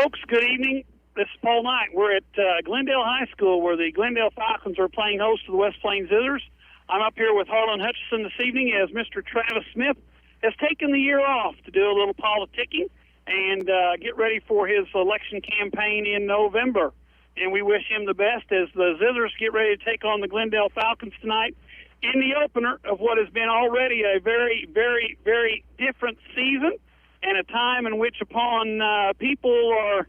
folks. Good evening. This is Paul Knight. We're at Glendale High School where the Glendale Falcons are playing host to the West Plains Zizzers. I'm up here with Harlan Hutchison this evening as Mr. Travis Smith has taken the year off to do a little politicking and get ready for his election campaign in November. And we wish him the best as the Zizzers get ready to take on the Glendale Falcons tonight in the opener of what has been already a very, very, very different season and a time in which upon people are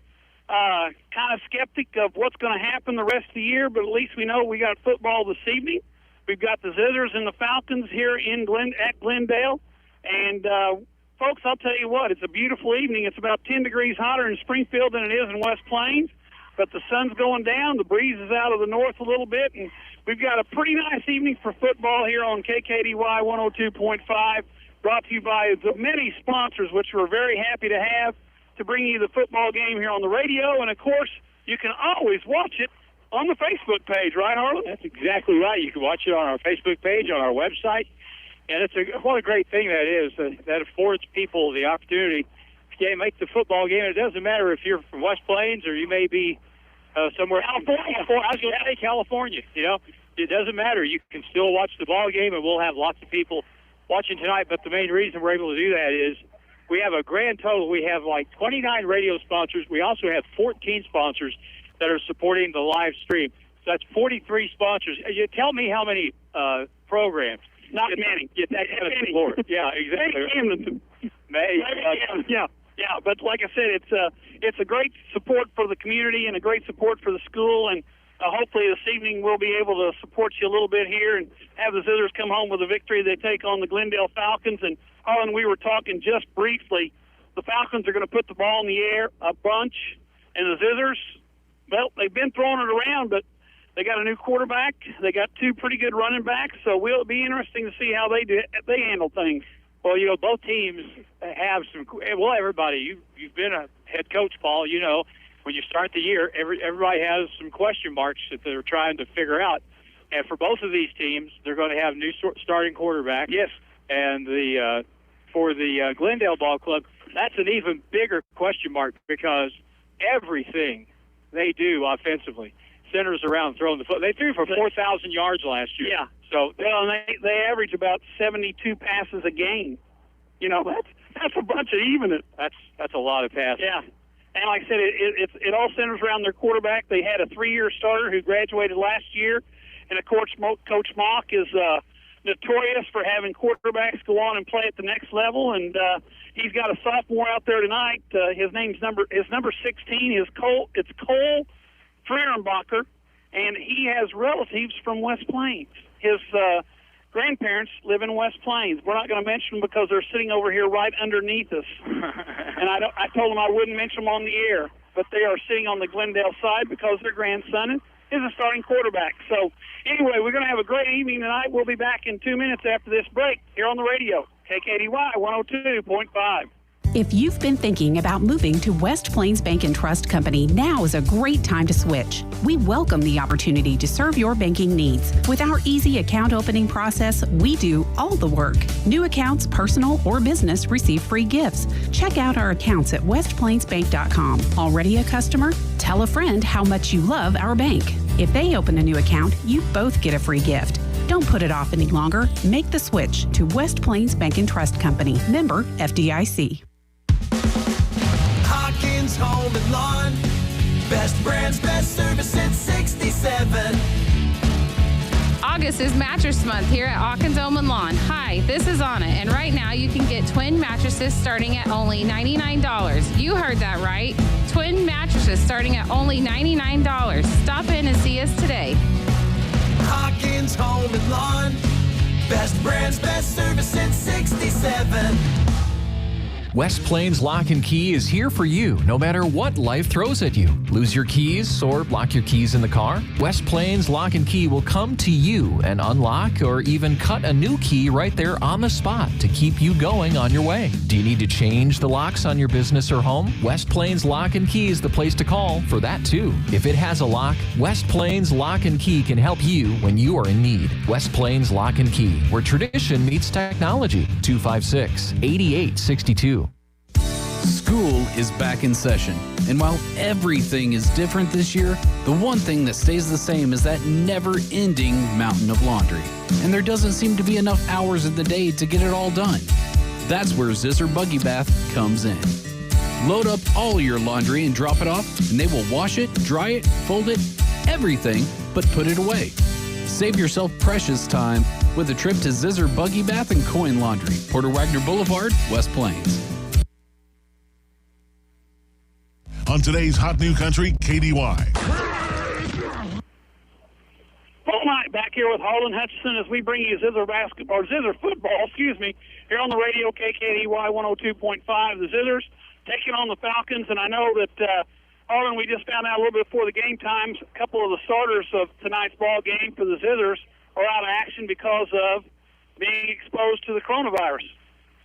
kind of skeptic of what's going to happen the rest of the year, but at least we know we got football this evening. We've got the Zizzers and the Falcons here at Glendale. And, folks, I'll tell you what, it's a beautiful evening. It's about 10 degrees hotter in Springfield than it is in West Plains, but the sun's going down. The breeze is out of the north a little bit, and we've got a pretty nice evening for football here on KKDY 102.5, brought to you by the many sponsors, which we're very happy to have to bring you the football game here on the radio. And, of course, you can always watch it on the Facebook page, right, Harlan? That's exactly right. You can watch it on our Facebook page, on our website. And what a great thing that is, that affords people the opportunity to make the football game. It doesn't matter if you're from West Plains or you may be somewhere. California. I was going to say California. You know, it doesn't matter. You can still watch the ball game, and we'll have lots of people watching tonight. But the main reason we're able to do that is we have a grand total. We have like 29 radio sponsors. We also have 14 sponsors that are supporting the live stream. So that's 43 sponsors. You tell me how many programs. Not many. Yeah, exactly. Yeah. But like I said, it's a great support for the community and a great support for the school. And hopefully this evening we'll be able to support you a little bit here and have the Zizzers come home with a victory. They take on the Glendale Falcons. And Harlan, we were talking just briefly. The Falcons are going to put the ball in the air a bunch, and the Zizzers, well, they've been throwing it around, but they got a new quarterback. They got two pretty good running backs, so it'll be interesting to see how they handle things. Well, you know, both teams have some. Well, everybody, you've been a head coach, Paul. You know, when you start the year, everybody has some question marks that they're trying to figure out. And for both of these teams, they're going to have new starting quarterbacks. Yes. And for the Glendale Ball Club, that's an even bigger question mark because everything they do offensively centers around throwing the foot. They threw for 4,000 yards last year. Yeah. So they average about 72 passes a game. You know, that's a bunch of even it. That's a lot of passes. Yeah. And like I said, it all centers around their quarterback. They had a 3-year starter who graduated last year, and of course, Coach Mock is notorious for having quarterbacks go on and play at the next level. And he's got a sophomore out there tonight. His number 16 is Cole. It's Cole Frierenbacher, and he has relatives from West Plains. His grandparents live in West Plains. We're not going to mention them because they're sitting over here right underneath us. And I told them I wouldn't mention them on the air, but they are sitting on the Glendale side because their grandson is a starting quarterback. So anyway, we're going to have a great evening tonight. We'll be back in 2 minutes after this break here on the radio, KKDY 102.5. If you've been thinking about moving to West Plains Bank and Trust Company, now is a great time to switch. We welcome the opportunity to serve your banking needs. With our easy account opening process, we do all the work. New accounts, personal or business, receive free gifts. Check out our accounts at westplainsbank.com. Already a customer? Tell a friend how much you love our bank. If they open a new account, you both get a free gift. Don't put it off any longer. Make the switch to West Plains Bank and Trust Company. Member FDIC. Home and Lawn. Best brands, best service since 67. August is Mattress Month here at Hawkins Home and Lawn. Hi, this is Anna, and right now you can get twin mattresses starting at only $99. You heard that right. Twin mattresses starting at only $99. Stop in and see us today. Hawkins Home and Lawn. Best brands, best service since 67. West Plains Lock and Key is here for you, no matter what life throws at you. Lose your keys or lock your keys in the car? West Plains Lock and Key will come to you and unlock or even cut a new key right there on the spot to keep you going on your way. Do you need to change the locks on your business or home? West Plains Lock and Key is the place to call for that too. If it has a lock, West Plains Lock and Key can help you when you are in need. West Plains Lock and Key, where tradition meets technology. 256-8862. School is back in session, and while everything is different this year, the one thing that stays the same is that never-ending mountain of laundry. And there doesn't seem to be enough hours in the day to get it all done. That's where Zizzer Buggy Bath comes in. Load up all your laundry and drop it off, and they will wash it, dry it, fold it, everything but put it away. Save yourself precious time with a trip to Zizzer Buggy Bath and Coin Laundry, Porter Wagner Boulevard, West Plains. On today's Hot New Country, KDY. Full night back here with Harlan Hutchison as we bring you Zizzer basketball, or Zizzer football, here on the radio, KKDY 102.5. The Zizzers taking on the Falcons, and I know that, Harlan, we just found out a little bit before the game times, a couple of the starters of tonight's ball game for the Zizzers are out of action because of being exposed to the coronavirus.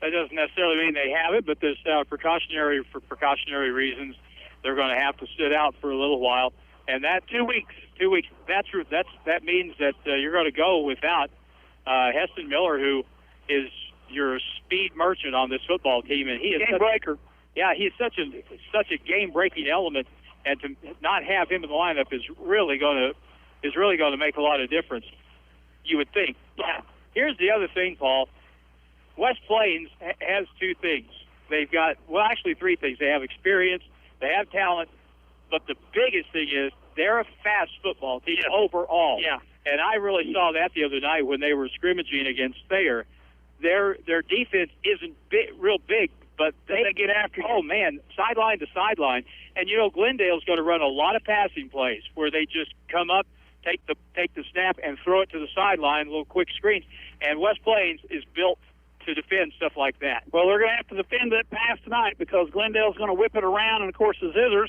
That doesn't necessarily mean they have it, but there's precautionary reasons. They're going to have to sit out for a little while, and that 2 weeks. That means that you're going to go without Heston Miller, who is your speed merchant on this football team, and he is game breaker. Yeah, he's such a game-breaking element, and to not have him in the lineup is really going to make a lot of difference. You would think. Yeah. Here's the other thing, Paul. West Plains has two things. They've got, well, actually three things. They have experience, they have talent, but the biggest thing is they're a fast football team overall. Yeah. And I really saw that the other night when they were scrimmaging against Thayer. Their defense isn't real big, but they get after you. Oh, man, sideline to sideline. And, Glendale's going to run a lot of passing plays where they just come up, take the snap, and throw it to the sideline, little quick screens. And West Plains is built to defend stuff like that. Well, they're going to have to defend that pass tonight because Glendale's going to whip it around, and, of course, the Zizzers,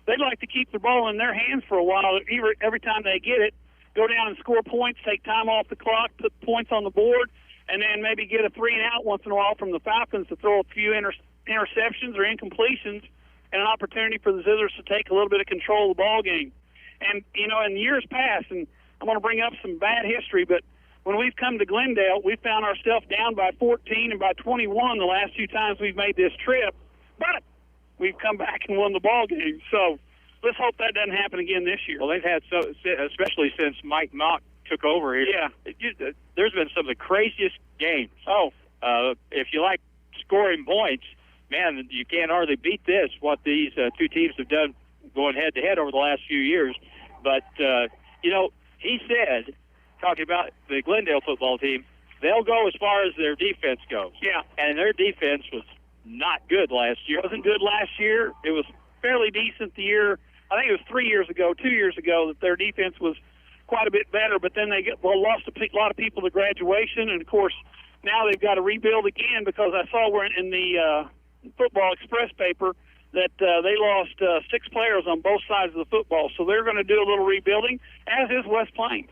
they'd like to keep the ball in their hands for a while. Every time they get it, go down and score points, take time off the clock, put points on the board, and then maybe get a 3-and-out once in a while from the Falcons to throw a few interceptions or incompletions and an opportunity for the Zizzers to take a little bit of control of the ball game. And, in years past, and I'm going to bring up some bad history, but when we've come to Glendale, we found ourselves down by 14 and by 21 the last two times we've made this trip, but we've come back and won the ball game. So let's hope that doesn't happen again this year. Well, they've had, especially since Mike Mock took over here. Yeah. There's been some of the craziest games. If you like scoring points, man, you can't hardly beat this, what these two teams have done going head-to-head over the last few years. But, he said, talking about the Glendale football team, they'll go as far as their defense goes. Yeah. And their defense was not good last year. It wasn't good last year. It was fairly decent the year, I think it was 2 years ago, that their defense was quite a bit better, but then they lost a lot of people to graduation, and, of course, now they've got to rebuild again because I saw where in the Football Express paper that they lost 6 players on both sides of the football, so they're going to do a little rebuilding, as is West Plains.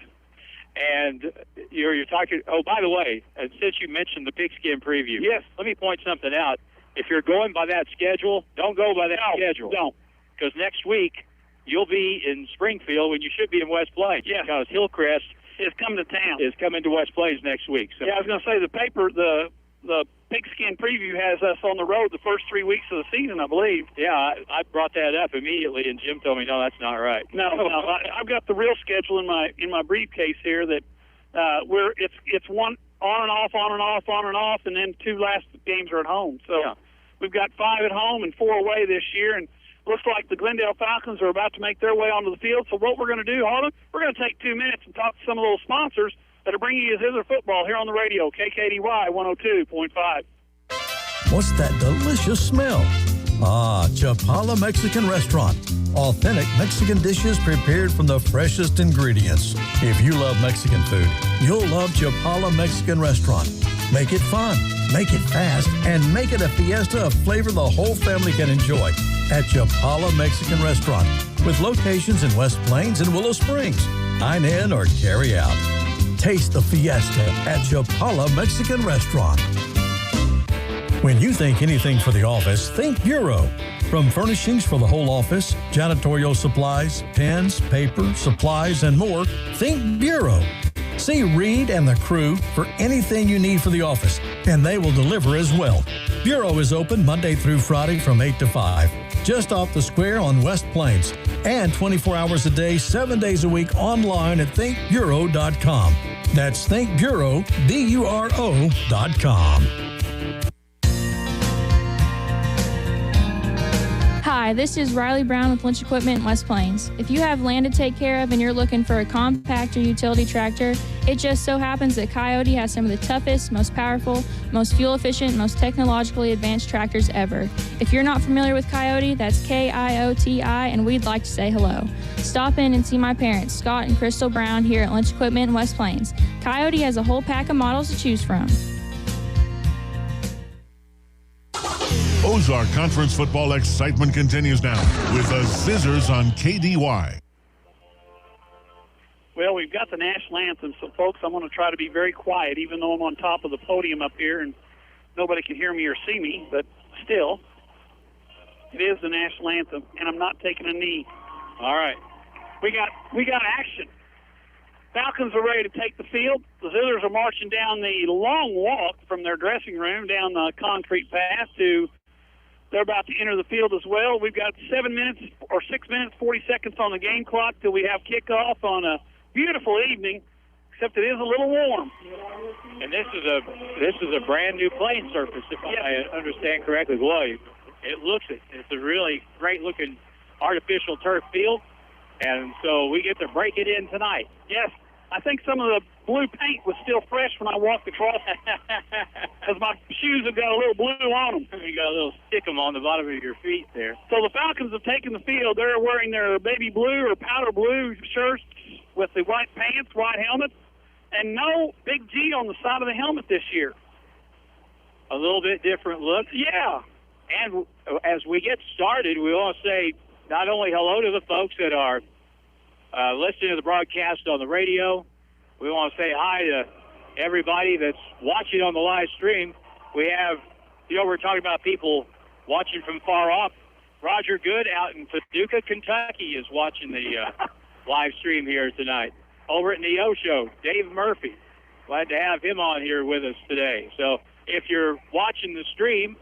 And you're talking, oh, by the way, since you mentioned the pigskin preview, yes, let me point something out. If you're going by that schedule, don't go by that schedule. Don't. Because next week, you'll be in Springfield when you should be in West Plains. Yeah. Because Hillcrest is coming to town. Is coming to West Plains next week. So. Yeah, I was going to say the paper, the pigskin preview has us on the road the first 3 weeks of the season, I believe. Yeah, I brought that up immediately, and Jim told me, no, that's not right. No, I've got the real schedule in my briefcase here that it's one on and off, and then 2 last games are at home. So we've got 5 at home and 4 away this year, and looks like the Glendale Falcons are about to make their way onto the field. So what we're going to do, Harlan, we're going to take 2 minutes and talk to some of those sponsors that are bringing you Zizzer football here on the radio, KKDY 102.5. What's that delicious smell? Ah, Chapala Mexican Restaurant. Authentic Mexican dishes prepared from the freshest ingredients. If you love Mexican food, you'll love Chapala Mexican Restaurant. Make it fun, make it fast, and make it a fiesta of flavor the whole family can enjoy at Chapala Mexican Restaurant, with locations in West Plains and Willow Springs. Dine in or carry out. Taste the fiesta at Chapala Mexican Restaurant. When you think anything for the office, think Bureau. From furnishings for the whole office, janitorial supplies, pens, paper, supplies, and more, think Bureau. See Reed and the crew for anything you need for the office, and they will deliver as well. Bureau is open Monday through Friday from 8 to 5, just off the square on West Plains, and 24 hours a day, 7 days a week online at thinkbureau.com. That's thinkbureau, BURO.com. Hi, this is Riley Brown with Lynch Equipment in West Plains. If you have land to take care of and you're looking for a compact or utility tractor, it just so happens that Coyote has some of the toughest, most powerful, most fuel-efficient, most technologically advanced tractors ever. If you're not familiar with Coyote, that's K-I-O-T-I, and we'd like to say hello. Stop in and see my parents, Scott and Crystal Brown, here at Lynch Equipment in West Plains. Coyote has a whole pack of models to choose from. Ozark Conference football excitement continues now with the Zizzers on KDY. Well, we've got the national anthem, so folks, I'm going to try to be very quiet, even though I'm on top of the podium up here and nobody can hear me or see me, but still, it is the national anthem, and I'm not taking a knee. All right. We got action. Falcons are ready to take the field. The Zizzers are marching down the long walk from their dressing room down the concrete path to they're about to enter the field as well. We've got 6 minutes, 40 seconds on the game clock till we have kickoff on a beautiful evening, except it is a little warm. And this is a brand new playing surface, if I understand correctly. Boy, it's a really great looking artificial turf field, and so we get to break it in tonight. Yes. I think some of the blue paint was still fresh when I walked across because my shoes have got a little blue on them. You got a little stickum on the bottom of your feet there. So the Falcons have taken the field. They're wearing their baby blue or powder blue shirts with the white pants, white helmets, and no big G on the side of the helmet this year. A little bit different look. Yeah. And as we get started, we want to say not only hello to the folks that are listening to the broadcast on the radio. We want to say hi to everybody that's watching on the live stream. We have, we're talking about people watching from far off. Roger Good out in Paducah, Kentucky is watching the live stream here tonight. Over at the O Show, Dave Murphy. Glad to have him on here with us today. So if you're watching the stream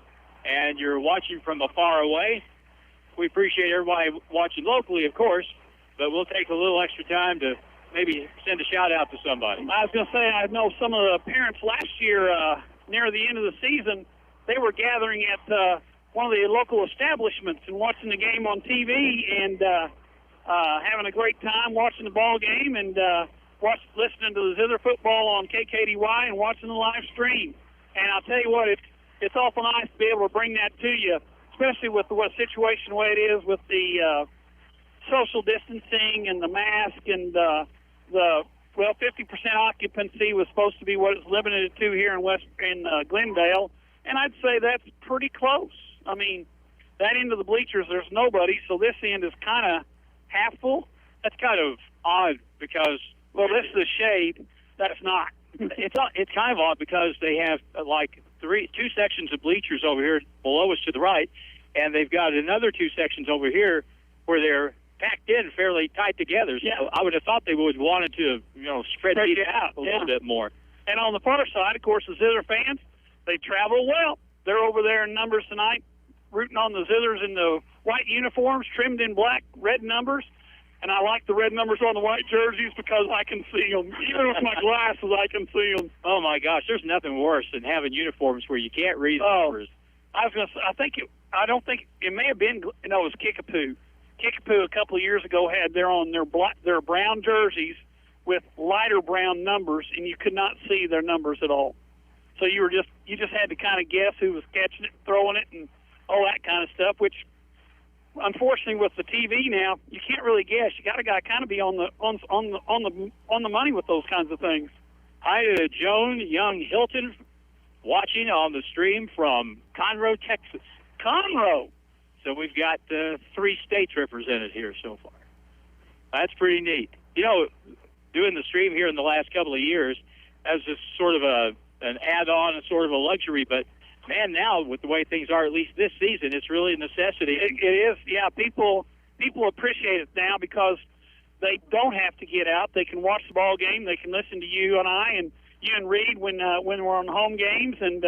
and you're watching from afar away, we appreciate everybody watching locally, of course. But we'll take a little extra time to maybe send a shout-out to somebody. I was going to say, I know some of the parents last year, near the end of the season, they were gathering at one of the local establishments and watching the game on TV and having a great time watching the ball game and listening to the Zizzer football on KKDY and watching the live stream. And I'll tell you what, it's awful nice to be able to bring that to you, especially with the situation the way it is with the social distancing and the mask and the 50% occupancy was supposed to be what it's limited to here in Glendale, and I'd say that's pretty close. I mean, that end of the bleachers, there's nobody, so this end is kind of half full. That's kind of odd because this is the shade. That's not. It's kind of odd because they have two sections of bleachers over here below us to the right, and they've got another two sections over here where they're packed in fairly tight together. So yeah. I would have thought they would have wanted to, spread it out a little bit more. And on the far side, of course, the Zizzer fans, they travel well. They're over there in numbers tonight, rooting on the Zizzers in the white uniforms, trimmed in black, red numbers. And I like the red numbers on the white jerseys because I can see them. Even with my glasses, I can see them. Oh, my gosh. There's nothing worse than having uniforms where you can't read the numbers. I was going to say, it may have been, it was Kickapoo. Kickapoo a couple of years ago had their brown jerseys with lighter brown numbers, and you could not see their numbers at all. So you just had to kind of guess who was catching it, throwing it, and all that kind of stuff. Which, unfortunately, with the TV now, you can't really guess. You got to kind of be on the money with those kinds of things. Hi to Joan Young Hilton, watching on the stream from Conroe, Texas. Conroe. So we've got 3 states represented here so far. That's pretty neat. Doing the stream here in the last couple of years as just sort of an add-on, a sort of a luxury. But, man, now with the way things are, at least this season, it's really a necessity. It is. Yeah, people appreciate it now because they don't have to get out. They can watch the ball game. They can listen to you and I and you and Reed when we're on home games, and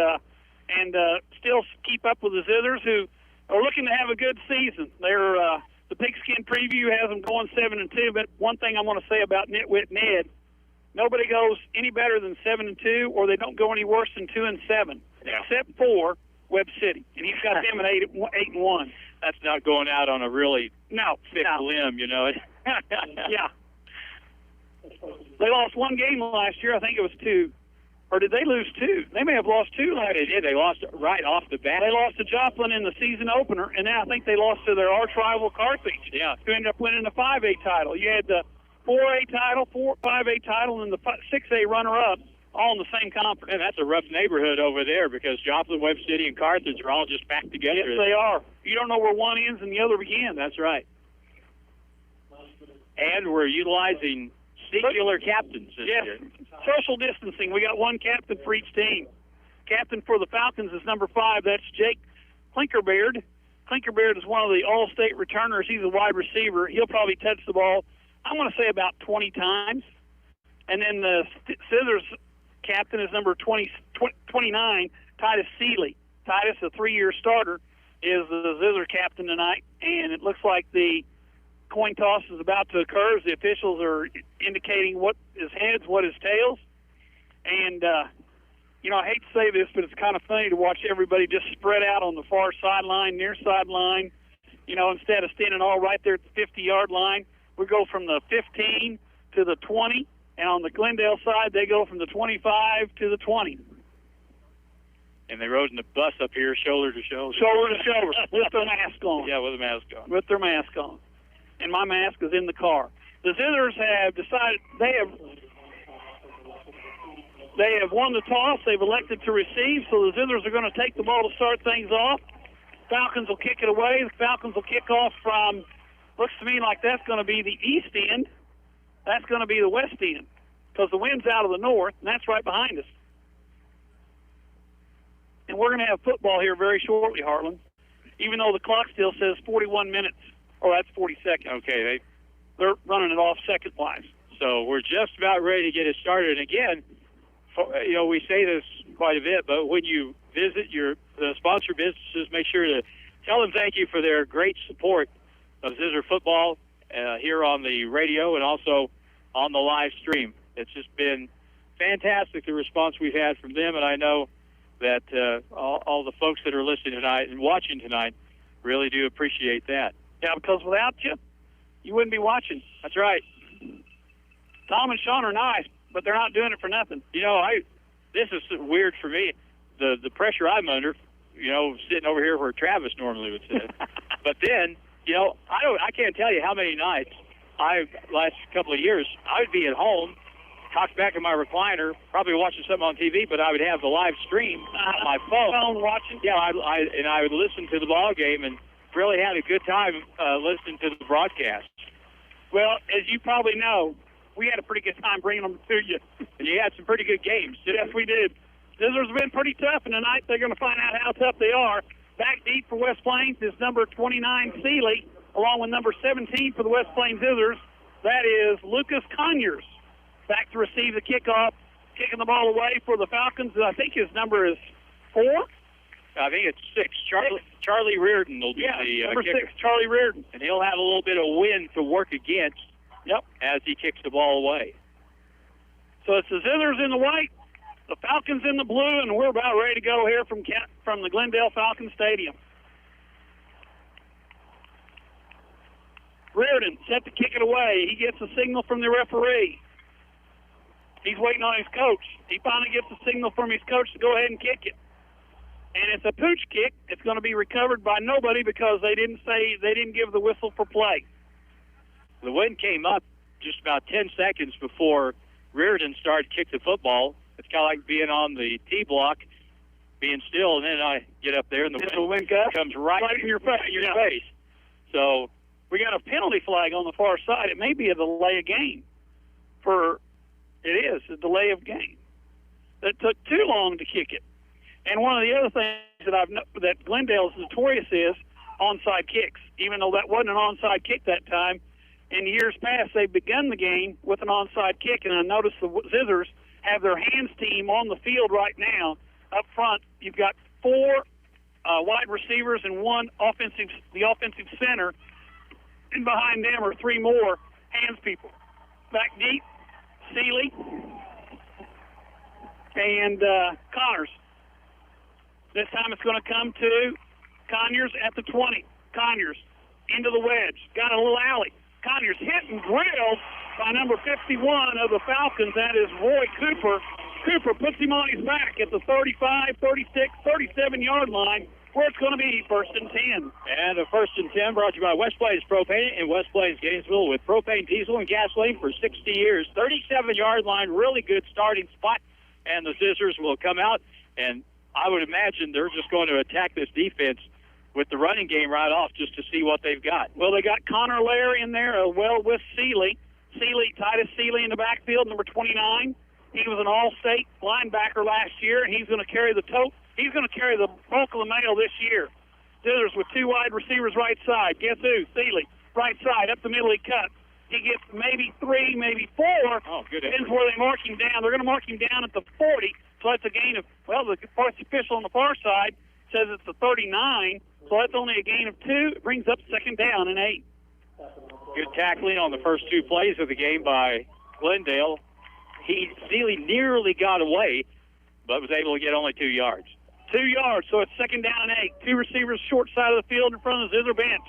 still keep up with the Zizzers, who are looking to have a good season. They're the Pigskin Preview has them going 7-2. But one thing I want to say about Nitwit Ned, nobody goes any better than 7-2, or they don't go any worse than 2-7, except for Webb City, and he's got them at 8-1. That's not going out on a really thick limb, you know. Yeah. They lost one game last year. I think it was 2. Or did they lose 2? They may have lost 2 last year. They did. They lost right off the bat. They lost to Joplin in the season opener, and now I think they lost to their arch rival Carthage, who ended up winning the 5A title. You had the 4A title, 5A title, and the 6A runner-up, all in the same conference. And that's a rough neighborhood over there, because Joplin, Webb City, and Carthage are all just packed together. Yes, they are. You don't know where one ends and the other begins. That's right. And we're utilizing singular captains this year. Social distancing. We got one captain for each team. Captain for the Falcons is number 5. That's Jake Klinkerbeard. Klinkerbeard is one of the all-state returners. He's a wide receiver. He'll probably touch the ball, I want to say, about 20 times. And then the Scissors captain is number 29, Titus Seeley. Titus, a 3-year starter, is the Zizzer captain tonight, and it looks like the coin toss is about to occur as the officials are indicating what is heads, what is tails. And, I hate to say this, but it's kind of funny to watch everybody just spread out on the far sideline, near sideline, instead of standing all right there at the 50-yard line. We go from the 15 to the 20, and on the Glendale side, they go from the 25 to the 20. And they rode in the bus up here shoulder to shoulder. Shoulder to shoulder, with their mask on. Yeah, with a mask on. With their mask on. And my mask is in the car. The Zizzers have decided they have won the toss. They've elected to receive, so the Zizzers are going to take the ball to start things off. Falcons will kick it away. The Falcons will kick off from, looks to me like that's going to be the east end. That's going to be the west end, because the wind's out of the north, and that's right behind us. And we're going to have football here very shortly, Harlan, even though the clock still says 41 minutes. Oh, that's 40 seconds. Okay. They're running it off second-wise. So we're just about ready to get it started. And again, we say this quite a bit, but when you visit the sponsor businesses, make sure to tell them thank you for their great support of Zizzer football here on the radio and also on the live stream. It's just been fantastic, the response we've had from them, and I know that all the folks that are listening tonight and watching tonight really do appreciate that. Yeah, because without you, you wouldn't be watching. That's right. Tom and Sean are nice, but they're not doing it for nothing. This is weird for me. The pressure I'm under, sitting over here where Travis normally would sit. But then, I can't tell you how many nights last couple of years, I would be at home, cocked back in my recliner, probably watching something on TV, but I would have the live stream on my phone watching. Yeah, I would listen to the ball game and really had a good time listening to the broadcast. Well, as you probably know, we had a pretty good time bringing them to you. And you had some pretty good games. Yes, we did. Zizzers have been pretty tough, and tonight they're going to find out how tough they are. Back deep for West Plains is number 29, Seeley, along with number 17 for the West Plains Zizzers. That is Lucas Conyers. Back to receive the kickoff, kicking the ball away for the Falcons. I think his number is 4. I think it's 6. Charlie Reardon will be the number kicker. 6, Charlie Reardon. And he'll have a little bit of wind to work against as he kicks the ball away. So it's the Zizzers in the white, the Falcons in the blue, and we're about ready to go here from the Glendale Falcon Stadium. Reardon set to kick it away. He gets a signal from the referee. He's waiting on his coach. He finally gets a signal from his coach to go ahead and kick it. And it's a pooch kick. It's going to be recovered by nobody because they didn't give the whistle for play. The wind came up just about 10 seconds before Reardon started to kick the football. It's kind of like being on the tee block, being still, and then I get up there and the wind comes right in your face. So we got a penalty flag on the far side. It may be a delay of game. It is a delay of game. That took too long to kick it. And one of the other things that Glendale is notorious is onside kicks. Even though that wasn't an onside kick that time, In years past, they've begun the game with an onside kick, and I noticed the Zizzers have their hands team on the field right now. Up front, you've got 4 wide receivers and 1 the offensive center, and behind them are 3 more hands people. Back deep, Seeley and Connors. This time it's going to come to Conyers at the 20. Conyers into the wedge. Got a little alley. Conyers hit and drilled by number 51 of the Falcons. That is Roy Cooper. Cooper puts him on his back at the 35, 36, 37-yard line, where it's going to be first and 10. And a first and 10 brought to you by West Plains Propane in West Plains, Gainesville, with propane, diesel, and gasoline for 60 years. 37-yard line, really good starting spot, and the Zizzers will come out, and I would imagine they're just going to attack this defense with the running game right off just to see what they've got. Well, they got Connor Lair in there, with Seeley. Titus Seeley in the backfield, number 29. He was an all-state linebacker last year, and he's going to carry the He's going to carry the bulk of the mail this year. Zizzers with 2 wide receivers right side. Guess who? Seeley. Right side. Up the middle he cuts. He gets maybe 3, maybe 4. Oh, good. Depends where they mark him down. They're going to mark him down at the 40. So that's a gain of, the first official on the far side says it's a 39. So that's only a gain of 2. It brings up second down and 8. Good tackling on the first 2 plays of the game by Glendale. Seeley nearly got away, but was able to get only 2 yards. 2 yards, so it's second down and 8. 2 receivers short side of the field in front of the Zizzer bench.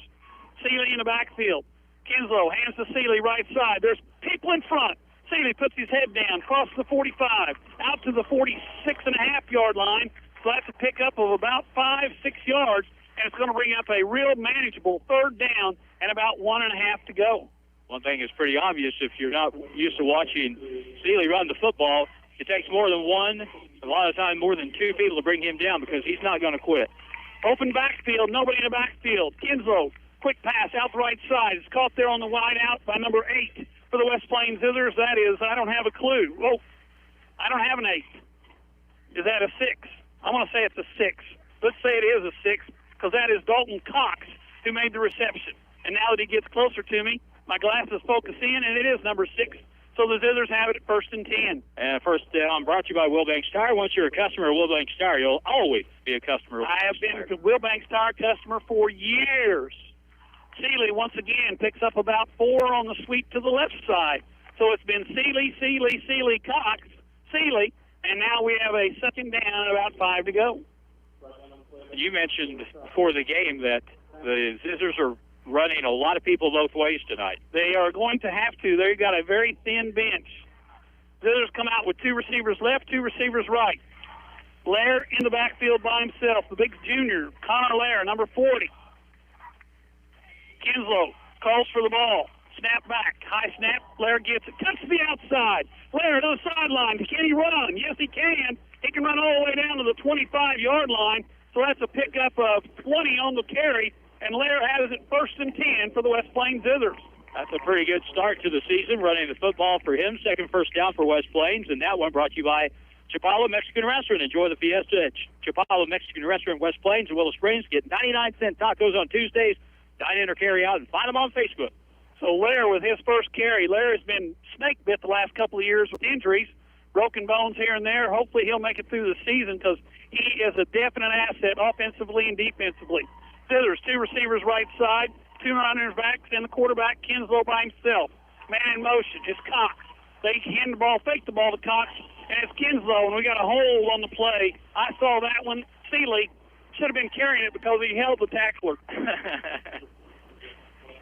Seeley in the backfield. Kinslow hands to Seeley right side. There's people in front. Seeley puts his head down, crosses the 45, out to the 46.5-yard line. So that's a pickup of about 5-6 yards, and it's going to bring up a real manageable third down and about 1.5 to go. One thing is pretty obvious if you're not used to watching Seeley run the football. It takes more than 1, a lot of times more than 2 people to bring him down because he's not going to quit. Open backfield, nobody in the backfield. Kinslow, quick pass out the right side. It's caught there on the wide out by number 8 for the West Plains Zizzers. That is, I don't have a clue. Oh, I don't have an 8. Is that a 6? I want to say it's a 6. Let's say it is a 6 because that is Dalton Cox who made the reception. And now that he gets closer to me, my glasses focus in, and it is number 6. So the Zizzers have it at first and 10. And first down brought to you by Wilbanks Tire. Once you're a customer of Wilbanks Tire, you'll always be a customer of Wilbanks I have been a Wilbanks Tire customer for years. Seeley, once again, picks up about 4 on the sweep to the left side. So it's been Seeley, Cox, Seeley, and now we have a second down and about 5 to go. You mentioned before the game that the Zizzers are running a lot of people both ways tonight. They are going to have to. They've got a very thin bench. Zizzers come out with 2 receivers left, 2 receivers right. Lair in the backfield by himself. The big junior, Connor Lair, number 40. Kinslow calls for the ball. Snap back. High snap. Lair gets it. Cuts to the outside. Lair to the sideline. Can he run? Yes, he can. He can run all the way down to the 25-yard line. So that's a pickup of 20 on the carry. And Lair has it first and 10 for the West Plains Zizzers. That's a pretty good start to the season, running the football for him. Second first down for West Plains, and that one brought to you by Chapala Mexican Restaurant. Enjoy the fiesta at Chapala Mexican Restaurant, West Plains and Willow Springs. Get 99-cent tacos on Tuesdays. Dine in or carry out, and find them on Facebook. So Lair with his first carry. Lair has been snake bit the last couple of years with injuries, broken bones here and there. Hopefully he'll make it through the season because he is a definite asset offensively and defensively. Zizzers, 2 receivers right side, 2 runners back, and the quarterback, Kinslow, by himself. Man in motion. It's Cox. They hand the ball, fake the ball to Cox, and it's Kinslow, and we got a hole on the play. I saw that one. Seeley should have been carrying it because he held the tackler.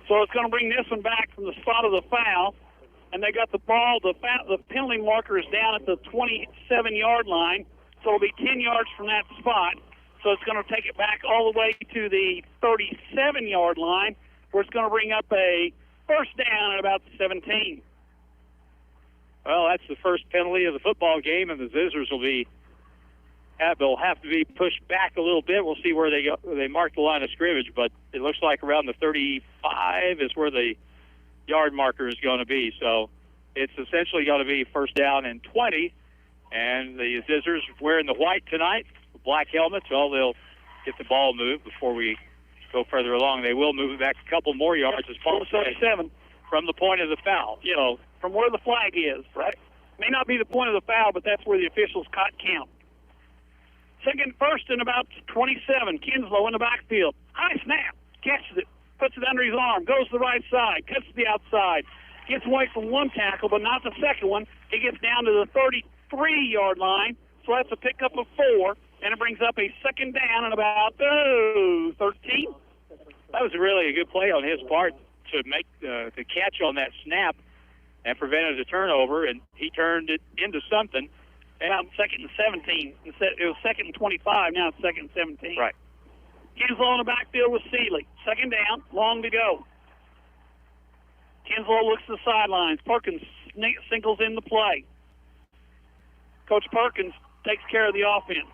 So it's going to bring this one back from the spot of the foul, and they got the ball. The penalty marker is down at the 27-yard line, so it'll be 10 yards from that spot. So it's going to take it back all the way to the 37-yard line, where it's going to bring up a first down at about the 17. Well, that's the first penalty of the football game, and the Zizzers will have to be pushed back a little bit. We'll see where they go. They mark the line of scrimmage, but it looks like around the 35 is where the yard marker is going to be. So it's essentially going to be first down and 20, and the Zizzers wearing the white tonight, black helmets. Well, they'll get the ball moved before we go further along. They will move it back a couple more yards as Paul said. 37. from the point of the foul. Yes, so from where the flag is, right? May not be the point of the foul, but that's where the officials count. First and about 27, Kinslow in the backfield. High snap, catches it, puts it under his arm, goes to the right side, cuts to the outside, gets away from one tackle, but not the second one. He gets down to the 33-yard line, so that's a pickup of 4, and it brings up a second down and about 13. That was really a good play on his part to make the catch on that snap and prevented a turnover, and he turned it into something. And second and 17. It was second and 25. Now it's second and 17. Right. Kinslow in the backfield with Seeley. Second down, long to go. Kinslow looks to the sidelines. Perkins singles in the play. Coach Perkins takes care of the offense.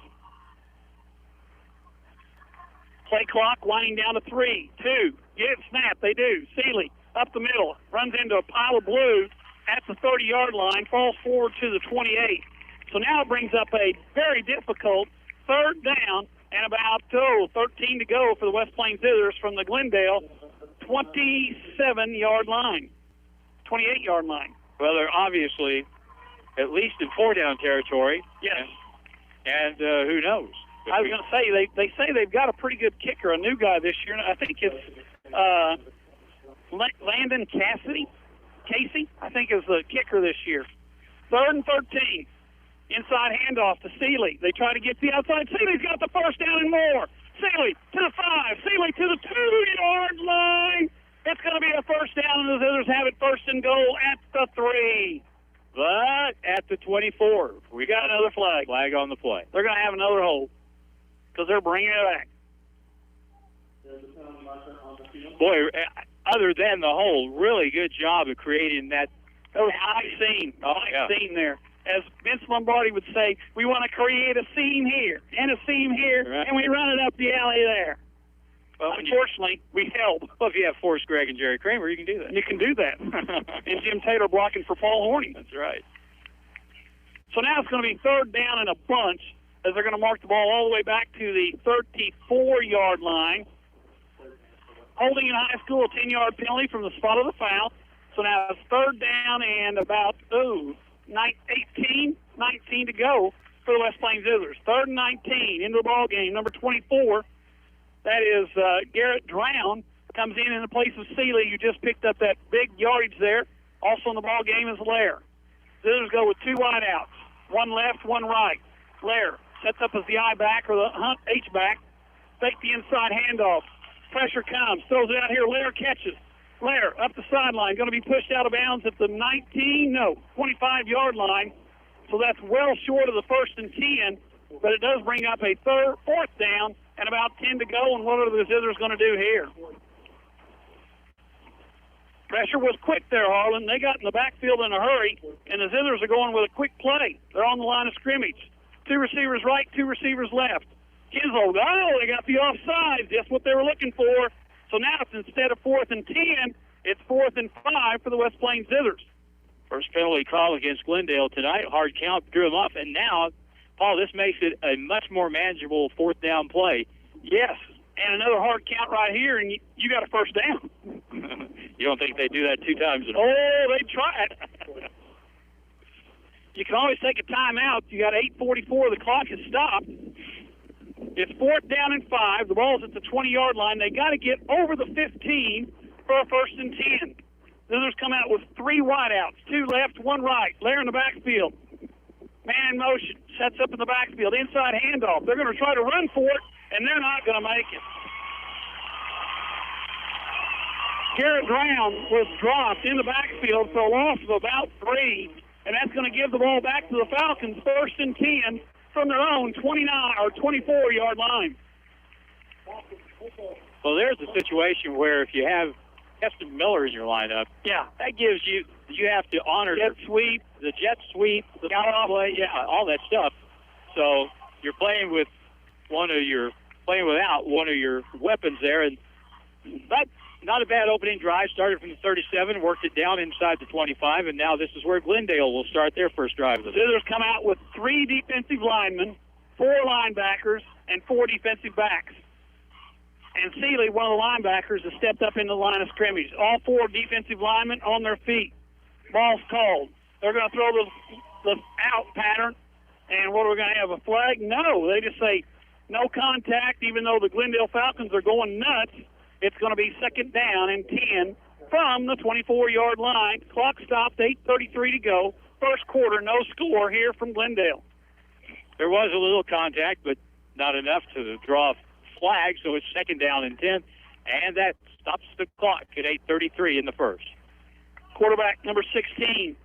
Play clock winding down to 3, 2. Get it, snap. They do. Seeley up the middle. Runs into a pile of blue at the 30-yard line. Falls forward to the 28. So now it brings up a very difficult third down and about 13 to go for the West Plains Zizzers from the Glendale 27-yard line, 28-yard line. Well, they're obviously at least in 4-down territory. Yes. And who knows? I was going to say, they say they've got a pretty good kicker, a new guy this year. I think it's Landon Casey, I think, is the kicker this year. 3rd and 13. Inside handoff to Seeley. They try to get the outside. Seeley's got the first down and more. Seeley to the 5. Seeley to the 2-yard line. It's going to be a first down, and the Zizzers have it first and goal at the 3. But at the 24, we got another flag. Flag on the play. They're going to have another hold because they're bringing it back. Boy, other than the hold, really good job of creating that high scene. Scene there. As Vince Lombardi would say, we want to create a seam here and a seam here, and we run it up the alley there. Well, unfortunately, we held. Well, if you have Forrest Gregg and Jerry Kramer, you can do that. You can do that. And Jim Taylor blocking for Paul Horney. That's right. So now it's going to be third down and a bunch as they're going to mark the ball all the way back to the 34-yard line. Holding in high school, a 10-yard penalty from the spot of the foul. So now it's third down and about, 19 to go for the West Plains Zizzers. 3rd and 19 into the ball game. Number 24, that is Garrett Drown, comes in the place of Seeley, who just picked up that big yardage there. Also in the ball game is Lair. Zizzers go with 2 wideouts, one left, one right. Lair sets up as the I-back or the H-back. Fake the inside handoff. Pressure comes, throws it out here. Lair catches. Lair up the sideline, going to be pushed out of bounds at the 25-yard line. So that's well short of the 1st and 10, but it does bring up a 4th down and about 10 to go. And what are the Zizzers going to do here? Pressure was quick there, Harlan. They got in the backfield in a hurry, and the Zizzers are going with a quick play. They're on the line of scrimmage. 2 receivers right, 2 receivers left. Kinslow, they got the offside. That's what they were looking for. So now it's instead of 4th and 10, it's 4th and 5 for the West Plains Zizzers. First penalty call against Glendale tonight. Hard count, drew him up. And now, Paul, this makes it a much more manageable 4th down play. Yes, and another hard count right here, and you got a first down. You don't think they do that 2 times in a row? Oh, they tried. You can always take a timeout. You got 8:44. The clock has stopped. It's 4th down and 5. The ball's at the 20-yard line. They got to get over the 15 for a 1st and 10. Zizzers come out with 3 wideouts, 2 left, 1 right. Lair in the backfield. Man in motion. Sets up in the backfield. Inside handoff. They're going to try to run for it, and they're not going to make it. Garrett Brown was dropped in the backfield for a loss of about 3, and that's going to give the ball back to the Falcons, 1st and 10 from their own 29 or 24-yard line. Well, there's a situation where if you have Keston Miller in your lineup, that gives you have to honor the jet sweep, the count play, all that stuff. So you're playing without one of your weapons there, and that's not a bad opening drive. Started from the 37, worked it down inside the 25, and now this is where Glendale will start their first drive. The Zizzers come out with 3 defensive linemen, 4 linebackers, and 4 defensive backs. and Seeley, one of the linebackers, has stepped up in the line of scrimmage. All 4 defensive linemen on their feet. Ball's called. They're going to throw the out pattern, and what are we going to have, a flag? No, they just say no contact, even though the Glendale Falcons are going nuts. It's going to be 2nd down and 10 from the 24-yard line. Clock stopped, 8:33 to go. First quarter, no score here from Glendale. There was a little contact, but not enough to draw a flag, so it's 2nd down and 10, and that stops the clock at 8:33 in the first. Quarterback number 16,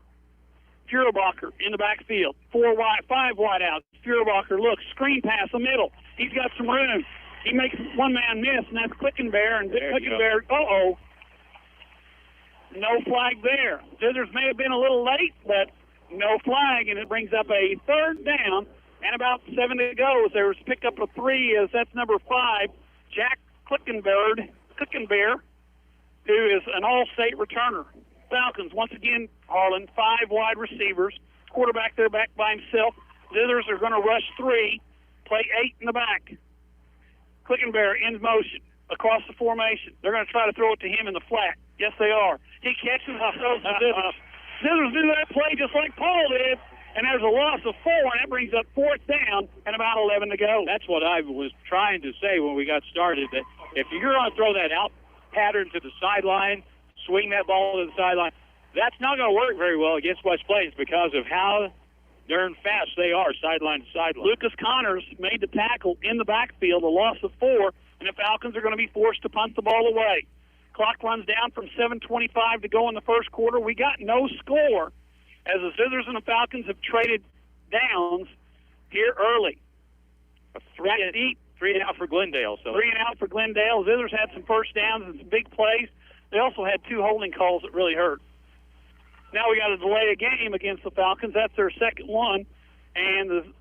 Fuhrbacher in the backfield. 5 wide outs. Fuhrbacher looks, screen pass the middle. He's got some room. He makes one man miss, and that's Clickenbear. And Clickenbear, no flag there. Scissors may have been a little late, but no flag, and it brings up a 3rd down and about 7 to go. There was picked up a 3 as that's number 5, Jack Clickenbear, who is an all-state returner. Falcons, once again, Harlan, 5 wide receivers. Quarterback there back by himself. Scissors are going to rush 3, play 8 in the back. Clickenbear in motion across the formation. They're going to try to throw it to him in the flat. Yes, they are. He catches and throws to Scissors. Scissors do that play just like Paul did, and there's a loss of 4, and that brings up 4th down and about 11 to go. That's what I was trying to say when we got started, that if you're going to throw that out pattern to the sideline, swing that ball to the sideline, that's not going to work very well against West Plains because of how darn fast they are sideline to sideline. Lucas Connors made the tackle in the backfield, a loss of 4, and the Falcons are going to be forced to punt the ball away. Clock runs down from 7:25 to go in the first quarter. We got no score as the Scissors and the Falcons have traded downs here early. 3 and out for Glendale. 3 and out for Glendale. Scissors had some first downs and some big plays. They also had 2 holding calls that really hurt. Now we got to delay a game against the Falcons. That's their second one. And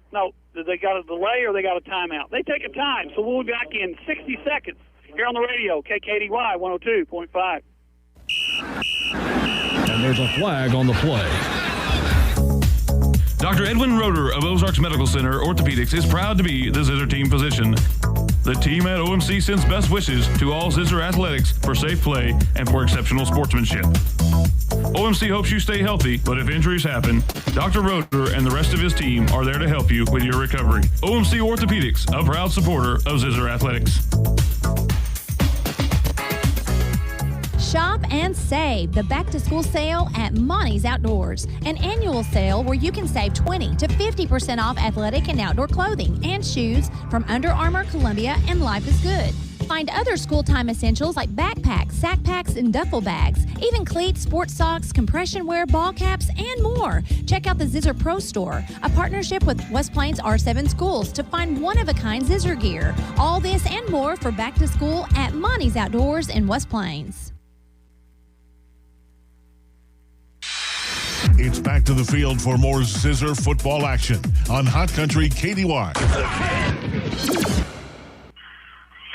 they got a delay or they got a timeout? They take a time, so we'll be back in 60 seconds here on the radio, KKDY 102.5. And there's a flag on the play. Dr. Edwin Roeder of Ozarks Medical Center Orthopedics is proud to be the Zizzer team physician. The team at OMC sends best wishes to all Zizzer athletics for safe play and for exceptional sportsmanship. OMC hopes you stay healthy, but if injuries happen, Dr. Roeder and the rest of his team are there to help you with your recovery. OMC Orthopedics, a proud supporter of Zizzer athletics. Shop and save the back-to-school sale at Monty's Outdoors, an annual sale where you can save 20 to 50% off athletic and outdoor clothing and shoes from Under Armour, Columbia, and Life is Good. Find other school-time essentials like backpacks, sack packs, and duffel bags, even cleats, sports socks, compression wear, ball caps, and more. Check out the Zizzer Pro Store, a partnership with West Plains R7 schools to find one-of-a-kind Zizzer gear. All this and more for back-to-school at Monty's Outdoors in West Plains. It's back to the field for more Zizzer football action on Hot Country KDY.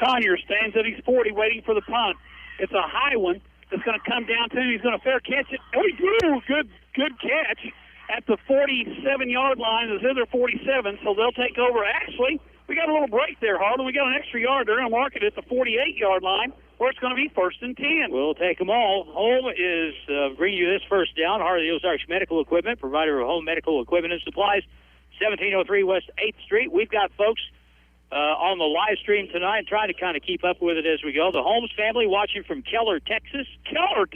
Conyer stands at his 40 waiting for the punt. It's a high one that's going to come down to him. He's going to fair catch it. Oh, good catch at the 47-yard line. The Zizzer 47, so they'll take over. Actually, we got a little break there, Harlan. We got an extra yard. They're going to mark it at the 48-yard line, where it's going to be 1st and 10. We'll take them all. Home is bringing you this first down. Harley Ozarks Medical Equipment, provider of home medical equipment and supplies, 1703 West 8th Street. We've got folks on the live stream tonight, trying to kind of keep up with it as we go. The Holmes family watching from Keller, Texas. Keller,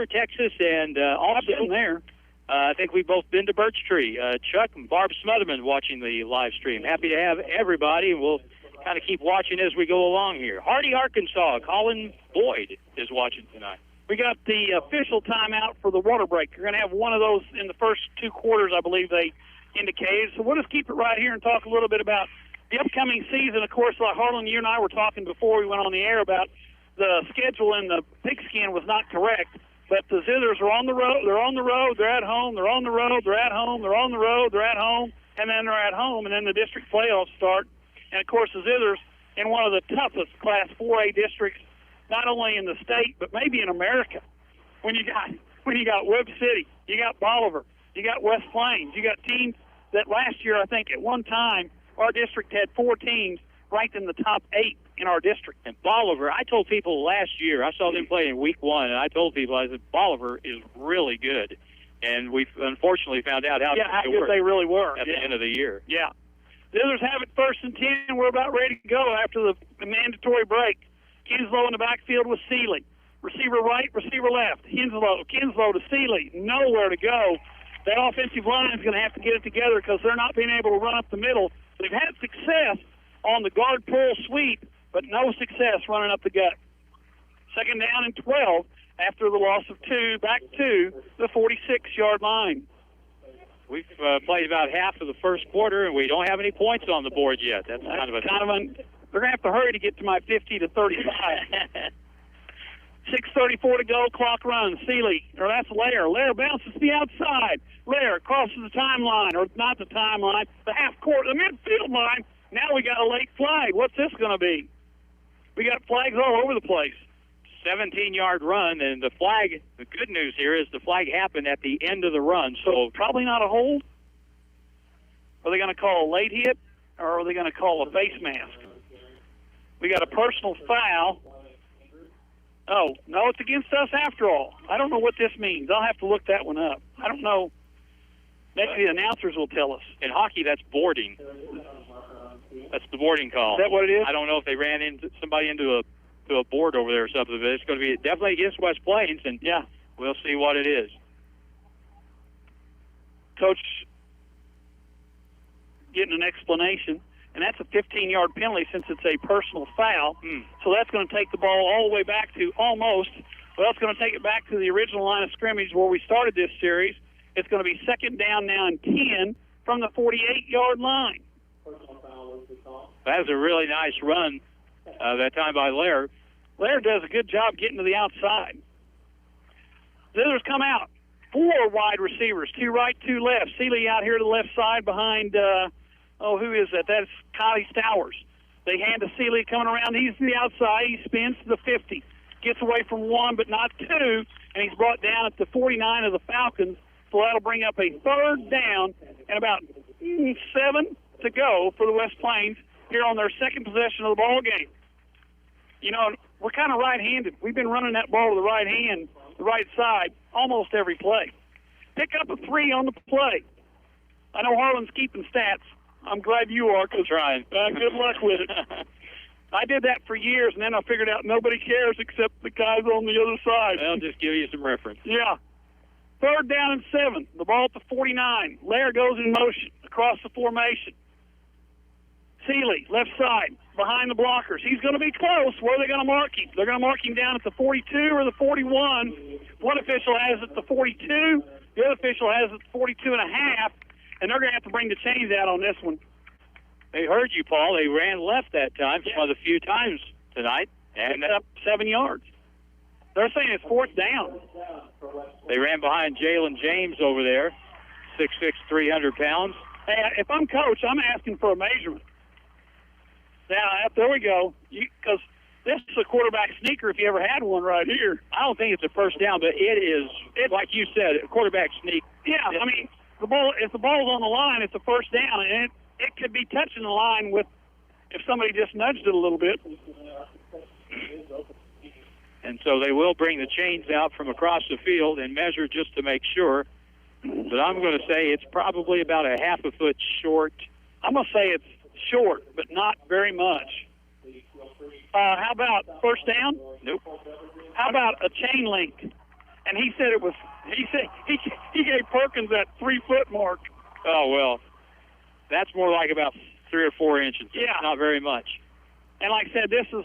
Texas, and also I've been there. I think we've both been to Birch Tree. Chuck and Barb Smotherman watching the live stream. Happy to have everybody, and we'll kind of keep watching as we go along here. Hardy, Arkansas, Colin Boyd is watching tonight. We got the official timeout for the water break. You're going to have one of those in the first 2 quarters, I believe they indicated. So we'll just keep it right here and talk a little bit about the upcoming season. Of course, like Harlan, you and I were talking before we went on the air about the schedule in the pigskin was not correct. But the Zizzers are on the road. They're on the road. They're at home. They're on the road. They're at home. They're on the road. They're at home. And then they're at home. And then the district playoffs start. And, of course, the Zizzers in one of the toughest Class 4A districts, not only in the state, but maybe in America. When you got Webb City, you got Bolivar, you got West Plains, you got teams that last year, I think, at one time, our district had 4 teams ranked in the top 8 in our district. And Bolivar, I told people last year, I saw them play in week 1, and I told people, I said, Bolivar is really good. And we unfortunately found out how good they really were at the end of the year. Yeah. The others have it 1st and 10. We're about ready to go after the mandatory break. Kinslow in the backfield with Seeley. Receiver right, receiver left. Kinslow to Seeley. Nowhere to go. That offensive line is going to have to get it together because they're not being able to run up the middle. They've had success on the guard pull sweep, but no success running up the gut. 2nd down and 12 after the loss of 2, back to the 46-yard line. We've played about half of the first quarter, and we don't have any points on the board yet. That's kind of they're going to have to hurry to get to my 50 to 35. 6:34 to go. Clock runs. Seeley, or that's Lair. Lair bounces to the outside. Lair crosses the timeline, or not the timeline, the half court, the midfield line. Now we got a late flag. What's this going to be? We got flags all over the place. 17-yard run, and the flag, the good news here is the flag happened at the end of the run, so probably not a hold. Are they going to call a late hit, or are they going to call a face mask? We got a personal foul. Oh, no, it's against us after all. I don't know what this means. I'll have to look that one up. I don't know. Maybe the announcers will tell us. In hockey, that's boarding. That's the boarding call. Is that what it is? I don't know if they ran into somebody into a board over there or something, but it's going to be definitely against West Plains, and yeah, we'll see what it is. Coach getting an explanation, and that's a 15-yard penalty since it's a personal foul. So that's going to take the ball all the way back to it's going to take it back to the original line of scrimmage where we started this series. It's going to be 2nd down now and 10 from the 48-yard line. That was a really nice run that time by Lair. Lair does a good job getting to the outside. Zizzers come out. 4 wide receivers, 2 right, 2 left. Seeley out here to the left side behind, who is that? That's Kylie Stowers. They hand to Seeley coming around. He's to the outside. He spins to the 50. Gets away from 1, but not 2, and he's brought down at the 49 of the Falcons. So that'll bring up a 3rd down and about 7 to go for the West Plains here on their 2nd possession of the ball game. You know, we're kind of right-handed. We've been running that ball to the right hand, the right side, almost every play. Pick up a 3 on the play. I know Harlan's keeping stats. I'm glad you are, because trying. Good luck with it. I did that for years, and then I figured out nobody cares except the guys on the other side. I'll just give you some reference. Yeah. 3rd down and 7. The ball at the 49. Lair goes in motion across the formation. Seeley, left side, behind the blockers. He's going to be close. Where are they going to mark him? They're going to mark him down at the 42 or the 41. One official has it at the 42. The other official has it at 42 and a half, and they're going to have to bring the chains out on this one. They heard you, Paul. They ran left that time, one of the few times tonight. And up 7 yards. They're saying it's 4th down. They ran behind Jalen James over there, 6'6", 300 pounds. Hey, if I'm coach, I'm asking for a measurement. Now, there we go. Because this is a quarterback sneaker if you ever had one right here. I don't think it's a 1st down, but it's like you said, a quarterback sneak. Yeah, I mean, if the ball's on the line, it's a 1st down, and it could be touching the line if somebody just nudged it a little bit. And so they will bring the chains out from across the field and measure just to make sure. But I'm going to say it's probably about a half a foot short. I'm going to say it's short, but not very much. How about 1st down? Nope. How about a chain link? And he said it was. He said he gave Perkins that 3-foot mark. Oh well, that's more like about 3 or 4 inches. Yeah, not very much. And like I said, this is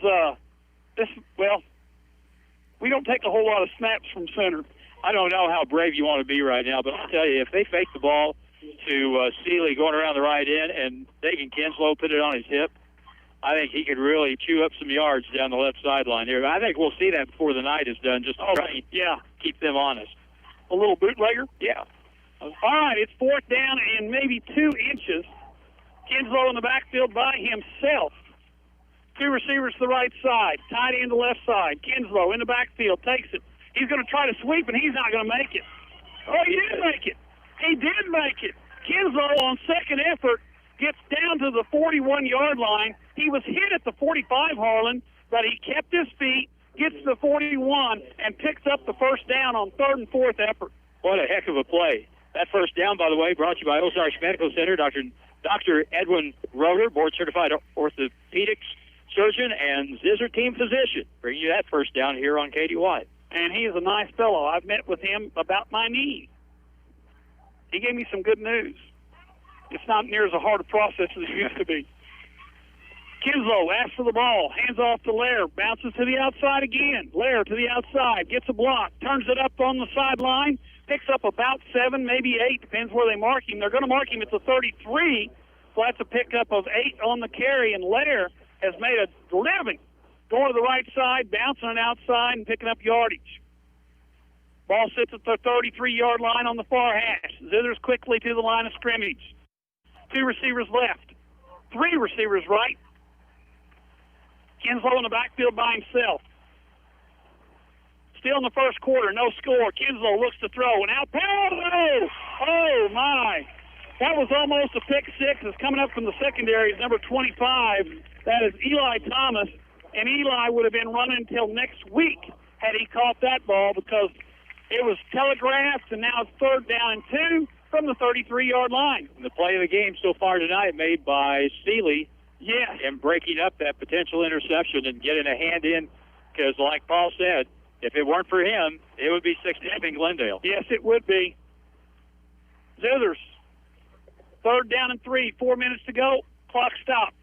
we don't take a whole lot of snaps from center. I don't know how brave you want to be right now, but I'll tell you, if they fake the ball to Seeley going around the right end and Dagan Kinslow put it on his hip, I think he could really chew up some yards down the left sideline here. I think we'll see that before the night is done, just to try and keep them honest. A little bootlegger? Yeah. All right, it's 4th down and maybe 2 inches. Kinslow in the backfield by himself. 2 receivers to the right side, tight end to left side. Kinslow in the backfield takes it. He's going to try to sweep, and he's not going to make it. Oh, he did make it. He did make it. Kinslow on 2nd effort gets down to the 41-yard line. He was hit at the 45, Harlan, but he kept his feet, gets to the 41, and picks up the first down on 3rd and 4th effort. What a heck of a play. That first down, by the way, brought to you by Ozarks Medical Center, Dr. Edwin Roeder, board-certified orthopedics surgeon and Zizzer team physician, bringing you that first down here on KDY. And he is a nice fellow. I've met with him about my knee. He gave me some good news. It's not near as hard a process as it used to be. Kinslow asks for the ball, hands off to Lair, bounces to the outside again. Lair to the outside, gets a block, turns it up on the sideline, picks up about 7, maybe 8, depends where they mark him. They're going to mark him at the 33, so that's a pickup of 8 on the carry, and Lair has made a living going to the right side, bouncing it outside, and picking up yardage. Ball sits at the 33-yard line on the far hash. Zizzers quickly to the line of scrimmage. 2 receivers left, 3 receivers right. Kinslow in the backfield by himself. Still in the first quarter, no score. Kinslow looks to throw, and out. Oh, my. That was almost a pick six. It's coming up from the secondary. It's number 25. That is Eli Thomas, and Eli would have been running until next week had he caught that ball because it was telegraphed, and now it's 3rd down and 2 from the 33-yard line. And the play of the game so far tonight made by Seeley. Yes. And breaking up that potential interception and getting a hand in because, like Paul said, if it weren't for him, it would be 6-0 in Glendale. Yes, it would be. Zizzers, 3rd down and 3, 4 minutes to go. Clock stopped.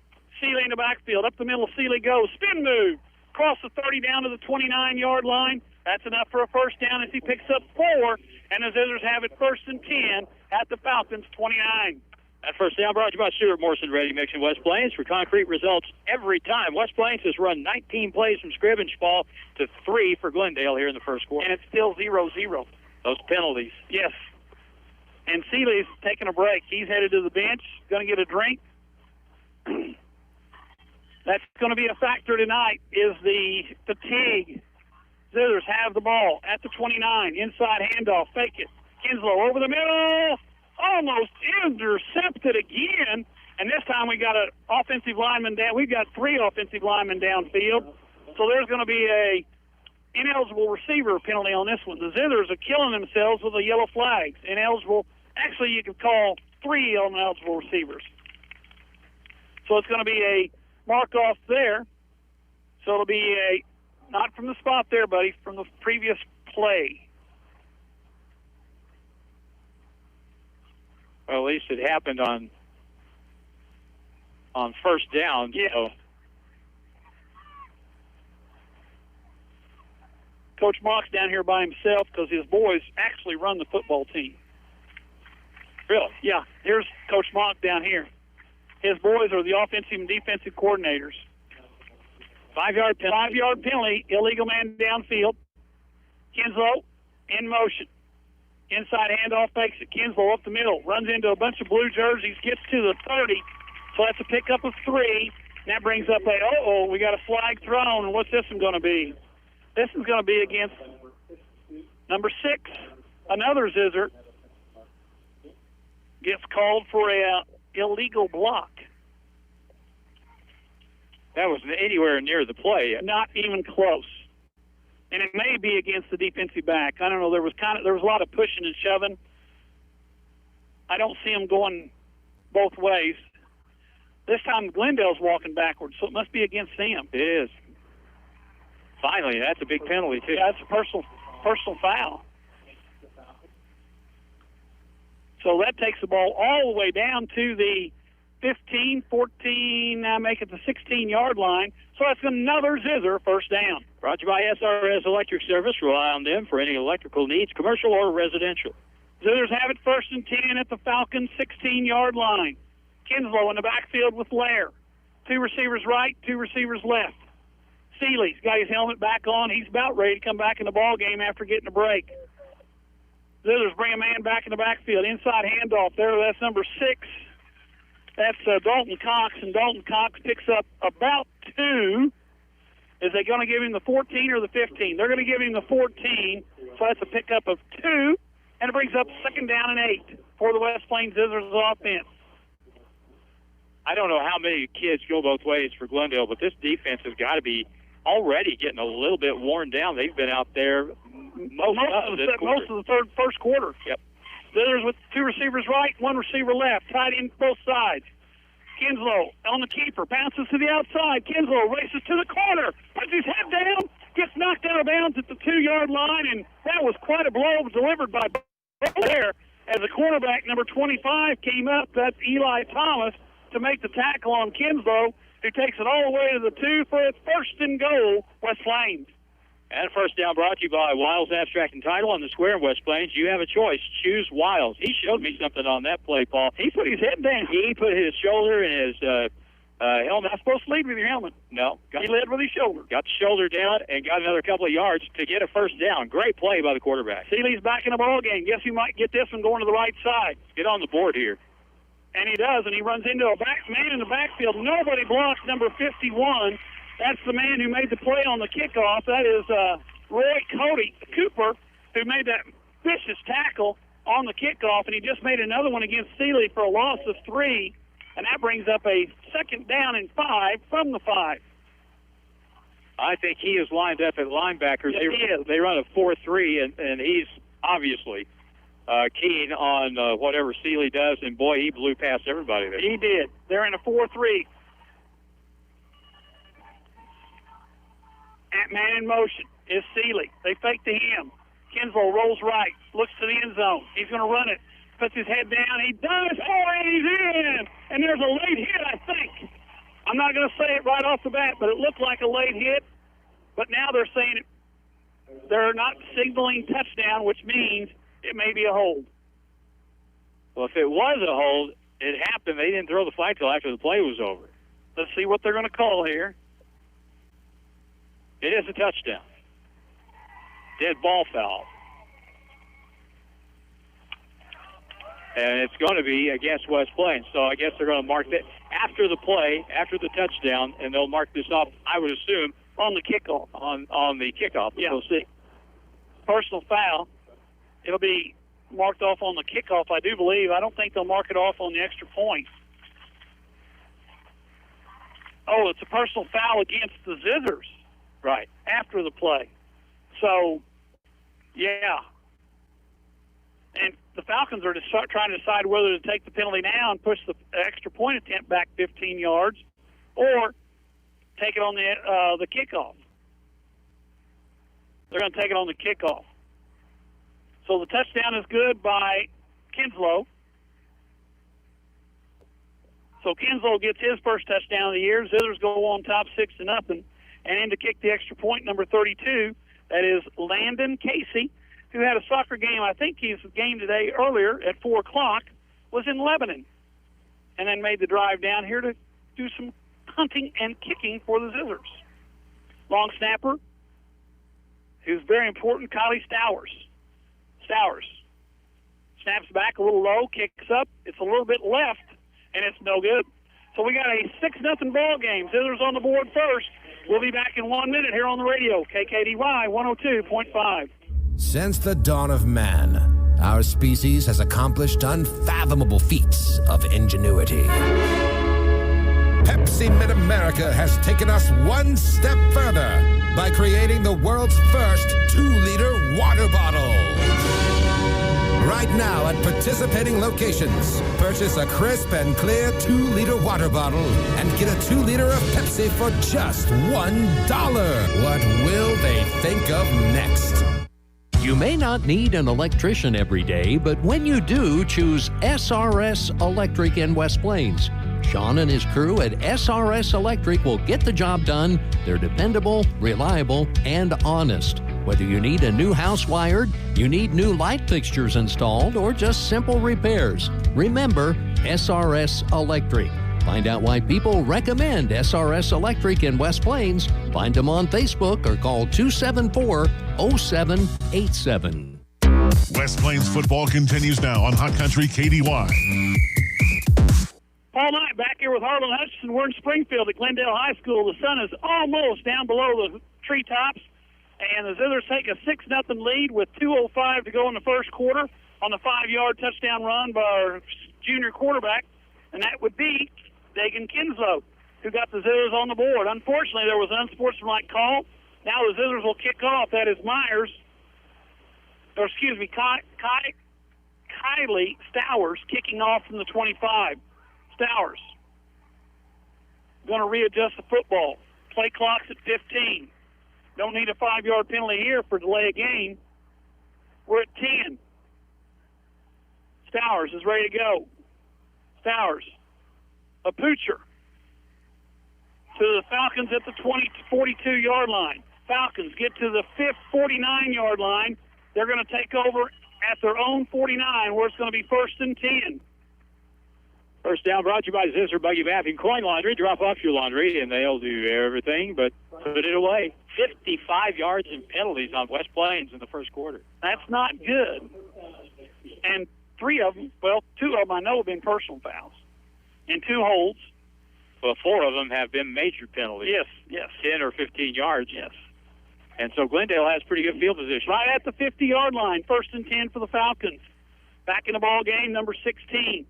Seeley in the backfield. Up the middle, Seeley goes. Spin move. Across the 30 down to the 29-yard line. That's enough for a first down as he picks up 4. And the Zizzers have it 1st and 10 at the Falcons' 29. That first down brought to you by Stuart Morrison Ready Mix in West Plains for concrete results every time. West Plains has run 19 plays from scrimmage ball to 3 for Glendale here in the first quarter. And it's still 0-0. Those penalties. Yes. And Seeley's taking a break. He's headed to the bench, going to get a drink. That's going to be a factor tonight is the fatigue. Zizzers have the ball at the 29. Inside handoff. Fake it. Kinslow over the middle. Almost intercepted again. And this time we got an offensive lineman down. We've got 3 offensive linemen downfield. So there's going to be a ineligible receiver penalty on this one. The Zizzers are killing themselves with the yellow flags. Ineligible. Actually, you could call 3 ineligible receivers. So it's going to be a mark off there. So it'll be a, not from the spot there, buddy, from the previous play. Well, at least it happened on first down. Yeah. So. Coach Mock's down here by himself because his boys actually run the football team. Really? Yeah. Here's Coach Mock down here. His boys are the offensive and defensive coordinators. 5-yard penalty. 5-yard penalty. Illegal man downfield. Kinslow in motion. Inside handoff, fakes it. Kinslow up the middle. Runs into a bunch of blue jerseys. Gets to the 30. So that's a pickup of 3. And that brings up a, we got a flag thrown. And what's this one going to be? This is going to be against number 6. Another Zizzer gets called for a illegal block. That wasn't anywhere near the play. Not even close. And it may be against the defensive back. I don't know. There was a lot of pushing and shoving. I don't see them going both ways. This time Glendale's walking backwards, so it must be against them. It is. Finally, that's a big penalty too. Yeah, that's a personal foul. So that takes the ball all the way down to the 15, 14, make it the 16-yard line. So that's another Zizzer first down. Brought to you by SRS Electric Service. Rely on them for any electrical needs, commercial or residential. Zizzers have it 1st and 10 at the Falcons' 16-yard line. Kinslow in the backfield with Lair. 2 receivers right, 2 receivers left. Seeley's got his helmet back on. He's about ready to come back in the ball game after getting a break. Zizzers bring a man back in the backfield. Inside handoff there. That's number 6. That's Dalton Cox, and Dalton Cox picks up about 2. Is they going to give him the 14 or the 15? They're going to give him the 14, so that's a pickup of 2, and it brings up 2nd down and 8 for the West Plains Zizzers offense. I don't know how many kids go both ways for Glendale, but this defense has got to be already getting a little bit worn down. They've been out there most of the first quarter. Yep. Zizzers with 2 receivers right, 1 receiver left, tight end both sides. Kinslow on the keeper, bounces to the outside. Kinslow races to the corner, puts his head down, gets knocked out of bounds at the 2-yard line, and that was quite a blow delivered by there as the quarterback, number 25, came up. That's Eli Thomas to make the tackle on Kinslow, who takes it all the way to the 2 for its first and goal, West Plains. And first down brought to you by Wiles Abstract and Title on the square in West Plains. You have a choice. Choose Wiles. He showed me something on that play, Paul. He put his head down. He put his shoulder in his helmet. Not supposed to lead with your helmet. No. He led with his shoulder. Got the shoulder down and got another couple of yards to get a first down. Great play by the quarterback. Seeley's back in the ball game. Guess he might get this one going to the right side. Get on the board here. And he does, and he runs into a man in the backfield. Nobody blocks number 51. That's the man who made the play on the kickoff. That is Roy Cooper, who made that vicious tackle on the kickoff, and he just made another one against Seeley for a loss of 3, and that brings up a second down and 5 from the 5. I think he is lined up at linebacker. Yes, they run a 4-3, and he's obviously keen on whatever Seeley does, and boy, he blew past everybody there. He did. They're in a 4-3. At man in motion is Seeley. They fake to him. Kinslow rolls right, looks to the end zone. He's going to run it. Puts his head down. He does. Oh, and he's in. And there's a late hit, I think. I'm not going to say it right off the bat, but it looked like a late hit. But now they're saying they're not signaling touchdown, which means it may be a hold. Well, if it was a hold, it happened. They didn't throw the flag till after the play was over. Let's see what they're going to call here. It is a touchdown. Dead ball foul. And it's going to be against West Plains. So I guess they're going to mark that after the play, after the touchdown, and they'll mark this off, I would assume, on the kickoff. On the kickoff. Yeah. We'll see. Personal foul. It'll be marked off on the kickoff, I do believe. I don't think they'll mark it off on the extra point. Oh, it's a personal foul against the Zizzers. Right. After the play. So, yeah. And the Falcons are just trying to decide whether to take the penalty now and push the extra point attempt back 15 yards or take it on the kickoff. They're going to take it on the kickoff. So the touchdown is good by Kinslow. So Kinslow gets his first touchdown of the year. Zizzers go on top 6-0. And in to kick the extra point, number 32, that is Landon Casey, who had a soccer game. I think his game today earlier at 4 o'clock was in Lebanon. And then made the drive down here to do some hunting and kicking for the Zizzers. Long snapper, who's very important, Kylie Stowers. Snaps back a little low, kicks up. It's a little bit left, and it's no good. So we got a 6-0 ball game. Zizzers on the board first. We'll be back in 1 minute here on the radio, KKDY 102.5. Since the dawn of man, our species has accomplished unfathomable feats of ingenuity. Pepsi Mid-America has taken us one step further by creating the world's first 2-liter water bottle. Right now at participating locations, purchase a crisp and clear 2-liter water bottle and get a 2-liter of Pepsi for just $1. What will they think of next? You may not need an electrician every day, but when you do, choose SRS Electric in West Plains. Sean and his crew at SRS Electric will get the job done. They're dependable, reliable, and honest. Whether you need a new house wired, you need new light fixtures installed, or just simple repairs, remember SRS Electric. Find out why people recommend SRS Electric in West Plains. Find them on Facebook or call 274-0787. West Plains football continues now on Hot Country KDY. All night back here with Harlan Hutchinson. We're in Springfield at Glendale High School. The sun is almost down below the treetops, and the Zizzers take a 6-0 lead with 2:05 to go in the first quarter on the 5-yard touchdown run by our junior quarterback, and that would be Dagan Kinslow, who got the Zizzers on the board. Unfortunately, there was an unsportsmanlike call. Now the Zizzers will kick off. That is Kylie Stowers kicking off from the 25. Stowers going to readjust the football. Play clock's at 15. Don't need a 5-yard penalty here for delay of game. We're at 10. Stowers is ready to go. Stowers, a poocher to the Falcons at the 42-yard line. Falcons get to the 49-yard line. They're going to take over at their own 49, where it's going to be 1st and 10. First down brought to you by Zizzer Buggy Bath and Coin Laundry. Drop off your laundry, and they'll do everything but put it away. 55 yards in penalties on West Plains in the first quarter. That's not good. And 2 of them I know have been personal fouls. And 2 holds. Well, 4 of them have been major penalties. Yes. 10 or 15 yards. Yes. And so Glendale has pretty good field position. Right at the 50-yard line, 1st and 10 for the Falcons. Back in the ball game, number 16.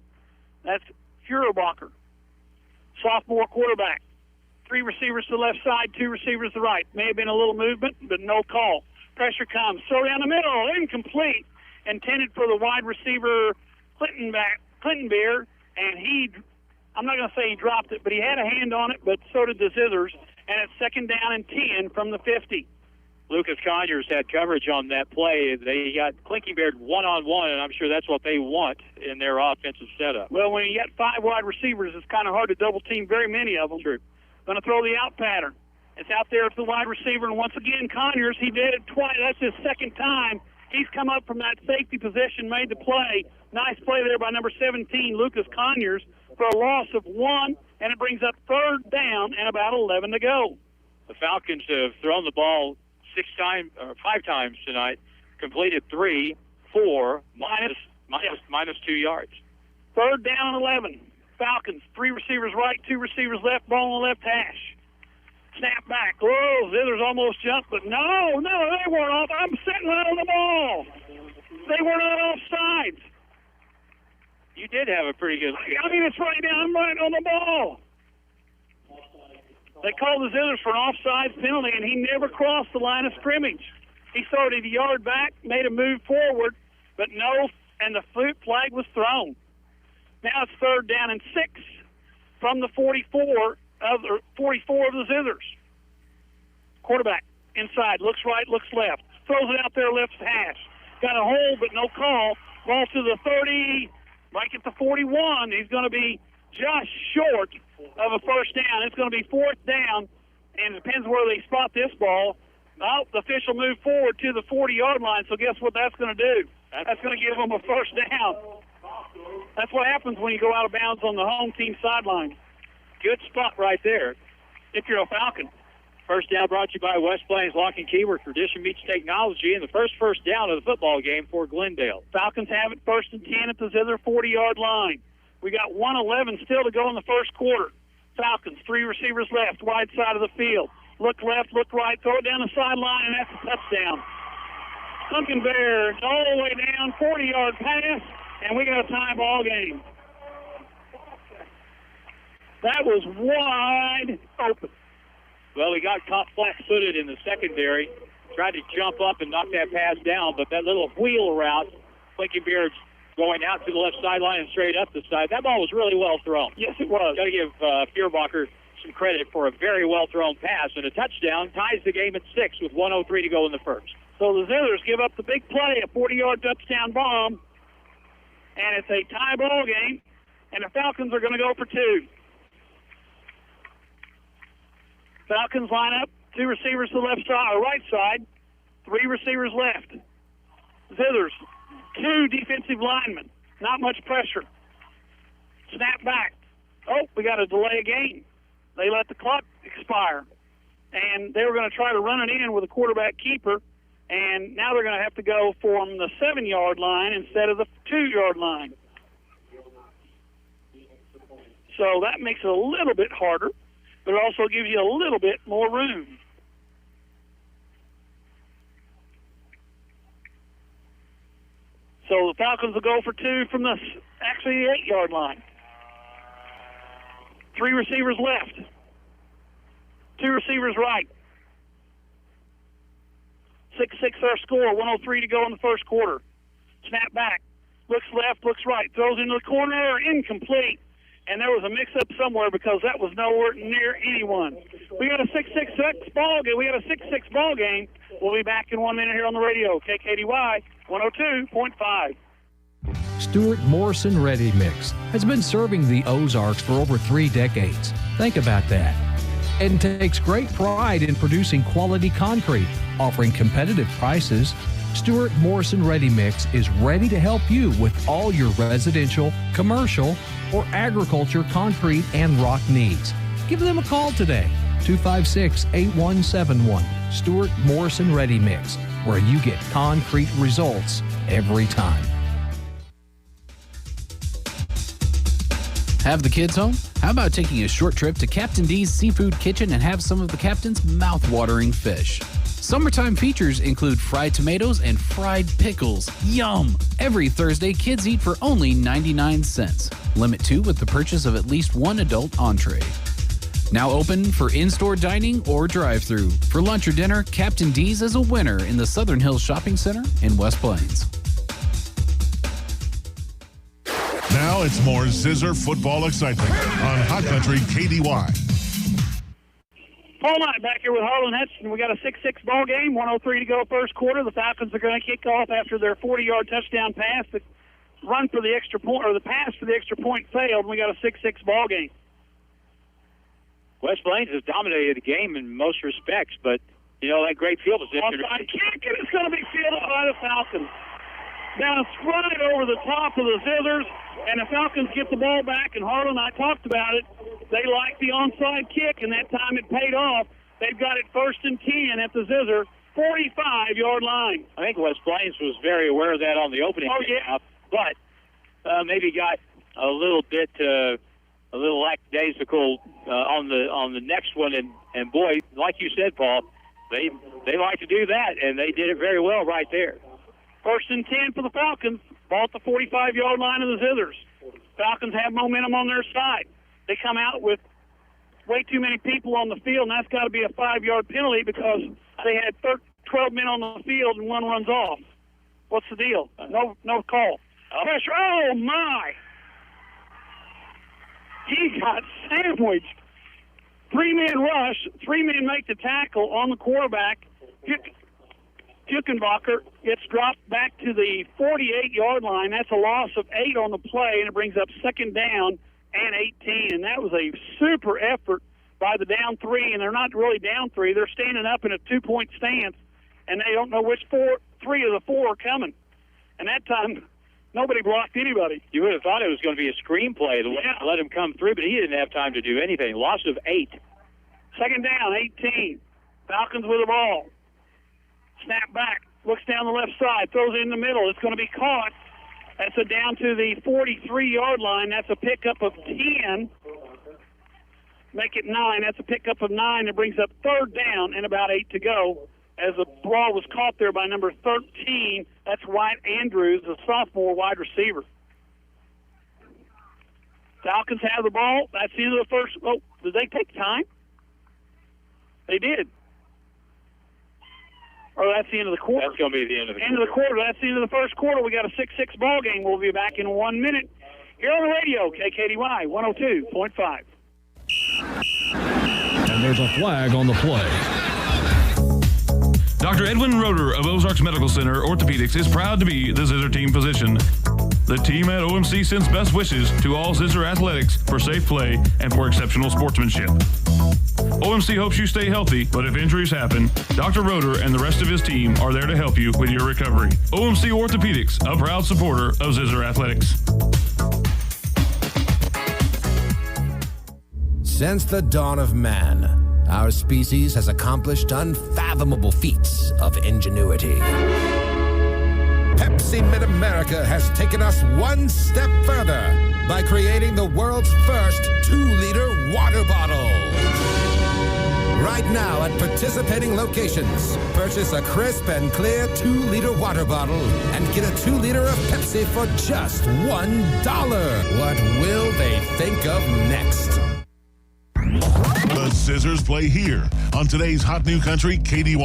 That's Furerbacher, sophomore quarterback. 3 receivers to the left side, 2 receivers to the right. May have been a little movement, but no call. Pressure comes. Throw down the middle, incomplete. Intended for the wide receiver, Clinton Beer, and I'm not going to say he dropped it, but he had a hand on it, but so did the Zizzers. And it's 2nd down and 10 from the 50. Lucas Conyers had coverage on that play. They got Clinkybeard one-on-one, and I'm sure that's what they want in their offensive setup. Well, when you got 5 wide receivers, it's kind of hard to double-team very many of them. True. Going to throw the out pattern. It's out there to the wide receiver, and once again, Conyers, he did it twice. That's his 2nd time. He's come up from that safety position, made the play. Nice play there by number 17, Lucas Conyers, for a loss of 1, and it brings up 3rd down and about 11 to go. The Falcons have thrown the ball 5 times tonight, completed 3, 4, minus 2 yards. 3rd down and 11. Falcons, 3 receivers right, 2 receivers left, ball on the left hash. Snap back. Whoa, Zizzers almost jumped, but no, they weren't off. I'm sitting right on the ball. They were not offsides. You did have a pretty good... I mean, it's right down. I'm right on the ball. They called the Zizzers for an offsides penalty, and he never crossed the line of scrimmage. He started a yard back, made a move forward, but no, and the flag was thrown. Now it's 3rd down and 6 from the 44 of the Zizzers. Quarterback inside, looks right, looks left, throws it out there left hash. Got a hold, but no call. Ball to the 30, right at the 41. He's going to be just short of a 1st down. It's going to be 4th down, and it depends where they spot this ball. Oh, the official moved forward to the 40-yard line, so guess what that's going to do? That's going to give them a 1st down. That's what happens when you go out of bounds on the home team sideline. Good spot right there if you're a Falcon. First down brought to you by West Plains Lock and Key, where tradition meets technology, and the first down of the football game for Glendale. Falcons have it 1st and 10 at the Zizzer 40-yard line. We got 1:11 still to go in the first quarter. Falcons, 3 receivers left, wide side of the field. Look left, look right, throw it down the sideline, and that's a touchdown. Pumpkin Bear all the way down, 40-yard pass, and we got a tie ball game. That was wide open. Well, he got caught flat-footed in the secondary, tried to jump up and knock that pass down, but that little wheel route, Clinky Beard's going out to the left sideline and straight up the side. That ball was really well thrown. Yes, it was. Got to give Fierbacher some credit for a very well-thrown pass, and a touchdown ties the game at 6 with 1:03 to go in the first. So the Zizzers give up the big play, a 40-yard touchdown bomb, and it's a tie ball game, and the Falcons are going to go for 2. Falcons line up, 2 receivers to the left side or right side, 3 receivers left. Zizzers, 2 defensive linemen, not much pressure. Snap back. Oh, we got a delay of game. They let the clock expire, and they were going to try to run it in with a quarterback keeper, and now they're going to have to go from the 7-yard line instead of the 2-yard line. So that makes it a little bit harder, but it also gives you a little bit more room. So the Falcons will go for 2 from the 8-yard line. 3 receivers left. 2 receivers right. 6-6 our score. 1:03 to go in the first quarter. Snap back. Looks left, looks right. Throws into the corner. Incomplete. And there was a mix-up somewhere because that was nowhere near anyone. We got a 6-6 ball game. We got a 6-6 ball game. We'll be back in 1 minute here on the radio. KKDY 102.5. Stuart Morrison Ready Mix has been serving the Ozarks for over 3 decades. Think about that. And takes great pride in producing quality concrete, offering competitive prices. Stuart Morrison Ready Mix is ready to help you with all your residential, commercial, or agriculture concrete and rock needs. Give them a call today, 256-8171. Stuart Morrison Ready Mix, where you get concrete results every time. Have the kids home? How about taking a short trip to Captain D's Seafood Kitchen and have some of the captain's mouth-watering fish? Summertime features include fried tomatoes and fried pickles. Yum! Every Thursday, kids eat for only 99 cents. Limit 2 with the purchase of at least 1 adult entree. Now open for in-store dining or drive-thru. For lunch or dinner, Captain D's is a winner in the Southern Hills Shopping Center in West Plains. Now it's more Zizzer football excitement on Hot Country KDY. Paul Knight back here with Harlan Hudson. We got a 6-6 ball game, 1:03 to go first quarter. The Falcons are going to kick off after their 40-yard touchdown pass. The run for the extra point, or the pass for the extra point failed, and we got a 6-6 ball game. West Plains has dominated the game in most respects, but, you know, that great field position. Onside kick, and it's going to be fielded by the Falcons. Bounced right over the top of the Zizzers, and the Falcons get the ball back, and Harlan and I talked about it. They like the onside kick, and that time it paid off. They've got it 1st and 10 at the Zizzer 45-yard line. I think West Plains was very aware of that on the opening kickoff, but maybe got a little bit a little lackadaisical on the next one, and boy, like you said, Paul, they like to do that, and they did it very well right there. 1st and 10 for the Falcons. Ball at the 45-yard line of the Zizzers. Falcons have momentum on their side. They come out with way too many people on the field, and that's got to be a 5-yard penalty because they had 12 men on the field and one runs off. What's the deal? No call. Pressure. Oh, my. He got sandwiched. 3-man rush. 3 men make the tackle on the quarterback. Huckenbacher gets dropped back to the 48-yard line. That's a loss of 8 on the play, and it brings up 2nd down and 18. And that was a super effort by the down 3, and they're not really down 3. They're standing up in a 2-point stance, and they don't know which 3 of the 4 are coming. And that time, nobody blocked anybody. You would have thought it was going to be a screenplay to let him come through, but he didn't have time to do anything. Loss of 8. 2nd down, 18. Falcons with the ball. Snap back, looks down the left side, throws it in the middle. It's going to be caught. That's a down to the 43-yard line. That's a pickup of 10. Make it 9. That's a pickup of 9. It brings up 3rd down and about 8 to go. As the ball was caught there by number 13, that's Wyatt Andrews, a sophomore wide receiver. Falcons have the ball. That's the end of the first. Oh, did they take time? They did. Or that's the end of the quarter. That's going to be the end of the quarter. End of the quarter. That's the end of the first quarter. We got a 6-6 ball game. We'll be back in 1 minute here on the radio, KKDY 102.5. And there's a flag on the play. Dr. Edwin Roeder of Ozarks Medical Center Orthopedics is proud to be the Zizzer team physician. The team at OMC sends best wishes to all Zizzer athletics for safe play and for exceptional sportsmanship. OMC hopes you stay healthy, but if injuries happen, Dr. Roeder and the rest of his team are there to help you with your recovery. OMC Orthopedics, a proud supporter of Zizzer athletics. Since the dawn of man, our species has accomplished unfathomable feats of ingenuity. Pepsi Mid-America has taken us one step further by creating the world's first 2-liter water bottle. Right now at participating locations, purchase a crisp and clear 2-liter water bottle and get a 2-liter of Pepsi for just $1. What will they think of next? Zizzers play here on today's Hot New Country KDY.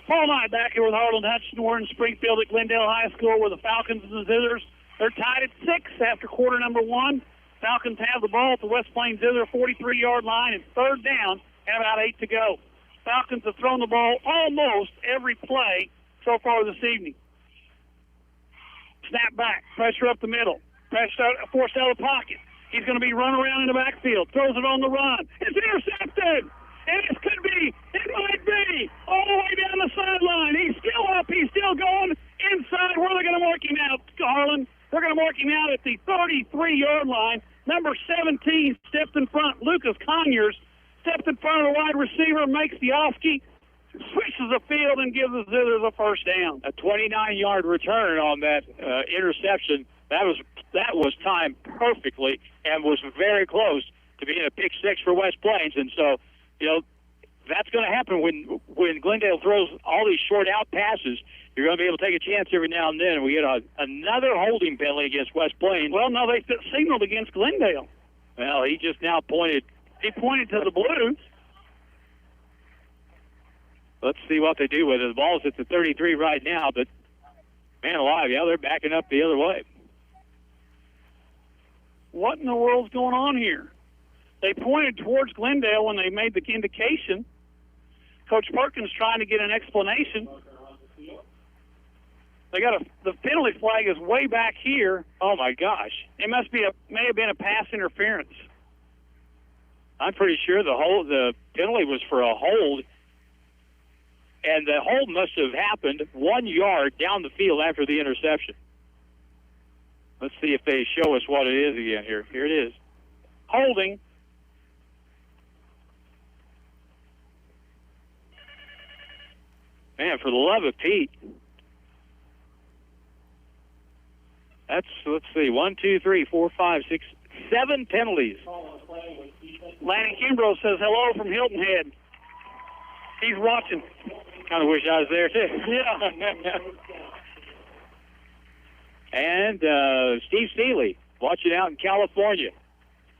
Paul Knight back here with Harlan Hutchinson. We're in Springfield at Glendale High School where the Falcons and the Zizzers, they're tied at 6 after quarter number 1. Falcons have the ball at the West Plains Zizzer 43-yard line. It's third down and about 8 to go. Falcons have thrown the ball almost every play so far this evening. Snap back, pressure up the middle, forced out of the pocket. He's going to be run around in the backfield, throws it on the run. It's intercepted! And it could be, it might be, all the way down the sideline. He's still up, he's still going inside. Where are they going to mark him out, Harlan? They're going to mark him out at the 33-yard line. Number 17 stepped in front. Lucas Conyers stepped in front of the wide receiver, makes the Oski, switches the field, and gives the Zizzers a first down. A 29-yard return on that interception. That was timed perfectly and was very close to being a pick six for West Plains. And so, you know, that's going to happen when Glendale throws all these short out passes. You're going to be able to take a chance every now and then. We get another holding penalty against West Plains. Well, no, they signaled against Glendale. Well, he just now pointed. He pointed to the Blues. Let's see what they do with it. The ball's at the 33 right now, but man alive, yeah, they're backing up the other way. What in the world's going on here? They pointed towards Glendale when they made the indication. Coach Perkins trying to get an explanation. They got the penalty flag is way back here. Oh my gosh! It may have been a pass interference. I'm pretty sure the penalty was for a hold, and the hold must have happened 1 yard down the field after the interception. Let's see if they show us what it is again here. Here it is. Holding. Man, for the love of Pete. That's, let's see, 1, 2, 3, 4, 5, 6, 7 penalties. Lanny Kimbrough says hello from Hilton Head. He's watching. Kind of wish I was there, too. Yeah. And Steve Seeley watching out in California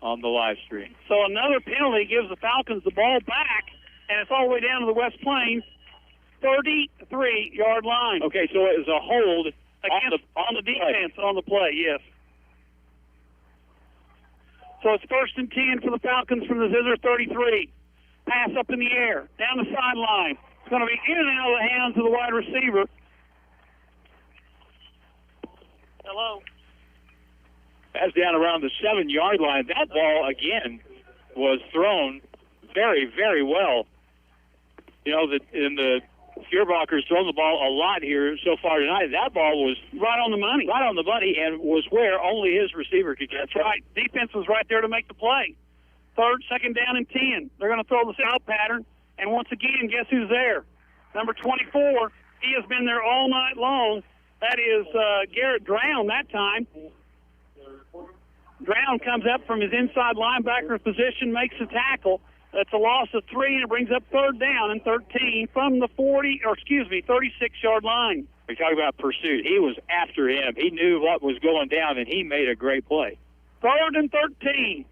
on the live stream. So another penalty gives the Falcons the ball back, and it's all the way down to the West Plains 33-yard line. Okay, so it was a hold on the defense on the play, yes. So it's 1st and 10 for the Falcons from the Zizzer 33. Pass up in the air, down the sideline. It's going to be in and out of the hands of the wide receiver. Hello. That's down around the 7-yard line. That ball, again, was thrown very, very well. You know, the Feuerbachers thrown the ball a lot here so far tonight. That ball was right on the money. Right on the money, and was where only his receiver could get. That's right. Defense was right there to make the play. 2nd down and 10. They're going to throw this out pattern, and once again, guess who's there? Number 24. He has been there all night long. That is Garrett Drown that time. Drown comes up from his inside linebacker position, makes a tackle. That's a loss of 3, and it brings up 3rd down and 13 from the 36-yard line. We talk about pursuit. He was after him. He knew what was going down, and he made a great play. 3rd and 13.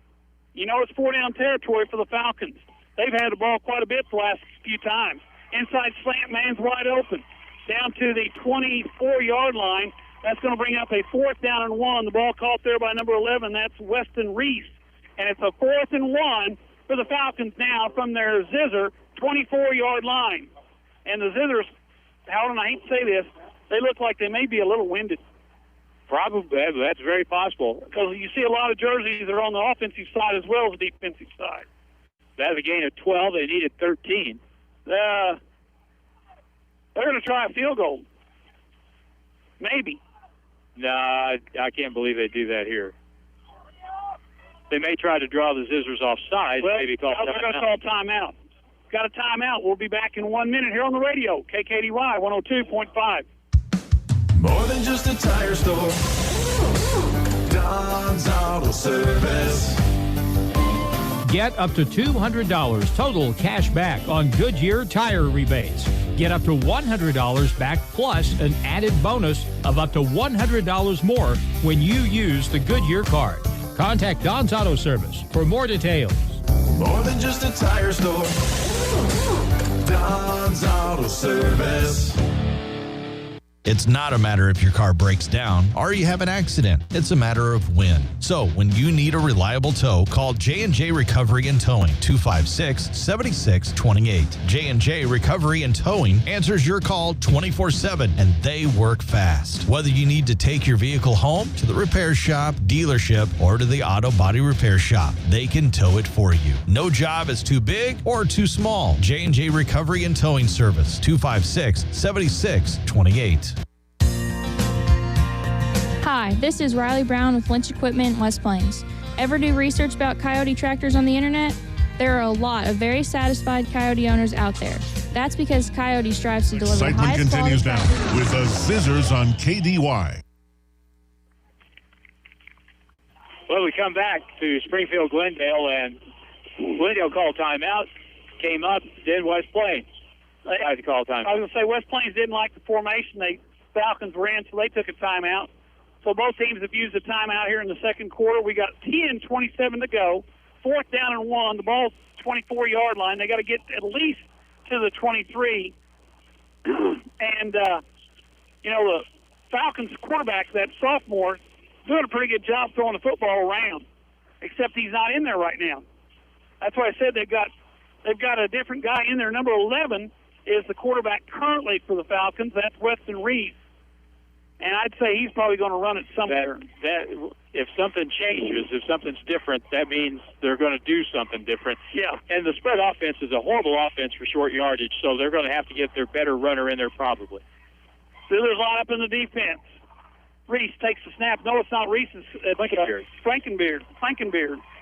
You know it's 4-down territory for the Falcons. They've had the ball quite a bit the last few times. Inside slant, man's wide open. Down to the 24-yard line. That's going to bring up a 4th down and 1. The ball caught there by number 11. That's Weston Reese. And it's a 4th and 1 for the Falcons now from their Zizzer 24-yard line. And the Zizzers, Howard, I hate to say this, they look like they may be a little winded. Probably. That's very possible. Because you see a lot of jerseys that are on the offensive side as well as the defensive side. That's a gain of 12. They needed 13. They're going to try a field goal. Maybe. No, I can't believe they do that here. They may try to draw the Zizzers offside. Well, maybe call they're going to call timeout. Got a timeout. We'll be back in 1 minute here on the radio. KKDY 102.5. More than just a tire store. Don's Auto Service. Get up to $200 total cash back on Goodyear tire rebates. Get up to $100 back plus an added bonus of up to $100 more when you use the Goodyear card. Contact Don's Auto Service for more details. More than just a tire store. Don's Auto Service. It's not a matter if your car breaks down or you have an accident. It's a matter of when. So when you need a reliable tow, call J&J Recovery and Towing, 256-7628. J&J Recovery and Towing answers your call 24/7, and they work fast. Whether you need to take your vehicle home, to the repair shop, dealership, or to the auto body repair shop, they can tow it for you. No job is too big or too small. J&J Recovery and Towing Service, 256-7628. Hi, this is Riley Brown with Lynch Equipment in West Plains. Ever do research about Coyote tractors on the internet? There are a lot of very satisfied Coyote owners out there. That's because Coyote strives to deliver Excitement highest continues quality now with the Zizzers on KDY. Well, we come back to Springfield, Glendale, and Glendale called timeout, came up, then West Plains. They had to call timeout. I was going to say West Plains didn't like the formation Falcons were in, so they took a timeout. So both teams have used a timeout here in the second quarter. We got 10:27 to go. 4th down and 1. The ball's 24-yard line. They got to get at least to the 23. And, the Falcons quarterback, that sophomore, doing a pretty good job throwing the football around, except he's not in there right now. That's why I said they've got a different guy in there. Number 11 is the quarterback currently for the Falcons. That's Weston Reed. And I'd say he's probably going to run it somewhere. That if something changes, if something's different, that means they're going to do something different. Yeah. And the spread offense is a horrible offense for short yardage, so they're going to have to get their better runner in there probably. Steelers line up in the defense. Reese takes the snap. No, it's not Reese. It's Frankenbeard.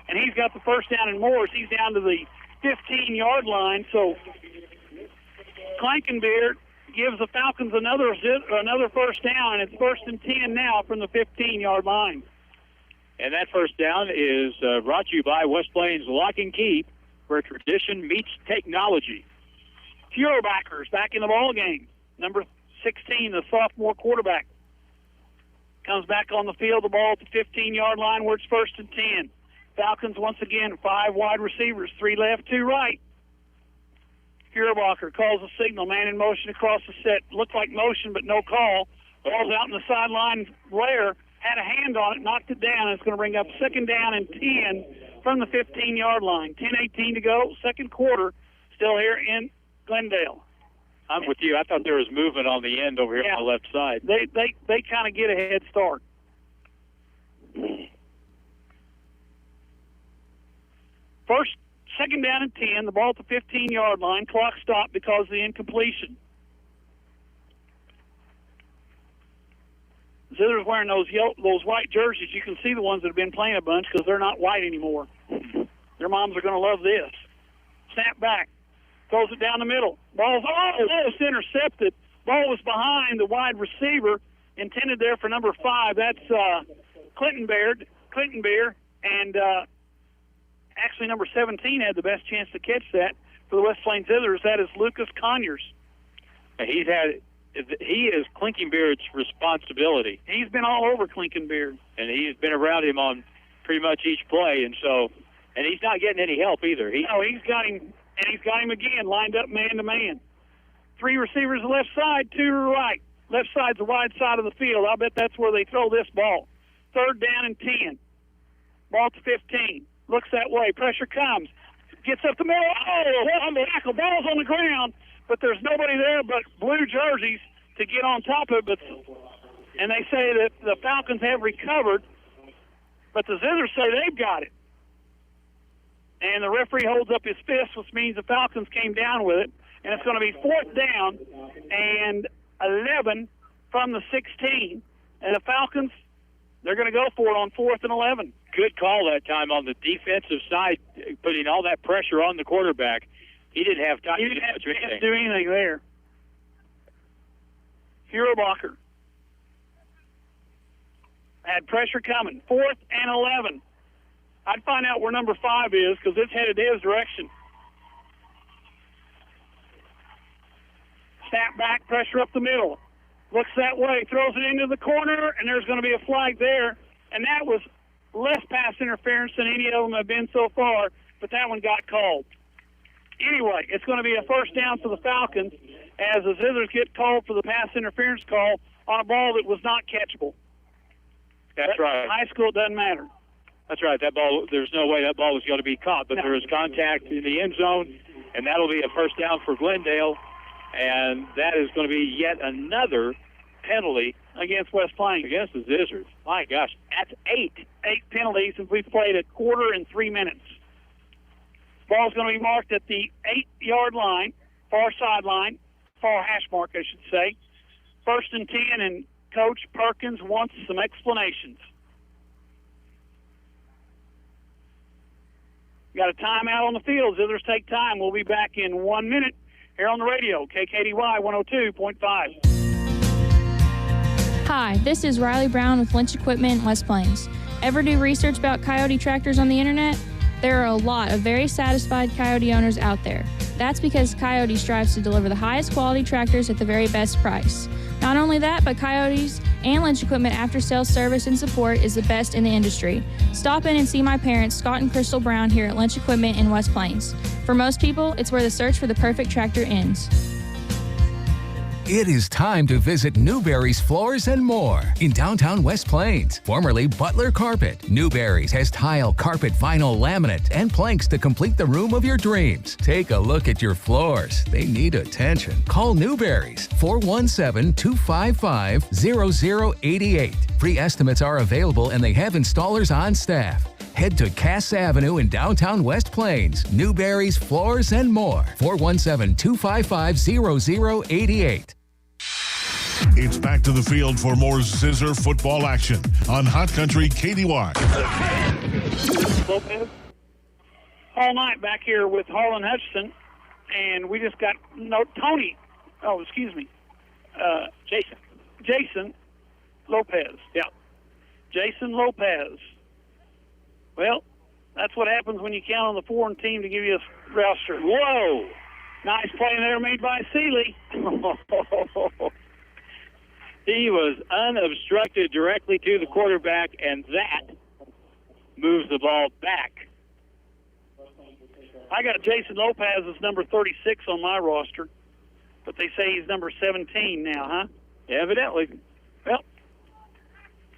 And he's got the first down and more. He's down to the 15-yard line. So Frankenbeard gives the Falcons another first down, and it's 1st and 10 now from the 15-yard line. And that first down is brought to you by West Plains Lock and Key, where tradition meets technology. Fuhrbacher's back in the ball game. Number 16, the sophomore quarterback, comes back on the field. The ball at the 15-yard line where it's 1st and 10. Falcons once again, 5 wide receivers, 3 left, 2 right. Fuhrbacher calls a signal, man in motion across the set. Looked like motion, but no call. Ball's out in the sideline. Blair had a hand on it, knocked it down. It's going to bring up 2nd down and 10 from the 15-yard line. 10:18 to go, second quarter, still here in Glendale. I'm with you. I thought there was movement on the end over here on the left side. They kind of get a head start. Second down and 10, the ball at the 15-yard line. Clock stopped because of the incompletion. Zizzer's wearing those white jerseys. You can see the ones that have been playing a bunch because they're not white anymore. Their moms are going to love this. Snap back. Throws it down the middle. Ball's almost intercepted. Ball was behind the wide receiver, intended there for number 5. That's Clinton Beer, and actually number 17 had the best chance to catch that for the West Plains Zizzers. That is Lucas Conyers. He is Klinkenbeard's responsibility. He's been all over Klinkenbeard. And he's been around him on pretty much each play, and he's not getting any help either. He's got him again, lined up man-to-man. 3 receivers left side, 2 to the right. Left side's the wide side of the field. I'll bet that's where they throw this ball. 3rd down and 10. Ball to 15. Looks that way. Pressure comes. Gets up the middle. Unbelievable. Ball's on the ground, but there's nobody there but blue jerseys to get on top of it. And they say that the Falcons have recovered, but the Zizzers say they've got it. And the referee holds up his fist, which means the Falcons came down with it. And it's going to be 4th down and 11 from the 16. And the Falcons, they're going to go for it on 4th and 11. Good call that time on the defensive side, putting all that pressure on the quarterback. He didn't have time to do anything there. Fuhrbacher had pressure coming. 4th and 11. I'd find out where number 5 is because it's headed his direction. Snap back, pressure up the middle. Looks that way, throws it into the corner, and there's going to be a flag there. And that was less pass interference than any of them have been so far, but that one got called. Anyway, it's going to be a first down for the Falcons as the Zizzers get called for the pass interference call on a ball that was not catchable. That's right. High school, it doesn't matter. That's right. That ball, there's no way that ball was going to be caught, but there was contact in the end zone, and that'll be a first down for Glendale, and that is going to be yet another penalty against West Plains. Against the Zizzers. My gosh, that's 8. 8 penalties since we've played a quarter and 3 minutes. Ball's going to be marked at the 8-yard line, far sideline, far hash mark, I should say. 1st and 10, and Coach Perkins wants some explanations. Got a timeout on the field. Zizzers take time. We'll be back in 1 minute here on the radio, KKDY 102.5. Hi, this is Riley Brown with Lynch Equipment in West Plains. Ever do research about Coyote tractors on the internet? There are a lot of very satisfied Coyote owners out there. That's because Coyote strives to deliver the highest quality tractors at the very best price. Not only that, but Coyote's and Lynch Equipment after-sales service and support is the best in the industry. Stop in and see my parents, Scott and Crystal Brown, here at Lynch Equipment in West Plains. For most people, it's where the search for the perfect tractor ends. It is time to visit Newberry's Floors and More in downtown West Plains, formerly Butler Carpet. Newberry's has tile, carpet, vinyl, laminate, and planks to complete the room of your dreams. Take a look at your floors. They need attention. Call Newberry's 417-255-0088. Free estimates are available and they have installers on staff. Head to Cass Avenue in downtown West Plains. Newberry's Floors and More. 417-255-0088. It's back to the field for more Zizzer football action on Hot Country KDY. Lopez. All night back here with Harlan Hutchinson, and we just got Tony. Oh, excuse me. Jason Lopez. Yeah. Jason Lopez. Well, that's what happens when you count on the foreign team to give you a roster. Whoa! Nice play there made by Seeley. He was unobstructed directly to the quarterback, and that moves the ball back. I got Jason Lopez as number 36 on my roster, but they say he's number 17 now, huh? Evidently. Well,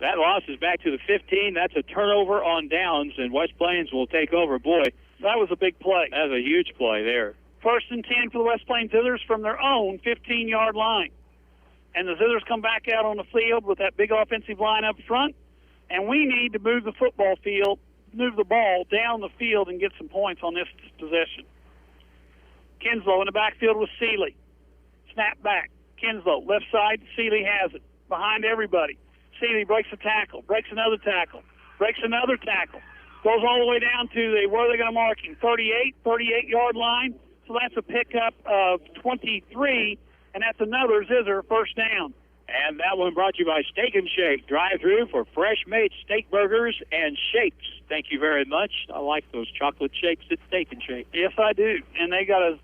that loss is back to the 15. That's a turnover on downs, and West Plains will take over. Boy, that was a big play. That was a huge play there. 1st and 10 for the West Plains Zizzers from their own 15-yard line. And the Zizzers come back out on the field with that big offensive line up front, and we need to move the ball down the field and get some points on this possession. Kinslow in the backfield with Seeley. Snap back. Kinslow, left side, Seeley has it. Behind everybody. Seeley breaks a tackle, breaks another tackle, breaks another tackle. Goes all the way down to where are they going to mark him? 38-yard line. So that's a pickup of 23, and that's another Zizzer first down. And that one brought to you by Steak and Shake. Drive-through for fresh-made steak burgers and shakes. Thank you very much. I like those chocolate shakes at Steak and Shake. Yes, I do. And they got a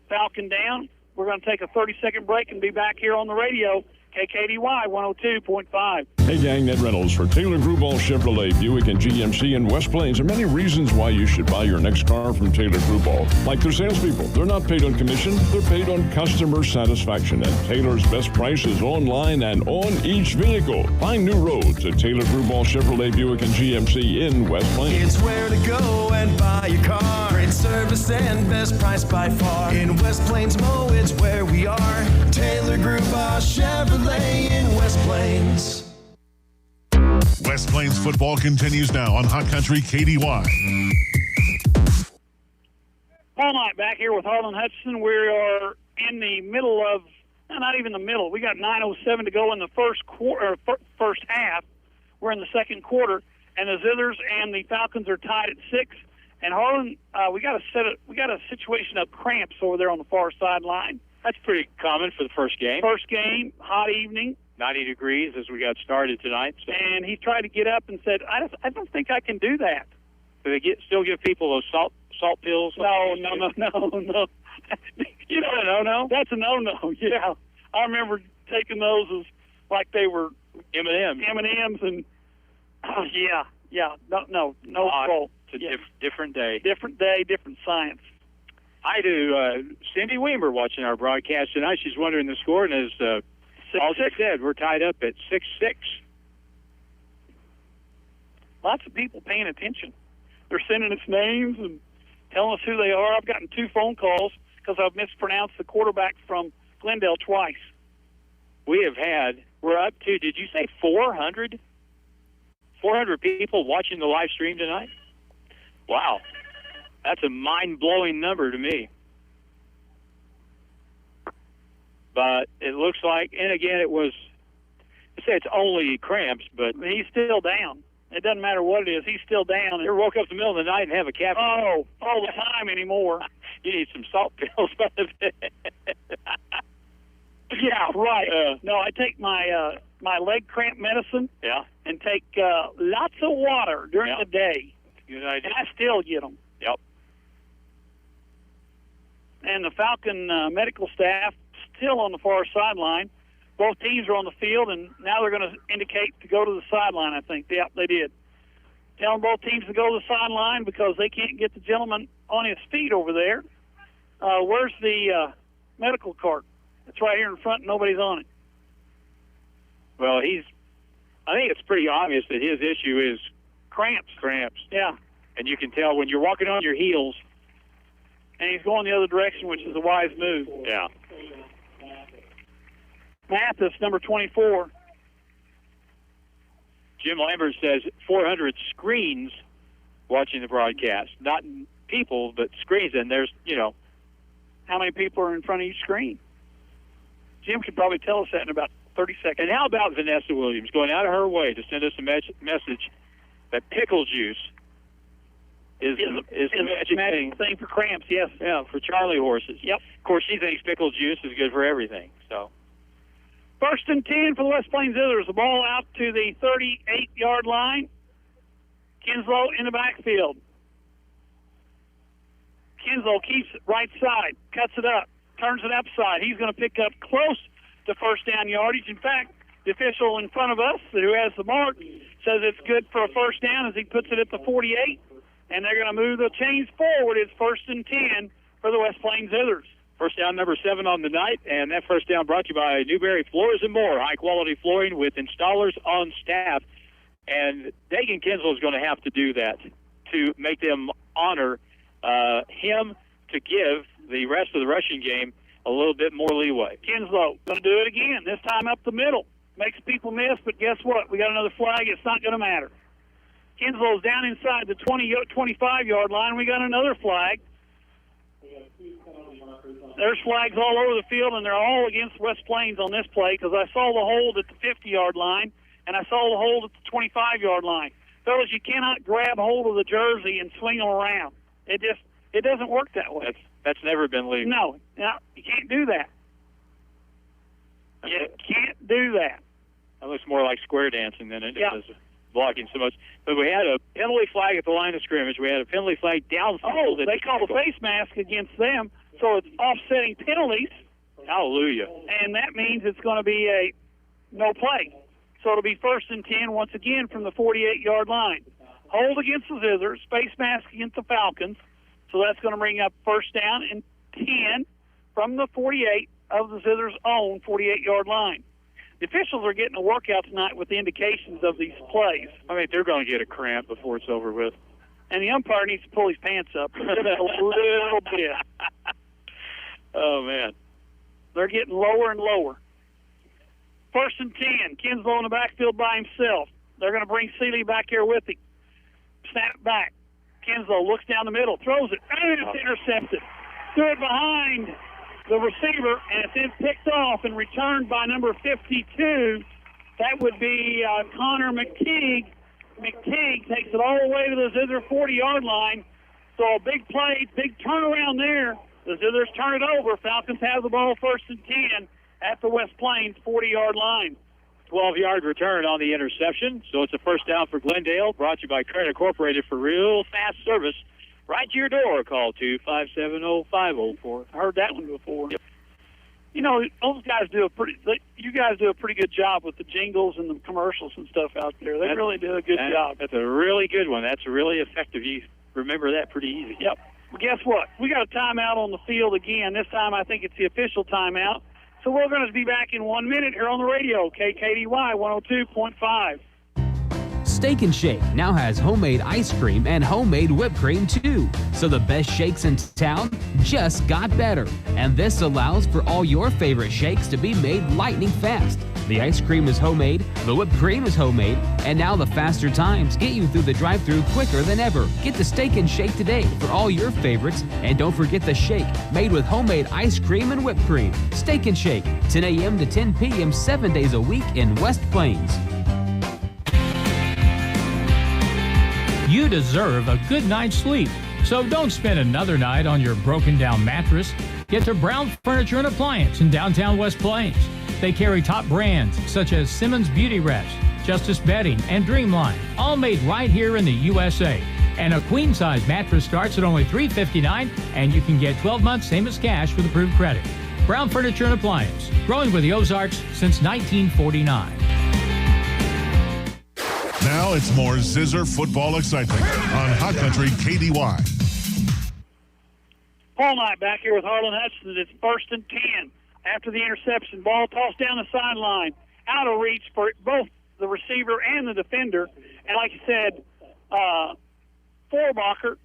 Falcon down. We're going to take a 30-second break and be back here on the radio. KKDY 102.5. Hey gang, Ned Reynolds for Taylor Gruball Chevrolet, Buick, and GMC in West Plains. There are many reasons why you should buy your next car from Taylor Gruball. Like their salespeople, they're not paid on commission, they're paid on customer satisfaction. And Taylor's best price is online and on each vehicle. Find new roads at Taylor Gruball Chevrolet, Buick, and GMC in West Plains. It's where to go and buy your car. Great service and best price by far. In West Plains Mo, it's where we are. Taylor Gruball Chevrolet in West Plains. West Plains football continues now on Hot Country KDY. All night back here with Harlan Hutchinson. We are in the middle of, not even the middle. We got 9:07 to go in the first half. We're in the second quarter, and the Zizzers and the Falcons are tied at 6. And Harlan, we got a situation of cramps over there on the far sideline. That's pretty common for the first game. First game, hot evening. 90 degrees as we got started tonight. So. And he tried to get up and said, I don't think I can do that. Do they still give people those salt pills? No. You know, no. That's a no. Yeah. I remember taking those as like they were M&Ms. And, yeah, Yeah, no scroll. It's a different day. Different day, different science. Hi to Cindy Weimer watching our broadcast tonight. She's wondering the score, and as all she said, we're tied up at 6-6. Lots of people paying attention. They're sending us names and telling us who they are. I've gotten 2 phone calls because I've mispronounced the quarterback from Glendale twice. We're up to, did you say 400? 400 people watching the live stream tonight? Wow. That's a mind-blowing number to me. But it looks like, and again, it was, I say it's only cramps, but he's still down. It doesn't matter what it is. He's still down. You ever woke up in the middle of the night and have a caffeine? Oh, all the time anymore. You need some salt pills. Yeah, right. No, I take my my leg cramp medicine. Yeah. And take lots of water during the day. Good idea. And I still get them. Yep. And the Falcon medical staff still on the far sideline. Both teams are on the field, and now they're going to indicate to go to the sideline, I think. Yeah, they did. Telling both teams to go to the sideline because they can't get the gentleman on his feet over there. Where's the medical cart? It's right here in front, and nobody's on it. Well, I think it's pretty obvious that his issue is cramps. Yeah. And you can tell when you're walking on your heels. And he's going the other direction, which is a wise move. Yeah. Mathis, number 24. Jim Lambert says 400 screens watching the broadcast. Not people, but screens. And there's, how many people are in front of each screen? Jim could probably tell us that in about 30 seconds. And how about Vanessa Williams going out of her way to send us a message that pickle juice is the magic thing for cramps, yes. Yeah, for Charlie horses. Yep. Of course, she thinks pickle juice is good for everything. So, 1st and 10 for the West Plains Zizzers. The ball out to the 38-yard line. Kinslow in the backfield. Kinslow keeps it right side, cuts it up, turns it upside. He's going to pick up close to first down yardage. In fact, the official in front of us, who has the mark, says it's good for a first down as he puts it at the 48. And they're going to move the chains forward. It's 1st and 10 for the West Plains Zizzers. First down number 7 on the night, and that first down brought to you by Newberry Floors and More, high-quality flooring with installers on staff. And Dagan Kinslow is going to have to do that to make them honor him, to give the rest of the rushing game a little bit more leeway. Kinslow going to do it again, this time up the middle. Makes people miss, but guess what? We got another flag. It's not going to matter. Kinslow's down inside the 25-yard line. We got another flag. There's flags all over the field, and they're all against West Plains on this play because I saw the hold at the 50-yard line, and I saw the hold at the 25-yard line. Fellas, you cannot grab hold of the jersey and swing them around. It doesn't work that way. That's never been legal. No, you can't do that. You can't do that. That looks more like square dancing than it does blocking so much. But we had a penalty flag at the line of scrimmage. We had a penalty flag downfield. Oh, they call the face mask against them, so it's offsetting penalties. Hallelujah. And that means it's going to be a no play. So it'll be 1st and 10 once again from the 48-yard line. Hold against the Zizzers, face mask against the Falcons. So that's going to bring up 1st down and 10 from the 48 of the Zizzers' own 48-yard line. The officials are getting a workout tonight with the indications of these plays. I mean, they're going to get a cramp before it's over with. And the umpire needs to pull his pants up just a little bit. Oh, man. They're getting lower and lower. 1st and 10. Kinslow in the backfield by himself. They're going to bring Seeley back here with him. Snap back. Kinslow looks down the middle, throws it, and it's intercepted. Threw it behind the receiver, and it's then picked off and returned by number 52. That would be Connor McTeague. McTeague takes it all the way to the Zizzer 40-yard line. So a big play, big turnaround there. The Zizzers turn it over. Falcons have the ball 1st and 10 at the West Plains 40-yard line. 12-yard return on the interception. So it's a first down for Glendale, brought to you by Credit Incorporated for real fast service. Right to your door. Call 257-0504. I heard that one before. Yep. You know, those guys you guys do a pretty good job with the jingles and the commercials and stuff out there. They really do a good job. That's a really good one. That's really effective. You remember that pretty easy. Yep. Well, guess what? We got a timeout on the field again. This time I think it's the official timeout. So we're going to be back in 1 minute here on the radio, KKDY 102.5. Steak and Shake now has homemade ice cream and homemade whipped cream too. So the best shakes in town just got better. And this allows for all your favorite shakes to be made lightning fast. The ice cream is homemade, the whipped cream is homemade, and now the faster times get you through the drive-thru quicker than ever. Get the Steak and Shake today for all your favorites, and don't forget the shake made with homemade ice cream and whipped cream. Steak and Shake, 10 a.m. to 10 p.m. 7 days a week in West Plains. You deserve a good night's sleep, so don't spend another night on your broken down mattress. Get to Brown Furniture and Appliance in downtown West Plains. They carry top brands such as Simmons Beauty Rest, Justice Bedding, and Dreamline, all made right here in the USA. And a queen-size mattress starts at only $359, and you can get 12 months same as cash with approved credit. Brown Furniture and Appliance, growing with the Ozarks since 1949. Now it's more Zizzer football excitement on Hot Country KDY. Paul Knight back here with Harlan Hutchins. It's 1st and 10 after the interception. Ball tossed down the sideline, out of reach for both the receiver and the defender. And like you said, Forbacher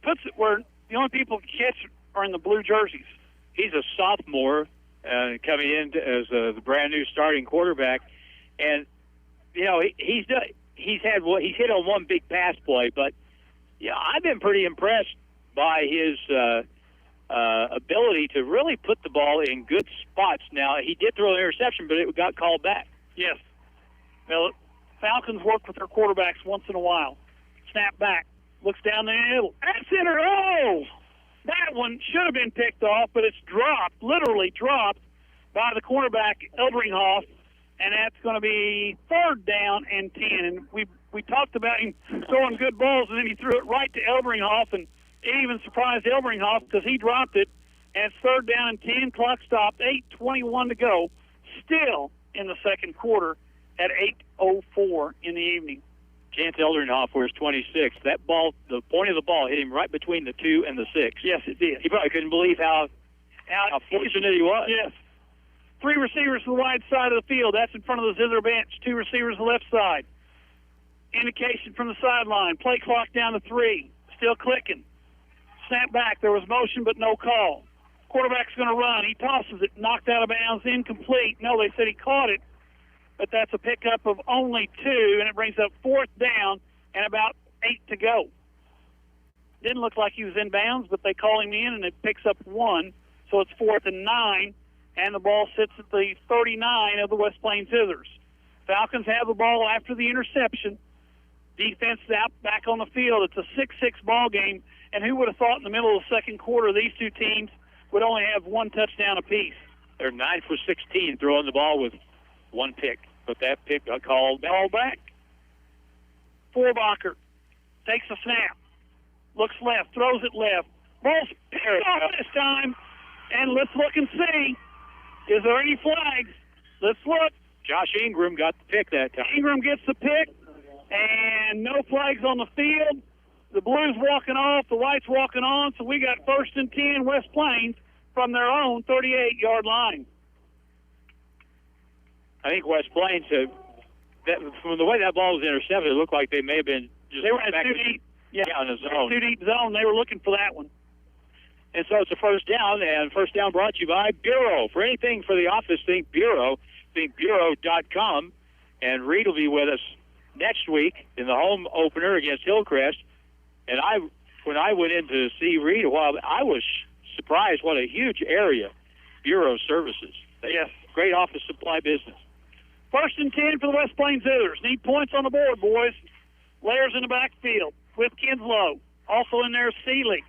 puts it where the only people who catch it are in the blue jerseys. He's a sophomore coming in as the brand new starting quarterback, and you know he's hit on one big pass play, but yeah, I've been pretty impressed by his ability to really put the ball in good spots. Now he did throw an interception, but it got called back. Yes. Well, Falcons work with their quarterbacks once in a while. Snap back, looks down the middle. That's center. Oh, that one should have been picked off, but it's dropped, literally dropped by the cornerback Eldringhoff. And that's going to be 3rd down and 10. And we talked about him throwing good balls, and then he threw it right to Eldringhoff, and it even surprised Eldringhoff because he dropped it. And it's 3rd down and 10. Clock stopped. 8:21 to go. Still in the second quarter at 8:04 in the evening. Chance Eldringhoff wears 26. That ball, the point of the ball, hit him right between the 2 and the 6. Yes, it did. He probably couldn't believe how fortunate he was. Yes. 3 receivers to the wide side of the field. That's in front of the Zizzer bench. 2 receivers to the left side. Indication from the sideline. Play clock down to 3. Still clicking. Snap back. There was motion, but no call. Quarterback's going to run. He tosses it. Knocked out of bounds. Incomplete. No, they said he caught it, but that's a pickup of only 2, and it brings up 4th down and about 8 to go. Didn't look like he was in bounds, but they call him in, and it picks up 1, so it's 4th and 9. And the ball sits at the 39 of the West Plains Zizzers. Falcons have the ball after the interception. Defense out back on the field. It's a 6-6 ball game, and who would have thought in the middle of the second quarter these two teams would only have 1 touchdown apiece? They're 9 for 16 throwing the ball with 1 pick, but that pick got called back. Forbacher takes a snap, looks left, throws it left. Ball's picked off this time, and let's look and see. Is there any flags? Let's look. Josh Ingram got the pick that time. Ingram gets the pick, and no flags on the field. The blues walking off, the whites walking on, so we got 1st and 10 West Plains from their own 38-yard line. I think West Plains, from the way that ball was intercepted, it looked like they may have been just they were in too deep. Yeah, in the zone. Too deep zone. They were looking for that one. And so it's a 1st down, and 1st down brought to you by Bureau. For anything for the office, think Bureau. Think Bureau.com. And Reed will be with us next week in the home opener against Hillcrest. And when I went in to see Reed a while, I was surprised what a huge area Bureau services. Yes. Great office supply business. 1st and 10 for the West Plains Zizzers. Need points on the board, boys. Layers in the backfield with Kinslow. Also in there, Seeley.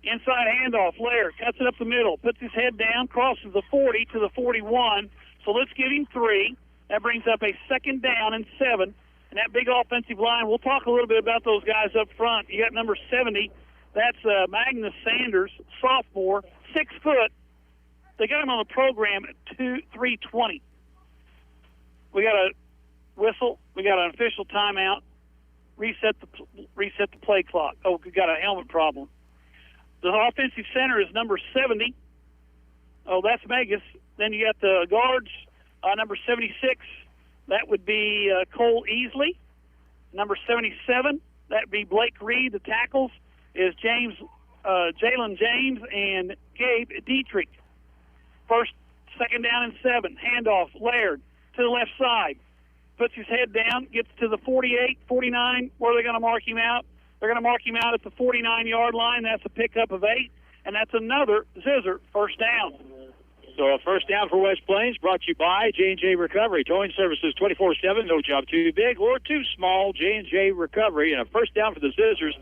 Inside handoff, Lair cuts it up the middle, puts his head down, crosses the 40 to the 41. So let's give him 3. That brings up a 2nd down and 7. And that big offensive line, we'll talk a little bit about those guys up front. You got number 70. That's Magnus Sanders, sophomore, 6 foot, They got him on the program at 3:20. We got a whistle. We got an official timeout. Reset the play clock. Oh, we got a helmet problem. The offensive center is number 70. Oh, that's Megas. Then you got the guards, number 76. That would be Cole Easley. Number 77, that would be Blake Reed. The tackles is Jalen James and Gabe Dietrich. Second down and 7. Handoff, Laird to the left side. Puts his head down, gets to the 48, 49. Where are they going to mark him out? They're going to mark him out at the 49-yard line. That's a pickup of 8, and that's another Zizzer first down. So a first down for West Plains, brought to you by J&J Recovery. Towing services 24/7, no job too big or too small. J&J Recovery, and a first down for the Zizzers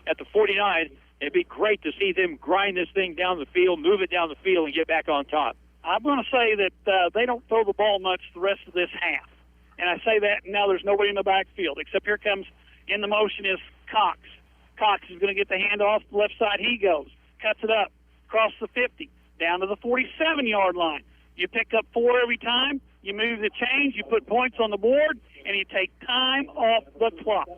at the 49. It'd be great to see them grind this thing down the field, move it down the field, and get back on top. I'm going to say that they don't throw the ball much the rest of this half. And I say that, and now there's nobody in the backfield, except here comes in the motion is Cox. Cox is going to get the handoff. The left side he goes. Cuts it up. Across the 50. Down to the 47-yard line. You pick up 4 every time. You move the chains. You put points on the board. And you take time off the clock.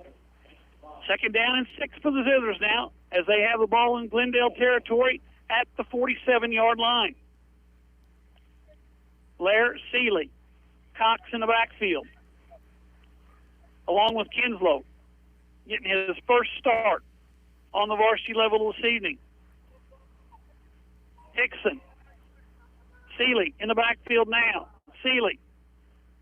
Second down and 6 for the Zizzers now as they have the ball in Glendale territory at the 47-yard line. Lair, Seeley. Cox in the backfield, along with Kinslow, getting his first start on the varsity level this evening. Hickson, Seeley in the backfield now. Seeley,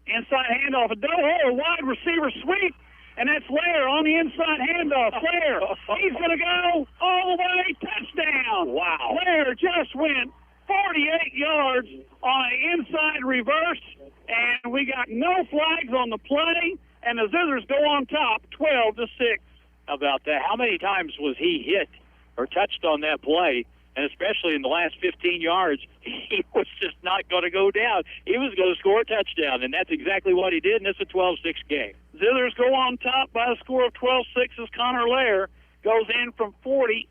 inside handoff, a wide receiver sweep, and that's Lair on the inside handoff. Lair, he's going to go all the way, touchdown. Wow. Lair just went 48 yards on an inside reverse, and we got no flags on the play, and the Zizzers go on top, 12-6. How about that? How many times was he hit or touched on that play? And especially in the last 15 yards, he was just not going to go down. He was going to score a touchdown, and that's exactly what he did, and it's a 12-6 game. Zizzers go on top by a score of 12-6 as Connor Lair goes in from 48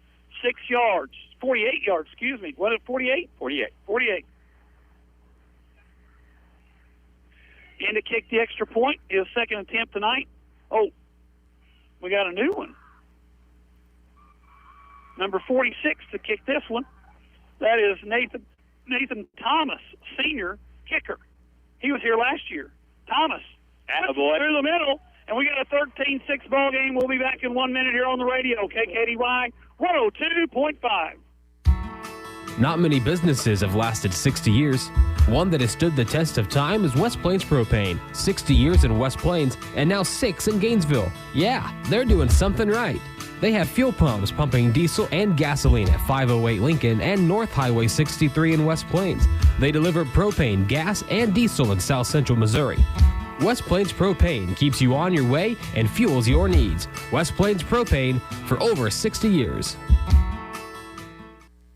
yards. Was it 48? 48. In to kick the extra point, his second attempt tonight. Oh, we got a new one. Number 46 to kick this one. That is Nathan Thomas, senior kicker. He was here last year. Thomas. Attaboy. Through the middle, and we got a 13-6 ball game. We'll be back in 1 minute here on the radio. KKDY 102.5. Not many businesses have lasted 60 years. One that has stood the test of time is West Plains Propane. 60 years in West Plains and now 6 in Gainesville. Yeah, they're doing something right. They have fuel pumps pumping diesel and gasoline at 508 Lincoln and North Highway 63 in West Plains. They deliver propane, gas, and diesel in South Central Missouri. West Plains Propane keeps you on your way and fuels your needs. West Plains Propane for over 60 years.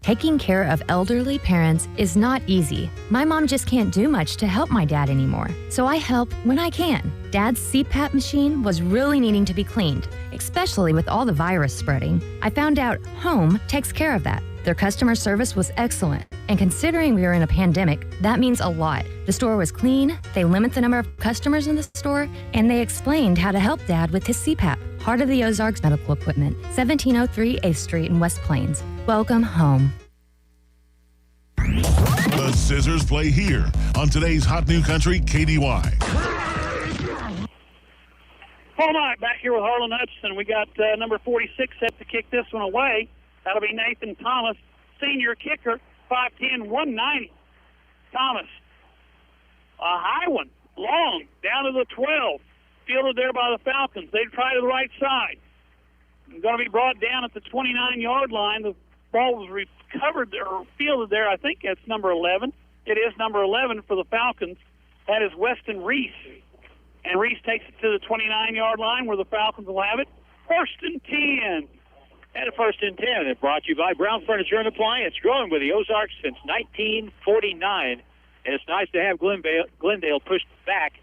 Taking care of elderly parents is not easy. My mom just can't do much to help my dad anymore, so I help when I can. Dad's CPAP machine was really needing to be cleaned, especially with all the virus spreading. I found out Home takes care of that. Their customer service was excellent, and considering we are in a pandemic, that means a lot. The store was clean, they limit the number of customers in the store, and they explained how to help Dad with his CPAP. Heart of the Ozarks Medical Equipment, 1703 8th Street in West Plains. Welcome home. The Zizzers play here on today's Hot New Country KDY. Paul Knight back here with Harlan Hutchinson. We got number 46 set to kick this one away. That'll be Nathan Thomas, senior kicker, 5'10", 190. Thomas, a high one, long, down to the 12. Fielded there by the Falcons. They try to the right side. Going to be brought down at the 29-yard line. The ball was recovered there, or fielded there. I think that's number 11. It is number 11 for the Falcons. That is Weston Reese. And Reese takes it to the 29-yard line where the Falcons will have it. First and 10. And a first and 10. It's brought to you by Brown Furniture and Appliance, growing with the Ozarks since 1949. And it's nice to have Glendale pushed back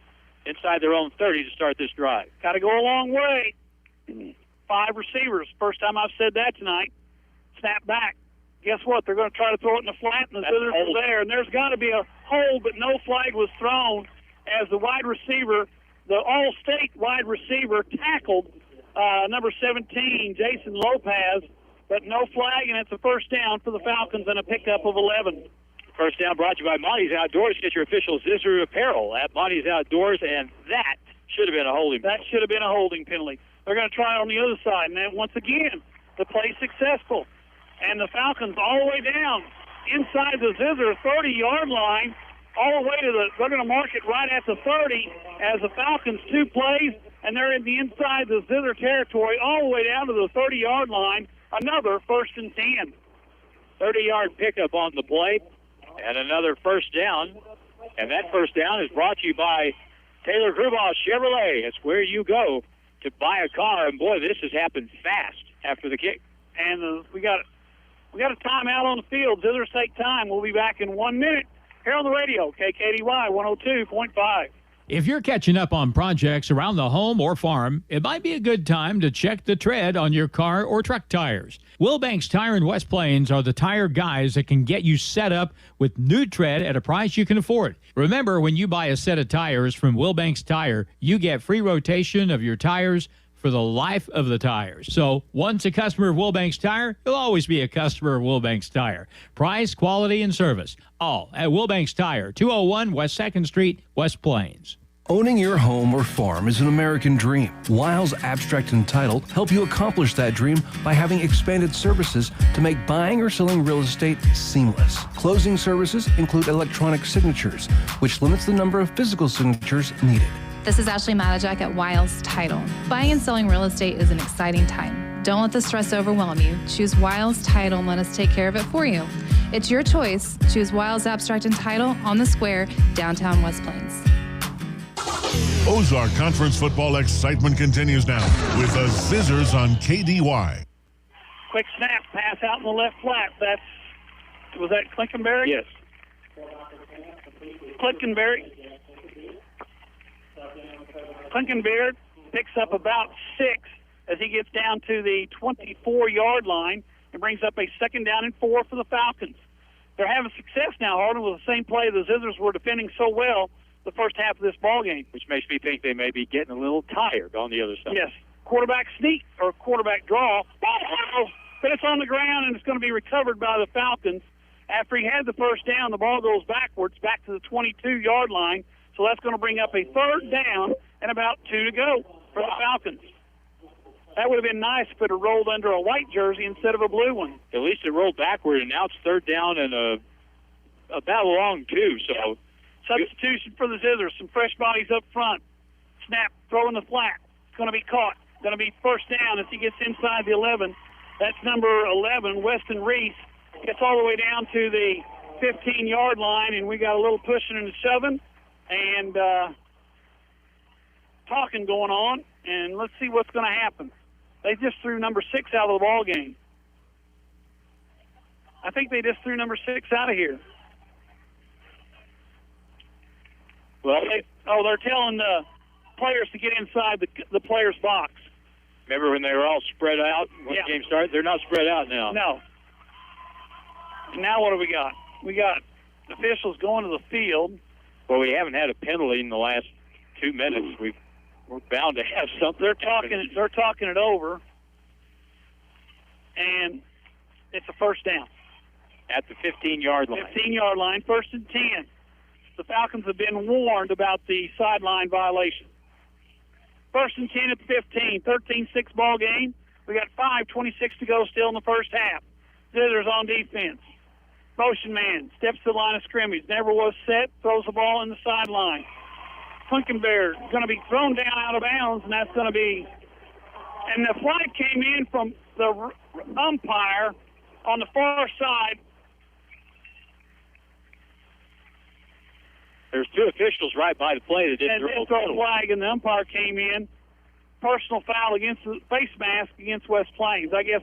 inside their own 30 to start this drive. Got to go a long way. 5 receivers. First time I've said that tonight. Snap back. guess what? They're going to try to throw it in the flat, and the Zizzers are there. And there's got to be a hold, but no flag was thrown as the wide receiver, the All-State wide receiver, tackled number 17, Jason Lopez, but no flag, and it's a first down for the Falcons and a pickup of 11. First down brought to you by Monty's Outdoors. Get your official Zizzer apparel at Monty's Outdoors, and that should have been a holding penalty. That should have been a holding penalty. They're going to try it on the other side, and then once again, the play successful. And the Falcons all the way down inside the Zizzer 30-yard line, all the way to they're going to mark it right at the 30 as the Falcons 2 plays, and they're in the inside the Zizzer territory all the way down to the 30-yard line, another 1st and 10. 30-yard pickup on the play, and another first down. And that first down is brought to you by Taylor Grubauer Chevrolet. It's where you go to buy a car, and boy, this has happened fast after the kick. And we got a timeout on the field. Zizzers take time. We'll be back in 1 minute here on the radio, KKDY 102.5. If you're catching up on projects around the home or farm, it might be a good time to check the tread on your car or truck tires. Wilbanks Tire in West Plains are the tire guys that can get you set up with new tread at a price you can afford. Remember, when you buy a set of tires from Wilbanks Tire, you get free rotation of your tires for the life of the tires. So once a customer of Wilbanks Tire, you'll always be a customer of Wilbanks Tire. Price, quality, and service, all at Wilbanks Tire, 201 West 2nd Street, West Plains. Owning your home or farm is an American dream. Wiles Abstract and Title help you accomplish that dream by having expanded services to make buying or selling real estate seamless. Closing services include electronic signatures, which limits the number of physical signatures needed. This is Ashley Matajak at Wiles Title. Buying and selling real estate is an exciting time. Don't let the stress overwhelm you. Choose Wiles Title and let us take care of it for you. It's your choice. Choose Wiles Abstract and Title on the Square, downtown West Plains. Ozark Conference football excitement continues now with the Zizzers on KDY. Quick snap, pass out in the left flat. Was that Clinkenberry? Yes. Clinkenberry picks up about 6 as he gets down to the 24-yard line and brings up a 2nd down and 4 for the Falcons. They're having success now, Harlan, with the same play the Zizzers were defending so well the first half of this ball game. Which makes me think they may be getting a little tired on the other side. Yes. Quarterback sneak or quarterback draw. But it's on the ground, and it's going to be recovered by the Falcons. After he had the first down, the ball goes backwards, back to the 22-yard line. So that's going to bring up a 3rd down and about 2 to go for the Falcons. That would have been nice if it had rolled under a white jersey instead of a blue one. At least it rolled backward, and now it's 3rd down and about a long 2. So. Yeah. Substitution for the Zizzers. Some fresh bodies up front. Snap, throw in the flat. It's going to be caught. Going to be first down as he gets inside the 11. That's number 11, Weston Reese. Gets all the way down to the 15-yard line, and we got a little pushing and shoving and talking going on. And let's see what's going to happen. They just threw number 6 out of the ball game. I think they just threw number 6 out of here. Well, they're telling the players to get inside the players' box. Remember when they were all spread out when the game started? They're not spread out now. No. And now what do we got? We got officials going to the field. Well, we haven't had a penalty in the last 2 minutes. We're bound to have something. They're talking it over, and it's a first down. At the 15-yard line. 15-yard line, 1st and 10. The Falcons have been warned about the sideline violation. 1st and 10 at the 15, 13-6 ball game. We got 5:26 to go still in the first half. Zizzers on defense. Motion man, steps to the line of scrimmage. Never was set, throws the ball in the sideline. Clinkenberry going to be thrown down out of bounds, and that's going to be... And the flag came in from the umpire on the far side. There's 2 officials right by the play that didn't throw a flag, and the umpire came in. Personal foul against the face mask against West Plains. I guess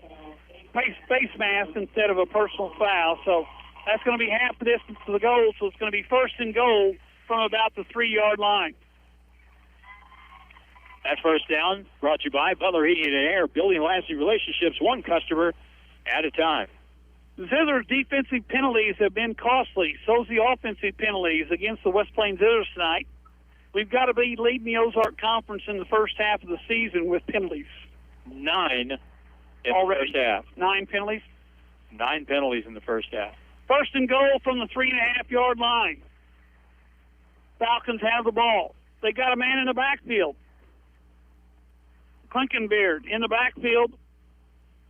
face mask instead of a personal foul. So that's going to be half the distance to the goal. So it's going to be 1st and goal from about the 3-yard line. That first down brought to you by Butler Heating and Air, building lasting relationships one customer at a time. Zizzer's defensive penalties have been costly. So's the offensive penalties against the West Plains Zizzers tonight. We've got to be leading the Ozark Conference in the first half of the season with penalties. 9 in already. the first half. 9 penalties. 9 penalties in the first half. First and goal from the 3.5-yard line. Falcons have the ball. They got a man in the backfield. Klinkenbeard in the backfield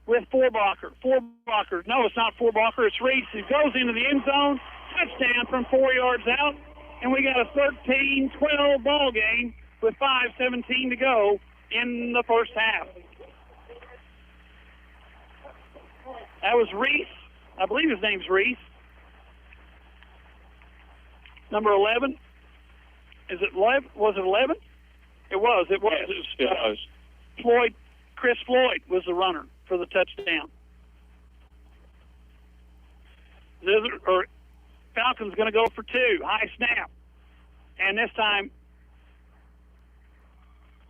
with Forblocker. No, it's not Forblocker. It's Reese. He goes into the end zone. Touchdown from 4 yards out. And we got a 13-12 ball game with 5:17 to go in the first half. That was Reese. I believe his name's Reese. Number 11. Is it 11? Was it 11? It was. It was. Yes, it was. Chris Floyd was the runner for the touchdown. Falcons going to go for 2. High snap. And this time,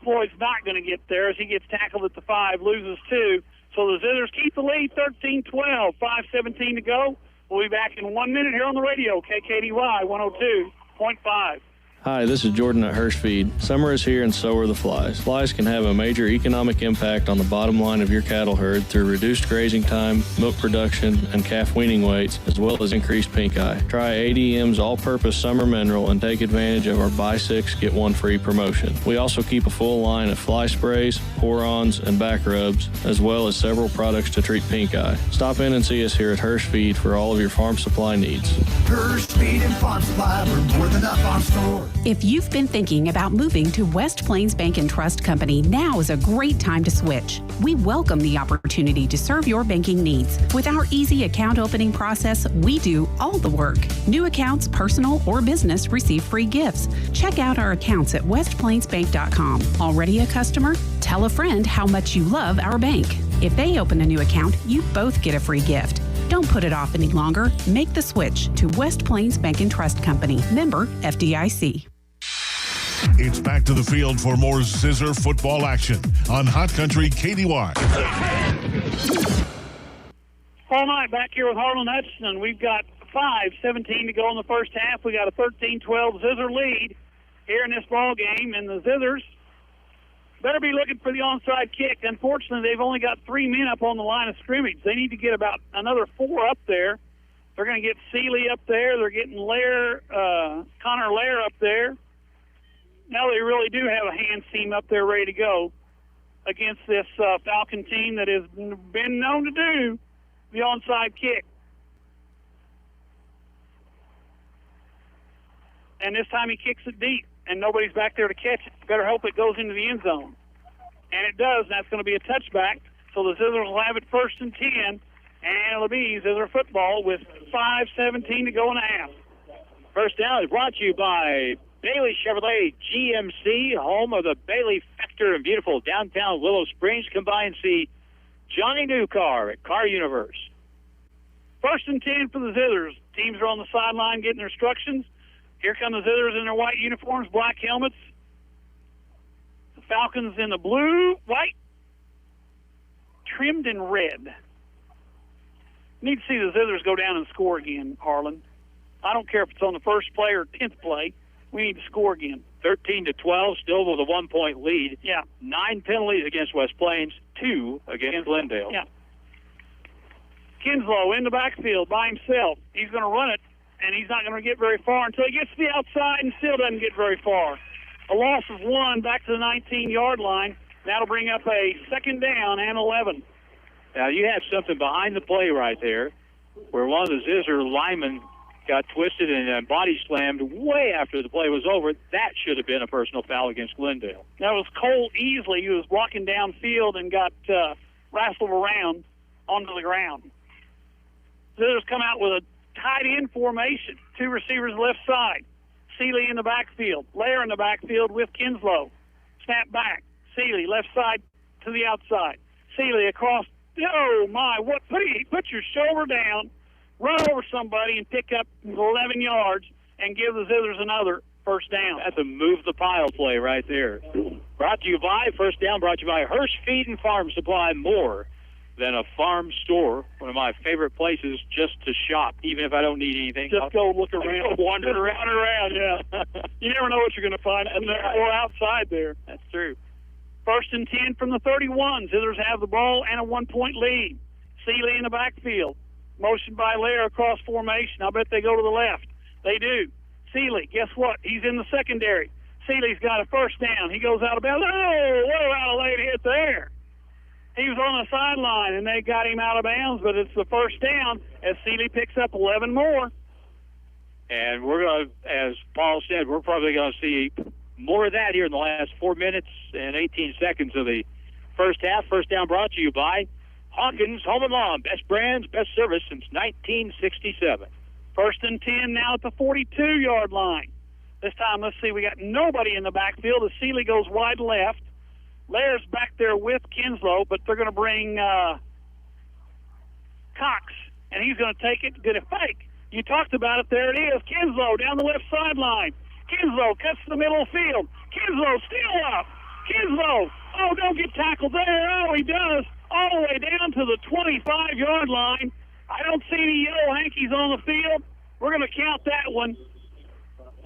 Floyd's not going to get there as he gets tackled at the 5, loses 2. So the Zizzers keep the lead, 13-12, 5:17 to go. We'll be back in 1 minute here on the radio, KKDY 102.5. Hi, this is Jordan at Hirsch Feed. Summer is here and so are the flies. Flies can have a major economic impact on the bottom line of your cattle herd through reduced grazing time, milk production, and calf weaning weights, as well as increased pink eye. Try ADM's all-purpose summer mineral and take advantage of our buy 6, get 1 free promotion. We also keep a full line of fly sprays, pour-ons, and back rubs, as well as several products to treat pink eye. Stop in and see us here at Hirsch Feed for all of your farm supply needs. Hirsch Feed and Farm Supply, we're more than a farm store. If you've been thinking about moving to West Plains Bank and Trust Company, now is a great time to switch. We welcome the opportunity to serve your banking needs. With our easy account opening process, we do all the work. New accounts, personal or business, receive free gifts. Check out our accounts at westplainsbank.com. Already a customer? Tell a friend how much you love our bank. If they open a new account, you both get a free gift. Don't put it off any longer. Make the switch to West Plains Bank and Trust Company. Member FDIC. It's back to the field for more Zizzer football action on Hot Country KDY. All night back here with Harlan Hutchinson. We've got 5:17 to go in the first half. We got a 13-12 Zizzer lead here in this ball game, and the Zizzers better be looking for the onside kick. Unfortunately, they've only got 3 men up on the line of scrimmage. They need to get about another 4 up there. They're going to get Seeley up there. They're getting Connor Lair up there. Now they really do have a hands team up there ready to go against this Falcon team that has been known to do the onside kick. And this time he kicks it deep, and nobody's back there to catch it. Better hope it goes into the end zone. And it does, and that's going to be a touchback. So the Zizzers will have it 1st and 10, and it'll be Zizzer football with 5:17 to go in the half. First down is brought to you by Bailey Chevrolet GMC, home of the Bailey Factor in beautiful downtown Willow Springs. Come by and see Johnny Newcar at Car Universe. 1st and 10 for the Zizzers. Teams are on the sideline getting their instructions. Here come the Zizzers in their white uniforms, black helmets. The Falcons in the blue, white, trimmed in red. Need to see the Zizzers go down and score again, Harlan. I don't care if it's on the first play or 10th play. We need to score again. 13-12, still with a 1-point lead. Yeah. 9 penalties against West Plains, 2 against Glendale. Yeah. Kinslow in the backfield by himself. He's going to run it, and he's not going to get very far until he gets to the outside and still doesn't get very far. A loss of 1 back to the 19-yard line. That'll bring up a 2nd down and 11. Now, you have something behind the play right there where one of the Zizzer linemen got twisted and body slammed way after the play was over. That should have been a personal foul against Glendale. That was Cole Easley, who was walking downfield and got wrestled around onto the ground. Zizzers come out with a tight end formation. 2 receivers left side. Seeley in the backfield. Lair in the backfield with Kinslow. Snap back. Seeley left side to the outside. Seeley across. Oh, my. Put your shoulder down, run over somebody, and pick up 11 yards and give the Zizzers another 1st down. That's a move the pile play right there. Brought to you by, 1st down brought to you by Hirsch Feed and Farm Supply. More than a farm store, one of my favorite places just to shop, even if I don't need anything. Just go look around. Wander around. Wander around, yeah. You never know what you're going to find in there or outside there. That's true. 1st and 10 from the 31. Zithers have the ball and a 1-point lead. Seeley in the backfield. Motion by Lair across formation. I bet they go to the left. They do. Seeley, guess what? He's in the secondary. Seeley's got a first down. He goes out of bounds. Oh, what about a late hit there? He was on the sideline, and they got him out of bounds, but it's the first down as Seeley picks up 11 more. And we're going to, as Paul said, we're probably going to see more of that here in the last 4 minutes and 18 seconds of the first half. First down brought to you by Hawkins Home and Lawn. Best brands, best service since 1967. 1st and 10 now at the 42-yard line. This time, let's see, we got nobody in the backfield as Seeley goes wide left. Lair's back there with Kinslow, but they're going to bring Cox, and he's going to take it, get a fake. You talked about it. There it is. Kinslow down the left sideline. Kinslow cuts the middle of the field. Kinslow still up. Kinslow, oh, don't get tackled there. Oh, he does. All the way down to the 25-yard line. I don't see any yellow hankies on the field. We're going to count that one.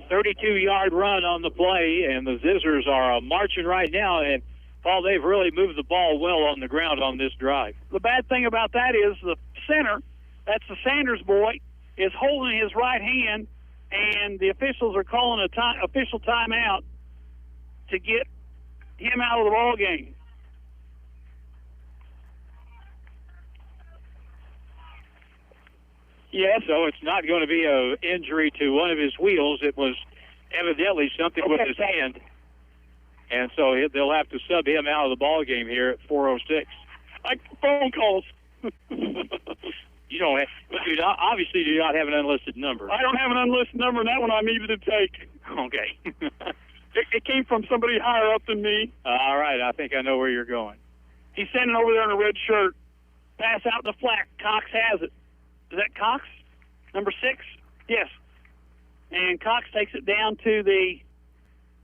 32-yard run on the play, and the Zizzers are marching right now, and Paul, they've really moved the ball well on the ground on this drive. The bad thing about that is the center, that's the Sanders boy, is holding his right hand, and the officials are calling a official timeout to get him out of the ball game. Yeah, so it's not going to be an injury to one of his wheels. It was evidently something with his hand. And so they'll have to sub him out of the ball game here at 4:06. Like phone calls. You don't obviously do not have an unlisted number. I don't have an unlisted number, and that one I needed to take. Okay. It came from somebody higher up than me. All right, I think I know where you're going. He's standing over there in a red shirt. Pass out in the flat. Cox has it. Is that Cox? Number 6? Yes. And Cox takes it down to the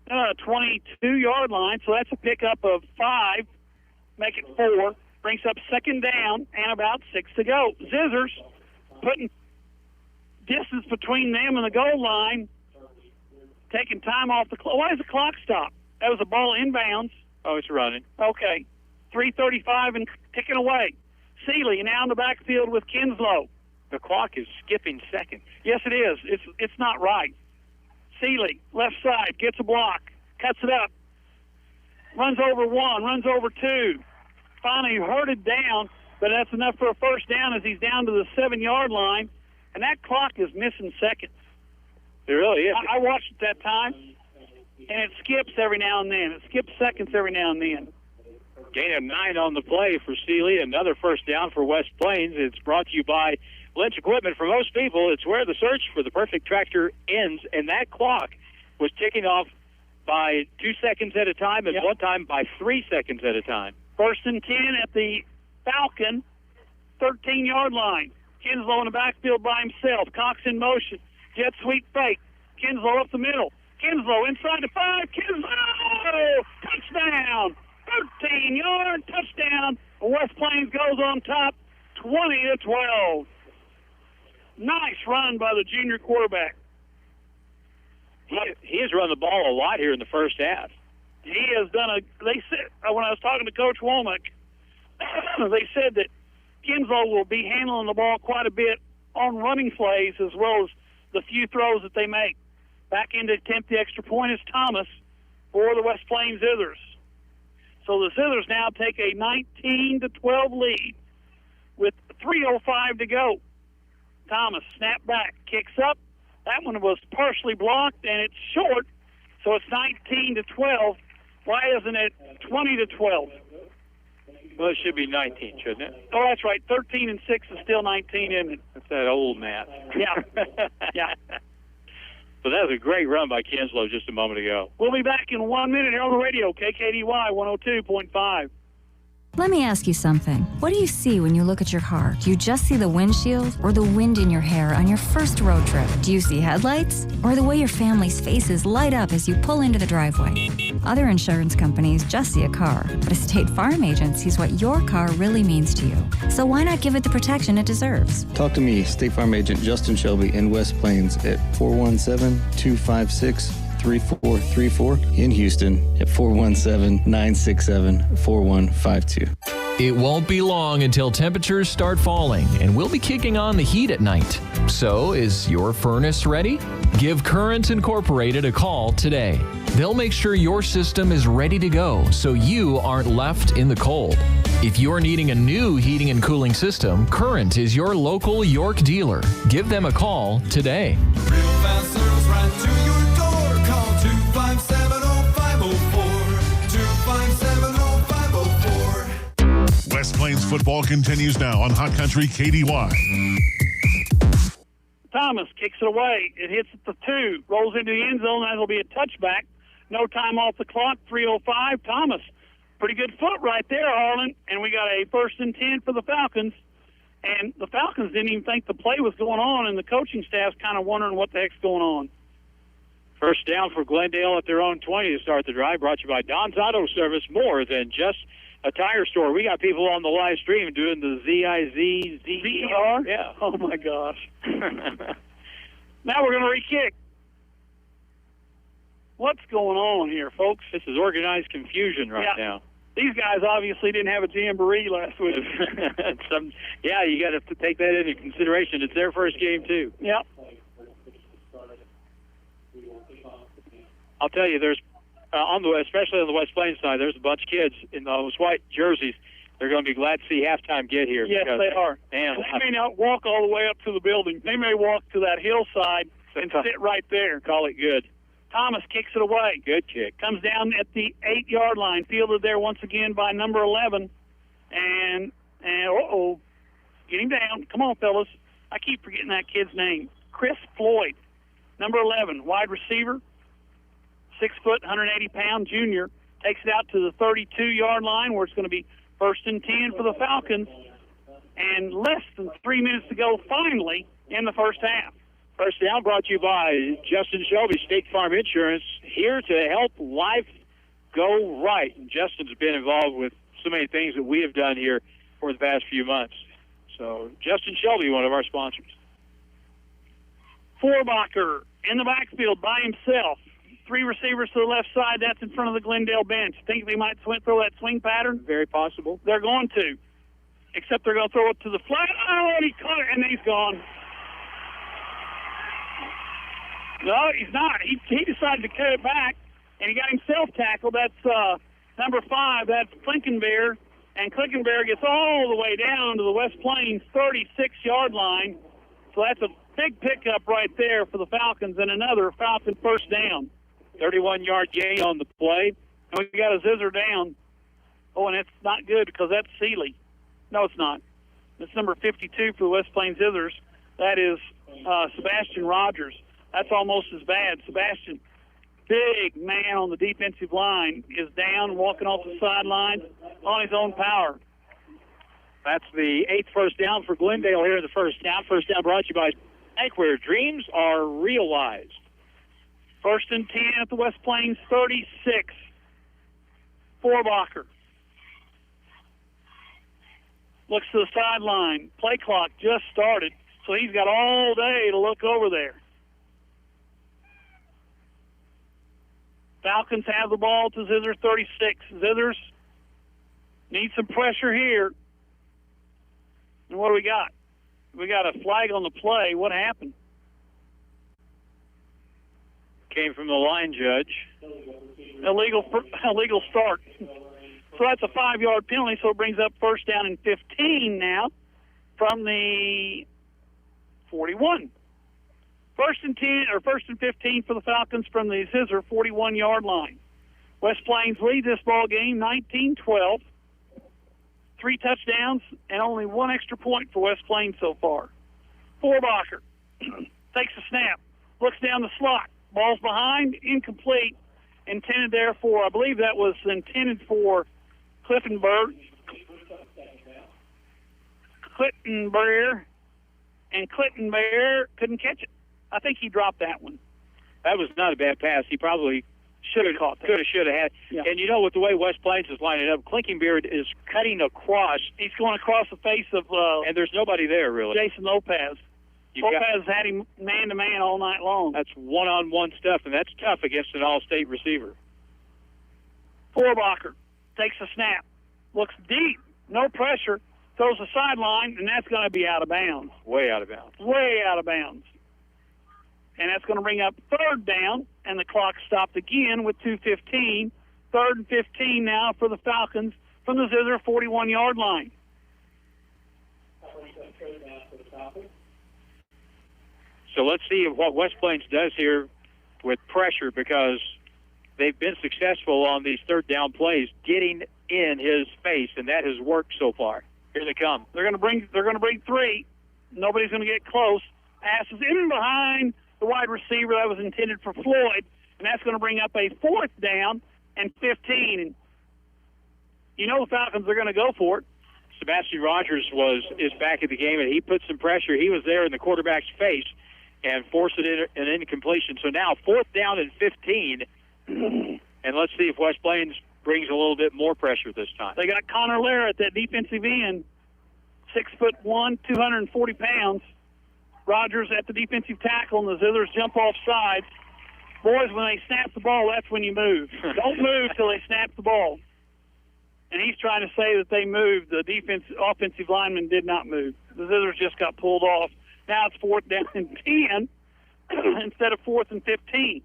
22-yard line, so that's a pickup of 5. Make it 4. Brings up 2nd down and about 6 to go. Zizzers putting distance between them and the goal line, taking time off the clock. Why does the clock stop? That was a ball inbounds. Oh, it's running. Okay. 3:35 and ticking away. Seeley now in the backfield with Kinslow. The clock is skipping seconds. Yes, it is. It's not right. Seeley, left side, gets a block, cuts it up, runs over 1, runs over 2. Finally herded down, but that's enough for a first down as he's down to the 7-yard line, and that clock is missing seconds. It really is. I watched it that time, and it skips every now and then. It skips seconds every now and then. Gain of 9 on the play for Seeley. Another first down for West Plains. It's brought to you by Lynch Equipment. For most people, it's where the search for the perfect tractor ends, and that clock was ticking off by 2 seconds at a time, and one time by 3 seconds at a time. 1st and 10 at the Falcon 13-yard line. Kinslow in the backfield by himself. Cox in motion. Jet sweep fake. Kinslow up the middle. Kinslow inside the 5. Kinslow! Touchdown! 13-yard touchdown. West Plains goes on top 20-12. Nice run by the junior quarterback. He has run the ball a lot here in the first half. He has done they said, when I was talking to Coach Womack, they said that Kinslow will be handling the ball quite a bit on running plays as well as the few throws that they make. Back in to attempt the extra point is Thomas for the West Plains Zithers. So the Zithers now take a 19-12 lead with 3:05 to go. Thomas, snap back, kicks up. That one was partially blocked, and it's short, so it's 19-12. Why isn't it 20-12? Well, it should be 19, shouldn't it? Oh, that's right. 13 and 6 is still 19, isn't it? That's that old math. Yeah. Yeah. So that was a great run by Kinslow just a moment ago. We'll be back in 1 minute here on the radio, KKDY 102.5. Let me ask you something. What do you see when you look at your car? Do you just see the windshield or the wind in your hair on your first road trip? Do you see headlights or the way your family's faces light up as you pull into the driveway? Other insurance companies just see a car, but a State Farm agent sees what your car really means to you. So why not give it the protection it deserves? Talk to me, State Farm agent Justin Shelby in West Plains at 417-256-3434, in Houston at 417-967-4152. It won't be long until temperatures start falling, and we'll be kicking on the heat at night. So, is your furnace ready? Give Current Incorporated a call today. They'll make sure your system is ready to go so you aren't left in the cold. If you're needing a new heating and cooling system, Current is your local York dealer. Give them a call today. Real fast service right to your door. Call 257-0504. 257-0504. West Plains football continues now on Hot Country KDY. Thomas kicks it away. It hits at the 2, rolls into the end zone. That'll be a touchback. No time off the clock, 3:05. Thomas, pretty good foot right there, Harlan. And we got a 1st and 10 for the Falcons. And the Falcons didn't even think the play was going on, and the coaching staff's kind of wondering what the heck's going on. First down for Glendale at their own 20 to start the drive, brought to you by Don's Auto Service, more than just a tire store. We got people on the live stream doing the Z-I-Z-Z-E-R. Yeah. Oh, my gosh. Now we're going to re-kick. What's going on here, folks? This is organized confusion right now. These guys obviously didn't have a jamboree last week. You got to take that into consideration. It's their first game, too. Yep. I'll tell you, there's especially on the West Plains side, there's a bunch of kids in those white jerseys. They're going to be glad to see halftime get here. Yes, they are. Man, they may not walk all the way up to the building. They may walk to that hillside and sit right there. Call it good. Thomas kicks it away. Good kick. Comes down at the 8-yard line. Fielded there once again by number 11. And get him down. Come on, fellas. I keep forgetting that kid's name. Chris Floyd, number 11, wide receiver, 6 foot, 180-pound junior. Takes it out to the 32-yard line where it's going to be 1st and 10 for the Falcons. And less than 3 minutes to go finally in the first half. First down brought to you by Justin Shelby, State Farm Insurance, here to help life go right. And Justin's been involved with so many things that we have done here for the past few months. So Justin Shelby, one of our sponsors. Forbacher in the backfield by himself. 3 receivers to the left side. That's in front of the Glendale bench. Think they might throw that swing pattern? Very possible. They're going to. Except they're going to throw it to the flat. Oh, and he caught it, and he's gone. No, he's not. He decided to cut it back, and he got himself tackled. That's number 5. That's Klinkenbeer. And Klinkenbeer gets all the way down to the West Plains 36-yard line. So that's a big pickup right there for the Falcons, and another Falcon first down. 31-yard gain on the play. And we got a Zizzer down. Oh, and it's not good because that's Seeley. No, it's not. It's number 52 for the West Plains Zizzers. That is Sebastian Rogers. That's almost as bad. Sebastian, big man on the defensive line, is down, walking off the sidelines on his own power. That's the 8th first down for Glendale here in the first down. First down brought to you by Bank, where dreams are realized. 1st and 10 at the West Plains 36. Forbacher looks to the sideline. Play clock just started, so he's got all day to look over there. Falcons have the ball to Zizzer 36. Zizzers need some pressure here. And what do we got? We got a flag on the play. What happened? Came from the line judge. Illegal start. So that's a 5-yard penalty, so it brings up first down and 15 now from the 41. First and 15 for the Falcons from the Zizzer 41-yard line. West Plains lead this ball game 19-12. 3 touchdowns and only 1 extra point for West Plains so far. Forbacher takes a snap, looks down the slot. Ball's behind, incomplete, intended there for, I believe that was intended for Klinkenbeer. Clittenbear, and Clittenbear couldn't catch it. I think he dropped that one. That was not a bad pass. He probably should have caught that. Should have had. Yeah. And you know, with the way West Plains is lining up, Clinkenbeard is cutting across. He's going across the face of and there's nobody there, really. Jason Lopez. Lopez had him man-to-man all night long. That's one-on-one stuff, and that's tough against an all-state receiver. Forbacher takes a snap, looks deep, no pressure, throws a sideline, and that's going to be out of bounds. Way out of bounds. Way out of bounds. And that's going to bring up third down, and the clock stopped again with 2:15. Third and 15 now for the Falcons from the Zizzer 41-yard line. So let's see what West Plains does here with pressure, because they've been successful on these third down plays, getting in his face, and that has worked so far. Here they come. They're going to bring three. Nobody's going to get close. Passes in behind the wide receiver that was intended for Floyd, and that's going to bring up a fourth down and 15. And you know the Falcons are going to go for it. Sebastian Rogers is back in the game, and he put some pressure. He was there in the quarterback's face and forced it in an incompletion. So now fourth down and 15, and let's see if West Plains brings a little bit more pressure this time. They got Connor Lair at that defensive end, 6'1", 240 pounds. Rogers at the defensive tackle, and the Zizzers jump off sides. Boys, when they snap the ball, that's when you move. Don't move till they snap the ball. And he's trying to say that they moved. The offensive lineman did not move. The Zizzers just got pulled off. Now it's fourth down and 10 instead of fourth and 15.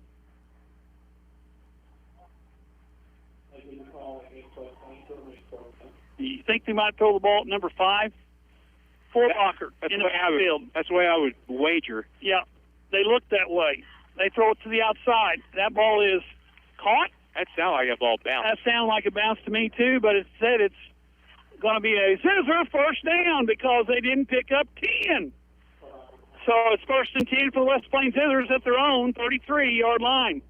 You think they might throw the ball at number 5? Forbacher in the field. That's the way I would wager. Yeah, they look that way. They throw it to the outside. That ball is caught. That sounds like a ball bounce. That sounded like a bounce to me, too, but it said it's going to be a Zizzer first down because they didn't pick up 10. So it's first and 10 for the West Plains Zizzers at their own 33-yard line.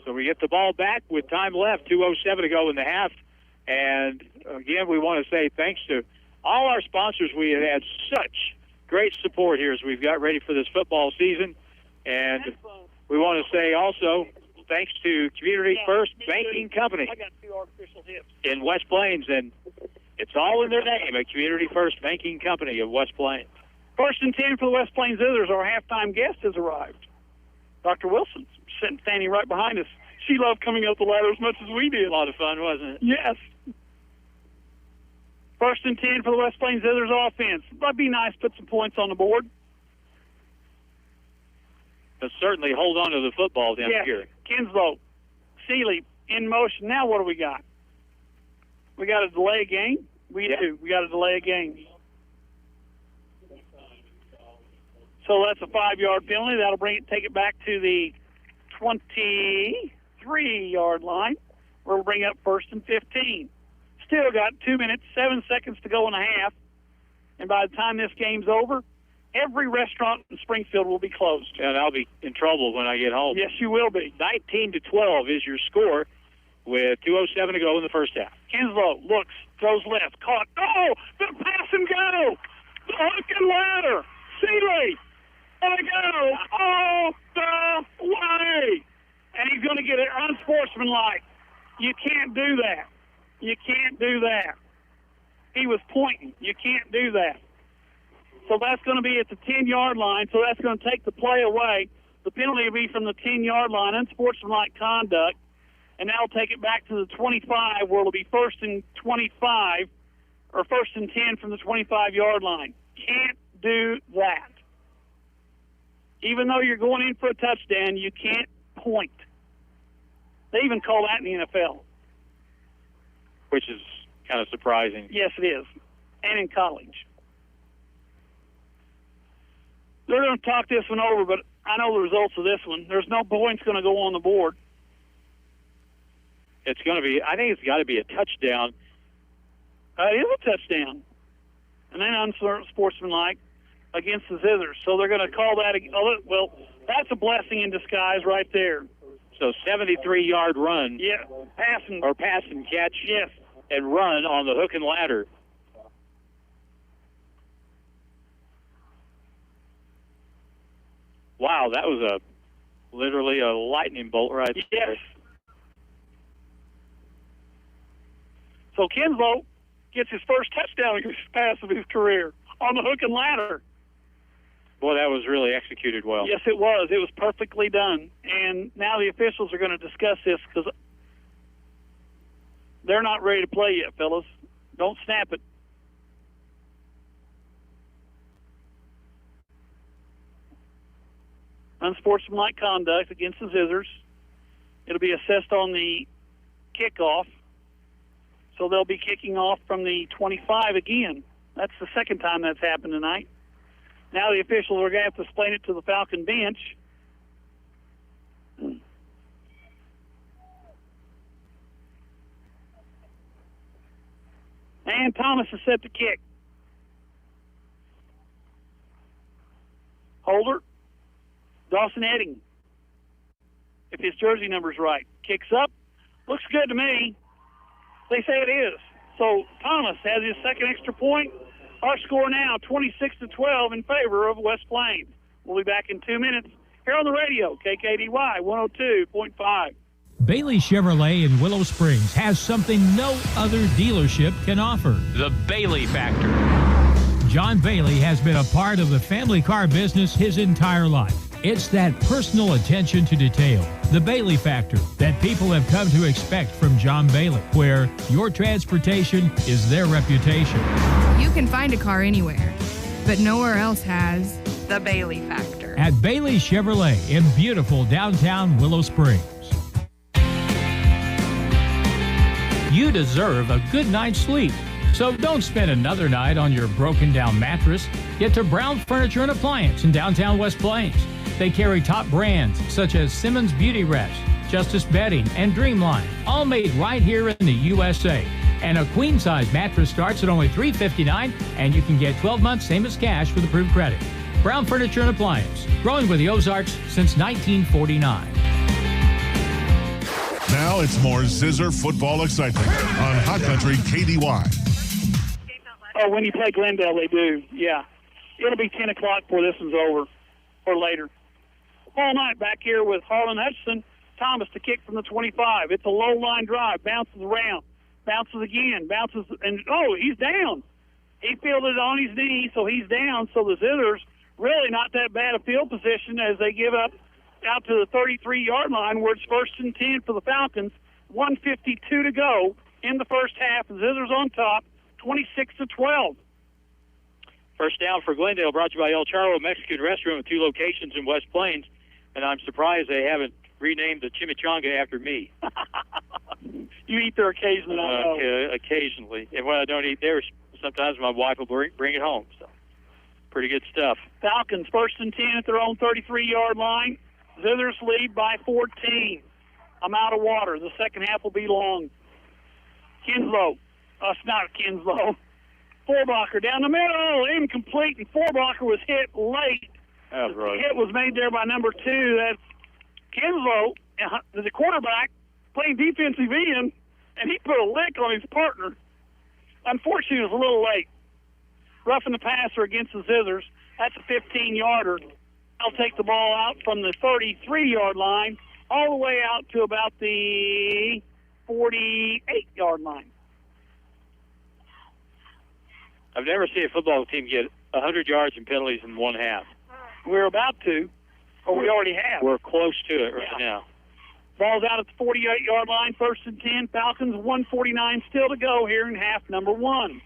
So we get the ball back with time left, 2:07 to go in the half. And, again, we want to say thanks to all our sponsors. We have had such great support here as we've got ready for this football season. And we want to say also thanks to Community First Banking Company I got 2 artificial hips in West Plains, and it's all in their name, a Community First Banking Company of West Plains. First and 10 for the West Plains Zizzers. Our halftime guest has arrived. Dr. Wilson's standing right behind us. She loved coming up the ladder as much as we did. A lot of fun, wasn't it? Yes. First and 10 for the West Plains Zizzers offense. That'd be nice to put some points on the board. But certainly hold on to the football down here. Kinslow, Seeley in motion. Now what do we got? We got a delay game. We do. We got a delay game. So that's a 5-yard penalty. That'll take it back to the 23-yard line. We'll bring up first and 15. Still got 2 minutes, 7 seconds to go in a half. And by the time this game's over, every restaurant in Springfield will be closed. And I'll be in trouble when I get home. Yes, you will be. 19-12 is your score with 2:07 to go in the first half. Kinslow looks, throws left, caught. Oh, the pass and go. The hook and ladder. Seeley. And a go all the way. And he's going to get it unsportsmanlike. You can't do that. You can't do that. He was pointing. You can't do that. So that's going to be at the 10-yard line, so that's going to take the play away. The penalty will be from the 10-yard line, unsportsmanlike conduct, and that'll take it back to the 25, where it'll be first and 25, or first and 10 from the 25-yard line. Can't do that. Even though you're going in for a touchdown, you can't point. They even call that in the NFL. Which is kind of surprising. Yes, it is. And in college. They're going to talk this one over, but I know the results of this one. There's no points going to go on the board. It's going to be, I think it's got to be a touchdown. It is a touchdown. And then unsportsmanlike against the Zizzers. So they're going to call that, well, that's a blessing in disguise right there. So 73-yard run. Yeah, pass and catch. Yes. And run on the hook and ladder. Wow, that was literally a lightning bolt right there. Yes. So Kinslow gets his first touchdown pass of his career on the hook and ladder. Boy, that was really executed well. Yes, it was. It was perfectly done. And now the officials are going to discuss this because they're not ready to play yet, fellas. Don't snap it. Unsportsmanlike conduct against the Zizzers. It'll be assessed on the kickoff. So they'll be kicking off from the 25 again. That's the second time that's happened tonight. Now the officials are going to have to explain it to the Falcon bench. And Thomas is set to kick. Holder. Dawson Edding. If his jersey number's right. Kicks up. Looks good to me. They say it is. So Thomas has his second extra point. Our score now, 26-12 in favor of West Plains. We'll be back in 2 minutes here on the radio, KKDY 102.5. Bailey Chevrolet in Willow Springs has something no other dealership can offer. The Bailey Factor. John Bailey has been a part of the family car business his entire life. It's that personal attention to detail, the Bailey Factor, that people have come to expect from John Bailey, where your transportation is their reputation. You can find a car anywhere, but nowhere else has the Bailey Factor. At Bailey Chevrolet in beautiful downtown Willow Springs. You deserve a good night's sleep. So don't spend another night on your broken down mattress. Get to Brown Furniture and Appliance in downtown West Plains. They carry top brands such as Simmons Beauty Rest, Justice Bedding, and Dreamline, all made right here in the USA. And a queen-size mattress starts at only $359, and you can get 12 months same as cash with approved credit. Brown Furniture and Appliance, growing with the Ozarks since 1949. Now it's more Zizzer football excitement on Hot Country KDY. Oh, when you play Glendale, they do. Yeah. It'll be 10 o'clock before this one's over or later. All night back here with Harlan Hutchinson. Thomas to kick from the 25. It's a low line drive. Bounces around. Bounces again. Bounces. And, oh, he's down. He fielded on his knee, so he's down. So the Zizzers really not that bad a field position as they give up out to the 33-yard line where it's 1st and 10 for the Falcons. 1:52 to go in the first half. The Zizzers on top, 26-12. First down for Glendale, brought to you by El Charro Mexican Restaurant with 2 locations in West Plains. And I'm surprised they haven't renamed the chimichanga after me. You eat there occasionally, I know. Occasionally. And when I don't eat there, sometimes my wife will bring it home. So, pretty good stuff. Falcons 1st and 10 at their own 33-yard line. Zizzers lead by 14. I'm out of water. The second half will be long. Kinslow. It's not Kinslow. Forbacher down the middle. Incomplete, and Forbacher was hit late. That's right. The hit was made there by number 2. That's Kinslow, the quarterback, playing defensive end, and he put a lick on his partner. Unfortunately, it was a little late. Roughing the passer against the Zizzers. That's a 15-yarder. They'll take the ball out from the 33-yard line all the way out to about the 48-yard line. I've never seen a football team get 100 yards in penalties in one half. We're about to, or we already have. We're close to it right now. Ball's out at the 48-yard line, 1st and 10. Falcons, 1:49 still to go here in half number 1.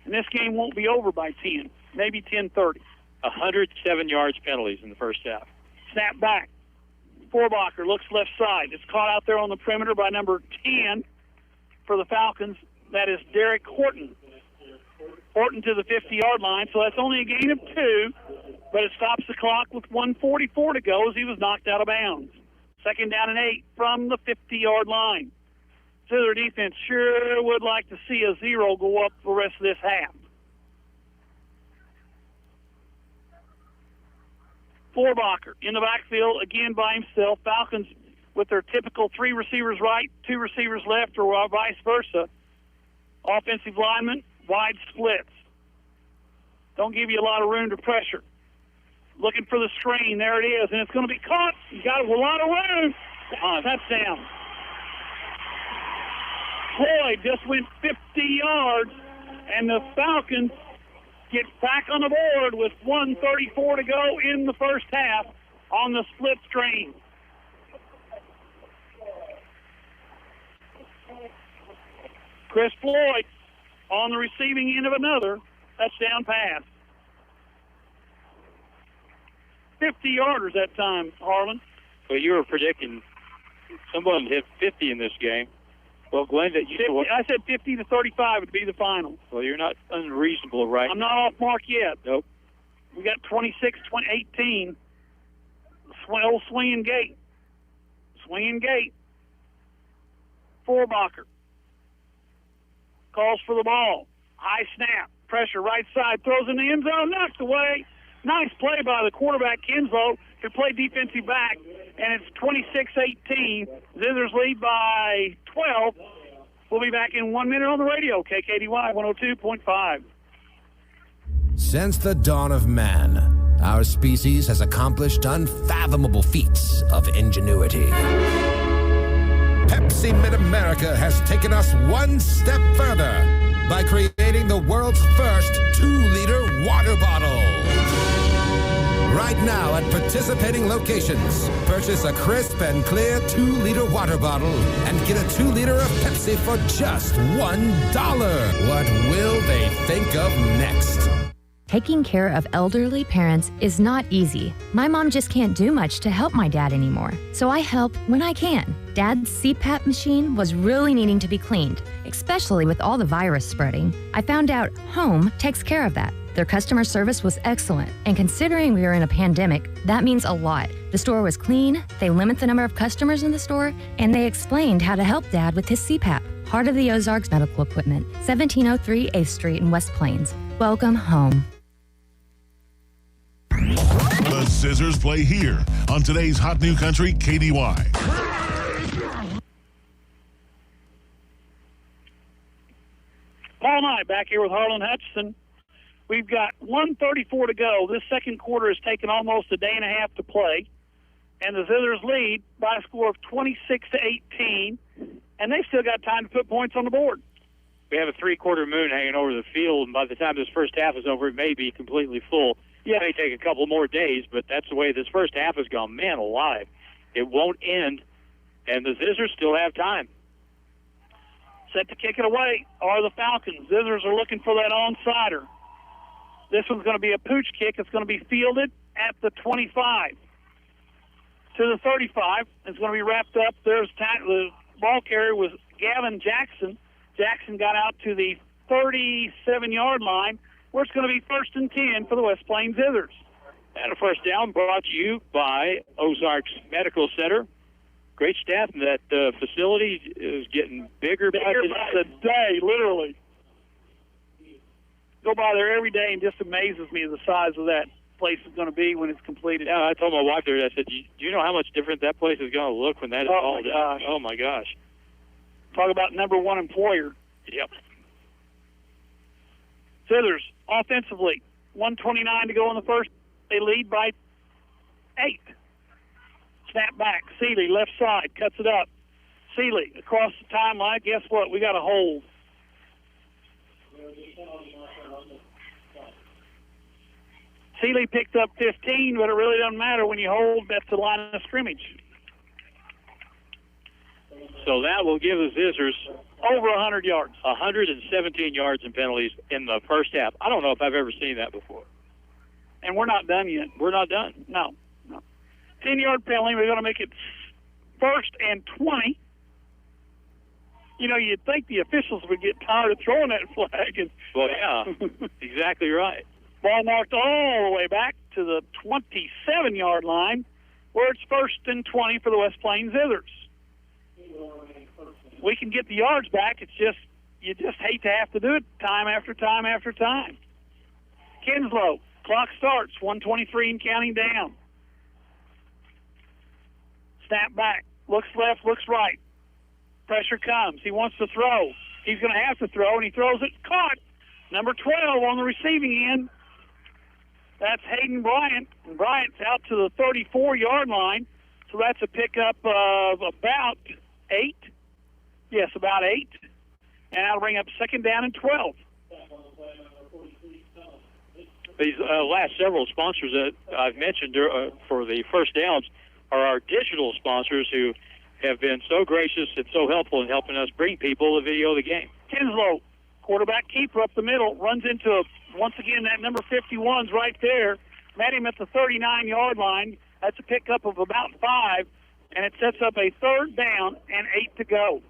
And this game won't be over by 10, maybe 10:30. 107 yards penalties in the first half. Snap back. Forbacher looks left side. It's caught out there on the perimeter by number 10 for the Falcons. That is Derek Horton. Horton to the 50-yard line, so that's only a gain of 2, but it stops the clock with 1:44 to go as he was knocked out of bounds. 2nd down and 8 from the 50-yard line. So their defense sure would like to see a 0 go up the rest of this half. Forbacher in the backfield again by himself. Falcons with their typical 3 receivers right, 2 receivers left, or vice versa. Offensive linemen, wide splits. Don't give you a lot of room to pressure. looking for the screen. There it is, and it's going to be caught. He's got a lot of room. Touchdown. Floyd just went 50 yards, and the Falcons get back on the board with 1:34 to go in the first half on the split screen. Chris Floyd on the receiving end of another touchdown pass. 50-yarders that time, Harlan. Well, you were predicting someone hit 50 in this game. Well, Glendale, I said 50 to 35 would be the final. Well, you're not unreasonable, right? I'm not off mark yet. Nope. We got 26-18. Old swinging gate. Swinging gate. Forbacher calls for the ball. High snap. Pressure right side. Throws in the end zone. Knocked away. Nice play by the quarterback, Kinslow, who played defensive back. And it's 26-18. Zizzers lead by 12. We'll be back in 1 minute on the radio. KKDY 102.5. Since the dawn of man, our species has accomplished unfathomable feats of ingenuity. Pepsi Mid-America has taken us one step further by creating the world's first 2-liter water bottle. Right now at participating locations, purchase a crisp and clear 2-liter water bottle and get a 2-liter of Pepsi for just $1. What will they think of next? Taking care of elderly parents is not easy. My mom just can't do much to help my dad anymore, so I help when I can. Dad's CPAP machine was really needing to be cleaned, especially with all the virus spreading. I found out Home takes care of that. Their customer service was excellent, and considering we are in a pandemic, that means a lot. The store was clean, they limit the number of customers in the store, and they explained how to help Dad with his CPAP. Heart of the Ozarks Medical Equipment, 1703 8th Street in West Plains. Welcome home. The Zizzers play here on today's Hot New Country KDY. Paul Knight back here with Harlan Hutchinson. We've got 1:34 to go. This second quarter has taken almost a day and a half to play, and the Zizzers lead by a score of 26-18, and they've still got time to put points on the board. We have a 3-quarter moon hanging over the field, and by the time this first half is over, it may be completely full. Yeah. It may take a couple more days, but that's the way this first half has gone. Man alive. It won't end, and the Zizzers still have time. Set to kick it away are the Falcons. Zizzers are looking for that onside. This one's going to be a pooch kick. It's going to be fielded at the 25. To the 35. It's going to be wrapped up. There's the ball carrier was Gavin Jackson. Jackson got out to the 37-yard line, where it's going to be 1st and 10 for the West Plains Zizzers. And a first down brought to you by Ozarks Medical Center. Great staff, and that facility is getting bigger by the day, literally. Go by there every day and just amazes me the size of that place is going to be when it's completed. Yeah, I told my wife there, I said, do you know how much different that place is going to look when that is all done? Gosh. Oh, my gosh. Talk about number one employer. Yep. Zizzers, offensively, 1:29 to go in the first. They lead by 8. Snap back. Seeley, left side, cuts it up. Seeley, across the timeline. Guess what? We got a hold. Seeley picked up 15, but it really doesn't matter when you hold. That's the line of scrimmage. So that will give the Zizzers over 100 yards. 117 yards in penalties in the first half. I don't know if I've ever seen that before. And we're not done yet. We're not done. No. 10-yard penalty. We're going to make it 1st and 20. You know, you'd think the officials would get tired of throwing that flag. Well, yeah, exactly right. Ball marked all the way back to the 27-yard line, where it's 1st and 20 for the West Plains Zizzers. We can get the yards back. It's just, you just hate to have to do it time after time after time. Kinslow, clock starts, 1:23 and counting down. Snap back, looks left, looks right. Pressure comes. He wants to throw. He's going to have to throw, and he throws it. Caught. Number 12 on the receiving end. That's Hayden Bryant. And Bryant's out to the 34-yard line. So that's a pickup of about 8. Yes, about 8. And that'll bring up 2nd down and 12. These last several sponsors that I've mentioned for the first downs are our digital sponsors who have been so gracious and so helpful in helping us bring people the video of the game. Kinslow, quarterback keeper up the middle, runs into, once again, that number 51's right there. Met him at the 39-yard line. That's a pickup of about 5, and it sets up a 3rd down and 8 to go.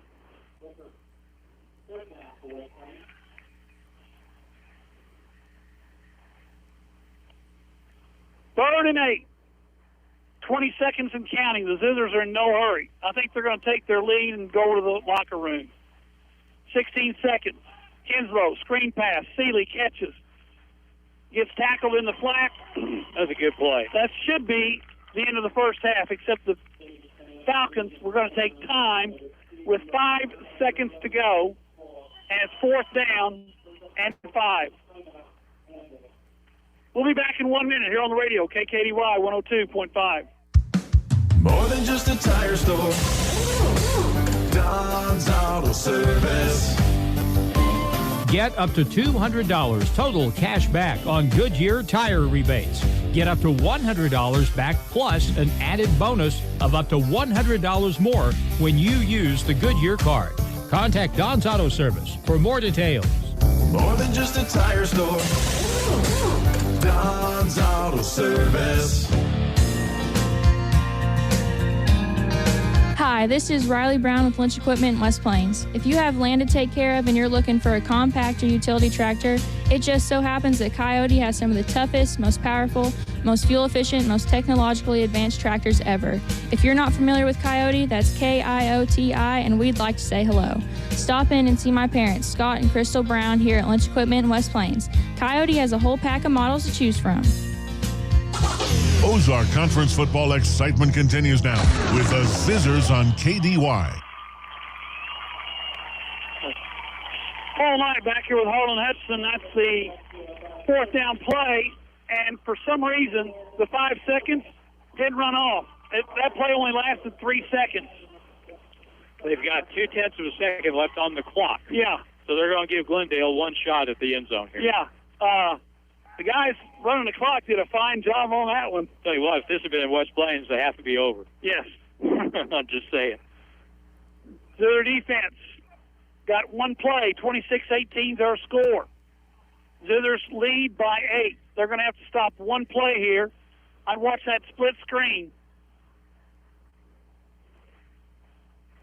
Third and 8. 20 seconds and counting. The Zizzers are in no hurry. I think they're going to take their lead and go to the locker room. 16 seconds. Kinslow, screen pass. Seeley catches. Gets tackled in the flat. That's a good play. That should be the end of the first half, except the Falcons were going to take time with 5 seconds to go, and it's 4th down and 5. We'll be back in 1 minute here on the radio, KKDY 102.5. More than just a tire store. Don's Auto Service. Get up to $200 total cash back on Goodyear tire rebates. Get up to $100 back plus an added bonus of up to $100 more when you use the Goodyear card. Contact Don's Auto Service for more details. More than just a tire store. Don's Auto Service. Hi, this is Riley Brown with Lynch Equipment in West Plains. If you have land to take care of and you're looking for a compact or utility tractor, it just so happens that Coyote has some of the toughest, most powerful, most fuel-efficient, most technologically advanced tractors ever. If you're not familiar with Coyote, that's K-I-O-T-I, and we'd like to say hello. Stop in and see my parents, Scott and Crystal Brown, here at Lynch Equipment in West Plains. Coyote has a whole pack of models to choose from. Ozark Conference football excitement continues now with the Zizzers on KDY. Paul Knight back here with Harlan Hudson. That's the 4th down play, and for some reason, the 5 seconds didn't run off. That play only lasted 3 seconds. They've got 0.2 of a second left on the clock. Yeah. So they're going to give Glendale one shot at the end zone here. Yeah. The guys running the clock did a fine job on that one. Tell you what, if this had been in West Plains, they have to be over. Yes. I'm just saying. Their defense got one play. 26-18 is our score. Zizzers lead by 8. They're going to have to stop one play here. I'd watch that split screen.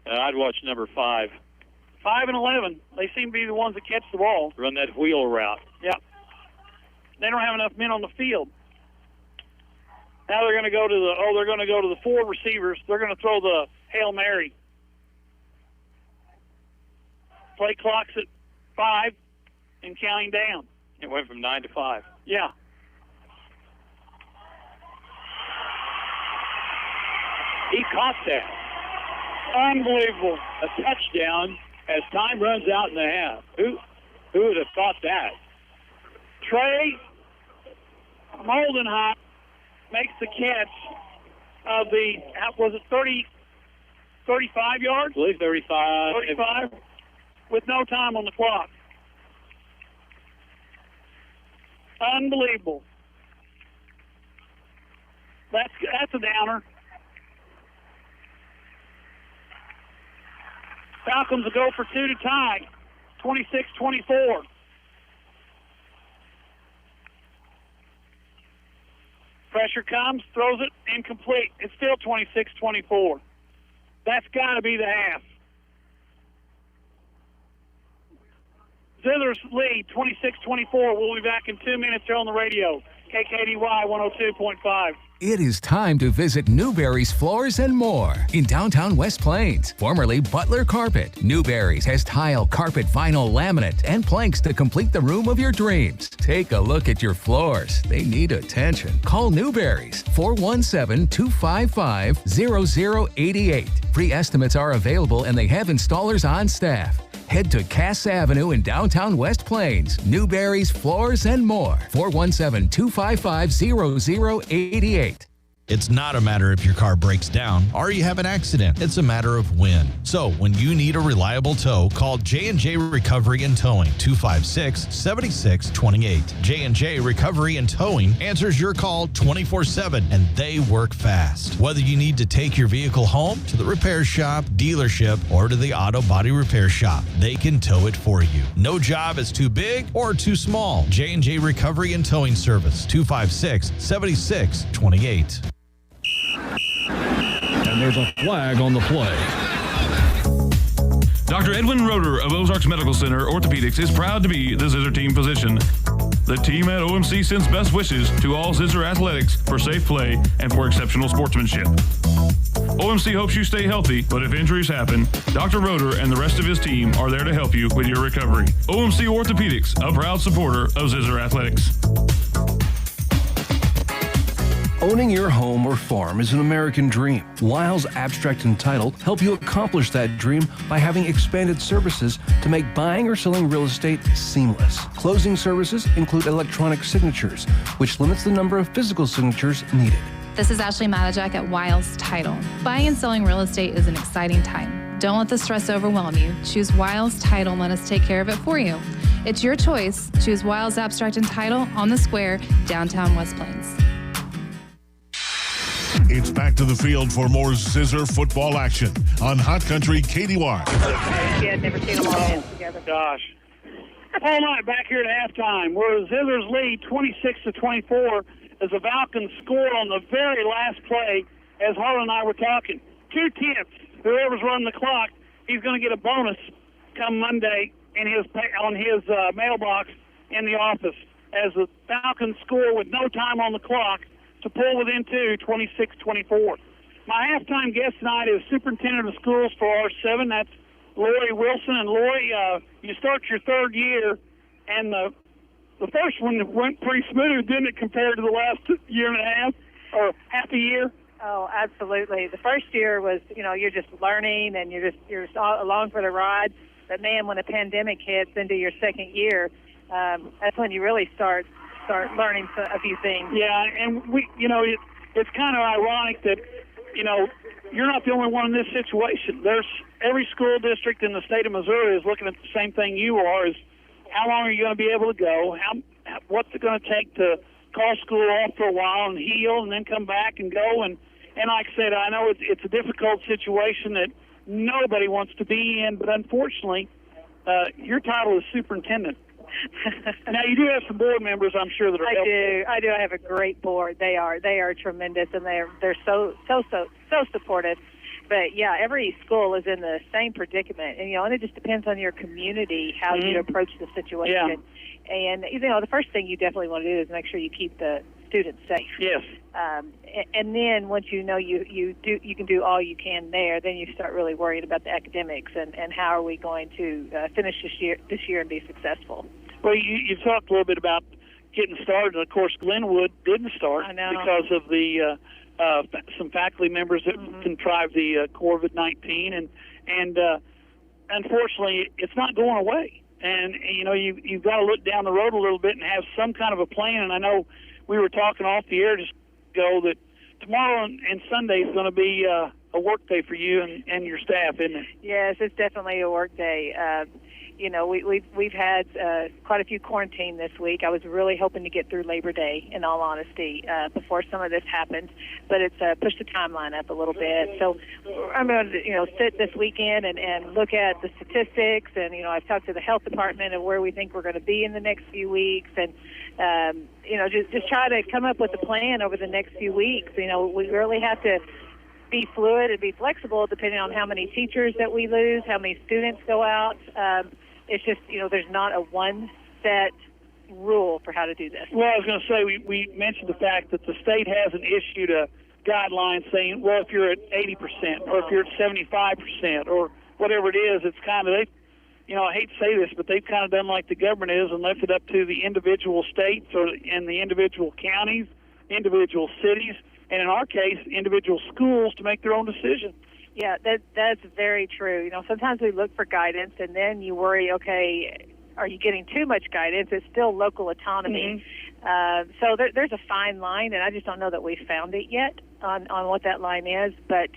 I'd watch number 5. 5 and 11. They seem to be the ones that catch the ball. Run that wheel route. Yeah. They don't have enough men on the field. Now they're going to go to the 4 receivers. They're going to throw the Hail Mary. Play clock's at 5 and counting down. It went from 9 to 5. Yeah. He caught that. Unbelievable. A touchdown as time runs out in the half. Who would have thought that? Trey Moldenhot makes the catch of the, was it 35 yards? I believe 35. 35 with no time on the clock. Unbelievable. That's a downer. Falcons will go for 2 to tie. 26-24. Pressure comes, throws it, incomplete. It's still 26-24. That's got to be the half. Zizzers lead 26-24. We'll be back in 2 minutes here on the radio. KKDY 102.5. It is time to visit Newberry's Floors and More in downtown West Plains, formerly Butler Carpet. Newberry's has tile, carpet, vinyl, laminate, and planks to complete the room of your dreams. Take a look at your floors. They need attention. Call Newberry's 417-255-0088. Free estimates are available and they have installers on staff. Head to Cass Avenue in downtown West Plains. Newberry's Floors and More. 417-255-0088. It's not a matter if your car breaks down or you have an accident. It's a matter of when. So when you need a reliable tow, call J&J Recovery and Towing, 256-7628. J&J Recovery and Towing answers your call 24/7, and they work fast. Whether you need to take your vehicle home, to the repair shop, dealership, or to the auto body repair shop, they can tow it for you. No job is too big or too small. J&J Recovery and Towing Service, 256-7628. And there's a flag on the play. Dr. Edwin Roeder of Ozarks Medical Center Orthopedics is proud to be the Zizzer team physician. The team at OMC sends best wishes to all Zizzer athletics for safe play and for exceptional sportsmanship. OMC hopes you stay healthy, but if injuries happen, Dr. Roeder and the rest of his team are there to help you with your recovery. OMC Orthopedics, a proud supporter of Zizzer athletics. Owning your home or farm is an American dream. Lyle's Abstract and Title help you accomplish that dream by having expanded services to make buying or selling real estate seamless. Closing services include electronic signatures, which limits the number of physical signatures needed. This is Ashley Matajak at Wiles Title. Buying and selling real estate is an exciting time. Don't let the stress overwhelm you. Choose Wiles Title and let us take care of it for you. It's your choice. Choose Wiles Abstract and Title on the Square, downtown West Plains. It's back to the field for more Zizzer football action on Hot Country KDY. Yeah, never seen them all together. Gosh. Paul Knight back here at halftime. Where Zizzer's lead 26-24 as the Falcons score on the very last play as Harlan and I were talking. 2/10. Whoever's running the clock, he's going to get a bonus come Monday in on his mailbox in the office as the Falcons score with no time on the clock to pull within 26-24. My halftime guest tonight is Superintendent of Schools for R7. That's Lori Wilson. And Lori, you start your third year, and the first one went pretty smooth, didn't it, compared to the last year and a half or half a year? Oh, absolutely. The first year was, you're just learning and you're along for the ride. But man, when the pandemic hits into your second year, that's when you really start learning a few things. Yeah, and it's kind of ironic that, you're not the only one in this situation. There's every school district in the state of Missouri is looking at the same thing you are, is how long are you going to be able to go? What's it going to take to call school off for a while and heal and then come back and go? And like I said, I know it's a difficult situation that nobody wants to be in, but unfortunately, your title is superintendent. Now, you do have some board members, I'm sure, that are helpful. I do. I have a great board. They are tremendous, and they're so supportive. But yeah, every school is in the same predicament, and and it just depends on your community how you approach the situation. Yeah. And the first thing you definitely want to do is make sure you keep the students safe. Yes. And then once you can do all you can there, then you start really worrying about the academics and how are we going to finish this year and be successful. Well, you talked a little bit about getting started, and of course Glenwood didn't start because of the some faculty members that contrived the COVID-19, and unfortunately it's not going away. And you've got to look down the road a little bit and have some kind of a plan. And I know we were talking off the air just ago that tomorrow and Sunday is going to be a work day for you and your staff, isn't it? Yes, it's definitely a work day. We've had quite a few quarantine this week. I was really hoping to get through Labor Day, in all honesty, before some of this happened, but it's pushed the timeline up a little bit. So I'm going to sit this weekend and look at the statistics, and I've talked to the health department of where we think we're going to be in the next few weeks, and just try to come up with a plan over the next few weeks. We really have to be fluid and be flexible depending on how many teachers that we lose, how many students go out. It's just, there's not a one set rule for how to do this. Well, I was going to say, we mentioned the fact that the state hasn't issued a guideline saying, well, if you're at 80% or if you're at 75% or whatever it is, it's kind of, I hate to say this, but they've kind of done like the government is and left it up to the individual states and the individual counties, individual cities, and in our case, individual schools to make their own decision. Yeah, that's very true. Sometimes we look for guidance, and then you worry, okay, are you getting too much guidance? It's still local autonomy. So there's a fine line, and I just don't know that we've found it yet on what that line is. But,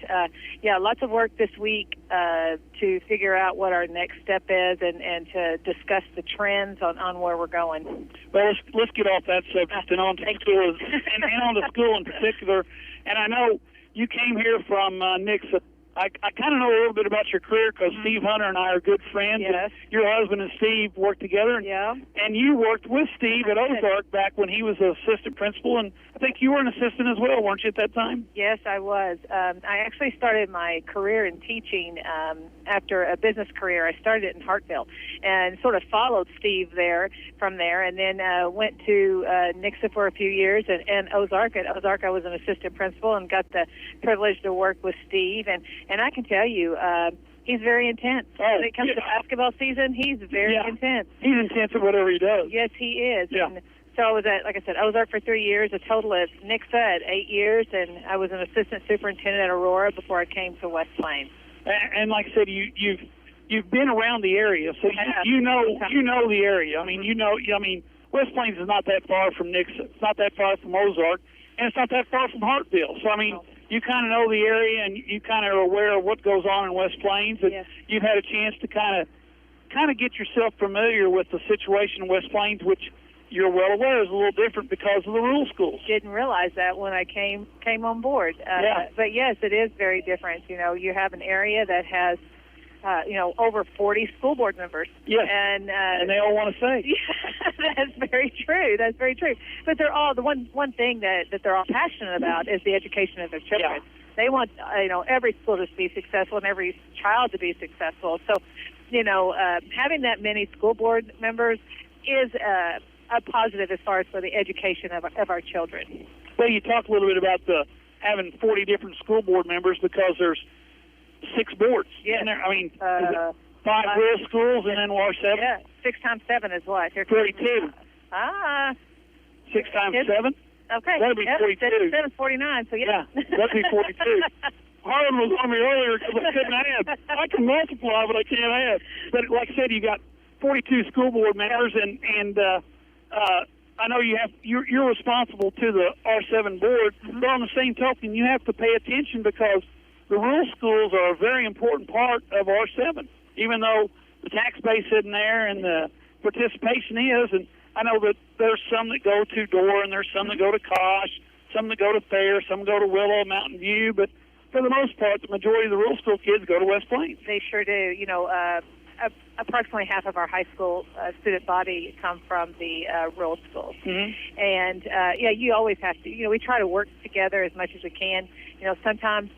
yeah, lots of work this week to figure out what our next step is and to discuss the trends on where we're going. Well, let's get off that subject and on to school, and on to school in particular. And I know you came here from Nixa. I kind of know a little bit about your career because Steve Hunter and I are good friends. Yes. Your husband and Steve worked together. Yeah. And you worked with Steve at Ozark back when he was an assistant principal, and I think you were an assistant as well, weren't you, at that time? Yes, I was. I actually started my career in teaching after a business career. I started it in Hartville and sort of followed Steve from there, and then went to Nixa for a few years and Ozark. At Ozark, I was an assistant principal and got the privilege to work with Steve. And I can tell you, he's very intense. When it comes to basketball season, he's very intense. He's intense at whatever he does. Yes, he is. Yeah. And so I was at, like I said, Ozark for 3 years, a total of Nixa at 8 years, and I was an assistant superintendent at Aurora before I came to West Plains. And like I said, you've been around the area, so you know the area. I mean, West Plains is not that far from Nixa. It's not that far from Ozark, and it's not that far from Hartville. So I mean, you kind of know the area, and you kind of are aware of what goes on in West Plains, and you've had a chance to kind of get yourself familiar with the situation in West Plains, which you're well aware is a little different because of the rural schools. Didn't realize that when I came on board. But yes, it is very different. You have an area that has over 40 school board members. Yes. And they all want to say. Yeah, that's very true. That's very true. But they're all, the one thing that they're all passionate about is the education of their children. Yeah. They want, every school to be successful and every child to be successful. So, having that many school board members is a positive as far as for the education of our children. Well, you talked a little bit about having 40 different school board members because there's 6 boards. Yeah. I mean, 5 rural schools and then R7? Yeah. 6 times 7 is what? 32. 6 times 7? Okay. That'd be 42. 7 is 49, so yeah. That'd be 42. Harlan was on me earlier because I couldn't add. I can multiply, but I can't add. But like I said, you got 42 school board members, and I know you're responsible to the R7 board, but on the same token, you have to pay attention because the rural schools are a very important part of R7, even though the tax base isn't there and the participation is. And I know that there's some that go to Door, and there's some that go to Kosh, some that go to Thayer, some go to Willow, Mountain View, but for the most part, the majority of the rural school kids go to West Plains. They sure do. Approximately half of our high school student body come from the rural schools. Mm-hmm. And, you always have to, we try to work together as much as we can. Sometimes,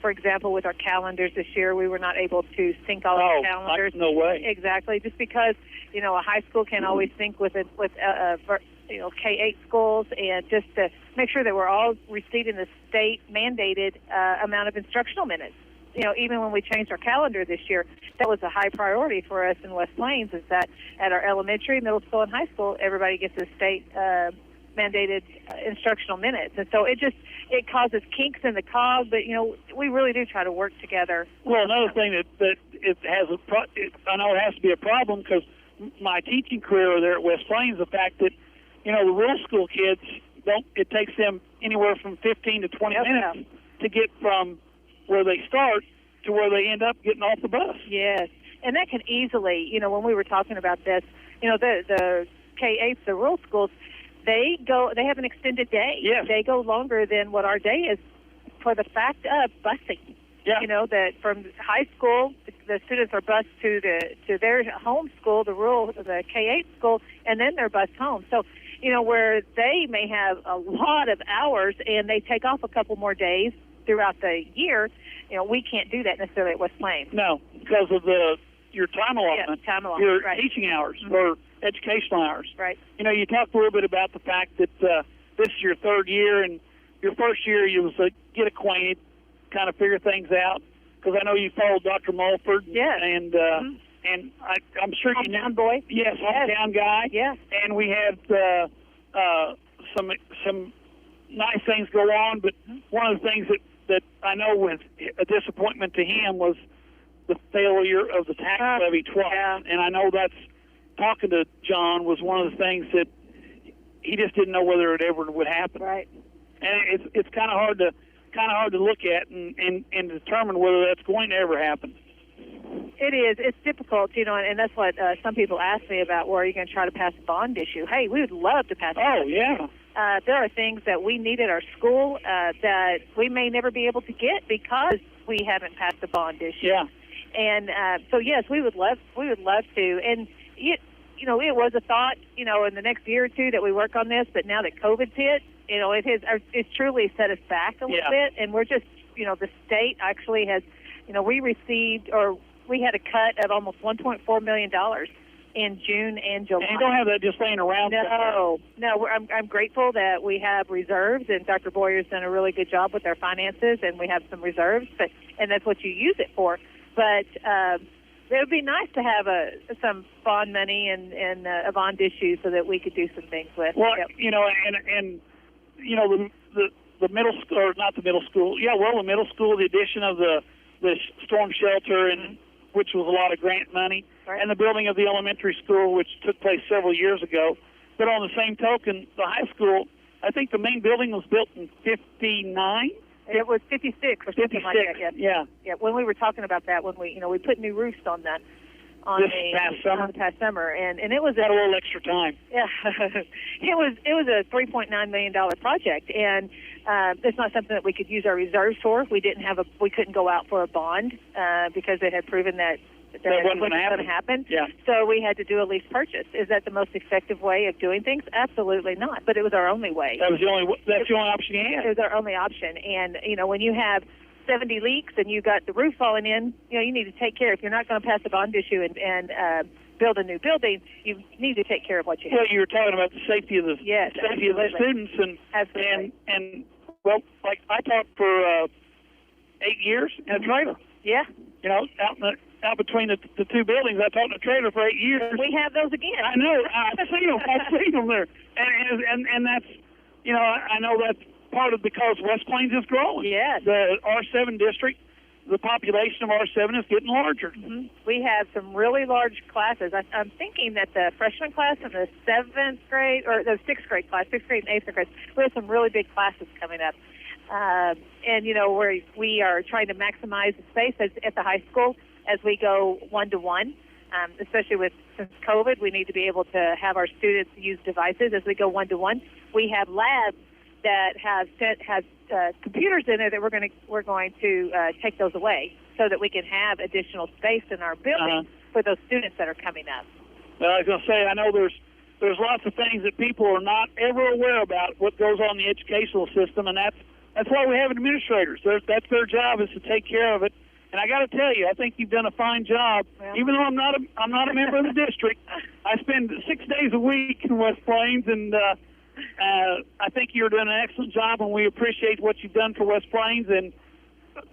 for example, with our calendars this year, we were not able to sync all our calendars. No way. Exactly. Just because, a high school can't always sync with K-8 schools, and just to make sure that we're all receiving the state-mandated amount of instructional minutes. Even when we changed our calendar this year, that was a high priority for us in West Plains, is that at our elementary, middle school, and high school, everybody gets a state mandated instructional minutes. And so it causes kinks in the cog, but, we really do try to work together. Well, another thing that it has I know it has to be a problem because my teaching career there at West Plains, the fact that, the rural school kids, it takes them anywhere from 15 to 20 minutes to get from where they start to where they end up getting off the bus. Yes, and that can easily, when we were talking about this, the K-8s, the rural schools, they have an extended day. Yes. They go longer than what our day is for the fact of busing. Yeah. That from high school, the students are bused to their home school, the K-8 school, and then they're bused home. So, where they may have a lot of hours and they take off a couple more days throughout the year, we can't do that necessarily at West Plains. No, because of your time allotment, your teaching hours or educational hours. Right. You talked a little bit about the fact that this is your 3rd year, and your first year you was get acquainted, kind of figure things out. Because I know you followed Dr. Mulford. Yes. And I'm sure you know. Hometown boy. Yes, hometown guy. Yeah. And we had some nice things go on, but one of the things that I know was a disappointment to him was the failure of the tax levy twice. Yeah. And I know that's, talking to John was one of the things that he just didn't know whether it ever would happen. Right. And it's kind of hard to look at and determine whether that's going to ever happen. It is. It's difficult, and that's what some people ask me about. Well, are you going to try to pass a bond issue? Hey, we would love to pass a bond issue. There are things that we need at our school that we may never be able to get because we haven't passed a bond issue. Yeah. And so yes, we would love to. And it was a thought, in the next year or two that we work on this. But now that COVID's hit, it's truly set us back a little bit. And we're just, the state actually has, we had a cut of almost $1.4 million in June and July. And you don't have that just laying around. No. I'm grateful that we have reserves, and Dr. Boyer's done a really good job with our finances, and we have some reserves, and that's what you use it for. But it would be nice to have some bond money and a bond issue so that we could do some things with. Well, the middle school, or not the middle school, the middle school, the addition of the storm shelter, and which was a lot of grant money, and the building of the elementary school, which took place several years ago. But on the same token, the high school, I think the main building was built in 59. It was 56 or something like that. Yeah. Yeah. When we were talking about that, when we put new roofs on that, this past summer, and it was a little extra time. Yeah, it was a $3.9 million project, and it's not something that we could use our reserves for. We couldn't go out for a bond because it had proven that wasn't going to happen. Yeah. So we had to do a lease purchase. Is that the most effective way of doing things? Absolutely not. But it was our only way. That's the only option you had. It was our only option, and when you have 70 leaks and you got the roof falling in, you need to take care. If you're not going to pass a bond issue and build a new building, you need to take care of what you have. Well, you were talking about the safety of the of the students, and well, like I taught for 8 years in a trailer. Yeah. Out between the two buildings, I taught in a trailer for 8 years. We have those again. I know. I've seen them there, and that's I know that's part of because West Plains is growing. Yes. The R7 district, the population of R7 is getting larger. Mm-hmm. We have some really large classes. I'm thinking that the freshman class and the 7th grade, or the 6th grade class, 6th grade and 8th grade, we have some really big classes coming up. And we are trying to maximize the space at the high school as we go one-to-one. Especially since COVID, we need to be able to have our students use devices as we go one-to-one. We have labs that have computers in there that we're going to take those away so that we can have additional space in our building for those students that are coming up. Well, I was going to say, I know there's lots of things that people are not ever aware about what goes on in the educational system, and that's why we have administrators. That's their job, is to take care of it. And I got to tell you, I think you've done a fine job. Well, even though I'm not a member of the district, I spend 6 days a week in West Plains, and I think you're doing an excellent job, and we appreciate what you've done for West Plains and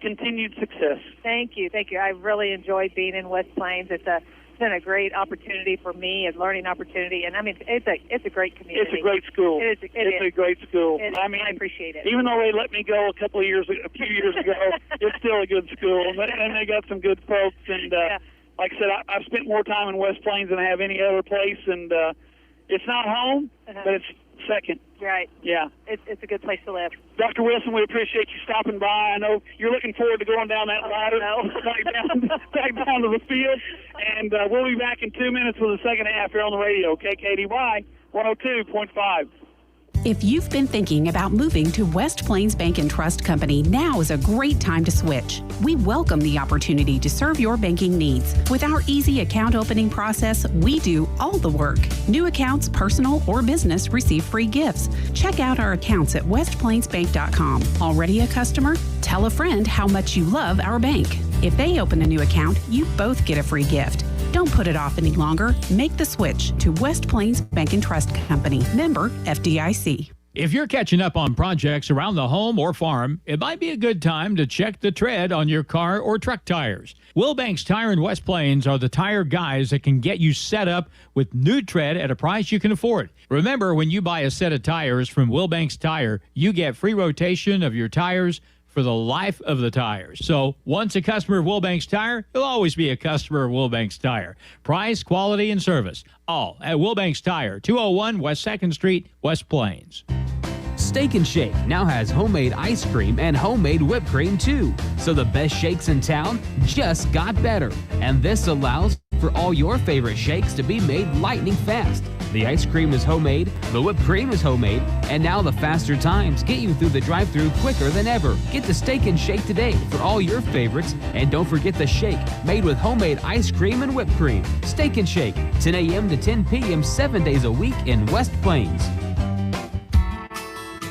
continued success. Thank you. I really enjoyed being in West Plains. It's been a great opportunity for me, a learning opportunity, and I mean it's a great community. It's a great school. It is a great school. I appreciate it. Even though they let me go a few years ago, it's still a good school, and they got some good folks. And like I said, I've spent more time in West Plains than I have any other place, and it's not home, but it's second. Right. Yeah. It's a good place to live. Dr. Wilson, we appreciate you stopping by. I know you're looking forward to going down that ladder, back down to the field. And we'll be back in 2 minutes with the second half here on the radio, KKDY 102.5. If you've been thinking about moving to West Plains Bank and Trust Company, now is a great time to switch. We welcome the opportunity to serve your banking needs. With our easy account opening process, we do all the work. New accounts, personal or business, receive free gifts. Check out our accounts at westplainsbank.com. Already a customer? Tell a friend how much you love our bank. If they open a new account, you both get a free gift. Don't put it off any longer. Make the switch to West Plains Bank and Trust Company. Member FDIC. If you're catching up on projects around the home or farm, it might be a good time to check the tread on your car or truck tires. Wilbanks Tire in West Plains are the tire guys that can get you set up with new tread at a price you can afford. Remember, when you buy a set of tires from Wilbanks Tire, you get free rotation of your tires for for the life of the tires. So once a customer of Wilbanks Tire, you'll always be a customer of Wilbanks Tire. Price, quality, and service, all at Wilbanks Tire, 201 West 2nd Street, West Plains. Steak and Shake now has homemade ice cream and homemade whipped cream too. So the best shakes in town just got better. And this allows for all your favorite shakes to be made lightning fast. The ice cream is homemade, the whipped cream is homemade, and now the faster times get you through the drive-thru quicker than ever. Get the Steak and Shake today for all your favorites, and don't forget the shake made with homemade ice cream and whipped cream. Steak and Shake, 10 a.m. to 10 p.m. 7 days a week in West Plains.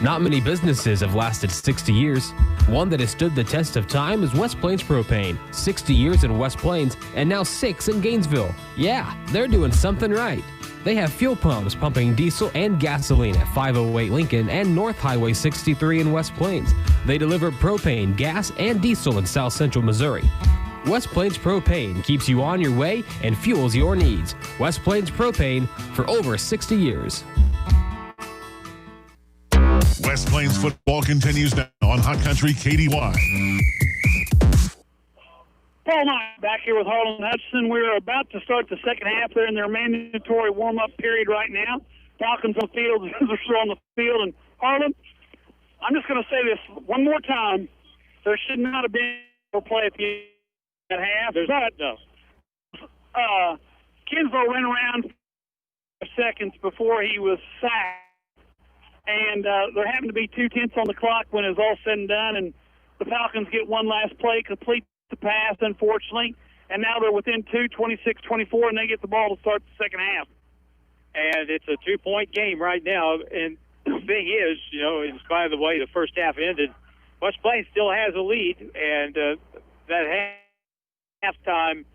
Not many businesses have lasted 60 years. One that has stood the test of time is West Plains Propane. 60 years in West Plains and now 6 in Gainesville. Yeah, they're doing something right. They have fuel pumps pumping diesel and gasoline at 508 Lincoln and North Highway 63 in West Plains. They deliver propane, gas, and diesel in South Central Missouri. West Plains Propane keeps you on your way and fuels your needs. West Plains Propane for over 60 years. West Plains football continues now on Hot Country KDY. Paul Knight back here with Harlan Hutchinson. We're about to start the second half. They're in their mandatory warm-up period right now. Falcons on the field, the Zizzers are on the field. And Harlan, I'm just going to say this one more time. There should not have been a play at the end of half. Kinslow ran around 5 seconds before he was sacked. And there happened to be 2/10 on the clock when it was all said and done, and the Falcons get one last play, complete the pass, unfortunately, and now they're within 26-24, and they get the ball to start the second half. And it's a 2-point game right now, and the thing is, in spite of the way the first half ended, West Plains still has a lead, and that halftime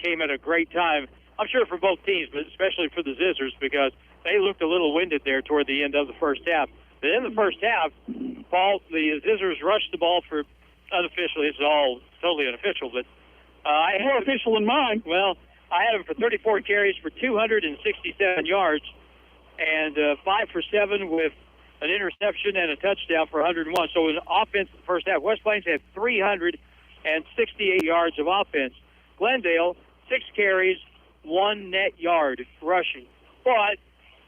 came at a great time. I'm sure for both teams, but especially for the Zizzers, because they looked a little winded there toward the end of the first half. But in the first half, the Zizzers rushed the ball for, unofficially, it's all totally unofficial, but I had more official than mine. Well, I had them for 34 carries for 267 yards and 5 for 7 with an interception and a touchdown for 101. So in offense in the first half, West Plains had 368 yards of offense. Glendale, 6 carries, 1 net yard rushing. But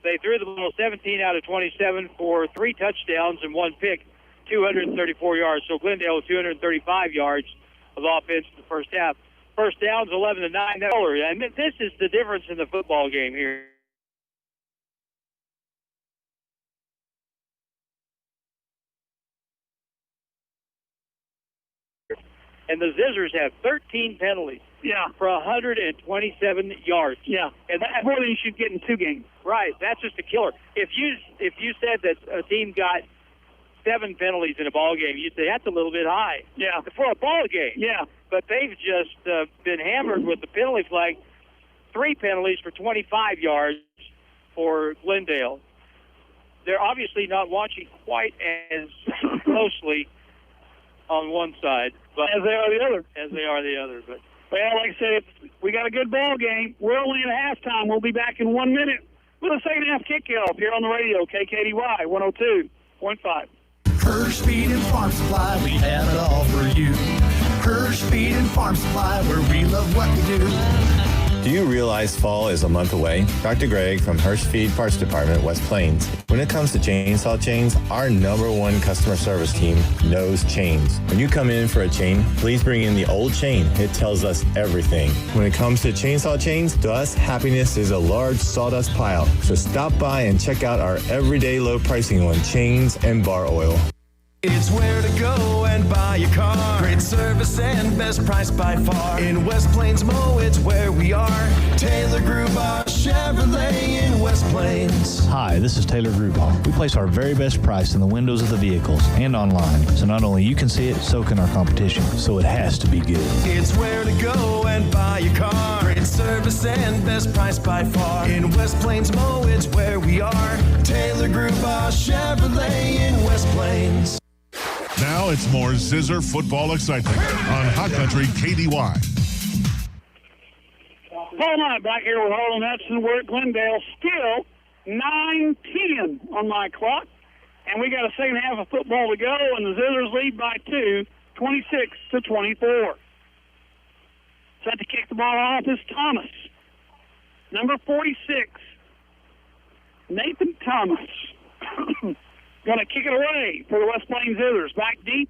they threw the ball 17 out of 27 for 3 touchdowns and 1 pick, 234 yards. So Glendale with 235 yards of offense in the first half. First downs, 11-9. And this is the difference in the football game here. And the Zizzers have 13 penalties. Yeah. For 127 yards. Yeah. And that's more than you should get in 2 games. Right. That's just a killer. If you said that a team got 7 penalties in a ball game, you'd say that's a little bit high. Yeah. For a ball game. Yeah. But they've just been hammered with the penalty flag. 3 penalties for 25 yards for Glendale. They're obviously not watching quite as closely on one side, but as they are the other. But well, like I said, we got a good ball game. We're only at halftime. We'll be back in 1 minute with a second half kickoff here on the radio, KKDY 102.5. Hirsch Feed and Farm Supply, we have it all for you. Hirsch Feed and Farm Supply, where we love what we do. Do you realize fall is a month away? Dr. Greg from Hirsch Feed Parts Department, West Plains. When it comes to chainsaw chains, our #1 customer service team knows chains. When you come in for a chain, please bring in the old chain. It tells us everything. When it comes to chainsaw chains, to us, happiness is a large sawdust pile. So stop by and check out our everyday low pricing on chains and bar oil. It's where to go and buy your car. Great service and best price by far. In West Plains Mo, it's where we are. Taylor Grubaugh Chevrolet in West Plains. Hi, this is Taylor Grubaugh. We place our very best price in the windows of the vehicles and online. So not only you can see it, so can our competition. So it has to be good. It's where to go and buy your car. Great service and best price by far. In West Plains Mo, it's where we are. Taylor Grubaugh Chevrolet in West Plains. Now it's more Zizzer football excitement on Hot Country KDY. Paul Knight back here with Harlan Hudson. We're at Glendale. Still 9:10 on my clock. And we got a second half of football to go, and the Zizzers lead by 2, 26-24. Set to kick the ball off is Thomas. Number 46, Nathan Thomas. Going to kick it away for the West Plains Zizzers. Back deep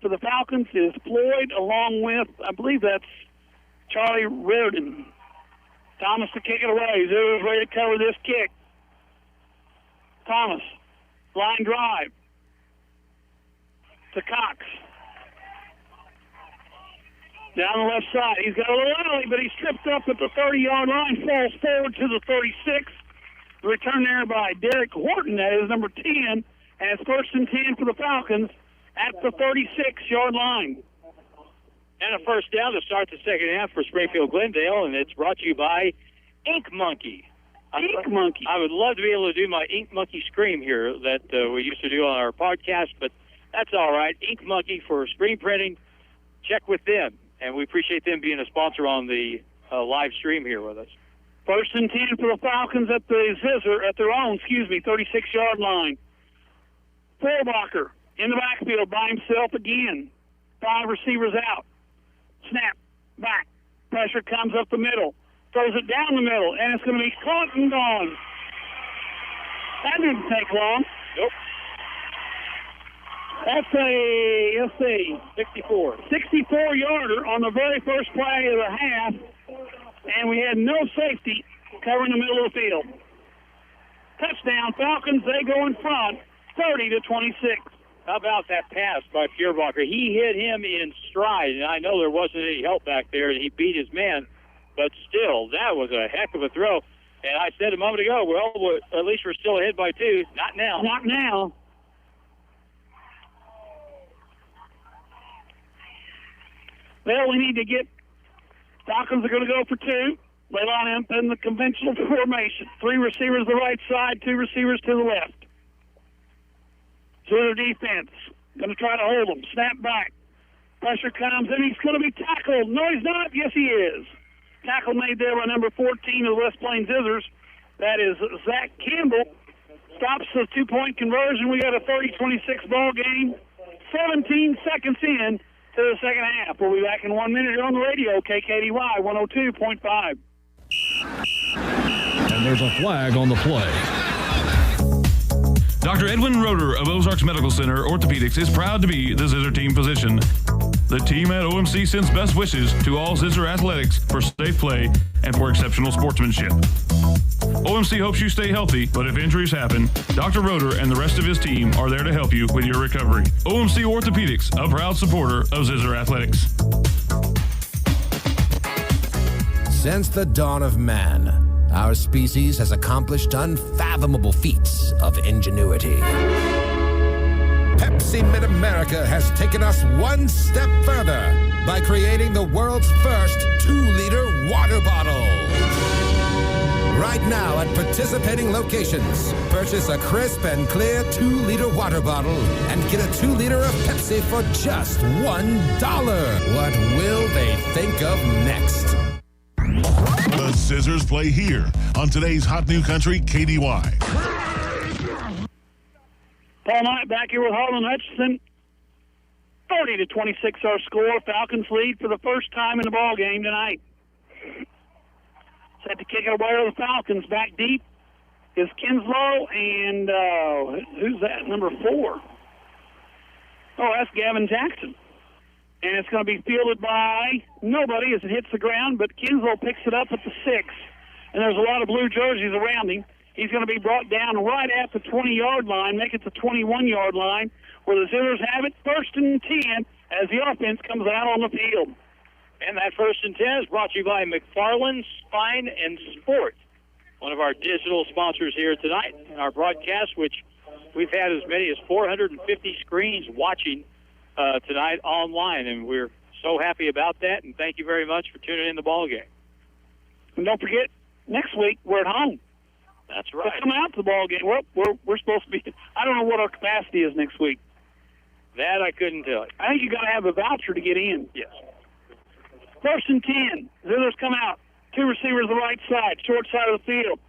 for the Falcons is Floyd, along with, I believe that's Charlie Reardon. Thomas to kick it away. Zizzers ready to cover this kick. Thomas, line drive to Cox. Down the left side. He's got a little alley, but he's tripped up at the 30-yard line, falls forward to the 36. The return there by Derek Horton, that is number 10, and it's 1st and 10 for the Falcons at the 36-yard line. And a first down to start the second half for Springfield Glendale, and it's brought to you by Ink Monkey. Ink Monkey. I would love to be able to do my Ink Monkey scream here that we used to do on our podcast, but that's all right. Ink Monkey for screen printing. Check with them. And we appreciate them being a sponsor on the live stream here with us. 1st and 10 for the Falcons at the Zizzer, at their own, 36-yard line. Fullbacker in the backfield by himself again. 5 receivers out. Snap, back. Pressure comes up the middle. Throws it down the middle, and it's going to be caught and gone. That didn't take long. Nope. That's a, 64-yarder on the very first play of the half, and we had no safety covering the middle of the field. Touchdown, Falcons, they go in front, 30-26. How about that pass by Feuerbacher? He hit him in stride, and I know there wasn't any help back there, and he beat his man, but still, that was a heck of a throw. And I said a moment ago, well, at least we're still ahead by 2. Not now. Not now. Well, we need to get Falcons are going to go for 2. They line up in the conventional formation. 3 receivers to the right side, 2 receivers to the left. Zizzer defense going to try to hold them. Snap back. Pressure comes, and he's going to be tackled. No, he's not. Yes, he is. Tackle made there by number 14 of the West Plains Zizzers. That is Zach Campbell. Stops the 2-point conversion. We got a 30-26 ball game. 17 seconds in to the second half. We'll be back in 1 minute here on the radio, KKDY 102.5. And there's a flag on the play. Dr. Edwin Roeder of Ozarks Medical Center Orthopedics is proud to be the Zizzer team physician. The team at OMC sends best wishes to all Zizzer athletics for safe play and for exceptional sportsmanship. OMC hopes you stay healthy, but if injuries happen, Dr. Roeder and the rest of his team are there to help you with your recovery. OMC Orthopedics, a proud supporter of Zizzer athletics. Since the dawn of man, our species has accomplished unfathomable feats of ingenuity. Pepsi Mid-America has taken us one step further by creating the world's first 2-liter water bottle. Right now at participating locations, purchase a crisp and clear 2-liter water bottle and get a 2-liter of Pepsi for just $1. What will they think of next? The Zizzers play here on today's Hot New Country KDY. Paul Knight back here with Harlan Hutchinson. 30-26 our score. Falcons lead for the first time in the ball game tonight. Set to kick it away to the Falcons. Back deep is Kinslow, and who's that? Number 4. Oh, that's Gavin Jackson. And it's going to be fielded by nobody as it hits the ground, but Kinslow picks it up at the 6. And there's a lot of blue jerseys around him. He's going to be brought down right at the 20-yard line, make it the 21-yard line, where the Zizzers have it 1st and 10 as the offense comes out on the field. And that 1st and 10 is brought to you by McFarland Spine and Sport, one of our digital sponsors here tonight in our broadcast, which we've had as many as 450 screens watching tonight online, and we're so happy about that, and thank you very much for tuning in the ball game. And don't forget, next week we're at home. That's right. So come out to the ball game. Well, we're supposed to be. I don't know what our capacity is next week. That I couldn't tell you. I think you got to have a voucher to get in. Yes. 1st and 10. Zizzers come out. 2 receivers the right side, short side of the field.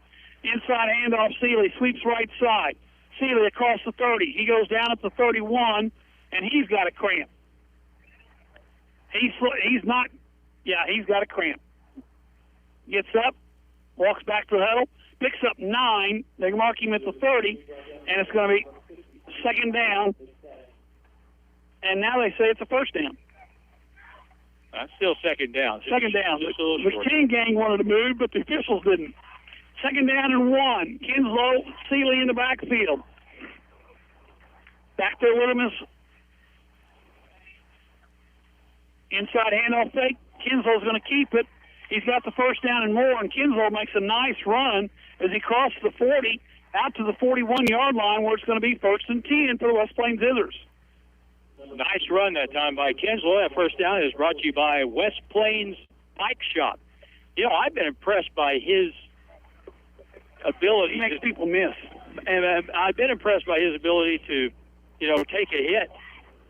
Inside handoff, Seeley sweeps right side. Seeley across the 30. He goes down at the 31, and he's got a cramp. He's got a cramp. Gets up, walks back to the huddle, picks up 9. They mark him at the 30, and it's going to be second down. And now they say it's a first down. That's still second down. Second down. Just a little The short. King gang wanted to move, but the officials didn't. Second down and 1. Kinslow, Seeley in the backfield. Back there with him is inside handoff fake. Kinslow's going to keep it. He's got the first down and more, and Kinslow makes a nice run as he crosses the 40 out to the 41-yard line where it's going to be first and 10 for the West Plains Zizzers. Nice run that time by Kinslow. That first down is brought to you by West Plains Bike Shop. You know, I've been impressed by his ability. He makes people miss. And I've been impressed by his ability to, you know, take a hit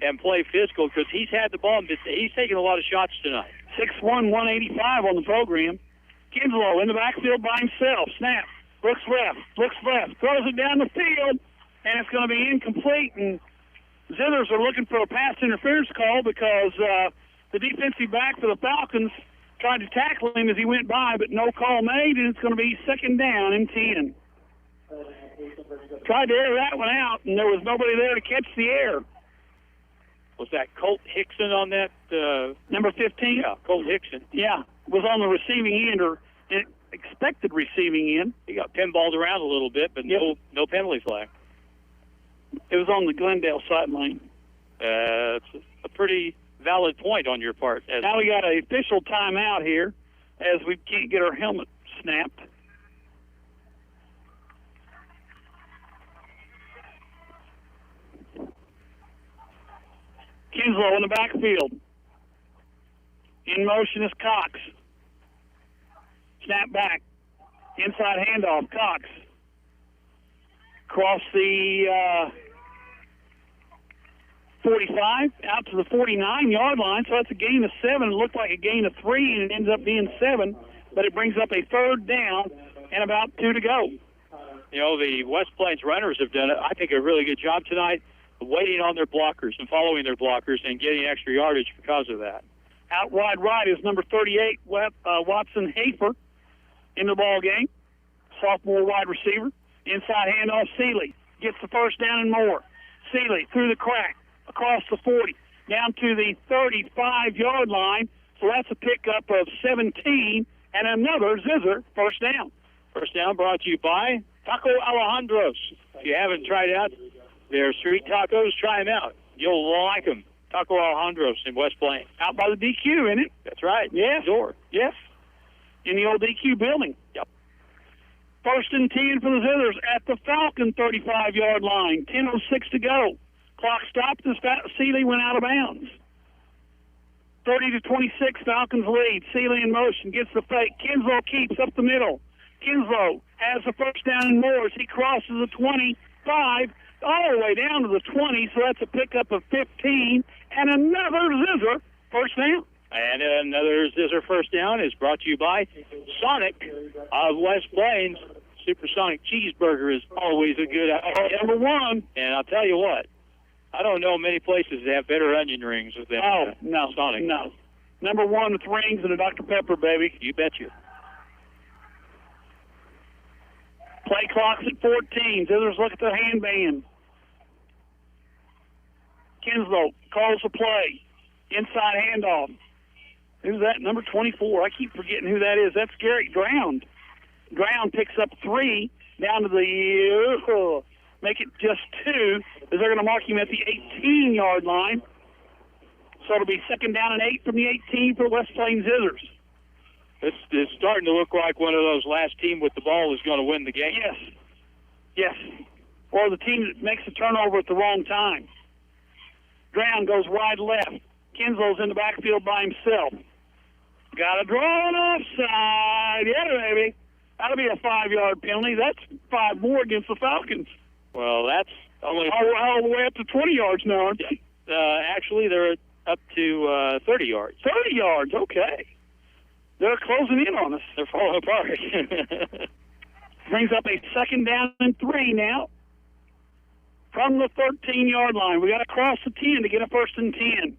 and play physical because he's had the ball. He's taken a lot of shots tonight. 6'1", 185 on the program. Kinslow in the backfield by himself. Snap. Looks left. Throws it down the field, and it's going to be incomplete. And Zithers are looking for a pass interference call because the defensive back for the Falcons tried to tackle him as he went by, but no call made, and it's going to be second down and 10. Tried to air that one out, and there was nobody there to catch the air. Was that Colt Hickson on that? Number 15? Yeah, Colt Hickson. Yeah, was on the receiving end or expected receiving end. He got pinballed around a little bit, but no penalty flag. It was on the Glendale sideline. It's a pretty valid point on your part. Now we got an official timeout here as we can't get our helmet snapped. Kinslow in the backfield. In motion is Cox. Snap back. Inside handoff. Cox. Across the 45, out to the 49-yard line, so that's a gain of 7. It looked like a gain of 3, and it ends up being 7, but it brings up a third down and about 2 to go. You know, the West Plains runners have done, I think, a really good job tonight waiting on their blockers and following their blockers and getting extra yardage because of that. Out wide right is number 38, Watson Hafer, in the ball game. Sophomore wide receiver. Inside handoff, Seeley gets the first down and more. Seeley through the crack, across the 40, down to the 35-yard line. So that's a pickup of 17 and another Zizzer first down. First down brought to you by Taco Alejandro's. If you haven't tried out their street tacos, try them out. You'll like them. Taco Alejandro's in West Plains. Out by the DQ, isn't it? That's right. Yes. Door. Yes. In the old DQ building. Yep. First and 10 for the Zithers at the Falcon 35-yard line. 10:06 to go. Clock stopped as Seeley went out of bounds. 30-26, Falcons lead. Seeley in motion, gets the fake. Kinslow keeps up the middle. Kinslow has the first down and more as he crosses the 25 all the way down to the 20, so that's a pickup of 15. And another Zizzer first down. And another Zizzer first down is brought to you by Sonic of West Plains. Supersonic Cheeseburger is always a good idea. Number 1. And I'll tell you what, I don't know many places that have better onion rings than no, Sonic. No. Number 1 with rings and a Dr. Pepper, baby. You betcha. Play clock's at 14. Zithers look at the handband. Kinslow calls the play. Inside handoff. Who's that? Number 24. I keep forgetting who that is. That's Garrett Ground. Ground picks up 3 down to the make it just 2 as they're going to mark him at the 18-yard line. So it'll be second down and 8 from the 18 for West Plains Zizzers. It's starting to look like one of those last team with the ball is going to win the game. Yes. Or the team that makes the turnover at the wrong time. Ground goes wide left. Kinslow's in the backfield by himself. Got a draw and offside. Yeah, baby. That'll be a 5-yard penalty. That's 5 more against the Falcons. Well, that's only all the way up to 20 yards now, aren't they? Actually, they're up to 30 yards. 30 yards, okay. They're closing in on us. They're falling apart. Brings up a second down and 3 now. from the 13-yard line. We got to cross the 10 to get a 1st and 10.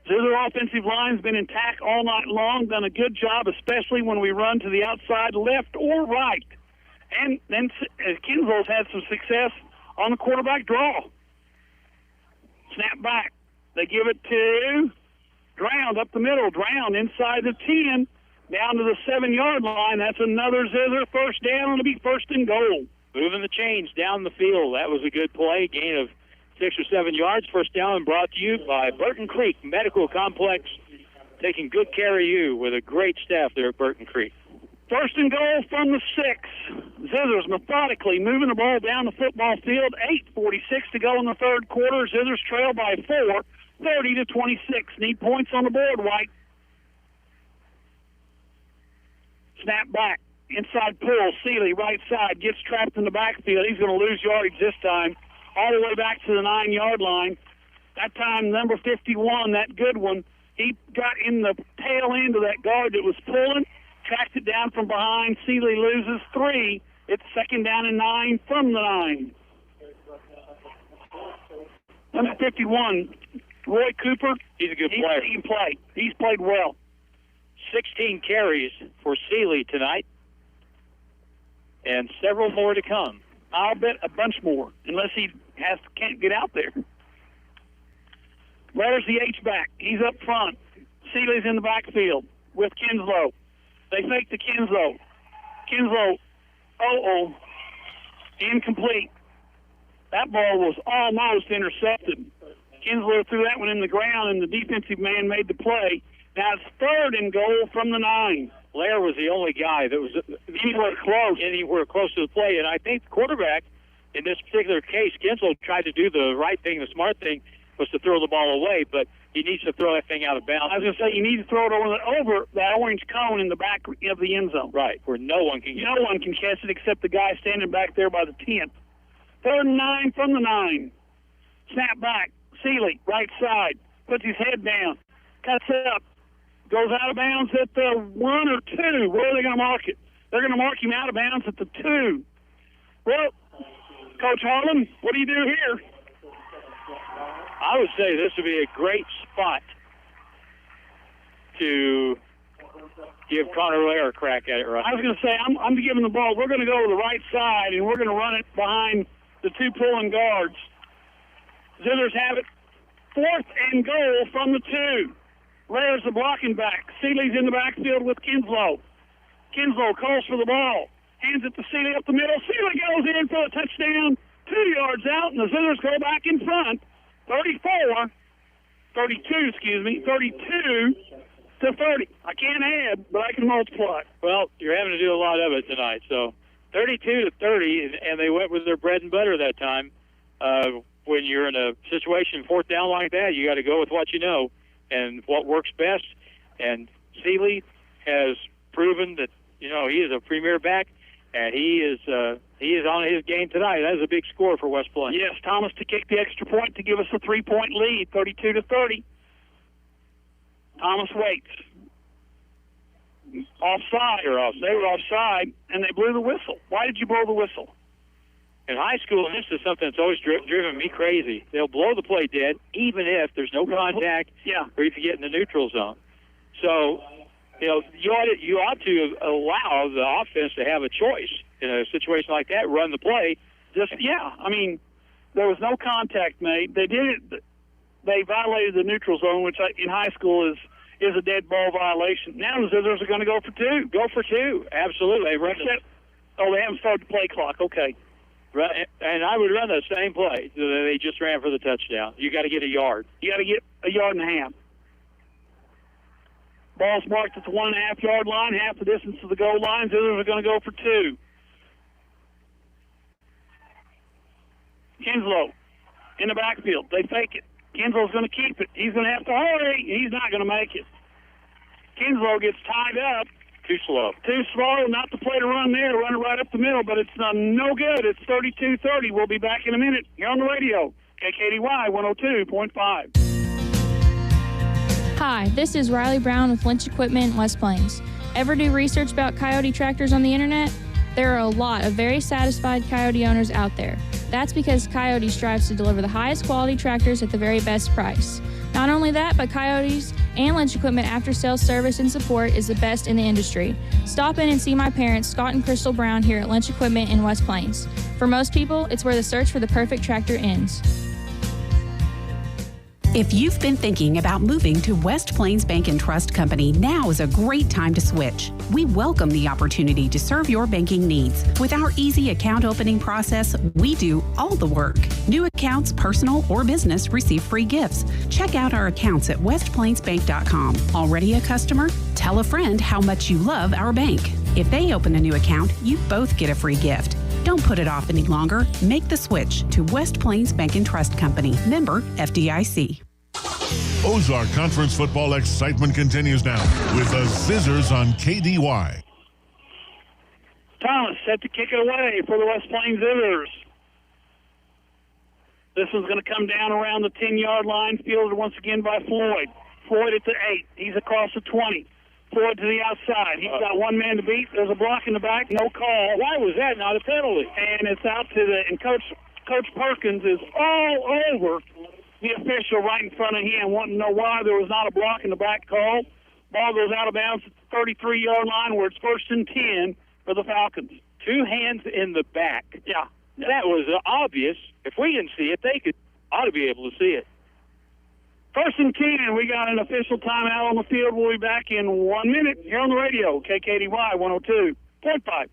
Zizzer offensive line's been intact all night long, done a good job, especially when we run to the outside, left or right. And then Kinslow's had some success on the quarterback draw. Snap back. They give it to Drowned up the middle. Drowned inside the 10, down to the 7-yard line. That's another Zizzer first down. It'll be 1st and goal. Moving the chains down the field. That was a good play. Gain of 6 or 7 yards. First down brought to you by Burton Creek Medical Complex, taking good care of you with a great staff there at Burton Creek. 1st and goal from the 6. Zizzer's methodically moving the ball down the football field. 8:46 to go in the 3rd quarter. Zizzer's trail by 4, 30-26. Need points on the board, White. Snap back. Inside pull. Seeley, right side, gets trapped in the backfield. He's going to lose yardage this time. All the way back to the 9-yard line. That time, number 51, that good one, he got in the tail end of that guard that was pulling, tracked it down from behind. Seeley loses 3. It's 2nd down and 9 from the 9. Number 51, Roy Cooper. He's a good player. He can play. He's played well. 16 carries for Seeley tonight, and several more to come. I'll bet a bunch more, unless he can't get out there. There's the H-back. He's up front. Seeley's in the backfield with Kinslow. They fake to Kinslow. Kinslow, incomplete. That ball was almost intercepted. Kinslow threw that one in the ground, and the defensive man made the play. Now it's 3rd and goal from the 9. Lair was the only guy that was anywhere close to the play, and I think the quarterback, in this particular case, Kinslow tried to do the right thing, the smart thing, was to throw the ball away, but he needs to throw that thing out of bounds. I was going to say, you need to throw it over that orange cone in the back of the end zone. Right, where no one can catch it except the guy standing back there by the 10th. 3rd and 9 from the 9. Snap back. Seeley, right side, puts his head down, cuts up, goes out of bounds at the 1 or 2. Where are they going to mark it? They're going to mark him out of bounds at the 2. Well, Coach Harlan, what do you do here? I would say this would be a great spot to give Connor Lair a crack at it, right? I was going to say, I'm giving the ball. We're going to go to the right side, and we're going to run it behind the 2 pulling guards. Zizzers have it. 4th and goal from the 2. Lair's the blocking back. Seeley's in the backfield with Kinslow. Kinslow calls for the ball. Hands it to Seeley up the middle. Seeley goes in for a touchdown. 2 yards out, and the Zizzers go back in front. 32 to 30. I can't add, but I can multiply. Well, you're having to do a lot of it tonight. So 32 to 30, and they went with their bread and butter that time. When you're in a situation 4th down like that, you got to go with what you know and what works best. And Seeley has proven that he is a premier back, and he is on his game tonight. That is a big score for West Plains. Yes, Thomas to kick the extra point to give us a 3-point lead, 32 to 30. Thomas waits. Offside. They were offside, and they blew the whistle. Why did you blow the whistle? In high school, and this is something that's always driven me crazy, they'll blow the play dead even if there's no contact or if you get in the neutral zone. So, you ought to allow the offense to have a choice in a situation like that, run the play. I mean, there was no contact made. They did it. They violated the neutral zone, which in high school is a dead ball violation. Now the Zizzers are going to go for 2. Go for 2. Absolutely. They haven't started the play clock. Okay. Right, and I would run the same play that they just ran for the touchdown. You got to get a yard. You got to get a yard and a half. Ball's marked at the 1.5-yard line, half the distance to the goal line. Zizzers are going to go for 2. Kinslow in the backfield. They fake it. Kinslow's going to keep it. He's going to have to hurry. He's not going to make it. Kinslow gets tied up. Too slow. Not to play to run there. Run it right up the middle, but it's no good. It's 32-30. We'll be back in a minute here on the radio. KKDY 102.5. Hi, this is Riley Brown with Lynch Equipment in West Plains. Ever do research about Coyote tractors on the internet? There are a lot of very satisfied Coyote owners out there. That's because Coyote strives to deliver the highest quality tractors at the very best price. Not only that, but Coyote's and Lynch Equipment after-sales service and support is the best in the industry. Stop in and see my parents, Scott and Crystal Brown, here at Lynch Equipment in West Plains. For most people, it's where the search for the perfect tractor ends. If you've been thinking about moving to West Plains Bank and Trust Company, now is a great time to switch. We welcome the opportunity to serve your banking needs. With our easy account opening process, we do all the work. New accounts, personal or business, receive free gifts. Check out our accounts at westplainsbank.com. Already a customer? Tell a friend how much you love our bank. If they open a new account, you both get a free gift. Don't put it off any longer. Make the switch to West Plains Bank and Trust Company. Member FDIC. Ozark Conference football excitement continues now with the Zizzers on KDY. Thomas set to kick it away for the West Plains Zizzers. This one's going to come down around the 10-yard line, fielded once again by Floyd. Floyd at the 8. He's across the 20. Floyd to the outside. He's got one man to beat. There's a block in the back. No call. Why was that not a penalty? And it's out to the... And Coach Perkins is all over the official right in front of him, wanting to know why there was not a block in the back call. Ball goes out of bounds at the 33-yard line where it's 1st and 10 for the Falcons. 2 hands in the back. Yeah. That was obvious. If we didn't see it, they ought to be able to see it. 1st and 10, we got an official timeout on the field. We'll be back in 1 minute here on the radio, KKDY 102.5.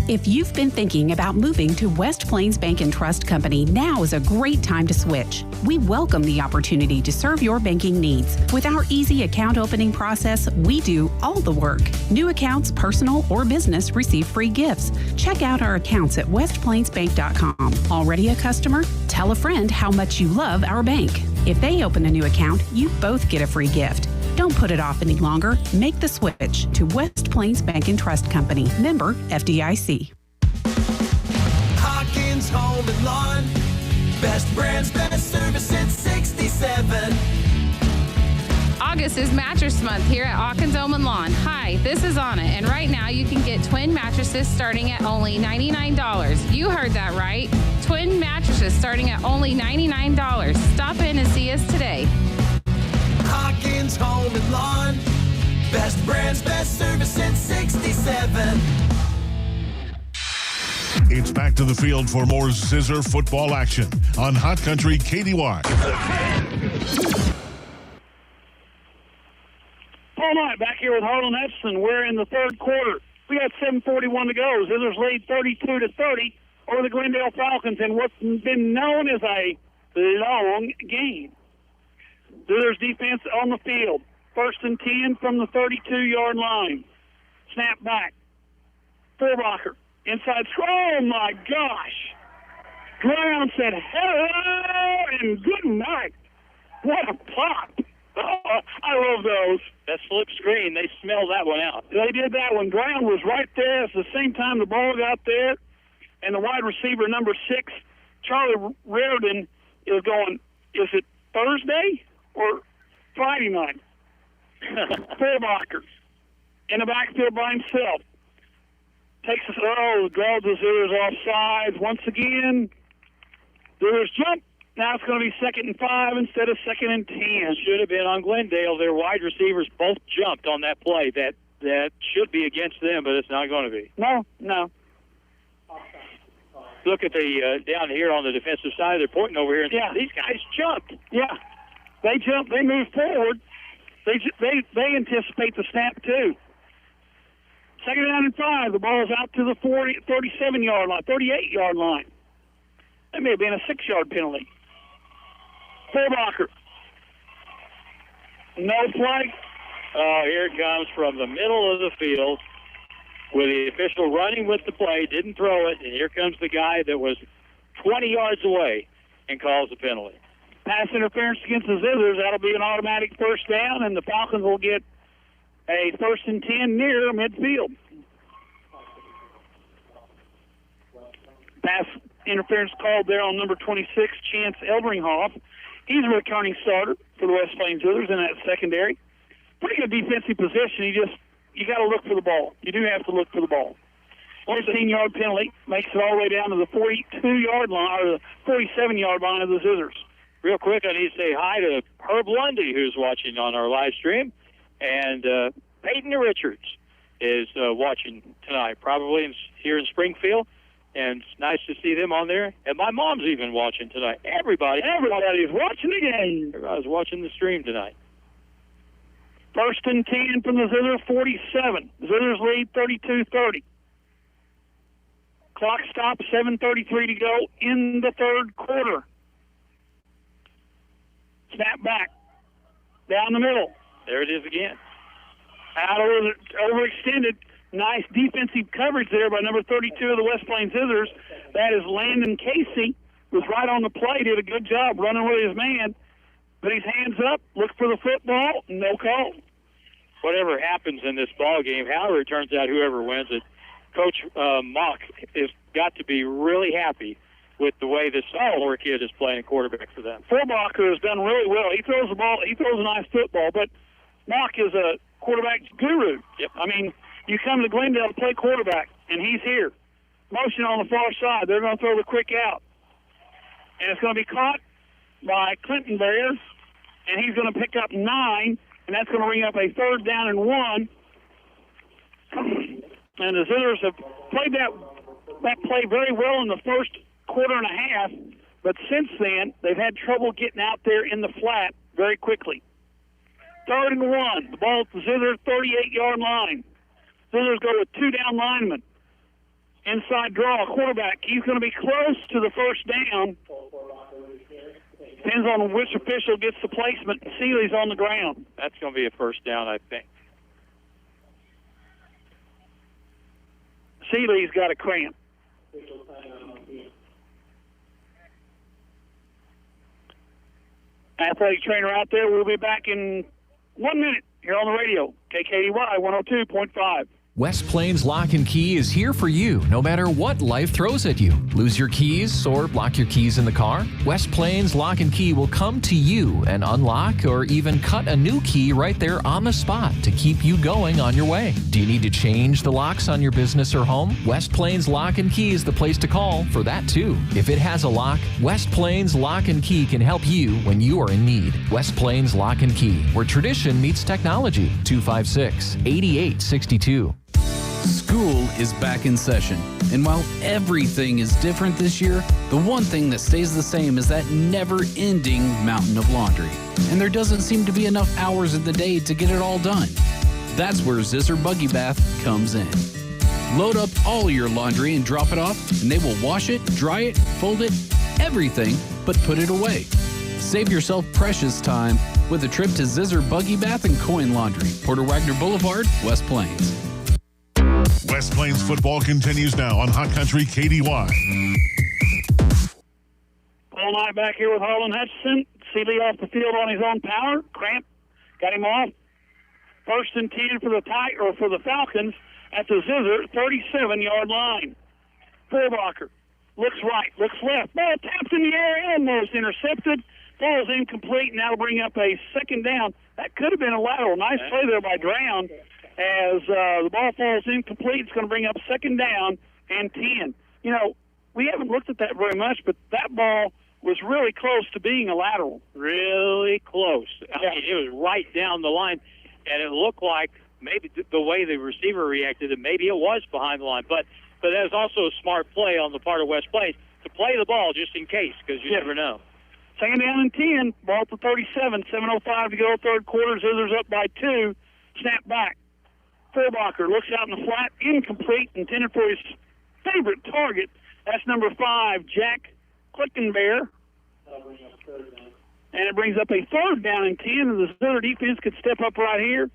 If you've been thinking about moving to West Plains Bank and Trust Company, now is a great time to switch. We welcome the opportunity to serve your banking needs. With our easy account opening process, we do all the work. New accounts, personal or business, receive free gifts. Check out our accounts at westplainsbank.com. Already a customer? Tell a friend how much you love our bank. If they open a new account, you both get a free gift. Don't put it off any longer. Make the switch to West Plains Bank and Trust Company. Member FDIC. Hawkins Home and Lawn. Best brands, best service since 67. August is Mattress Month here at Hawkins Home and Lawn. Hi, this is Anna, and right now you can get twin mattresses starting at only $99. You heard that right. Twin mattresses starting at only $99. Stop in and see us today. Hawkins Home and Lawn. Best brands, best service since 67. It's back to the field for more Zizzer football action on Hot Country KDY. All right, back here with Harlan Hutchinson. We're in the third quarter. We got 7:41 to go. Zizzers lead 32-30 over the Glendale Falcons in what's been known as a long game. Zizzers defense on the field. 1st and 10 from the 32-yard line. Snap back. Fullbacker. Inside. Oh, my gosh. Brown said hello and good night. What a pop. Oh, I love those. That slip screen, they smelled that one out. They did that one. Brown was right there. At the same time the ball got there, and the wide receiver, number 6, Charlie Reardon, is going, is it Thursday or Friday night? Fullbacker in the backfield by himself. Takes us, draws the Zizzers off sides. Once again, Zizzers jump. Now it's going to be 2nd and 5 instead of 2nd and 10. Should have been on Glendale. Their wide receivers both jumped on that play. That should be against them, but it's not going to be. No. Look at the down here on the defensive side. They're pointing over here, and these guys jumped. Yeah, they jumped. They moved forward. They anticipate the snap too. 2nd down and 5. The ball's out to the 37-yard line, 38-yard line. That may have been a 6-yard penalty. Fullbacker. No flag. Oh, here it comes from the middle of the field with the official running with the play, didn't throw it, and here comes the guy that was 20 yards away and calls the penalty. Pass interference against the Zizzers. That'll be an automatic 1st down, and the Falcons will get a 1st and 10 near midfield. Pass interference called there on number 26, Chance Eldringhoff. He's a returning starter for the West Plains Zizzers in that secondary. Pretty good defensive position. You got to look for the ball. You do have to look for the ball. 15-yard penalty makes it all the way down to the 42-yard line, or the 47-yard line of the Zizzers. Real quick, I need to say hi to Herb Lundy, who's watching on our live stream, and Peyton Richards is watching tonight, probably here in Springfield, and it's nice to see them on there. And my mom's even watching tonight. Everybody's watching the game. Everybody's watching the stream tonight. 1st and 10 from the Zizzer 47. Zizzers lead 32-30. Clock stops, 7:33 to go in the third quarter. Snap back. Down the middle. There it is again. Out overextended. Nice defensive coverage there by number 32 of the West Plains Zizzers. That is Landon Casey. Was right on the play. Did a good job running with his man. Put his hands up. Look for the football. No call. Whatever happens in this ball game, however it turns out, whoever wins it, Coach Mock has got to be really happy with the way this sophomore kid is playing quarterback for them. Forbacher has done really well. He throws the ball. He throws a nice football, but Mock is a quarterback guru. Yep. I mean, you come to Glendale to play quarterback, and he's here. Motion on the far side. They're going to throw the quick out. And it's going to be caught by Clinton Bear, and he's going to pick up 9, and that's going to bring up a 3rd down and 1. And the Zizzers have played that play very well in the first quarter and a half, but since then, they've had trouble getting out there in the flat very quickly. 3rd and 1. The ball at the Zizzer 38-yard line. Zizzers go with 2 down linemen. Inside draw, quarterback. He's going to be close to the first down. Depends on which official gets the placement. Seeley's on the ground. That's going to be a first down, I think. Seeley's got a cramp. Athletic trainer out there. We'll be back in 1 minute here on the radio. KKDY 102.5. West Plains Lock and Key is here for you no matter what life throws at you. Lose your keys or lock your keys in the car? West Plains Lock and Key will come to you and unlock or even cut a new key right there on the spot to keep you going on your way. Do you need to change the locks on your business or home? West Plains Lock and Key is the place to call for that too. If it has a lock, West Plains Lock and Key can help you when you are in need. West Plains Lock and Key, where tradition meets technology. 256-8862. School is back in session, and while everything is different this year, the one thing that stays the same is that never-ending mountain of laundry. And there doesn't seem to be enough hours in the day to get it all done. That's where Zizzer Buggy Bath comes in. Load up all your laundry and drop it off, and they will wash it, dry it, fold it, everything but put it away. Save yourself precious time with a trip to Zizzer Buggy Bath and Coin Laundry, Porter Wagner Boulevard, West Plains. West Plains football continues now on Hot Country KDY. All night back here with Harlan Hutchison. Seeley off the field on his own power. Cramp got him off. 1st and 10 for the Falcons at the Zizzer 37-yard line. Forbacher looks right, looks left. Ball tapped in the air, almost intercepted. Ball is incomplete, and that'll bring up a 2nd down. That could have been a lateral. Nice play there by Drown. As the ball falls incomplete, it's going to bring up 2nd down and 10. You know, we haven't looked at that very much, but that ball was really close to being a lateral. Really close. I mean, it was right down the line, and it looked like maybe the way the receiver reacted, and maybe it was behind the line. But that was also a smart play on the part of West Plains to play the ball just in case, because you never know. 2nd down and 10. Ball at the 37. 7:05 to go, third quarter. Zizzer's up by 2. Snap back. Forbacher looks out in the flat, incomplete, intended for his favorite target. That's number 5, Jack Clickenbear. And it brings up a 3rd down and 10, and the Zizzer defense could step up right here,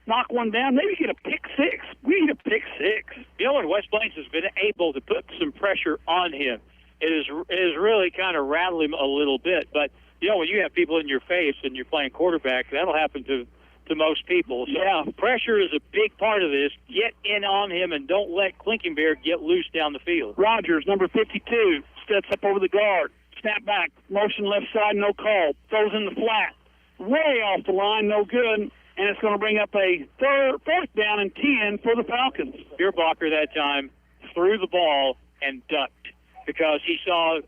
knock one down, maybe get a pick 6. We need a pick 6. You know what? West Plains has been able to put some pressure on him. It is really kind of rattled him a little bit. But, you know, when you have people in your face and you're playing quarterback, that'll happen to most people. So yeah, pressure is a big part of this. Get in on him and don't let Clinkenbeard get loose down the field. Rogers, number 52, steps up over the guard. Snap back, motion left side, no call. Throws in the flat. Way off the line, no good. And it's going to bring up a 4th down and 10 for the Falcons. Beerblocker that time threw the ball and ducked because he saw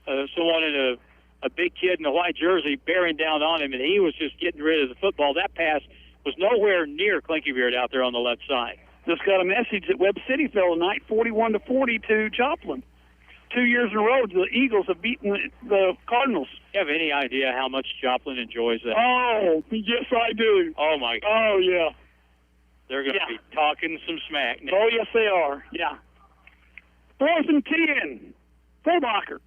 someone in a big kid in a white jersey bearing down on him, and he was just getting rid of the football. That pass was nowhere near Clinkybeard out there on the left side. Just got a message that Webb City fell tonight, 41-40 to Joplin. 2 years in a row, the Eagles have beaten the Cardinals. Do you have any idea how much Joplin enjoys that? Oh, yes, I do. Oh, my God. Oh, yeah. They're going to be talking some smack now. Oh, yes, they are. Yeah. 4th and 10. Fullbacker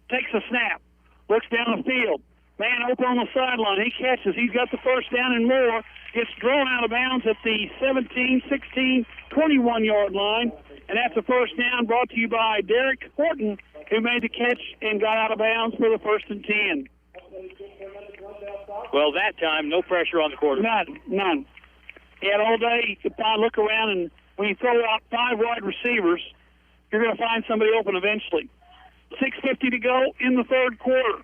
takes a snap, looks down the field. Man open on the sideline. He catches. He's got the first down and more. Gets thrown out of bounds at the 17, 16, 21-yard line. And that's a first down brought to you by Derek Horton, who made the catch and got out of bounds for the 1st and 10. Well, that time, no pressure on the quarterback. None. He had all day. He could look around, and when you throw out 5 wide receivers, you're going to find somebody open eventually. 6:50 to go in the 3rd quarter.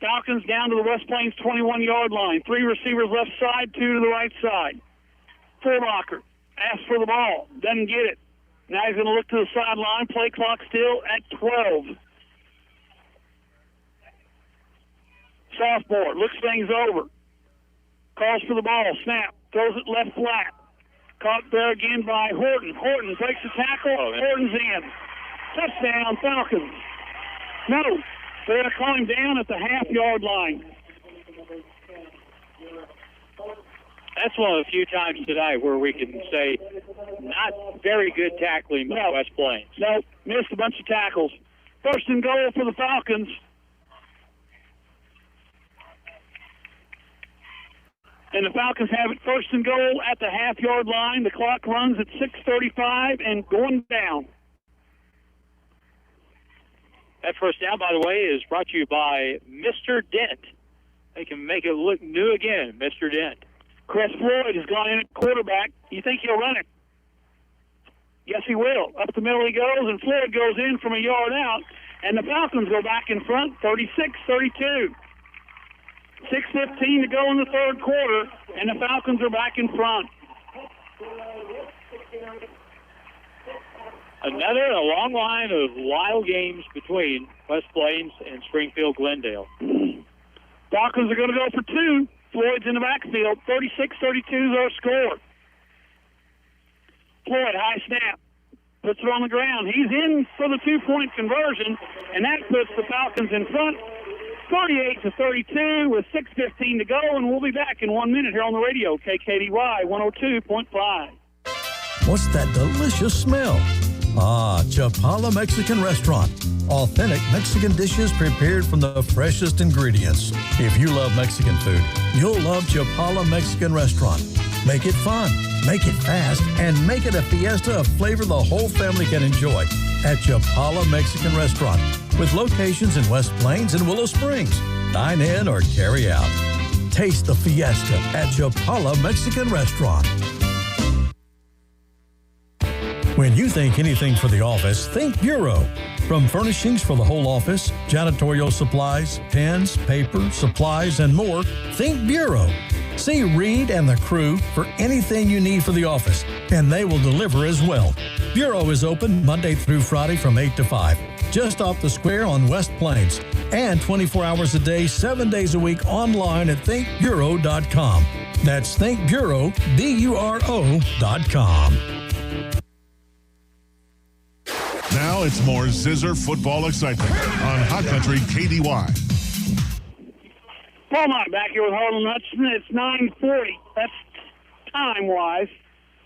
Falcons down to the West Plains 21-yard line. 3 receivers left side, 2 to the right side. Fullbacker asks for the ball. Doesn't get it. Now he's going to look to the sideline. Play clock still at 12. Sophomore looks things over. Calls for the ball. Snap. Throws it left flat. Caught there again by Horton. Horton breaks the tackle. Horton's in. Touchdown, Falcons. No. They're going to call him down at the half-yard line. That's one of the few times today where we can say not very good tackling by West Plains. No, missed a bunch of tackles. 1st and goal for the Falcons. And the Falcons have it 1st and goal at the half-yard line. The clock runs at 6:35 and going down. That first down, by the way, is brought to you by Mr. Dent. They can make it look new again, Mr. Dent. Chris Floyd has gone in at quarterback. You think he'll run it? Yes, he will. Up the middle he goes, and Floyd goes in from a yard out, and the Falcons go back in front, 36-32. 6:15 to go in the 3rd quarter, and the Falcons are back in front. Another a long line of wild games between West Plains and Springfield Glendale. Falcons are going to go for 2. Floyd's in the backfield. 36-32 is our score. Floyd, high snap. Puts it on the ground. He's in for the 2-point conversion, and that puts the Falcons in front 38-32 with 6:15 to go, and we'll be back in 1 minute here on the radio, KKDY 102.5. What's that delicious smell? Ah, Chapala Mexican Restaurant. Authentic Mexican dishes prepared from the freshest ingredients. If you love Mexican food, you'll love Chapala Mexican Restaurant. Make it fun, make it fast, and make it a fiesta of flavor the whole family can enjoy at Chapala Mexican Restaurant, with locations in West Plains and Willow Springs. Dine in or carry out. Taste the fiesta at Chapala Mexican Restaurant. When you think anything for the office, think Bureau. From furnishings for the whole office, janitorial supplies, pens, paper, supplies, and more, think Bureau. See Reed and the crew for anything you need for the office, and they will deliver as well. Bureau is open Monday through Friday from 8 to 5, just off the square on West Plains, and 24 hours a day, 7 days a week online at thinkbureau.com. That's thinkbureau, BURO.com. Now it's more Zizzer football excitement on Hot Country KDY. Paul Knight back here with Harlan Hutchinson. It's 9:40. That's time-wise.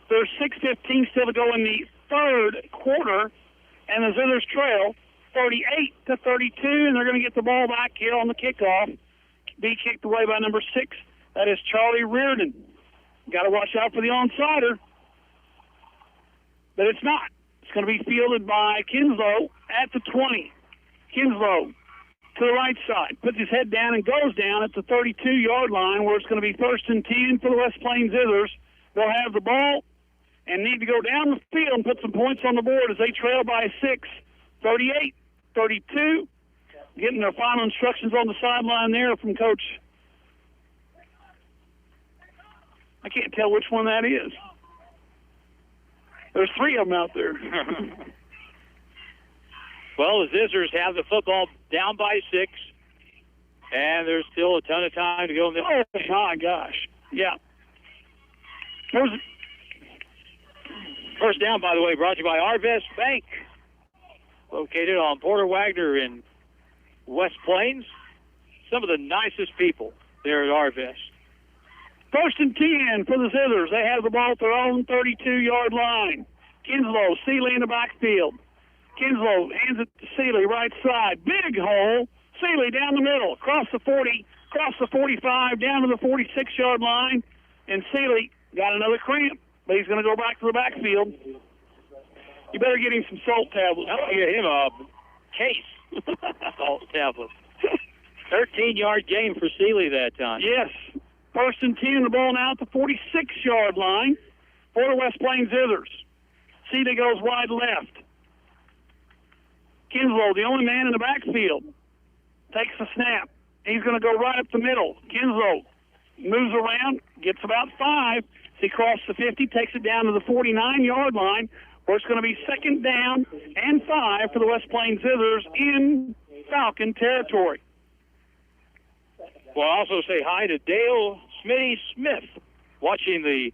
There's 6:15 still to go in the 3rd quarter, and the Zizzers trail 38-32, and they're going to get the ball back here on the kickoff. Be kicked away by number 6. That is Charlie Reardon. Got to watch out for the onside, but it's not. It's going to be fielded by Kinslow at the 20. Kinslow to the right side, puts his head down and goes down at the 32-yard line, where it's going to be 1st and 10 for the West Plains Zizzers. They'll have the ball and need to go down the field and put some points on the board as they trail by 6, 38-32. Getting their final instructions on the sideline there from Coach. I can't tell which one that is. There's 3 of them out there. Well, the Zizzers have the football down by 6, and there's still a ton of time to go in this game. Oh, my gosh. Yeah. First down, by the way, brought to you by Arvest Bank, located on Porter Wagner in West Plains. Some of the nicest people there at Arvest. First and 10 for the Zizzers. They have the ball at their own 32-yard line. Kinslow, Seeley in the backfield. Kinslow hands it to Seeley, right side. Big hole. Seeley down the middle, across the 40, across the 45, down to the 46-yard line. And Seeley got another cramp, but he's going to go back to the backfield. You better get him some salt tablets. I'll get him a case salt tablets. 13-yard gain for Seeley that time. Yes. First and 10, the ball now at the 46-yard line for the West Plains Zizzers. Seeley goes wide left. Kinslow, the only man in the backfield, takes the snap. He's going to go right up the middle. Kinslow moves around, gets about 5. He crosses the 50, takes it down to the 49-yard line, where it's going to be second down and 5 for the West Plains Zizzers in Falcon territory. We'll also say hi to Dale Smitty Smith watching the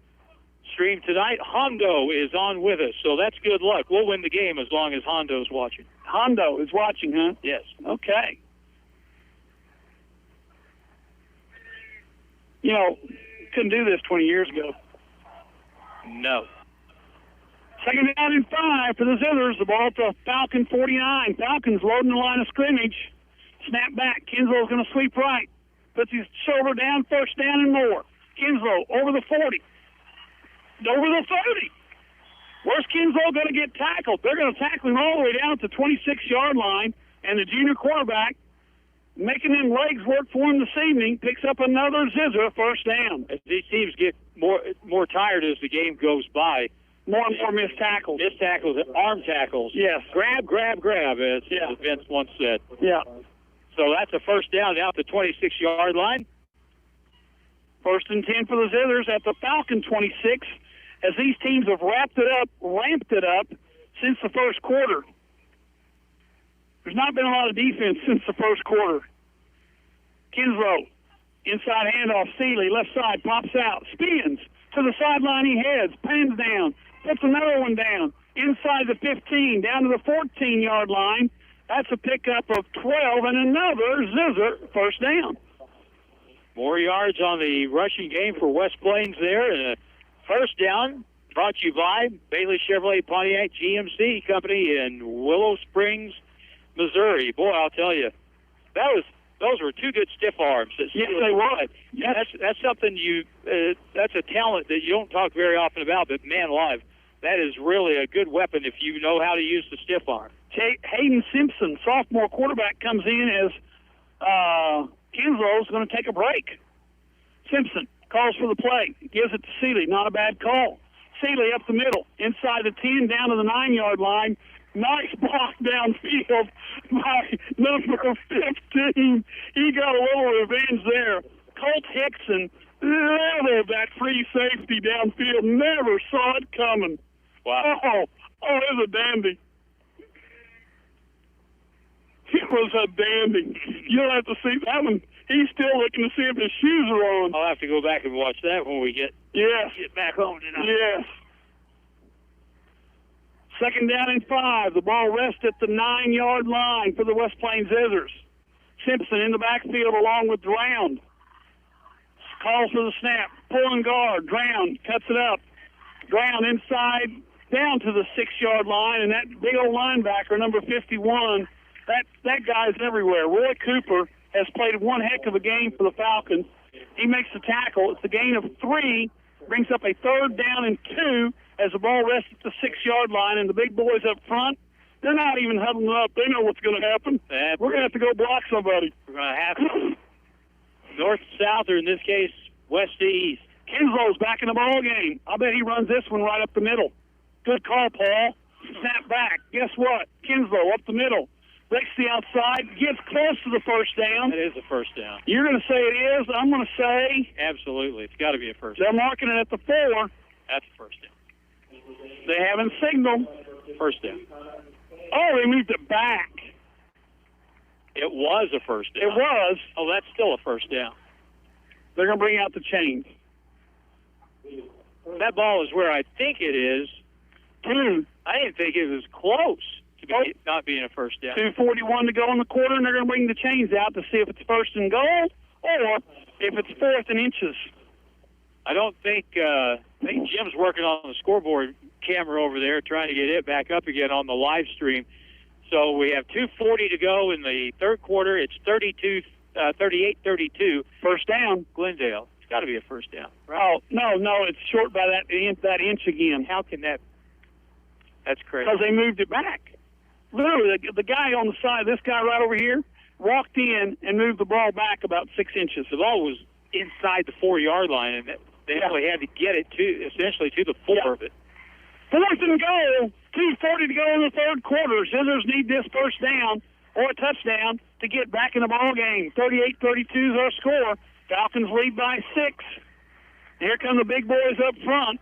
stream tonight. Hondo is on with us, so that's good luck. We'll win the game as long as Hondo's watching. Hondo is watching, huh? Yes. Okay. You know, couldn't do this 20 years ago. No. Second down and 5 for the Zizzers. The ball to Falcon 49. Falcon's loading the line of scrimmage. Snap back. Kinslow's going to sweep right. Puts his shoulder down, first down and more. Kinslow over the 40. Over the 30. Where's Kinslow going to get tackled? They're going to tackle him all the way down at the 26-yard line, and the junior quarterback, making them legs work for him this evening, picks up another Zizzer first down. As these teams get more tired as the game goes by, more and more missed tackles. Missed tackles, arm tackles. Yes. Grab, as Vince once said. Yeah. So that's a first down out the 26-yard line. First and 10 for the Zizzers at the Falcon 26, as these teams have ramped it up since the first quarter. There's not been a lot of defense since the first quarter. Kinslow, inside handoff, Seeley, left side, pops out, spins, to the sideline he heads, pans down, puts another one down, inside the 15, down to the 14-yard line. That's a pickup of 12 and another Zizzer first down. More yards on the rushing game for West Plains there. And a first down brought to you by Bailey Chevrolet Pontiac GMC Company in Willow Springs, Missouri. Boy, I'll tell you, those were two good stiff arms. Yes, they were. Yeah, that's something that's a talent that you don't talk very often about, but man alive, that is really a good weapon if you know how to use the stiff arm. Hayden Simpson, sophomore quarterback, comes in as Kinslow's going to take a break. Simpson calls for the play, gives it to Seeley. Not a bad call. Seeley up the middle, inside the 10, down to the 9-yard line. Nice block downfield by number 15. He got a little revenge there. Colt Hickson leveled that free safety downfield. Never saw it coming. Wow. Oh, it was a dandy. It was a dandy. You'll have to see that one. He's still looking to see if his shoes are on. I'll have to go back and watch that when we get back home tonight. Yes. Second down and 5. The ball rests at the 9-yard line for the West Plains Zizzers. Simpson in the backfield along with Drown. Calls for the snap. Pulling guard. Drown cuts it up. Drown inside down to the 6-yard line, and that big old linebacker, number 51, that guy's everywhere. Roy Cooper has played one heck of a game for the Falcons. He makes the tackle. It's a gain of 3, brings up a third down and 2 as the ball rests at the 6-yard line, and the big boys up front, they're not even huddling up. They know what's going to happen. We're going to have to go block somebody. We're going to have to. North to south, or in this case, west to east. Kinslow's back in the ball game. I bet he runs this one right up the middle. Good call, Paul. Snap back. Guess what? Kinslow up the middle. Breaks the outside, gets close to the first down. That is a first down. You're going to say it is. I'm going to say... Absolutely. It's got to be a first They're down. marking it at the 4. That's a first down. They haven't signaled. First down. Oh, they moved it back. It was a first down. It was. Oh, that's still a first down. They're going to bring out the chains. That ball is where I think it is. I didn't think it was close to be not being a first down. 2:41 to go in the quarter, and they're going to bring the chains out to see if it's first and goal or if it's fourth and inches. I think Jim's working on the scoreboard camera over there, trying to get it back up again on the live stream. So we have 2:40 to go in the third quarter. It's 38-32. First down. Glendale. It's got to be a first down. Right? Oh, no, it's short by that inch again. How can that? That's crazy. Because they moved it back. Literally, the guy on the side, this guy right over here, walked in and moved the ball back about 6 inches. The ball was inside the 4-yard line, and they only had to get it essentially to the 4 of it. Fourth and goal, 2:40 to go in the third quarter. Zizzers need this first down or a touchdown to get back in the ball game. 38-32 is our score. Falcons lead by 6. Here come the big boys up front.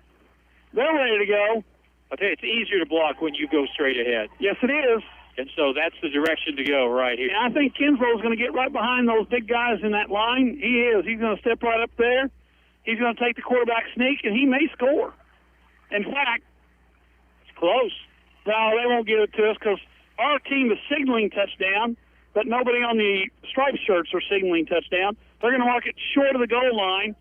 They're ready to go. I'll tell you, it's easier to block when you go straight ahead. Yes, it is. And so that's the direction to go right here. And I think Kinslow's going to get right behind those big guys in that line. He is. He's going to step right up there. He's going to take the quarterback sneak, and he may score. In fact, it's close. No, they won't give it to us because our team is signaling touchdown, but nobody on the striped shirts are signaling touchdown. They're going to mark it short of the goal line.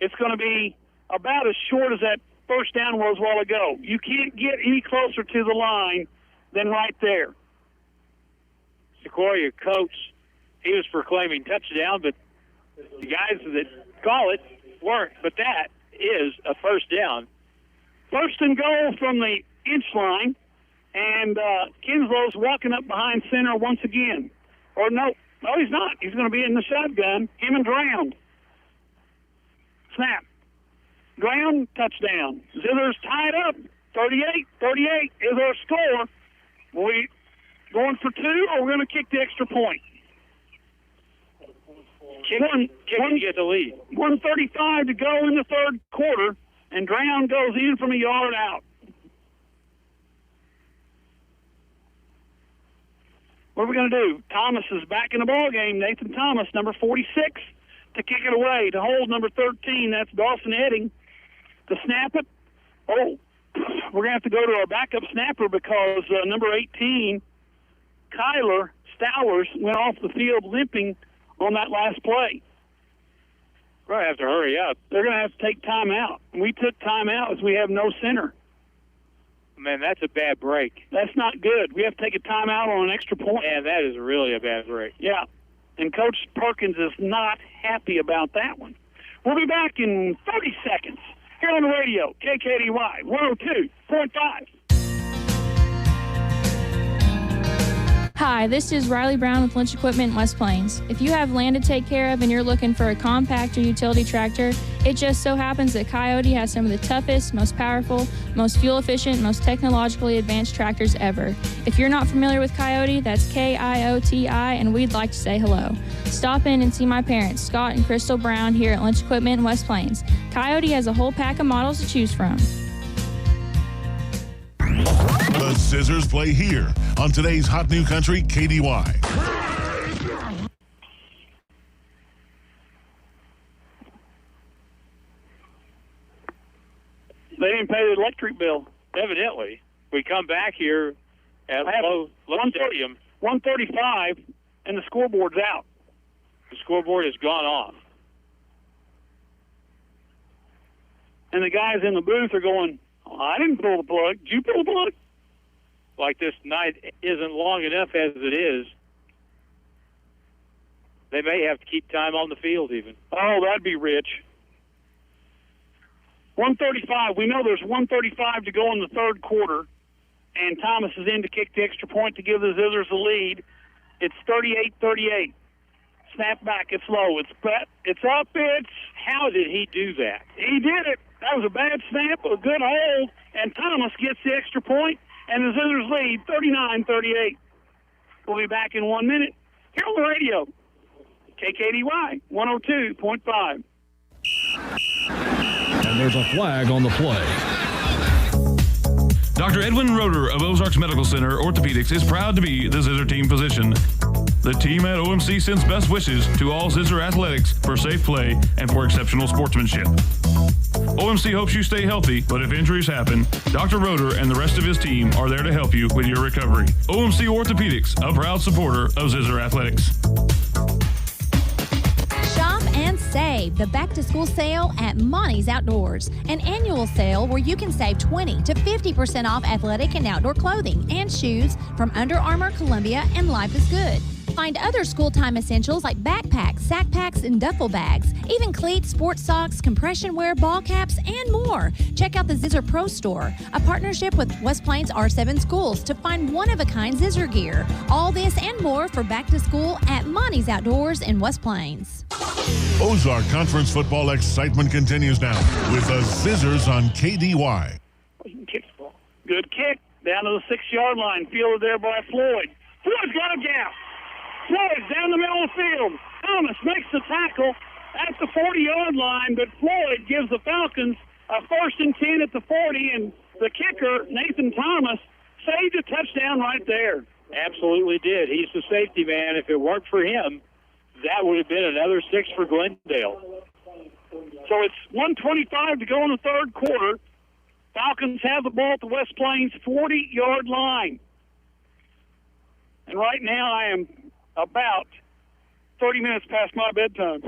It's going to be about as short as that first down was a while ago. You can't get any closer to the line than right there. Sequoia coach, he was proclaiming touchdown, but the guys that call it weren't. But that is a first down. First and goal from the inch line, and Kinslow's walking up behind center once again. Or no, he's not. He's going to be in the shotgun. Him and Drown. Snap. Drown, touchdown. Zizzer's tied up. 38-38 is our score. We going for 2, or we're going to kick the extra point? Kick to get the lead. 1:35 to go in the third quarter, and Drown goes in from a yard out. What are we going to do? Thomas is back in the ball game. Nathan Thomas, number 46, to kick it away. To hold, number 13, that's Dawson Edding. To snap it, we're going to have to go to our backup snapper because number 18, Kyler Stowers, went off the field limping on that last play. We're going to have to hurry up. They're going to have to take time out. We took time out as we have no center. Man, that's a bad break. That's not good. We have to take a timeout on an extra point. Man, that is really a bad break. Yeah, and Coach Perkins is not happy about that one. We'll be back in 30 seconds here on the radio, KKDY 102.5. Hi, this is Riley Brown with Lynch Equipment in West Plains. If you have land to take care of and you're looking for a compact or utility tractor, it just so happens that Coyote has some of the toughest, most powerful, most fuel-efficient, most technologically advanced tractors ever. If you're not familiar with Coyote, that's K-I-O-T-I, and we'd like to say hello. Stop in and see my parents, Scott and Crystal Brown, here at Lynch Equipment in West Plains. Coyote has a whole pack of models to choose from. The Zizzers play here on today's Hot New Country KDY. They didn't pay the electric bill. Evidently. We come back here at low stadium. 1:35, and the scoreboard's out. The scoreboard has gone off. And the guys in the booth are going, I didn't pull the plug. Did you pull the plug? Like this night isn't long enough as it is. They may have to keep time on the field even. Oh, that'd be rich. 1:35. We know there's 1:35 to go in the third quarter, and Thomas is in to kick the extra point to give the Zizzers the lead. It's 38-38. Snap back. It's low. It's up. How did he do that? He did it. That was a bad snap, a good hold, and Thomas gets the extra point, and the Zizzers lead 39-38. We'll be back in 1 minute here on the radio, KKDY 102.5. And there's a flag on the play. Dr. Edwin Roeder of Ozarks Medical Center Orthopedics is proud to be the Zizzer team physician. The team at OMC sends best wishes to all Zizzer athletics for safe play and for exceptional sportsmanship. OMC hopes you stay healthy, but if injuries happen, Dr. Roeder and the rest of his team are there to help you with your recovery. OMC Orthopedics, a proud supporter of Zizzer athletics. Shop and save the back-to-school sale at Monty's Outdoors, an annual sale where you can save 20 to 50% off athletic and outdoor clothing and shoes from Under Armour, Columbia, and Life is Good. Find other school-time essentials like backpacks, sack packs, and duffel bags, even cleats, sports socks, compression wear, ball caps, and more. Check out the Zizzer Pro Store, a partnership with West Plains R7 schools to find one-of-a-kind Zizzer gear. All this and more for back to school at Monty's Outdoors in West Plains. Ozark Conference football excitement continues now with the Zizzers on KDY. Good kick down to the 6-yard line, fielded there by Floyd. Floyd's got a gap. Floyd's down the middle of the field. Thomas makes the tackle at the 40-yard line, but Floyd gives the Falcons a 1st and 10 at the 40, and the kicker, Nathan Thomas, saved a touchdown right there. Absolutely did. He's the safety man. If it weren't for him, that would have been another 6 for Glendale. So it's 1:25 to go in the third quarter. Falcons have the ball at the West Plains 40-yard line. And right now I am about 30 minutes past my bedtime.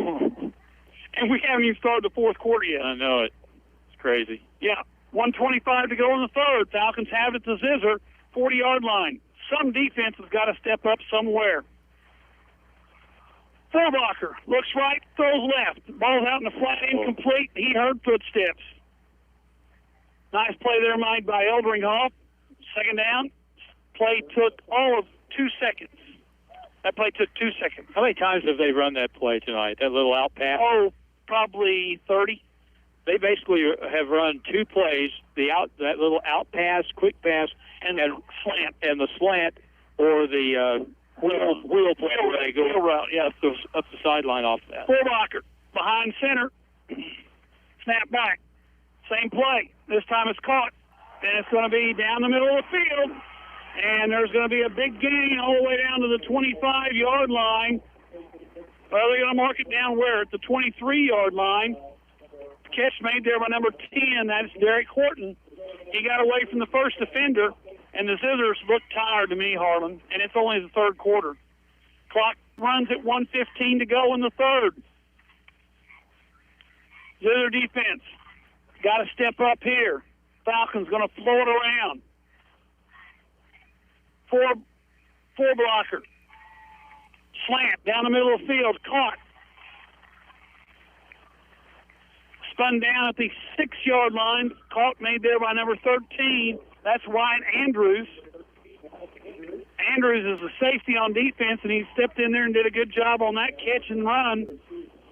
And we haven't even started the fourth quarter yet. I know it. It's crazy. Yeah. 1:25 to go in the third. Falcons have it to Zizzer, 40-yard line. Some defense has got to step up somewhere. Fullblocker looks right, throws left. Ball's out in the flat, incomplete. He heard footsteps. Nice play there made by Eldringhoff. Second down. Play took all of 2 seconds. That play took 2 seconds. How many times have they run that play tonight, that little out pass? Oh, probably 30. They basically have run 2 plays, that little out pass, quick pass, and slant. And the slant or the wheel play where they go route, yeah. up the sideline off that. Fullblocker behind center. Snap back. Same play. This time it's caught. And it's going to be down the middle of the field. And there's going to be a big gain all the way down to the 25-yard line. Well, they're going to mark it down where? At the 23-yard line. Catch made there by number 10. That's Derek Horton. He got away from the first defender, and the Zizzers look tired to me, Harlan, and it's only the third quarter. Clock runs at 1:15 to go in the third. Zizzer defense got to step up here. Falcons going to float around. Four blocker. Slant down the middle of the field. Caught. Spun down at the 6-yard line. Caught made there by number 13. That's Ryan Andrews. Andrews is a safety on defense, and he stepped in there and did a good job on that catch and run.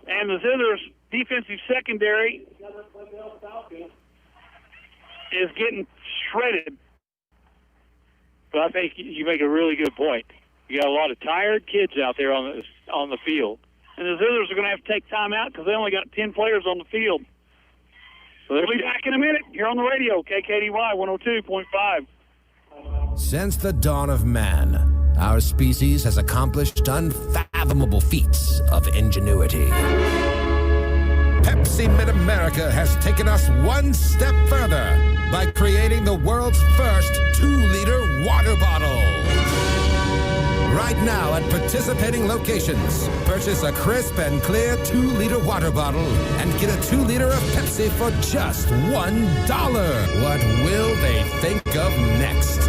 And the Zizzers defensive secondary is getting shredded. But I think you make a really good point. You got a lot of tired kids out there on the field. And the Zizzers are going to have to take time out because they only got 10 players on the field. So we'll be back in a minute here on the radio, KKDY 102.5. Since the dawn of man, our species has accomplished unfathomable feats of ingenuity. Pepsi Mid-America has taken us one step further by creating the world's first 2-liter water bottle. Right now at participating locations, purchase a crisp and clear 2-liter water bottle and get a 2-liter of Pepsi for just $1. What will they think of next?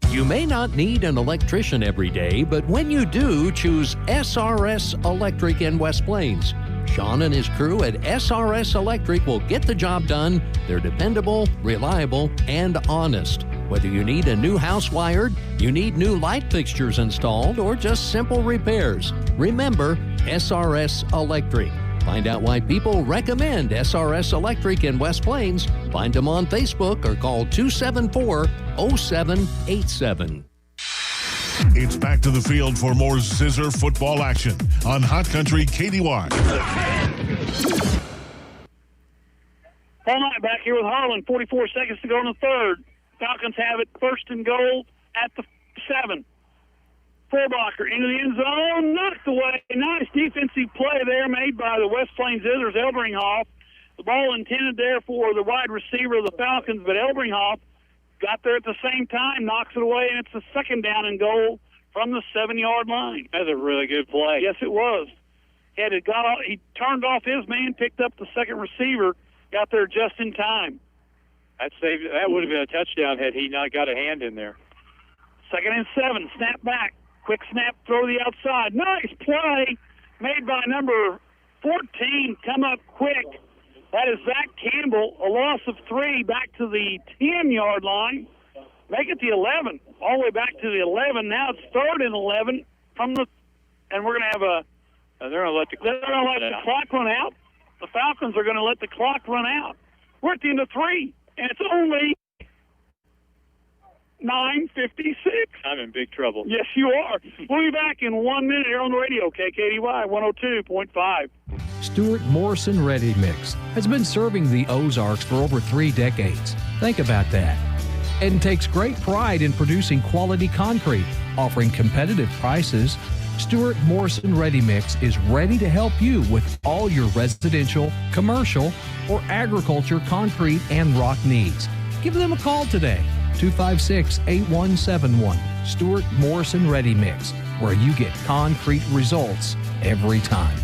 You may not need an electrician every day, but when you do, choose SRS Electric in West Plains. Sean and his crew at SRS Electric will get the job done. They're dependable, reliable, and honest. Whether you need a new house wired, you need new light fixtures installed, or just simple repairs, remember SRS Electric. Find out why people recommend SRS Electric in West Plains. Find them on Facebook or call 274-0787. It's back to the field for more Zizzer football action on Hot Country KDY. Paul Knight back here with Harlan. 44 seconds to go in the third. Falcons have it first and goal at the 7. Fullbacker into the end zone, knocked away. Nice defensive play there made by the West Plains Zizzers, Elbringhoff. The ball intended there for the wide receiver of the Falcons, but Elbringhoff got there at the same time, knocks it away, and it's a second down and goal from the 7-yard line. That's a really good play. Yes, it was. He turned off his man, picked up the second receiver, got there just in time. That would have been a touchdown had he not got a hand in there. 2nd and 7, snap back. Quick snap, throw to the outside. Nice play made by number 14. Come up quick. That is Zach Campbell, a loss of 3 back to the 10-yard line. Make it the 11, all the way back to the 11. Now it's 3rd and 11 and we're going to have they're going to let the clock run out. The Falcons are going to let the clock run out. We're at the end of 3, and it's only 9:56. I'm in big trouble. Yes, you are. We'll be back in 1 minute here on the radio, KKDY 102.5. Stuart Morrison Ready Mix has been serving the Ozarks for over 3 decades. Think about that. And takes great pride in producing quality concrete, offering competitive prices. Stuart Morrison Ready Mix is ready to help you with all your residential, commercial, or agriculture concrete and rock needs. Give them a call today. 256-8171. Stuart Morrison Ready Mix, where you get concrete results every time.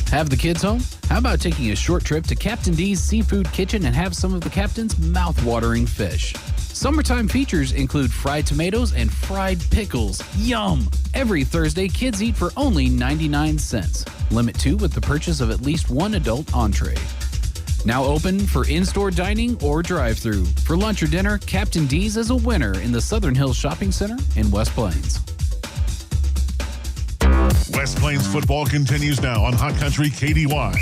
Have the kids home? How about taking a short trip to Captain D's Seafood Kitchen and have some of the captain's mouth-watering fish? Summertime features include fried tomatoes and fried pickles. Yum! Every Thursday, kids eat for only 99 cents. Limit 2 with the purchase of at least 1 adult entree. Now open for in-store dining or drive-thru. For lunch or dinner, Captain D's is a winner in the Southern Hills Shopping Center in West Plains. West Plains football continues now on Hot Country KDY.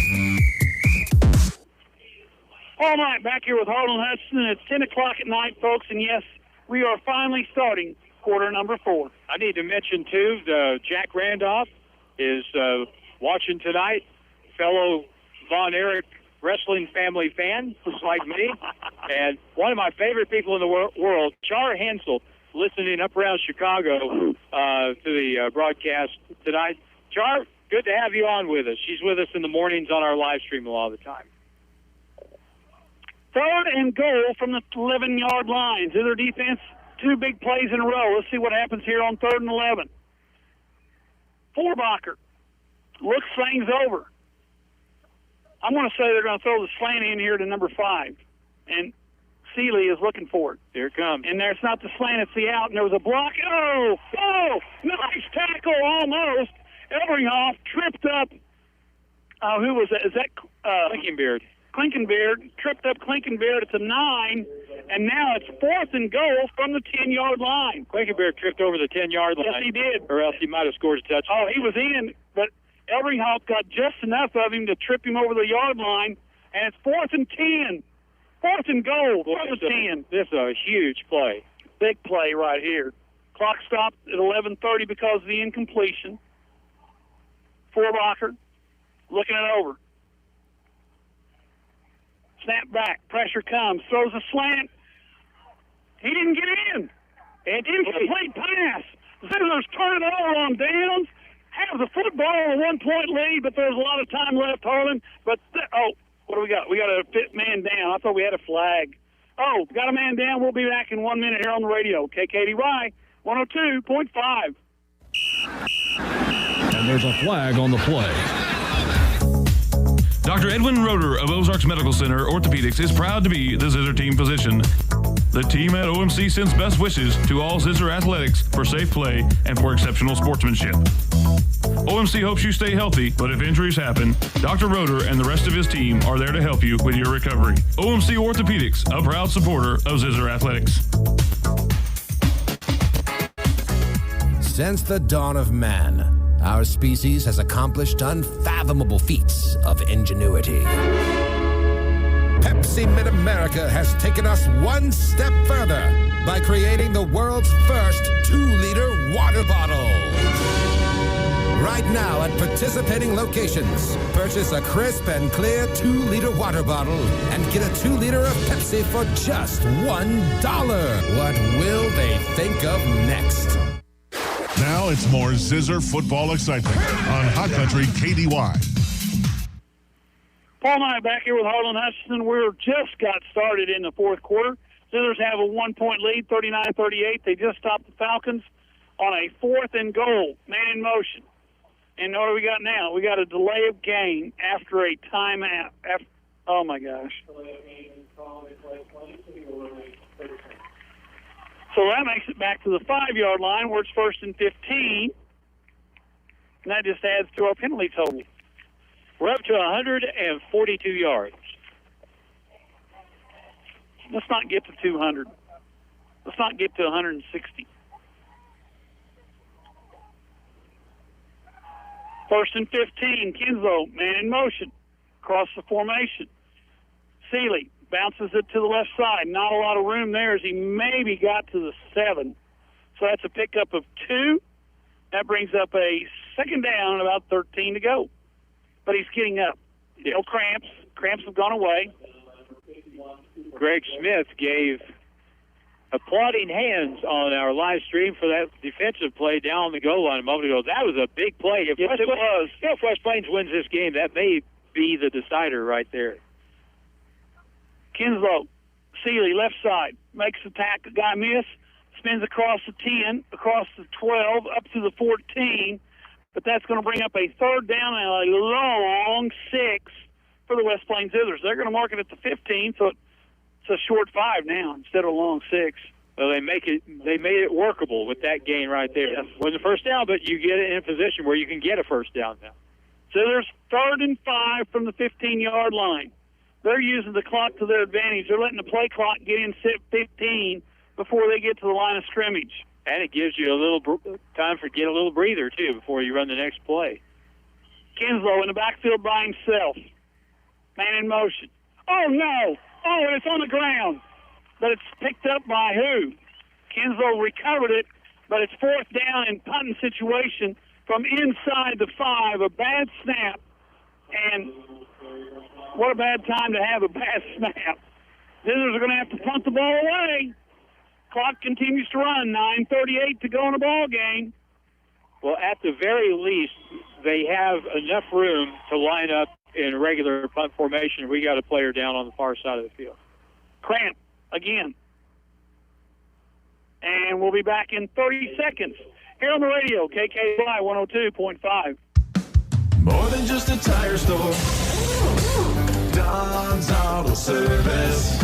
All night, back here with Harlan Hudson. It's 10 o'clock at night, folks, and yes, we are finally starting quarter number 4. I need to mention, too, Jack Randolph is watching tonight, fellow Von Erich wrestling family fan, just like me, and one of my favorite people in the world, Char Hensel, listening up around Chicago to the broadcast tonight. Char, good to have you on with us. She's with us in the mornings on our live stream a lot of the time. 3rd and goal from the 11-yard line. Zither defense, 2 big plays in a row. Let's see what happens here on 3rd and 11. Forbacher looks things over. I'm going to say they're going to throw the slant in here to number 5. And Seeley is looking for it. Here it comes. And there's not the slant, it's the out. And there was a block. Oh, nice tackle almost. Elbringhoff tripped up. Who was that? Is that Klinkenbeard? Klinkenbeard tripped up Klinkenbeard. It's a 9. And now it's 4th and goal from the 10-yard line. Klinkenbeard tripped over the 10-yard line. Yes, he did. Or else he might have scored a touchdown. Oh, he was in, but Elbringhoff got just enough of him to trip him over the yard line, and it's 4th and 10. 4th and goal, 4th and 10. This is a huge play. Big play right here. Clock stopped at 11:30 because of the incompletion. Forbacher looking it over. Snap back, pressure comes, throws a slant. He didn't get in. An incomplete pass. Zizzers turn it over on downs. Have the football a 1-point lead, but there's a lot of time left, Harlan. But, what do we got? We got a fifth man down. I thought we had a flag. Oh, got a man down. We'll be back in 1 minute here on the radio. KKDY 102.5. And there's a flag on the play. Dr. Edwin Roeder of Ozarks Medical Center Orthopedics is proud to be the Zizzer team physician. The team at OMC sends best wishes to all Zizzer athletics for safe play and for exceptional sportsmanship. OMC hopes you stay healthy, but if injuries happen, Dr. Roeder and the rest of his team are there to help you with your recovery. OMC Orthopedics, a proud supporter of Zizzer athletics. Since the dawn of man, our species has accomplished unfathomable feats of ingenuity. Pepsi Mid-America has taken us one step further by creating the world's first 2-liter water bottle. Right now at participating locations, purchase a crisp and clear 2-liter water bottle and get a 2-liter of Pepsi for just $1. What will they think of next? Now it's more Zizzer football excitement on Hot Country KDY. Paul and I are back here with Harlan Hutchinson. We're just got started in the fourth quarter. Zizzers have a 1-point lead, 39-38. They just stopped the Falcons on a 4th and goal, man in motion. And what do we got now? We got a delay of game after a timeout. Oh, my gosh. So that makes it back to the 5-yard line where it's 1st and 15. And that just adds to our penalty total. We're up to 142 yards. Let's not get to 200. Let's not get to 160. 1st and 15. Kinslow, man in motion, across the formation. Seeley bounces it to the left side. Not a lot of room there as he maybe got to the 7. So that's a pickup of 2. That brings up a 2nd down and about 13 to go. But he's getting up. No cramps. Cramps have gone away. Greg Smith gave applauding hands on our live stream for that defensive play down the goal line a moment ago. That was a big play. If Yes, it was. If West Plains wins this game, that may be the decider right there. Kinslow, Seeley, left side, makes the tackle. Guy miss, spins across the 10, across the 12, up to the 14. But that's going to bring up a 3rd down and a long 6 for the West Plains Zizzers. They're going to mark it at the 15, so it's a short 5 now instead of a long 6. Well, they made it workable with that gain right there. Yes. It wasn't a first down, but you get it in a position where you can get a first down now. So there's 3rd and 5 from the 15-yard line. They're using the clock to their advantage. They're letting the play clock get in 15 before they get to the line of scrimmage. And it gives you a little time for get a little breather, too, before you run the next play. Kinslow in the backfield by himself. Man in motion. Oh, no. Oh, and it's on the ground. But it's picked up by who? Kinslow recovered it, but it's 4th down and punting situation from inside the 5. A bad snap. And what a bad time to have a bad snap. Zizzers are going to have to punt the ball away. Clock continues to run. 9:38 to go in the ball game. Well, at the very least, they have enough room to line up in regular punt formation. We got a player down on the far side of the field. Cramp again. And we'll be back in 30 seconds. Here on the radio, KKY 102.5. More than just a tire store. Don's Auto Service.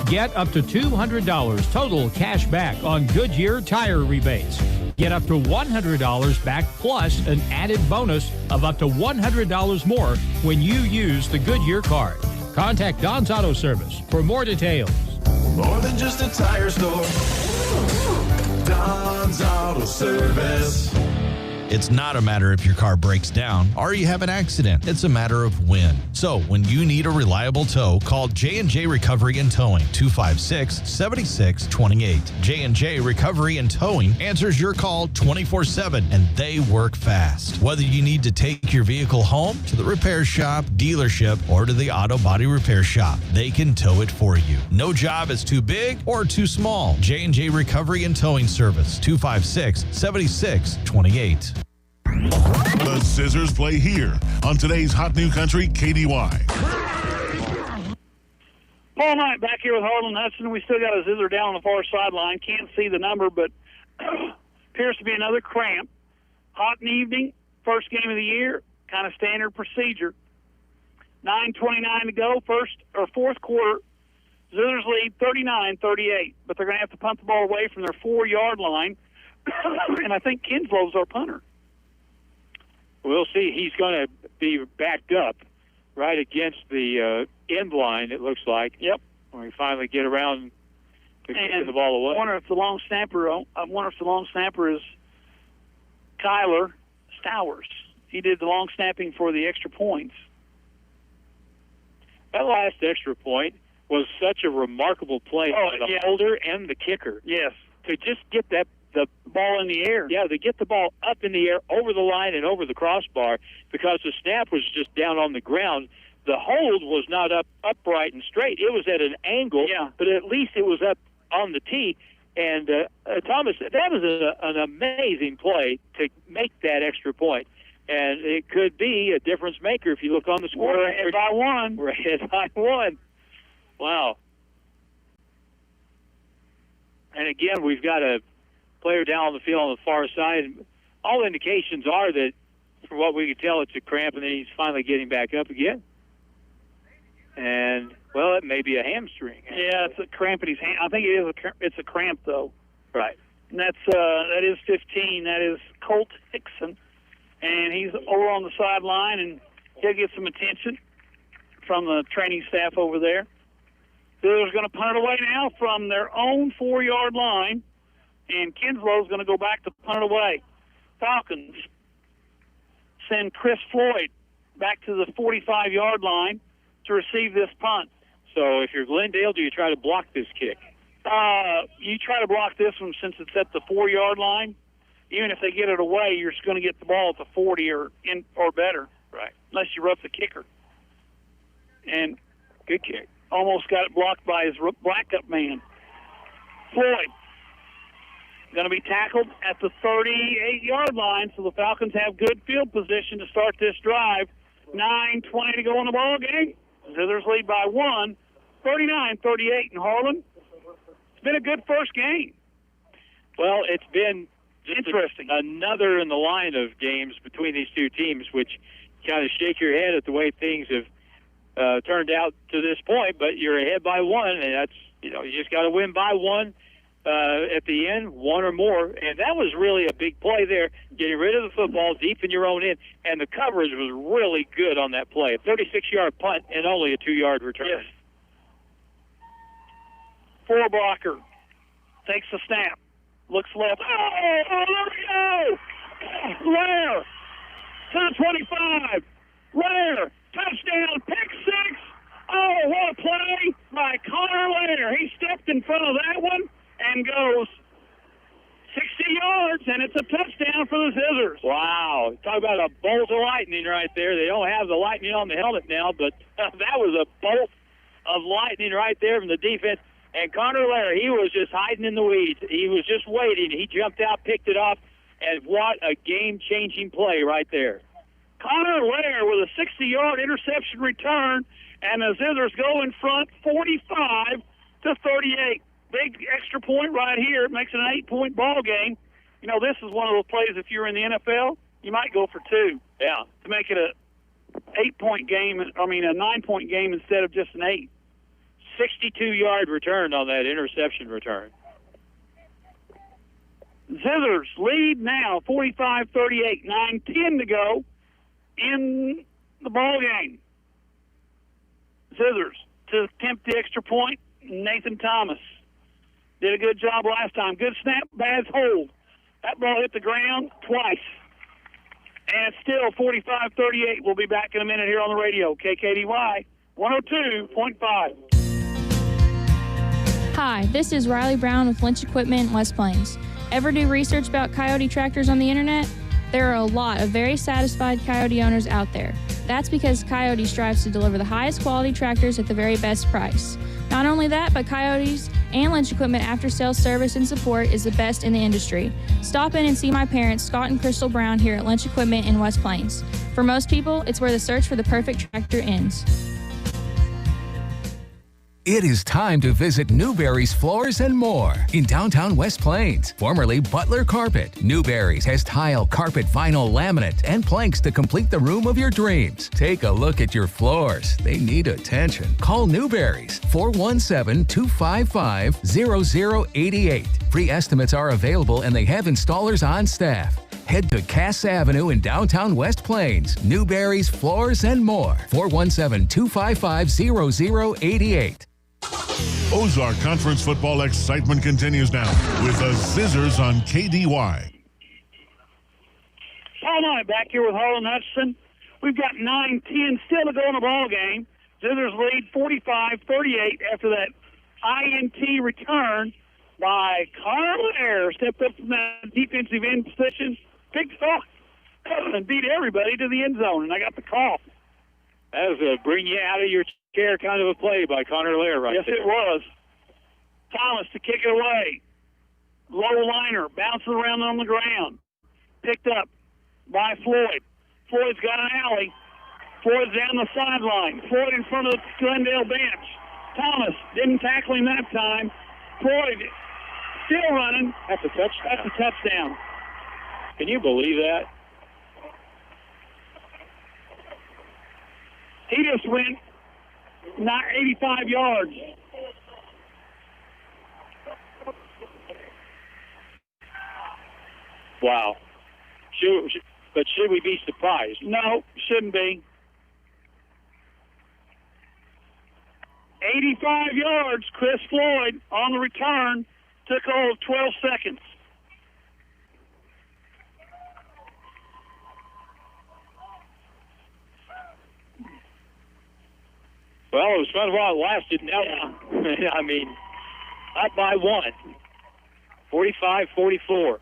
Get up to $200 total cash back on Goodyear tire rebates. Get up to $100 back plus an added bonus of up to $100 more when you use the Goodyear card. Contact Don's Auto Service for more details. More than just a tire store. Don's Auto Service. It's not a matter if your car breaks down or you have an accident. It's a matter of when. So when you need a reliable tow, call J&J Recovery and Towing, 256-7628. J&J Recovery and Towing answers your call 24/7, and they work fast. Whether you need to take your vehicle home, to the repair shop, dealership, or to the auto body repair shop, they can tow it for you. No job is too big or too small. J&J Recovery and Towing Service, 256-7628. The Zizzers play here on today's Hot New Country KDY. Paul Knight back here with Harlan Hudson. We still got a Zizzer down on the far sideline. Can't see the number, but appears to be another cramp. Hot and evening, first game of the year, kind of standard procedure. 9:29 to go, fourth quarter. Zizzers lead 39-38, but they're going to have to punt the ball away from their 4-yard line, and I think Kinslow's our punter. We'll see. He's going to be backed up right against the end line, it looks like. Yep. When we finally get around to get the ball away. I wonder if the long snapper is Kyler Stowers. He did the long snapping for the extra points. That last extra point was such a remarkable play by the holder and the kicker. Yes. To just get that the ball in the air. Yeah, they get the ball up in the air, over the line and over the crossbar, because the snap was just down on the ground. The hold was not upright and straight. It was at an angle, but at least it was up on the tee. And Thomas, that was an amazing play to make that extra point. And it could be a difference maker if you look on the score. We're ahead by one. We're ahead by one. Wow. And again, we've got a player down on the field on the far side. All indications are that, from what we can tell, it's a cramp, and then he's finally getting back up again. And, well, it may be a hamstring. Yeah, it's a cramp in his hand. I think it's a cramp, though. Right. And that is 15. That is Colt Hickson. And he's over on the sideline, and he'll get some attention from the training staff over there. They're going to punt it away now from their own 4-yard line, and Kinslow's going to go back to punt it away. Falcons send Chris Floyd back to the 45-yard line to receive this punt. So if you're Glendale, do you try to block this kick? You try to block this one since it's at the 4-yard line. Even if they get it away, you're going to get the ball at the 40 or better. Right. Unless you rough the kicker. And good kick. Almost got it blocked by his backup man. Floyd going to be tackled at the 38-yard line, so the Falcons have good field position to start this drive. 9:20 to go in the ball game. Zizzers lead by 1, 39-38 in Harlan. It's been a good first game. Well, it's been interesting. Another in the line of games between these two teams, which kind of shake your head at the way things have turned out to this point. But you're ahead by 1, and that's, you just got to win by 1 at the end, 1 or more. And that was really a big play there, getting rid of the football deep in your own end. And the coverage was really good on that play. A 36-yard punt and only a 2-yard return. Yes. Four blocker takes the snap. Looks left. Oh, there we go! Lair to the 25. Lair, touchdown, pick 6. Oh, what a play by Connor Lair. He stepped in front of that one and goes 60 yards, and it's a touchdown for the Zizzers. Wow. Talk about a bolt of lightning right there. They don't have the lightning on the helmet now, but that was a bolt of lightning right there from the defense. And Connor Lair, he was just hiding in the weeds. He was just waiting. He jumped out, picked it off, and what a game-changing play right there. Connor Lair with a 60-yard interception return, and the Zizzers go in front 45-38. Big extra point right here. It makes it an 8-point ball game. This is one of those plays, if you're in the NFL, you might go for 2. Yeah. To make it a 9-point game instead of just an 8. 62-yard return on that interception return. Zizzers lead now, 45-38. 9:10 to go in the ball game. Zizzers to attempt the extra point. Nathan Thomas did a good job last time. Good snap, bad hold. That ball hit the ground twice. And it's still 45-38. We'll be back in a minute here on the radio. KKDY 102.5. Hi, this is Riley Brown with Lynch Equipment in West Plains. Ever do research about Coyote tractors on the internet? There are a lot of very satisfied Coyote owners out there. That's because Coyote strives to deliver the highest quality tractors at the very best price. Not only that, but Coyote's and Lynch Equipment after-sales service and support is the best in the industry. Stop in and see my parents, Scott and Crystal Brown, here at Lynch Equipment in West Plains. For most people, it's where the search for the perfect tractor ends. It is time to visit Newberry's Floors and More in downtown West Plains, formerly Butler Carpet. Newberry's has tile, carpet, vinyl, laminate, and planks to complete the room of your dreams. Take a look at your floors. They need attention. Call Newberry's 417-255-0088. Free estimates are available and they have installers on staff. Head to Cass Avenue in downtown West Plains. Newberry's Floors and More. 417-255-0088. Ozark Conference football excitement continues now with the Zizzers on KDY. All night back here with Harlan Hutchinson. We've got 9:10 still to go in the ball game. Zizzers lead 45-38 after that INT return by Carl Air. Stepped up from that defensive end position, picked it off, and beat everybody to the end zone, and I got the call. That was a bring you out of your chair kind of a play by Connor Lair right yes, there. Yes, it was. Thomas to kick it away. Low liner, bouncing around on the ground. Picked up by Floyd. Floyd's got an alley. Floyd's down the sideline. Floyd in front of the Glendale bench. Thomas didn't tackle him that time. Floyd still running. That's a touchdown. That's a touchdown. Can you believe that? He just went 85 yards. Wow. But should we be surprised? No, shouldn't be. 85 yards, Chris Floyd on the return. Took all of 12 seconds. Well, it was fun while it lasted. Now, I mean, up by one. 45-44.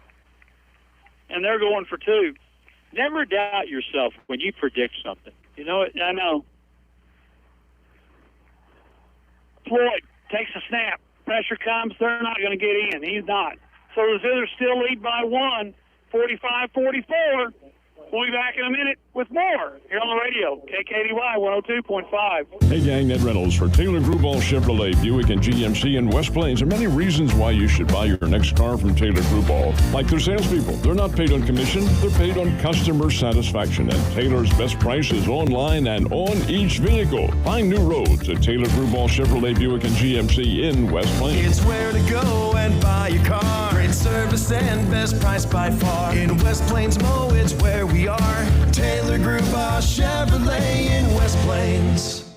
And they're going for two. Never doubt yourself when you predict something. You know what? I know. Floyd takes a snap. Pressure comes. They're not going to get in. He's not. So the Zizzers still lead by one, 45-44. We'll be back in a minute with more here on the radio, KKDY 102.5. Hey, gang, Ned Reynolds for Taylor Gruball Chevrolet, Buick, and GMC in West Plains. There are many reasons why you should buy your next car from Taylor Gruball. Like their salespeople. They're not paid on commission. They're paid on customer satisfaction. And Taylor's best price is online and on each vehicle. Find new roads at Taylor Gruball Chevrolet, Buick, and GMC in West Plains. It's where to go and buy your car. Great service and best price by far. In West Plains Mo, it's where we are. Taylor Grubauer Chevrolet in West Plains.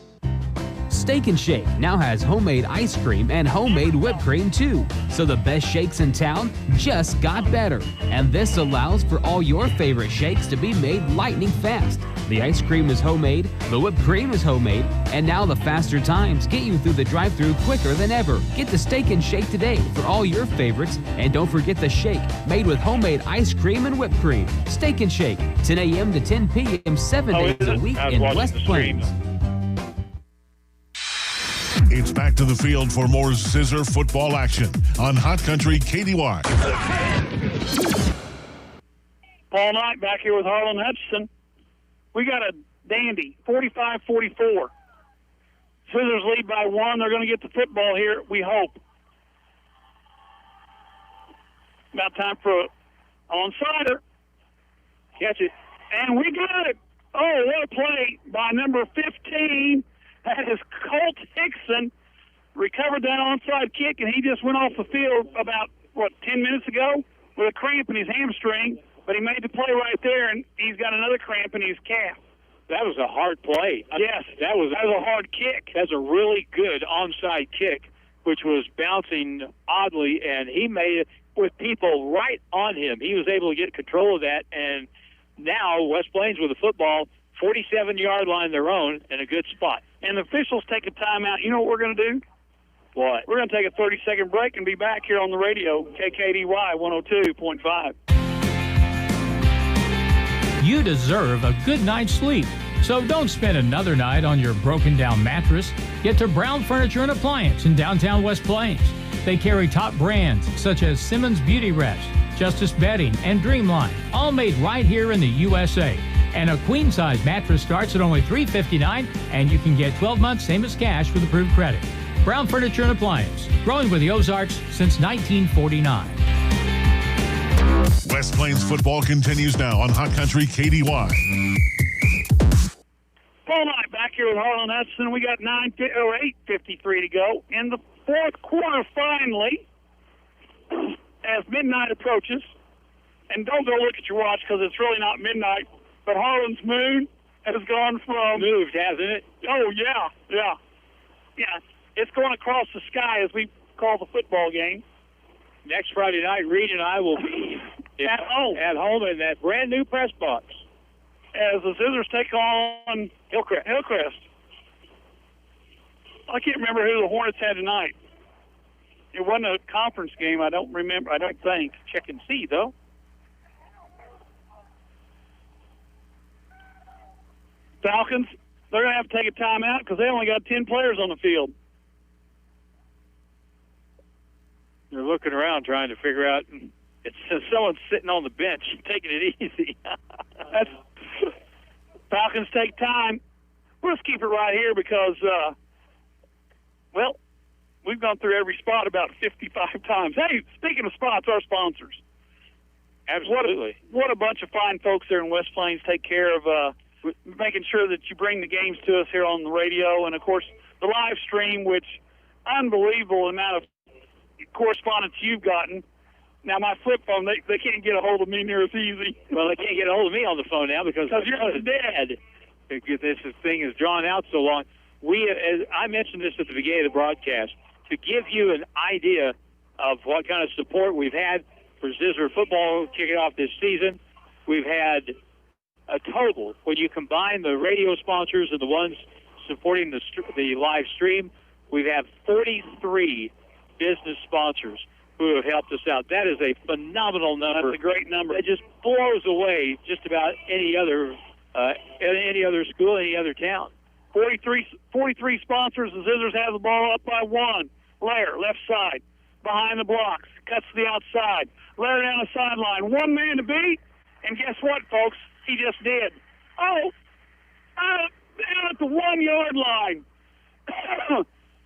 Steak and Shake now has homemade ice cream and homemade whipped cream too. So the best shakes in town just got better. And this allows for all your favorite shakes to be made lightning fast. The ice cream is homemade, the whipped cream is homemade, and now the faster times get you through the drive-thru quicker than ever. Get the Steak and Shake today for all your favorites, and don't forget the shake made with homemade ice cream and whipped cream. Steak and Shake, 10 a.m. to 10 p.m. 7 days a week in West Plains. It's back to the field for more Zizzer football action on Hot Country KDY. Paul Knight back here with Harlan Hutchison. We got a dandy, 45-44. Zizzers lead by one. They're going to get the football here, we hope. About time for an onside. Catch it. And we got it. Oh, what a play by number 15. That is Colt Hickson. Recovered that onside kick, and he just went off the field about, 10 minutes ago with a cramp in his hamstring. But he made the play right there, and he's got another cramp in his calf. That was a hard play. Yes, that was a hard kick. That's a really good onside kick, which was bouncing oddly, and he made it with people right on him. He was able to get control of that, and now West Plains with the football, 47-yard line their own, in a good spot. And the officials take a timeout. You know what we're going to do? What? We're going to take a 30-second break and be back here on the radio, KKDY 102.5. You deserve a good night's sleep. So don't spend another night on your broken down mattress. Get to Brown Furniture and Appliance in downtown West Plains. They carry top brands such as Simmons Beauty Rest, Justice Bedding, and Dreamline, all made right here in the USA. And a queen-size mattress starts at only $359, and you can get 12 months same as cash with approved credit. Brown Furniture and Appliance, growing with the Ozarks since 1949. West Plains football continues now on Hot Country KDY. Paul Knight back here with Harlan Hudson. We got 8:53 to go in the fourth quarter. Finally, as midnight approaches, and don't go look at your watch because it's really not midnight. But Harlan's moon has gone from moved, hasn't it? Oh yeah. It's going across the sky as we call the football game. Next Friday night, Reed and I will be at home in that brand new press box as the Zizzers take on Hillcrest. I can't remember who the Hornets had tonight. It wasn't a conference game. I don't remember. I don't think. Check and see, though. Falcons, they're going to have to take a timeout because they only got 10 players on the field. They're looking around trying to figure out. It's someone's sitting on the bench taking it easy. Falcons take time. We'll just keep it right here because, we've gone through every spot about 55 times. Hey, speaking of spots, our sponsors. Absolutely. What a bunch of fine folks there in West Plains take care of making sure that you bring the games to us here on the radio. And, of course, the live stream, which unbelievable amount of correspondence you've gotten. Now, my flip phone, they can't get a hold of me near as easy. Well, they can't get a hold of me on the phone now because you're dead. This thing is drawn out so long. As I mentioned this at the beginning of the broadcast, to give you an idea of what kind of support we've had for Zizzer football kicking off this season, we've had a total, when you combine the radio sponsors and the ones supporting the live stream, we have 33 business sponsors who have helped us out. That is a phenomenal number. That's a great number. It just blows away just about any other school, any other town. 43 sponsors. The Zizzers have the ball up by one. Lair, left side, behind the blocks, cuts to the outside. Lair down the sideline. One man to beat, and guess what, folks? He just did. Down at the 1 yard line.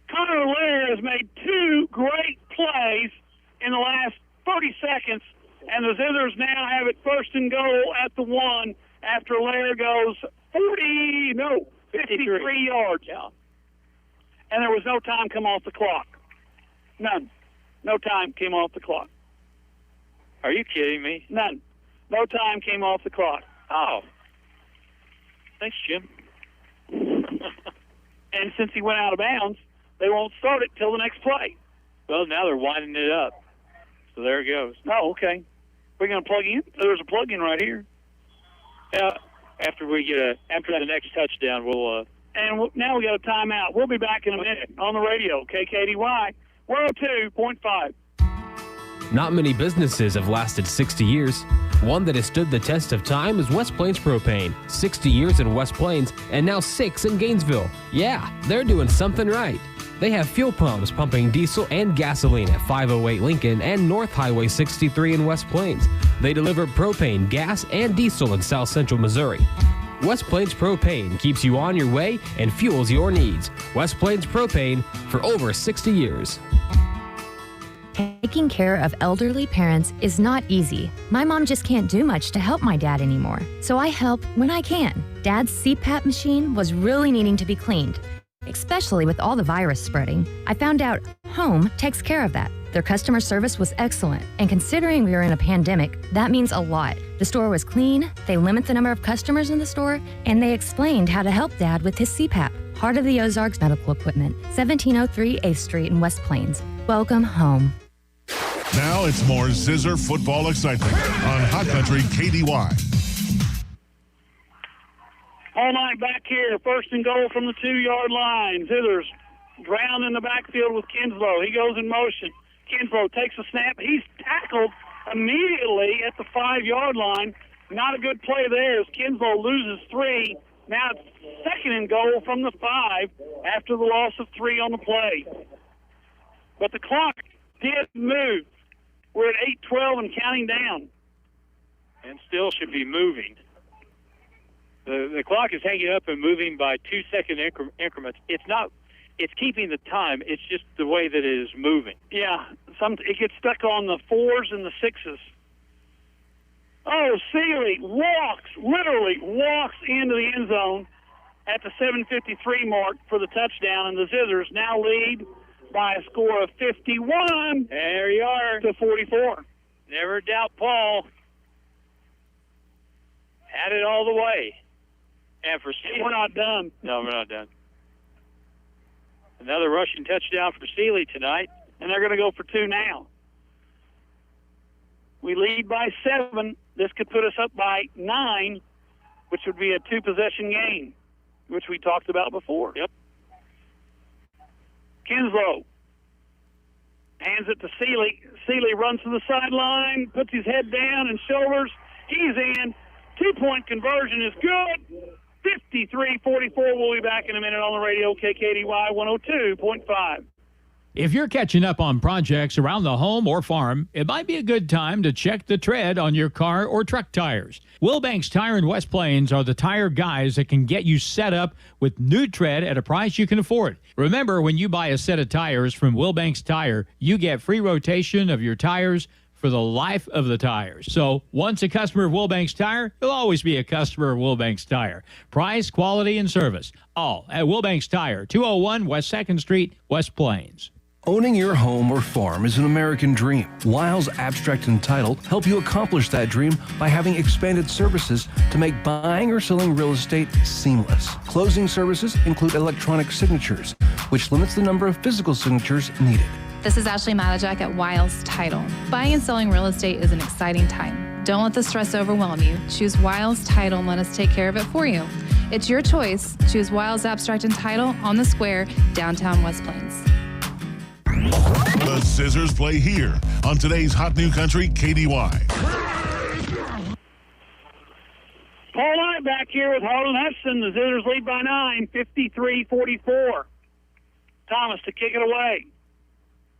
Connor Lair has made two great plays in the last 30 seconds, and the Zizzers now have it first and goal at the 1 after Lair goes 53 yards. Yeah. And there was no time come off the clock. None. No time came off the clock. Are you kidding me? None. No time came off the clock. Oh. Thanks, Jim. And since he went out of bounds, they won't start it till the next play. Well, now they're winding it up. So there it goes. Oh, okay. We're going to plug in? There's a plug-in right here. Yeah. After the next touchdown, we'll... now we got a timeout. We'll be back in a minute on the radio, KKDY 102.5. Not many businesses have lasted 60 years. One that has stood the test of time is West Plains Propane. 60 years in West Plains and now 6 in Gainesville. Yeah, they're doing something right. They have fuel pumps pumping diesel and gasoline at 508 Lincoln and North Highway 63 in West Plains. They deliver propane, gas, and diesel in South Central Missouri. West Plains Propane keeps you on your way and fuels your needs. West Plains Propane for over 60 years. Taking care of elderly parents is not easy. My mom just can't do much to help my dad anymore, so I help when I can. Dad's CPAP machine was really needing to be cleaned, especially with all the virus spreading. I found out Home takes care of that. Their customer service was excellent, and considering we are in a pandemic, that means a lot. The store was clean, they limit the number of customers in the store, and they explained how to help Dad with his CPAP. Heart of the Ozarks Medical Equipment, 1703 8th Street in West Plains. Welcome home. Now it's more Zizzer football excitement on Hot Country KDY. All night back here, first and goal from the 2 yard line. Zizzers drowned in the backfield with Kinslow. He goes in motion. Kinslow takes a snap. He's tackled immediately at the 5 yard line. Not a good play there as Kinslow loses 3. Now it's second and goal from the 5 after the loss of 3 on the play. But the clock did move. We're at 8:12 and counting down. And still should be moving. The clock is hanging up and moving by 2 second increments. It's keeping the time. It's just the way that it is moving. Yeah, it gets stuck on the 4s and the 6s. Oh, Seeley literally walks into the end zone at the 7:53 mark for the touchdown, and the Zizzers now lead by a score of 51. There you are. To 44. Never doubt Paul. Had it all the way. And for Seeley, we're not done. No, we're not done. Another rushing touchdown for Seeley tonight. And they're going to go for 2 now. We lead by 7. This could put us up by 9, which would be a 2-possession game, which we talked about before. Yep. Kinslow Hands it to Seeley. Seeley runs to the sideline, puts his head down and shoulders. He's in. 2-point conversion is good. 53-44. We'll be back in a minute on the radio, KKDY 102.5. If you're catching up on projects around the home or farm, it might be a good time to check the tread on your car or truck tires. Wilbanks Tire in West Plains are the tire guys that can get you set up with new tread at a price you can afford. Remember, when you buy a set of tires from Wilbanks Tire, you get free rotation of your tires for the life of the tires. So once a customer of Wilbanks Tire, you'll always be a customer of Wilbanks Tire. Price, quality, and service, all at Wilbanks Tire, 201 West 2nd Street, West Plains. Owning your home or farm is an American dream. Wiles Abstract and Title help you accomplish that dream by having expanded services to make buying or selling real estate seamless. Closing services include electronic signatures, which limits the number of physical signatures needed. This is Ashley Matajak at Wiles Title. Buying and selling real estate is an exciting time. Don't let the stress overwhelm you. Choose Wiles Title and let us take care of it for you. It's your choice. Choose Wiles Abstract and Title on the Square, downtown West Plains. The Zizzers play here on today's Hot New Country, KDY. Paul Knight back here with Harlan Hudson. The Zizzers lead by 9, 53-44. Thomas to kick it away.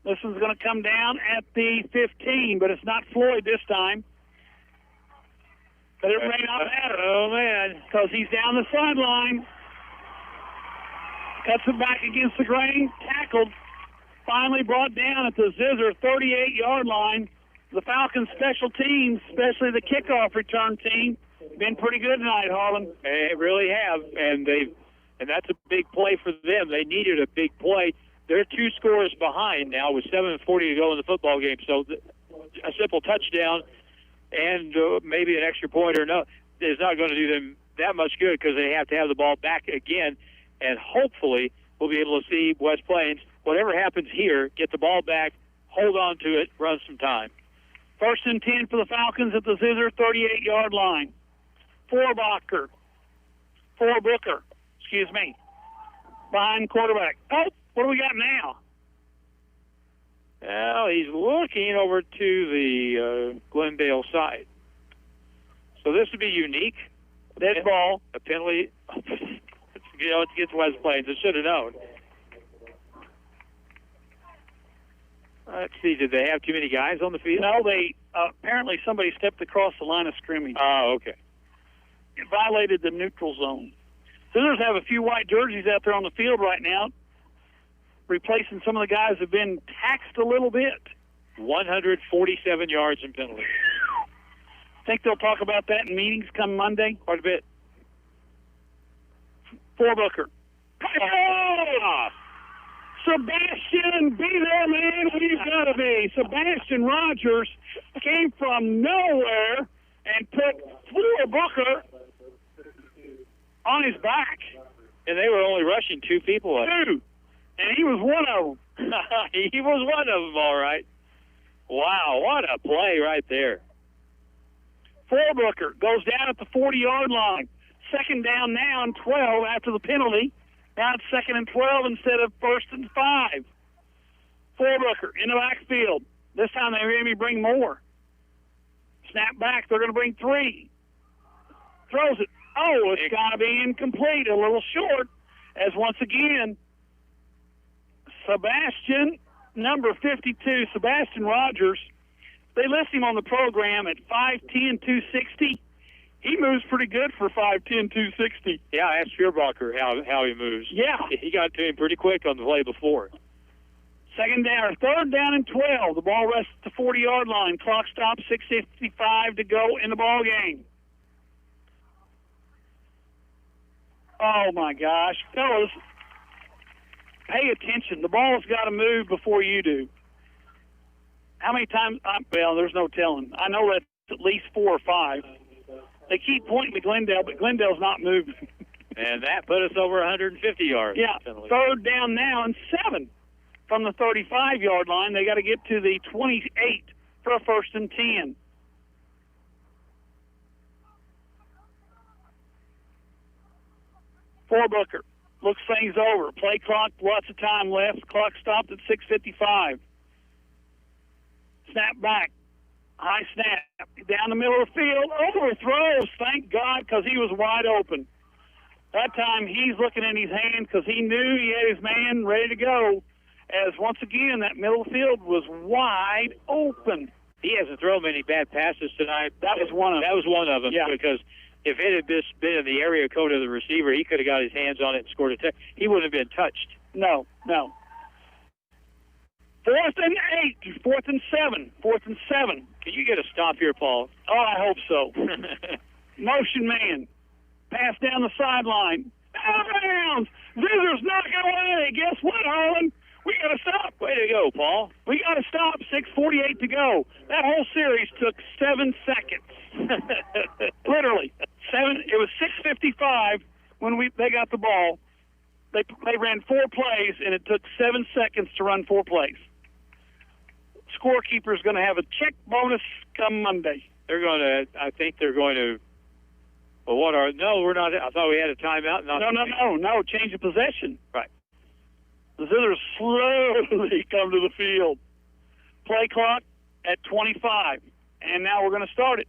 This one's going to come down at the 15, but it's not Floyd this time. But it may not matter. Oh, man. Because he's down the sideline. Cuts it back against the grain. Tackled. Finally brought down at the Zizzer 38-yard line. The Falcons special teams, especially the kickoff return team, been pretty good tonight, Harlan. They really have, and that's a big play for them. They needed a big play. They're 2 scores behind now with 7:40 to go in the football game. So a simple touchdown and maybe an extra point or no is not going to do them that much good because they have to have the ball back again. And hopefully we'll be able to see West Plains, whatever happens here, get the ball back, hold on to it, run some time. 1st and 10 for the Falcons at the Zizzer 38-yard line. Forbooker, behind quarterback. Oh, what do we got now? Well, he's looking over to the Glendale side. So this would be unique. Dead ball, a penalty. It's against West Plains. It should have known. Let's see, did they have too many guys on the field? No, they apparently somebody stepped across the line of scrimmage. Oh, okay. It violated the neutral zone. Sooners have a few white jerseys out there on the field right now, replacing some of the guys who have been taxed a little bit. 147 yards in penalty. Think they'll talk about that in meetings come Monday? Quite a bit. Forbooker. Oh! Sebastian, be there, man. Where you got to be. Sebastian Rogers came from nowhere and put Forbooker on his back. And they were only rushing 2 people. 2. And he was one of them. He was one of them, all right. Wow, what a play right there. Forbooker goes down at the 40-yard line. 2nd down now and 12 after the penalty. Now it's 2nd and 12 instead of 1st and 5. Forbooker in the backfield. This time they maybe bring more. Snap back. They're going to bring 3. Throws it. Oh, it's got to be incomplete. A little short. As once again, Sebastian, number 52, Sebastian Rogers. They list him on the program at 5'10", 260. He moves pretty good for 5'10", 260. Yeah, ask Fearbacher how he moves. Yeah. He got to him pretty quick on the play before. 2nd down, 3rd down and 12. The ball rests at the 40-yard line. Clock stops, 6:55 to go in the ball game. Oh, my gosh. Fellas, pay attention. The ball's got to move before you do. How many times? Well, there's no telling. I know that's at least 4 or 5. They keep pointing to Glendale, but Glendale's not moving. And that put us over 150 yards. Yeah, 3rd down now and 7 from the 35-yard line. They got to get to the 28 for a 1st and 10. Forbooker looks things over. Play clock, lots of time left. Clock stopped at 6:55. Snap back. High snap. Down the middle of the field. Overthrows, thank God, because he was wide open. That time he's looking in his hand because he knew he had his man ready to go. As once again, that middle of the field was wide open. He hasn't thrown many bad passes tonight. That was one of them. That was one of them, yeah. Because if it had just been in the area code of the receiver, he could have got his hands on it and scored a touchdown. He wouldn't have been touched. No. 4th and 8. 4th and 7. 4th and 7. Can you get a stop here, Paul? Oh, I hope so. Motion man. Pass down the sideline. Out of bounds. Zizzer's not going away. Guess what, Harlan? We got to stop. Way to go, Paul. We got to stop. 6:48 to go. That whole series took 7 seconds. Literally. It was 6:55 when they got the ball. They ran 4 plays, and it took 7 seconds to run 4 plays. Scorekeeper's going to have a check bonus come Monday. I think they're going to. Well, no, we're not. I thought we had a timeout. No. Change of possession. Right. The Zizzers slowly come to the field. Play clock at 25, and now we're going to start it.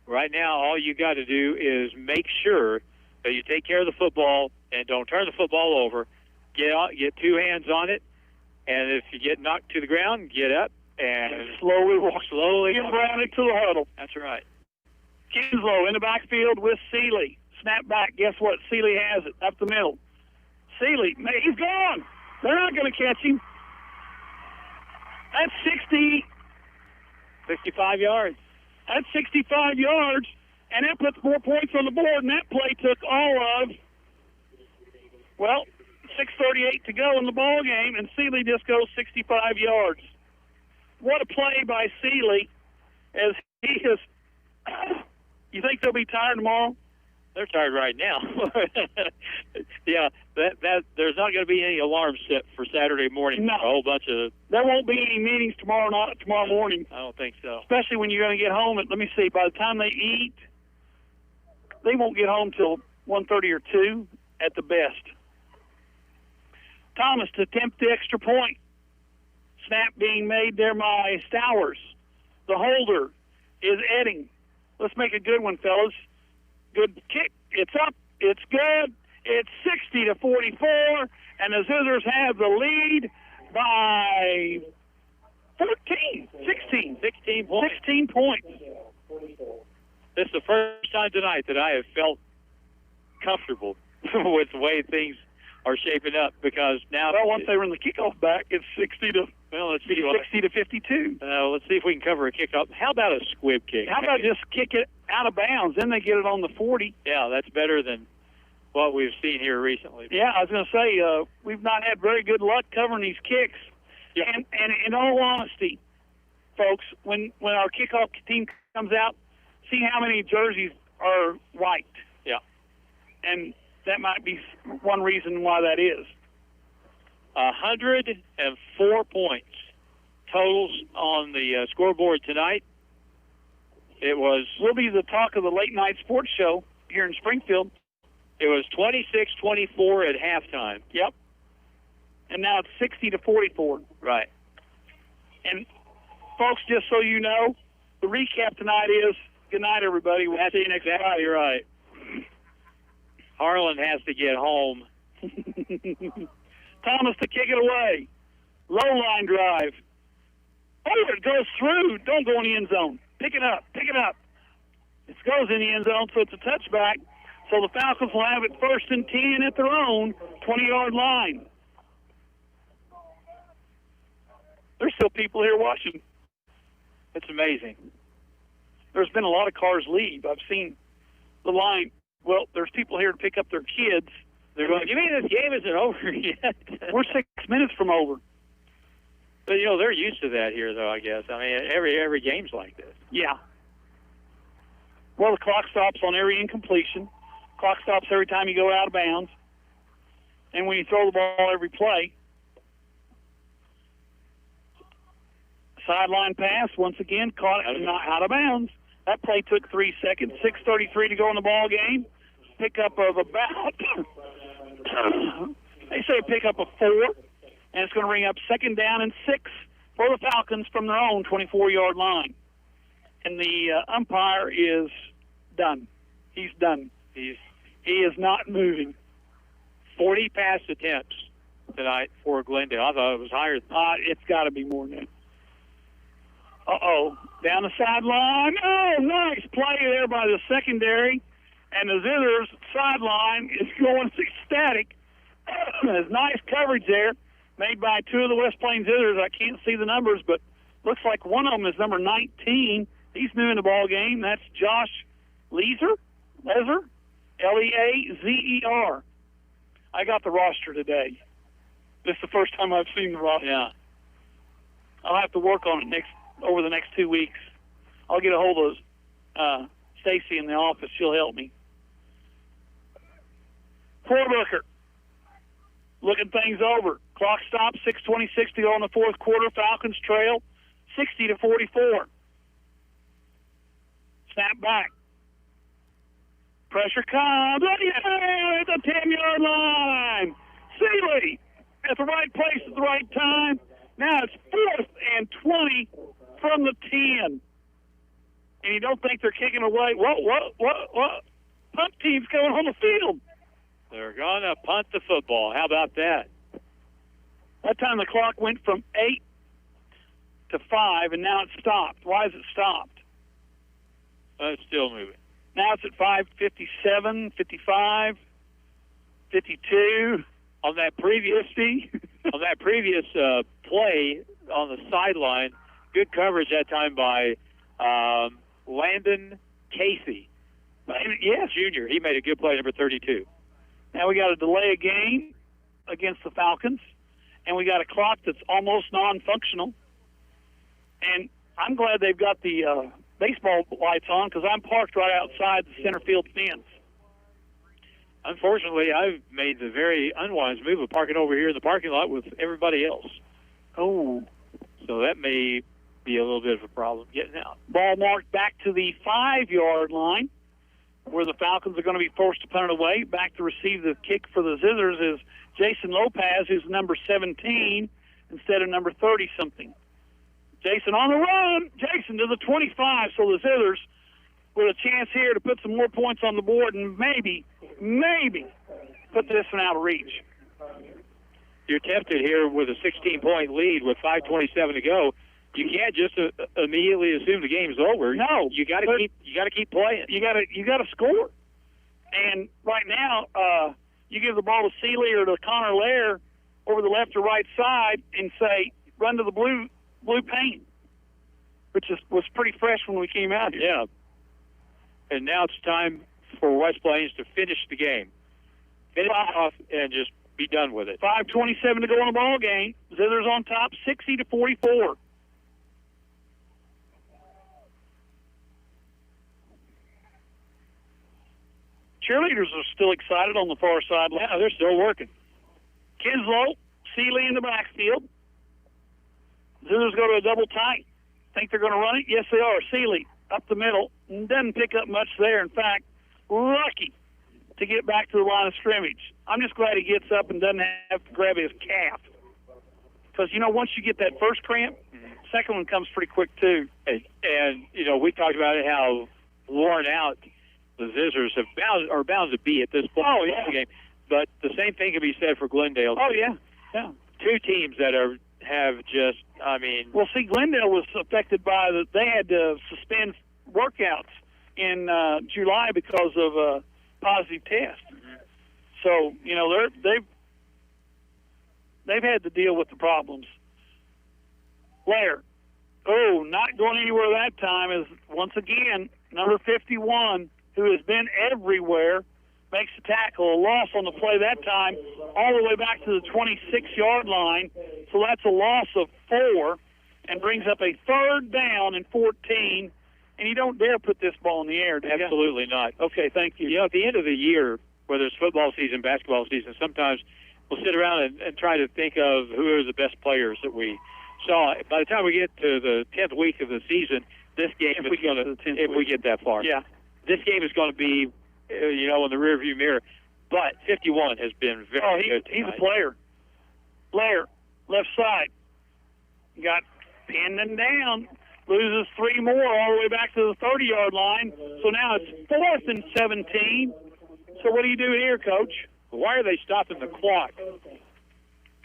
Right now, all you got to do is make sure that you take care of the football and don't turn the football over. Get 2 hands on it, and if you get knocked to the ground, get up and slowly walk around it to the huddle. That's right. Kinslow in the backfield with Seeley. Snap back. Guess what? Seeley has it up the middle. Seeley, he's gone. They're not going to catch him. That's 65 yards. That's 65 yards, and that puts 4 points on the board, and that play took all of, 6:38 to go in the ball game, and Seeley just goes 65 yards. What a play by Seeley, as he has. You think they'll be tired tomorrow? They're tired right now. Yeah, that there's not going to be any alarms set for Saturday morning. No. A whole bunch of. There won't be any meetings tomorrow morning. I don't think so. Especially when you're going to get home at, let me see, by the time they eat, they won't get home till 1:30 or 2 at the best. Thomas to attempt the extra point. Snap being made there by Stowers. The holder is Edding. Let's make a good one, fellas. Good kick. It's up. It's good. It's 60-44, and the Zizzers have the lead by 16 points. 16 points. This is the first time tonight that I have felt comfortable with the way things are shaping up, because now. Well, once they run the kickoff back, it's 60 to 52. Let's see if we can cover a kickoff. How about a squib kick? How about just kick it out of bounds? Then they get it on the 40. Yeah, that's better than what we've seen here recently. Yeah, I was going to say, we've not had very good luck covering these kicks. Yeah. And in all honesty, folks, when our kickoff team comes out, see how many jerseys are white. Yeah. And that might be one reason why that is. 104 points totals on the scoreboard tonight. We'll be the talk of the late night sports show here in Springfield. It was 26-24 at halftime. Yep. And now it's 60-44. Right. And folks, just so you know, the recap tonight is good night, everybody. We'll see you next Friday. Right. Harlan has to get home. Thomas to kick it away. Low line drive. Oh, it goes through. Don't go in the end zone. Pick it up. It goes in the end zone, so it's a touchback. So the Falcons will have it 1st and 10 at their own 20-yard line. There's still people here watching. It's amazing. There's been a lot of cars leave. I've seen the line. Well, there's people here to pick up their kids. They're going, you mean this game isn't over yet? We're 6 minutes from over. But, they're used to that here, though, I guess. I mean, every game's like this. Yeah. Well, the clock stops on every incompletion. Clock stops every time you go out of bounds. And when you throw the ball every play. Sideline pass, once again, caught out of bounds. That play took 3 seconds. 6:33 to go in the ball game. Pickup of about, they say a pickup of 4. And it's going to bring up 2nd down and 6 for the Falcons from their own 24-yard line. And the umpire is done. He's done. He is not moving. 40 pass attempts tonight for Glendale. I thought it was higher. It's got to be more than that. Down the sideline. Oh, nice play there by the secondary. And the Zizzers sideline is going ecstatic. There's nice coverage there made by two of the West Plains Zizzers. I can't see the numbers, but looks like one of them is number 19. He's new in the ball game. That's Josh Lezer, Leazer. I got the roster today. This is the first time I've seen the roster. Yeah. I'll have to work on it over the next 2 weeks. I'll get a hold of Stacy in the office. She'll help me. Booker looking things over. Clock stops, 6:26 to go in the fourth quarter. Falcons trail 60-44. Snap back. Pressure comes. At the 10-yard line. Seeley at the right place at the right time. Now it's 4th and 20 from the 10. And you don't think they're kicking away. What? Punt team's coming on the field. They're going to punt the football. How about that? That time the clock went from 8 to 5, and now it's stopped. Why is it stopped? It's still moving. Now it's at 5:57, 55, 52. On that previous play on the sideline, good coverage that time by Landon Casey. Yes, Junior. He made a good play, number 32. Now we got to delay a game against the Falcons, and we got a clock that's almost non-functional. And I'm glad they've got the baseball lights on because I'm parked right outside the center field fence. Unfortunately, I've made the very unwise move of parking over here in the parking lot with everybody else. Oh. So that may be a little bit of a problem getting out. Ball marked back to the 5-yard line where the Falcons are going to be forced to punt it away. Back to receive the kick for the Zizzers is Jason Lopez, who's number 17 instead of number 30-something. Jason on the run. Jason to the 25. So the Zizzers with a chance here to put some more points on the board and maybe put this one out of reach. You're tempted here with a 16-point lead with 5:27 to go. You can't just immediately assume the game's over. No, you got to keep playing. You got to score. And right now, you give the ball to Seeley or to Connor Lair over the left or right side and say, run to the blue paint, which was pretty fresh when we came out here. Yeah. And now it's time for West Plains to finish the game. Finish it off and just be done with it. 5:27 to go in the ball game. Zizzers on top, 60-44. Cheerleaders are still excited on the far side. Yeah, they're still working. Kinslow, Seeley in the backfield. Zizzers go to a double tight. Think they're going to run it? Yes, they are. Seeley up the middle. Doesn't pick up much there. In fact, lucky to get back to the line of scrimmage. I'm just glad he gets up and doesn't have to grab his calf. Because, once you get that first cramp, second one comes pretty quick, too. And we talked about it, how worn out the Zizzers are bound to be at this point in the game. But the same thing can be said for Glendale. Oh, yeah. Two teams that have just, Well, see, Glendale was affected by they had to suspend workouts in July because of a positive test. So, they've had to deal with the problems. Lair, not going anywhere that time, is once again number 51, who has been everywhere, makes the tackle. A loss on the play that time, all the way back to the 26-yard line. So that's a loss of 4 and brings up a 3rd down and 14. And you don't dare put this ball in the air, do you? Absolutely not. Okay, thank you. At the end of the year, whether it's football season, basketball season, sometimes we'll sit around and try to think of who are the best players that we saw. By the time we get to the 10th week of the season, this game is going to, if we get that far. Yeah. This game is going to be, in the rearview mirror. But 51 has been very good tonight. He's a player. Lair, left side. Got pinned and down. Loses 3 more all the way back to the 30-yard line. So now it's 4th and 17. So what do you do here, Coach? Why are they stopping the clock?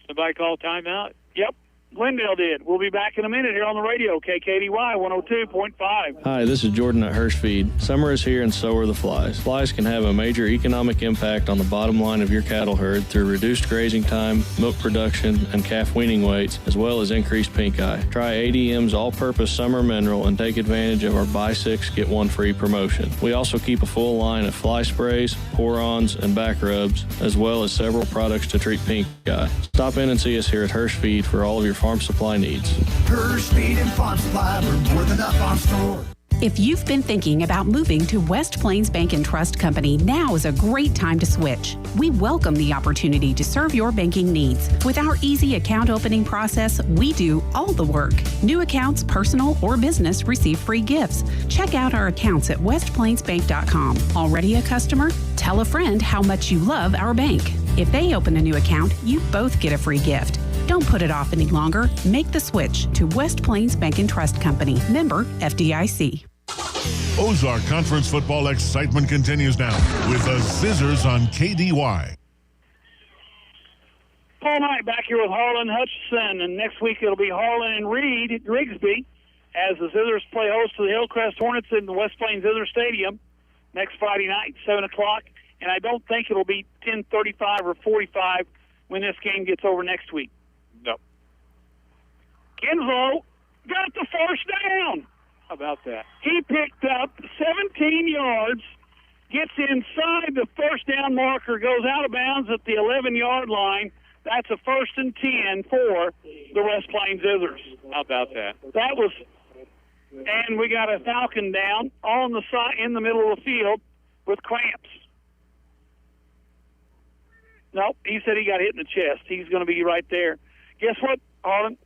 Somebody call timeout? Yep, Glendale did. We'll be back in a minute here on the radio, KKDY 102.5. Hi, this is Jordan at Hirsch Feed. Summer is here and so are the flies. Flies can have a major economic impact on the bottom line of your cattle herd through reduced grazing time, milk production, and calf weaning weights, as well as increased pink eye. Try ADM's all-purpose summer mineral and take advantage of our buy 6, get 1 free promotion. We also keep a full line of fly sprays, pour-ons, and back rubs, as well as several products to treat pink eye. Stop in and see us here at Hirsch Feed for all of your farm supply needs. Hirsch Feed and Farm Supply, we're more than a farm store. If you've been thinking about moving to West Plains Bank and Trust Company, now is a great time to switch. We welcome the opportunity to serve your banking needs. With our easy account opening process, we do all the work. New accounts, personal or business, receive free gifts. Check out our accounts at westplainsbank.com. Already a customer? Tell a friend how much you love our bank. If they open a new account, you both get a free gift. Don't put it off any longer. Make the switch to West Plains Bank and Trust Company. Member FDIC. Ozark Conference football excitement continues now with the Zizzers on KDY. Paul Knight back here with Harlan Hutchison, and next week it'll be Harlan and Reed at Grigsby as the Zizzers play host to the Hillcrest Hornets in the West Plains Zizzer Stadium next Friday night, 7 o'clock. And I don't think it'll be 10:35 or 45 when this game gets over next week. No. Kinslow got the first down. How about that? He picked up 17 yards, gets inside the first down marker, goes out of bounds at the 11-yard line. That's a 1st and 10 for the West Plains Zizzers. How about that? That was, and we got a Falcon down on the side in the middle of the field with cramps. Nope, he said he got hit in the chest. He's going to be right there. Guess what, Harlan?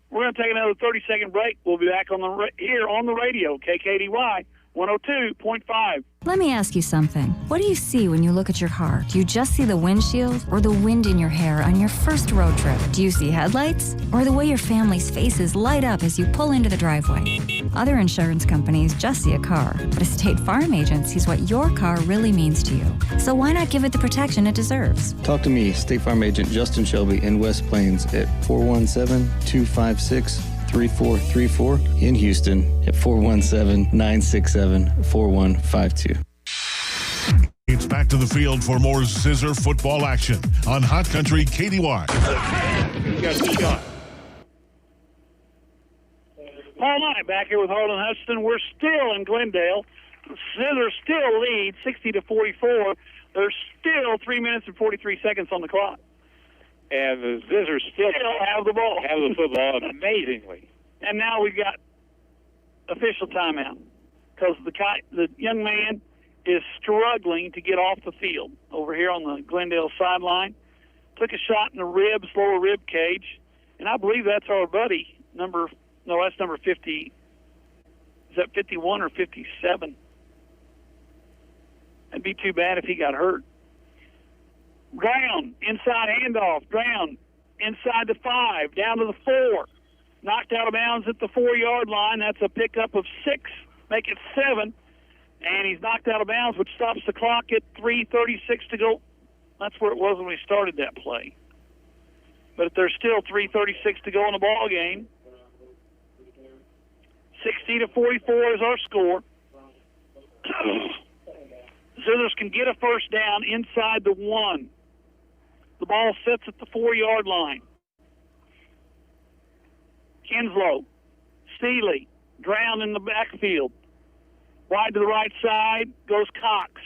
We're going to take another 30-second break. We'll be back on here on the radio, KKDY 102.5. Let me ask you something. What do you see when you look at your car? Do you just see the windshield or the wind in your hair on your first road trip? Do you see headlights or the way your family's faces light up as you pull into the driveway? Other insurance companies just see a car, but a State Farm agent sees what your car really means to you. So why not give it the protection it deserves? Talk to me, State Farm agent Justin Shelby in West Plains at 417-256-3434, in Houston at 417-967-4152. It's back to the field for more Zizzer football action on Hot Country KDY. You got the shot. Paul Knight back here with Harlan Hutchison. We're still in Glendale. Zizzer still lead 60-44. There's still 3 minutes and 43 seconds on the clock. And the Zizzers still have the ball. Have the football amazingly. And now we've got official timeout because the young man is struggling to get off the field over here on the Glendale sideline. Took a shot in the ribs, lower rib cage, and I believe that's our buddy. That's number 50. Is that 51 or 57? It'd be too bad if he got hurt. Ground, inside handoff, ground, inside the 5, down to the 4. Knocked out of bounds at the 4-yard line. That's a pickup of 6, make it 7. And he's knocked out of bounds, which stops the clock at 3:36 to go. That's where it was when we started that play. But there's still 3:36 to go in the ball game. 60-44 is our score. Zizzers can get a first down inside the 1. The ball sits at the 4-yard line. Kinslow, Seeley, Drown in the backfield. Wide to the right side goes Cox.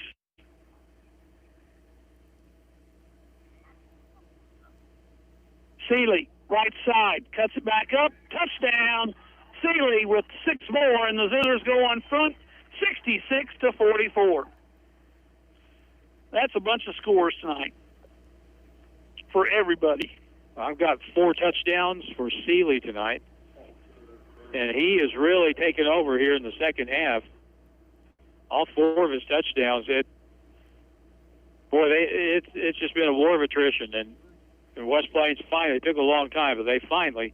Seeley, right side, cuts it back up, touchdown. Seeley with 6 more, and the Zizzers go on front, 66-44. That's a bunch of scores tonight for everybody. I've got 4 touchdowns for Seeley tonight, and he is really taken over here in the second half. All 4 of his touchdowns. It's just been a war of attrition, and West Plains finally, it took a long time, but they finally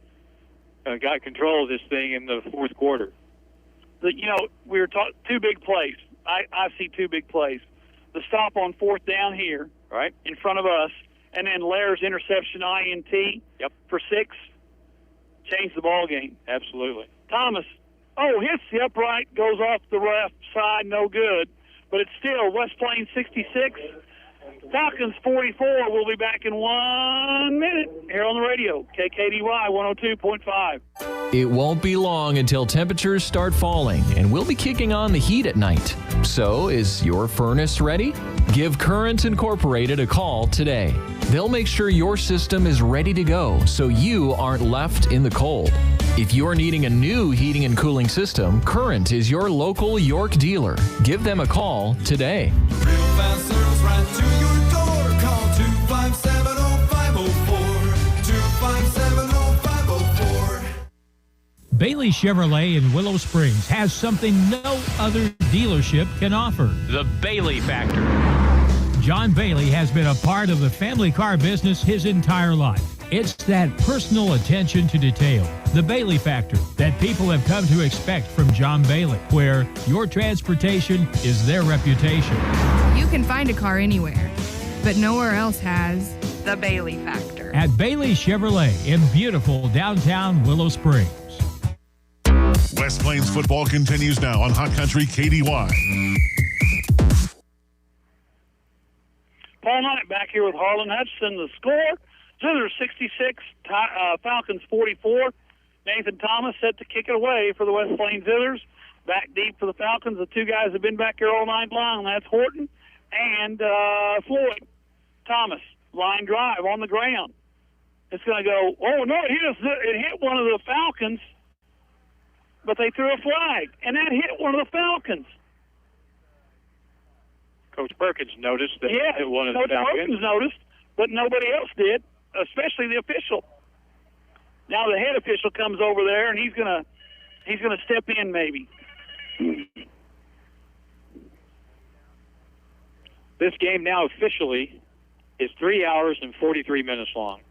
got control of this thing in the fourth quarter. We were talking two big plays. I see two big plays. The stop on fourth down here, right in front of us, and then Lair's interception INT for 6 changed the ball game. Absolutely. Thomas, hits the upright, goes off the left side, no good. But it's still West Plains 66, Falcons 44. We'll be back in 1 minute here on the radio, KKDY 102.5. It won't be long until temperatures start falling, and we'll be kicking on the heat at night. So, is your furnace ready? Give Current Incorporated a call today. They'll make sure your system is ready to go so you aren't left in the cold. If you're needing a new heating and cooling system, Current is your local York dealer. Give them a call today. Real fast service right to your door. Call 257-0504. 257-0504. Bailey Chevrolet in Willow Springs has something no other dealership can offer. The Bailey Factor. John Bailey has been a part of the family car business his entire life. It's that personal attention to detail, the Bailey Factor, that people have come to expect from John Bailey, where your transportation is their reputation. You can find a car anywhere, but nowhere else has the Bailey Factor. At Bailey Chevrolet in beautiful downtown Willow Springs. West Plains football continues now on Hot Country KDY. Paul Knight back here with Harlan Hutchinson. The score, Zizzer 66, Falcons 44. Nathan Thomas set to kick it away for the West Plains Zizzers. Back deep for the Falcons. The two guys have been back here all night long. That's Horton and Floyd. Thomas, line drive on the ground. It's going to go, it hit one of the Falcons, but they threw a flag, and that hit one of the Falcons. Coach Perkins noticed that it one of the Coach Falcons. Perkins noticed, but nobody else did, especially the official. Now the head official comes over there, and he's gonna step in maybe. This game now officially is 3 hours and 43 minutes long.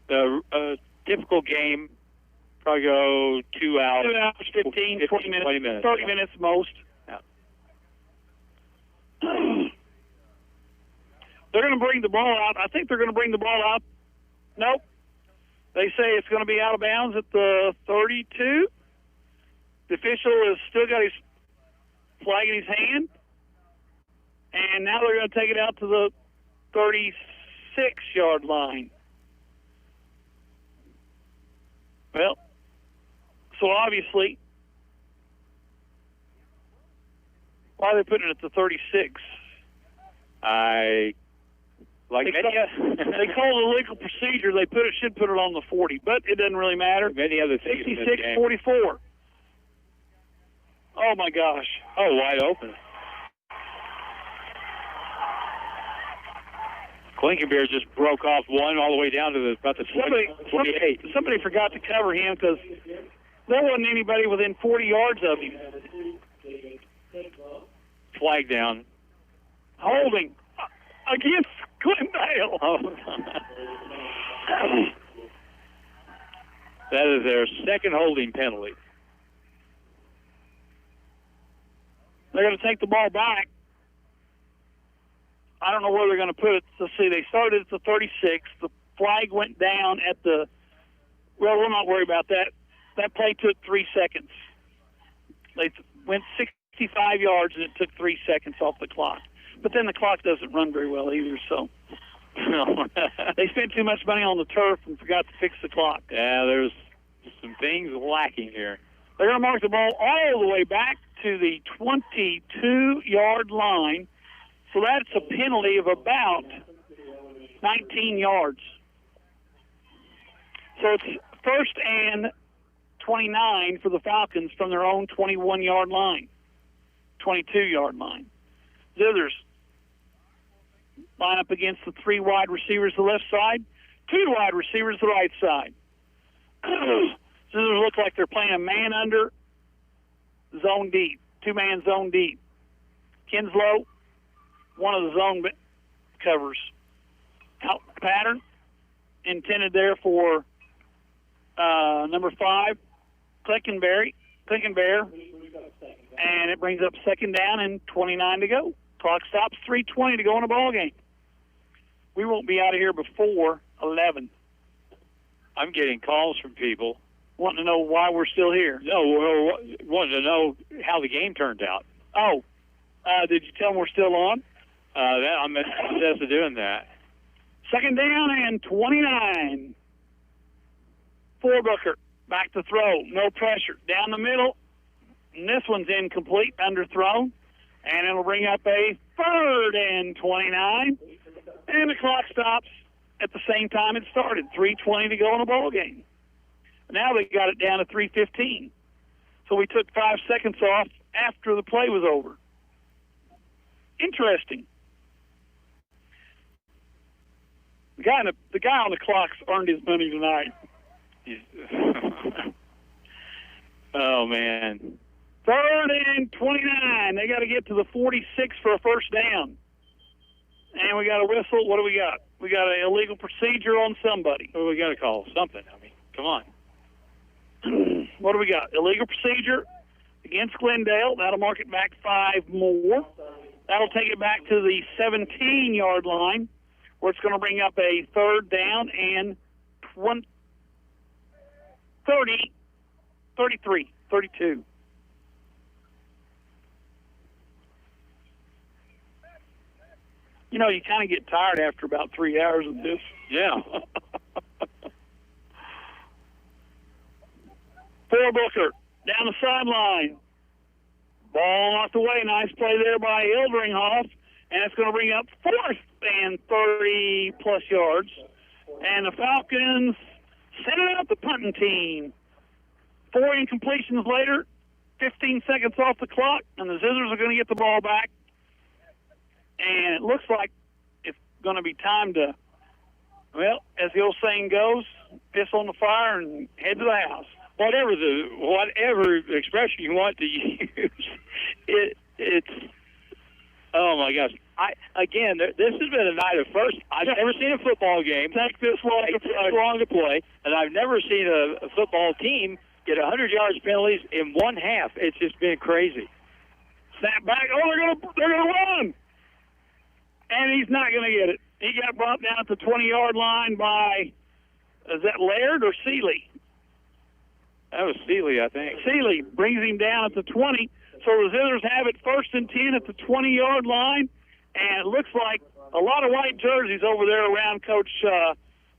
The typical game probably go 2 hours. 2 hours, 15, 20 minutes. 30 minutes most. Yeah. They're going to bring the ball out. I think they're going to bring the ball out. Nope. They say it's going to be out of bounds at the 32. The official has still got his flag in his hand. And now they're going to take it out to the 36-yard line. Well, so obviously, why are they putting it at the 36? They call it a legal procedure. They should put it on the 40, but it doesn't really matter. Many other things. 66-44. Oh my gosh! Oh, wide open. Klinkenbeer just broke off one all the way down to about the 28. Somebody forgot to cover him because there wasn't anybody within 40 yards of him. Flag down. Holding against Glendale. Oh. That is their second holding penalty. They're going to take the ball back. I don't know where they're going to put it. So, see, they started at the 36. The flag went down at the – well, we're not worried about that. That play took 3 seconds. They went 65 yards, and it took 3 seconds off the clock. But then the clock doesn't run very well either, so they spent too much money on the turf and forgot to fix the clock. Yeah, there's some things lacking here. They're going to mark the ball all the way back to the 22-yard line. So that's a penalty of about 19 yards. So it's first and 29 for the Falcons from their own 21-yard line, 22-yard line. Zizzers line up against the 3 wide receivers to the left side, 2 wide receivers to the right side. Zizzers look like they're playing a man under zone deep, 2-man zone deep. Kinslow, one of the zone covers. Out pattern. intended there for number 5, Clinkenbear, and it brings up second down and 29 to go. Clock stops, 3:20 to go in the ball game. We won't be out of here before 11. I'm getting calls from people wanting to know why we're still here. No, wanting to know how the game turned out. Oh, did you tell them we're still on? I'm in the process of doing that. Second down and 29. Forbooker back to throw, no pressure. Down the middle, and this one's incomplete, underthrown, and it'll bring up a third and 29. And the clock stops at the same time it started, 3:20 to go in the ball game. Now they got it down to 3:15. So we took 5 seconds off after the play was over. Interesting. The guy on the clock's earned his money tonight. Oh, man. Third and 29. They got to get to the 46 for a first down. And we got a whistle. What do we got? We got an illegal procedure on somebody. Well, we got to call something. I mean, come on. What do we got? Illegal procedure against Glendale. That'll mark it back 5 more. That'll take it back to the 17-yard line, where it's going to bring up a third down and 32. You know, you kind of get tired after about 3 hours of this. Yeah. Forbooker down the sideline. Ball knocked away. Nice play there by Ildringhoff. And it's going to bring up 4th and 30-plus yards. And the Falcons sending out the punting team. 4 incompletions later, 15 seconds off the clock, and the Zizzers are going to get the ball back. And it looks like it's going to be time to, well, as the old saying goes, piss on the fire and head to the house. Whatever expression you want to use, it's oh my gosh! This has been a night of first. I've never seen a football game take this long to play, and I've never seen a football team get 100 yards penalties in one half. It's just been crazy. Snap back! Oh, they're gonna run, and he's not gonna get it. He got brought down at the 20-yard line by is that Laird or Seeley? That was Seeley, I think. Seeley brings him down at the 20. So the Zizzers have it 1st and 10 at the 20-yard line. And it looks like a lot of white jerseys over there around Coach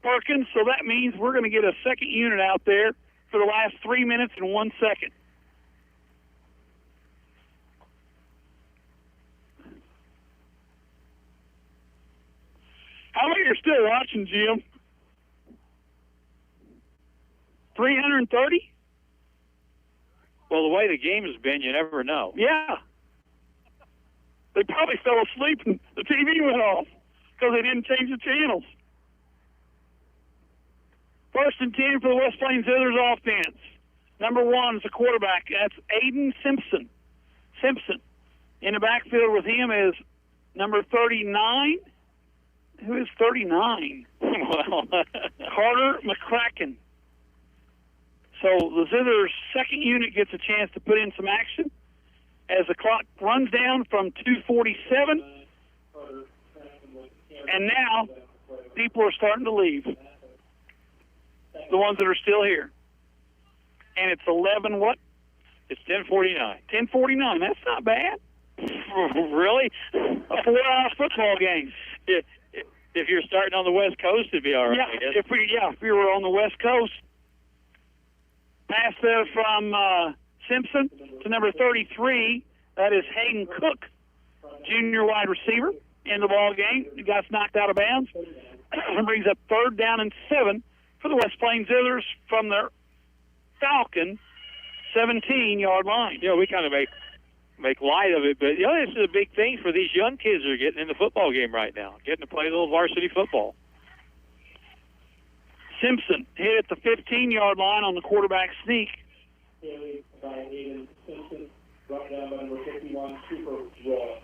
Perkins. So that means we're going to get a second unit out there for the last 3 minutes and 1 second. How many are still watching, Jim? 330? Well, the way the game has been, you never know. Yeah. They probably fell asleep and the TV went off because they didn't change the channels. 1st and 10 for the West Plains Zizzers offense. Number 1 is the quarterback. That's Aiden Simpson. In the backfield with him is number 39. Who is 39? Well, Carter McCracken. So the Zizzers' second unit gets a chance to put in some action as the clock runs down from 2:47. And now people are starting to leave. The ones that are still here. And it's 11 what? It's 10:49. 10:49. That's not bad. Really? A 4-hour football game. If you're starting on the West Coast, it'd be all right. Yeah, if we were on the West Coast. Pass there from Simpson to number 33. That is Hayden Cook, junior wide receiver, in the ball game. The guy's knocked out of bounds. And brings up 3rd down and 7 for the West Plains Zizzers from their Falcon 17-yard line. You know, we kind of make light of it, but this is a big thing for these young kids that are getting in the football game right now, getting to play a little varsity football. Simpson hit at the 15-yard line on the quarterback sneak. Brought down by number 51, Super Raw.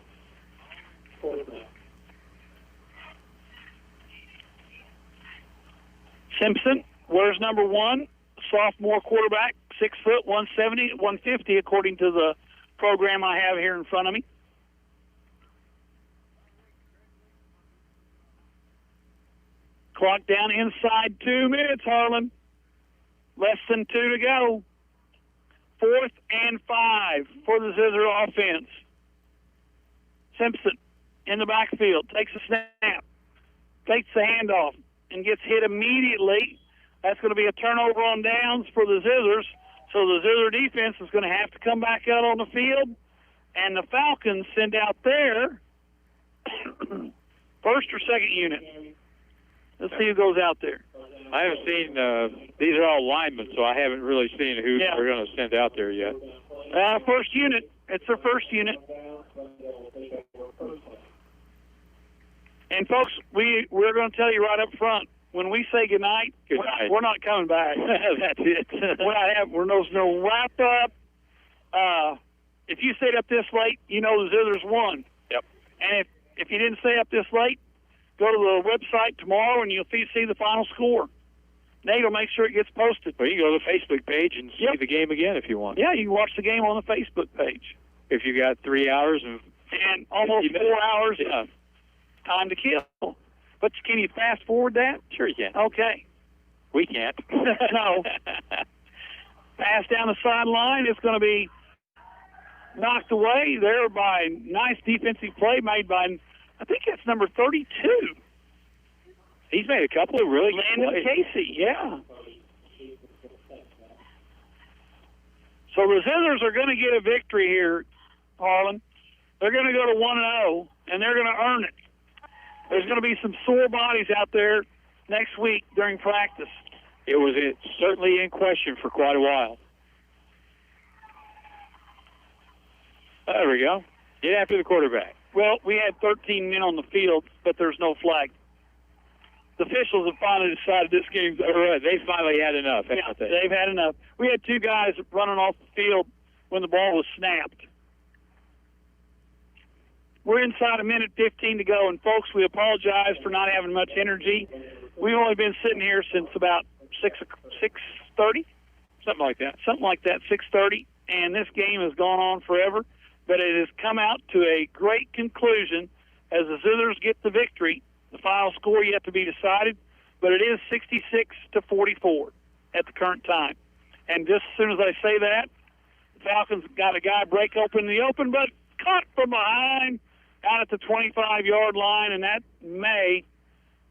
Simpson, where's number 1? Sophomore quarterback, 6 foot, 170, 150, according to the program I have here in front of me. Clock down inside 2 minutes, Harlan. Less than 2 to go. 4th and 5 for the Zizzer offense. Simpson in the backfield, takes a snap, takes the handoff, and gets hit immediately. That's going to be a turnover on downs for the Zizzers. So the Zizzer defense is going to have to come back out on the field, and the Falcons send out their first or second unit. Let's see who goes out there. I haven't seen, these are all linemen, so I haven't really seen who they're going to send out there yet. First unit. It's their first unit. And, folks, we're going to tell you right up front, when we say goodnight, we're not coming back. That's it. There's no wrap-up. If you stayed up this late, you know the Zizzers won. Yep. And if you didn't stay up this late, go to the website tomorrow and you'll see the final score. Nate will make sure it gets posted. Well, you can go to the Facebook page and see the game again if you want. Yeah, you can watch the game on the Facebook page. If you got 3 hours and almost 4 hours of time to kill. But can you fast forward that? Sure you can. Okay. We can't. No. Pass down the sideline. It's going to be knocked away there by nice defensive play made by, I think that's number 32. He's made a couple of really good Landon plays. Casey, yeah. So the Zizzers are going to get a victory here, Harlan. They're going to go to 1-0, and they're going to earn it. There's going to be some sore bodies out there next week during practice. It was certainly in question for quite a while. There we go. Get after the quarterback. Well, we had 13 men on the field, but there's no flag. The officials have finally decided this game's over. They finally had enough, haven't they? They've had enough. We had 2 guys running off the field when the ball was snapped. We're inside a minute 15 to go, and folks, we apologize for not having much energy. We've only been sitting here since about 6:30, something like that. 6:30, and this game has gone on forever, but it has come out to a great conclusion as the Zizzers get the victory. The final score yet to be decided, but it is 66-44 at the current time. And just as soon as I say that, the Falcons got a guy break open in the open, but caught from behind out at the 25-yard line, and that may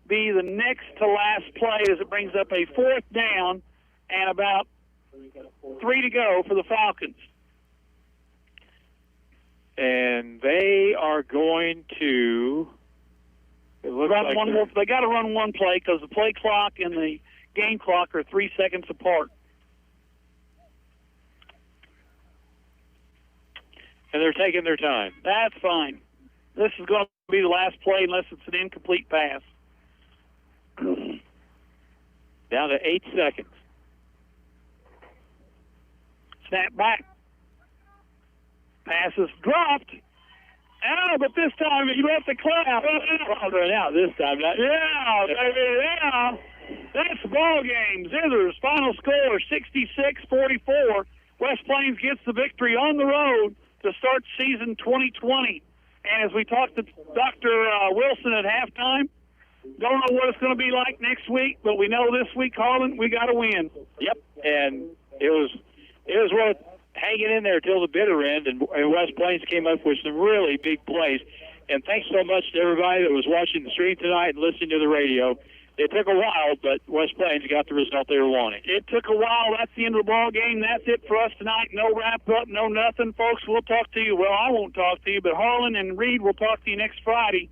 be the next to last play as it brings up a 4th down and about 3 to go for the Falcons. And they are going to run one more. They got to run one play because the play clock and the game clock are 3 seconds apart. And they're taking their time. That's fine. This is going to be the last play unless it's an incomplete pass. Down to 8 seconds. Snap back. Pass is dropped. Oh, but this time he left the clap. Run out this time. Yeah, baby, yeah. That's the ball game. Zizzers, final score, 66-44. West Plains gets the victory on the road to start season 2020. And as we talked to Dr. Wilson at halftime, don't know what it's going to be like next week, but we know this week, Harlan, we got to win. Yep, and it was worth hanging in there till the bitter end, and West Plains came up with some really big plays. And thanks so much to everybody that was watching the stream tonight and listening to the radio. It took a while, but West Plains got the result they were wanting. It took a while. That's the end of the ball game. That's it for us tonight. No wrap-up, no nothing. Folks, we'll talk to you. Well, I won't talk to you, but Harlan and Reed will talk to you next Friday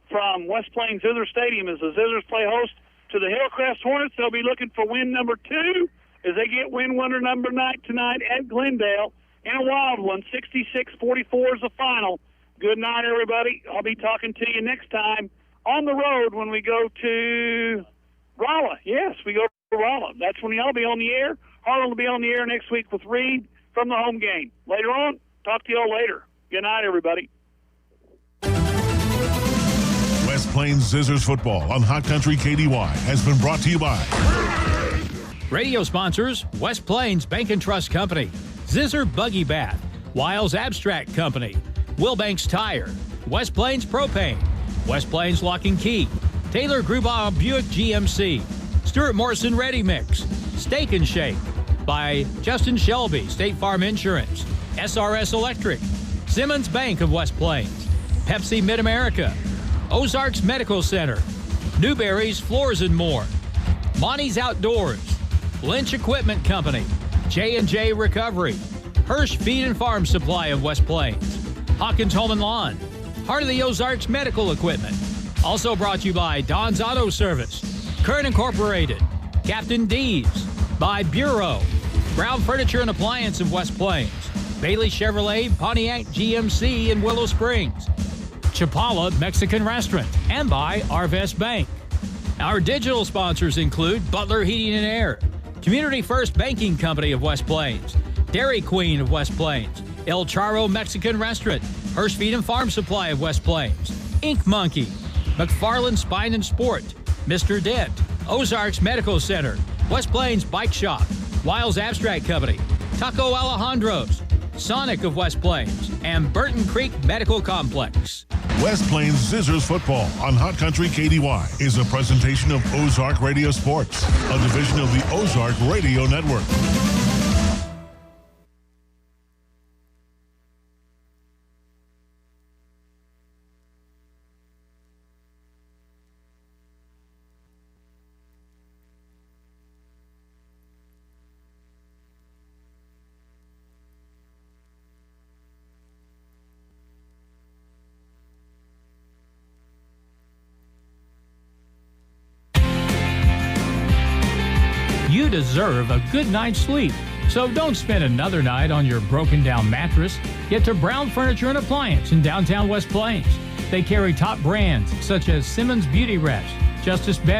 from West Plains Zizzer Stadium as the Zizzers play host to the Hillcrest Hornets. They'll be looking for win number 2 as they get win winner number 9 tonight at Glendale in a wild one. 66-44 is the final. Good night, everybody. I'll be talking to you next time on the road when we go to Rolla. Yes, we go to Rolla. That's when y'all will be on the air. Harlan will be on the air next week with Reed from the home game. Later on, talk to y'all later. Good night, everybody. West West Plains Zizzers football on Hot Country KDY has been brought to you by Radio sponsors: West Plains Bank and Trust Company, Zizzer Buggy Bath, Wiles Abstract Company, Wilbanks Tire, West Plains Propane, West Plains Lock and Key, Taylor Grubaugh Buick GMC, Stuart Morrison Ready Mix, Steak and Shake by Justin Shelby, State Farm Insurance, SRS Electric, Simmons Bank of West Plains, Pepsi Mid-America, Ozarks Medical Center, Newberry's Floors and More, Monty's Outdoors, Lynch Equipment Company, J&J Recovery, Hirsch Feed and Farm Supply of West Plains, Hawkins Home and Lawn, Heart of the Ozarks Medical Equipment. Also brought to you by Don's Auto Service, Current Incorporated, Captain D's, by Bureau, Brown Furniture and Appliance of West Plains, Bailey Chevrolet, Pontiac GMC in Willow Springs, Chapala Mexican Restaurant, and by Arvest Bank. Our digital sponsors include Butler Heating and Air, Community First Banking Company of West Plains, Dairy Queen of West Plains, El Charro Mexican Restaurant, Hirsch Feed and Farm Supply of West Plains, Ink Monkey, McFarland Spine and Sport, Mr. Dent, Ozarks Medical Center, West Plains Bike Shop, Wiles Abstract Company, Taco Alejandro's, Sonic of West Plains, and Burton Creek Medical Complex. West Plains Zizzers football on Hot Country KDY is a presentation of Ozark Radio Sports, a division of the Ozark Radio Network. You deserve a good night's sleep, so don't spend another night on your broken down mattress. Get to Brown Furniture and Appliance in downtown West Plains. They carry top brands such as Simmons Beauty Rest, Justice Bed,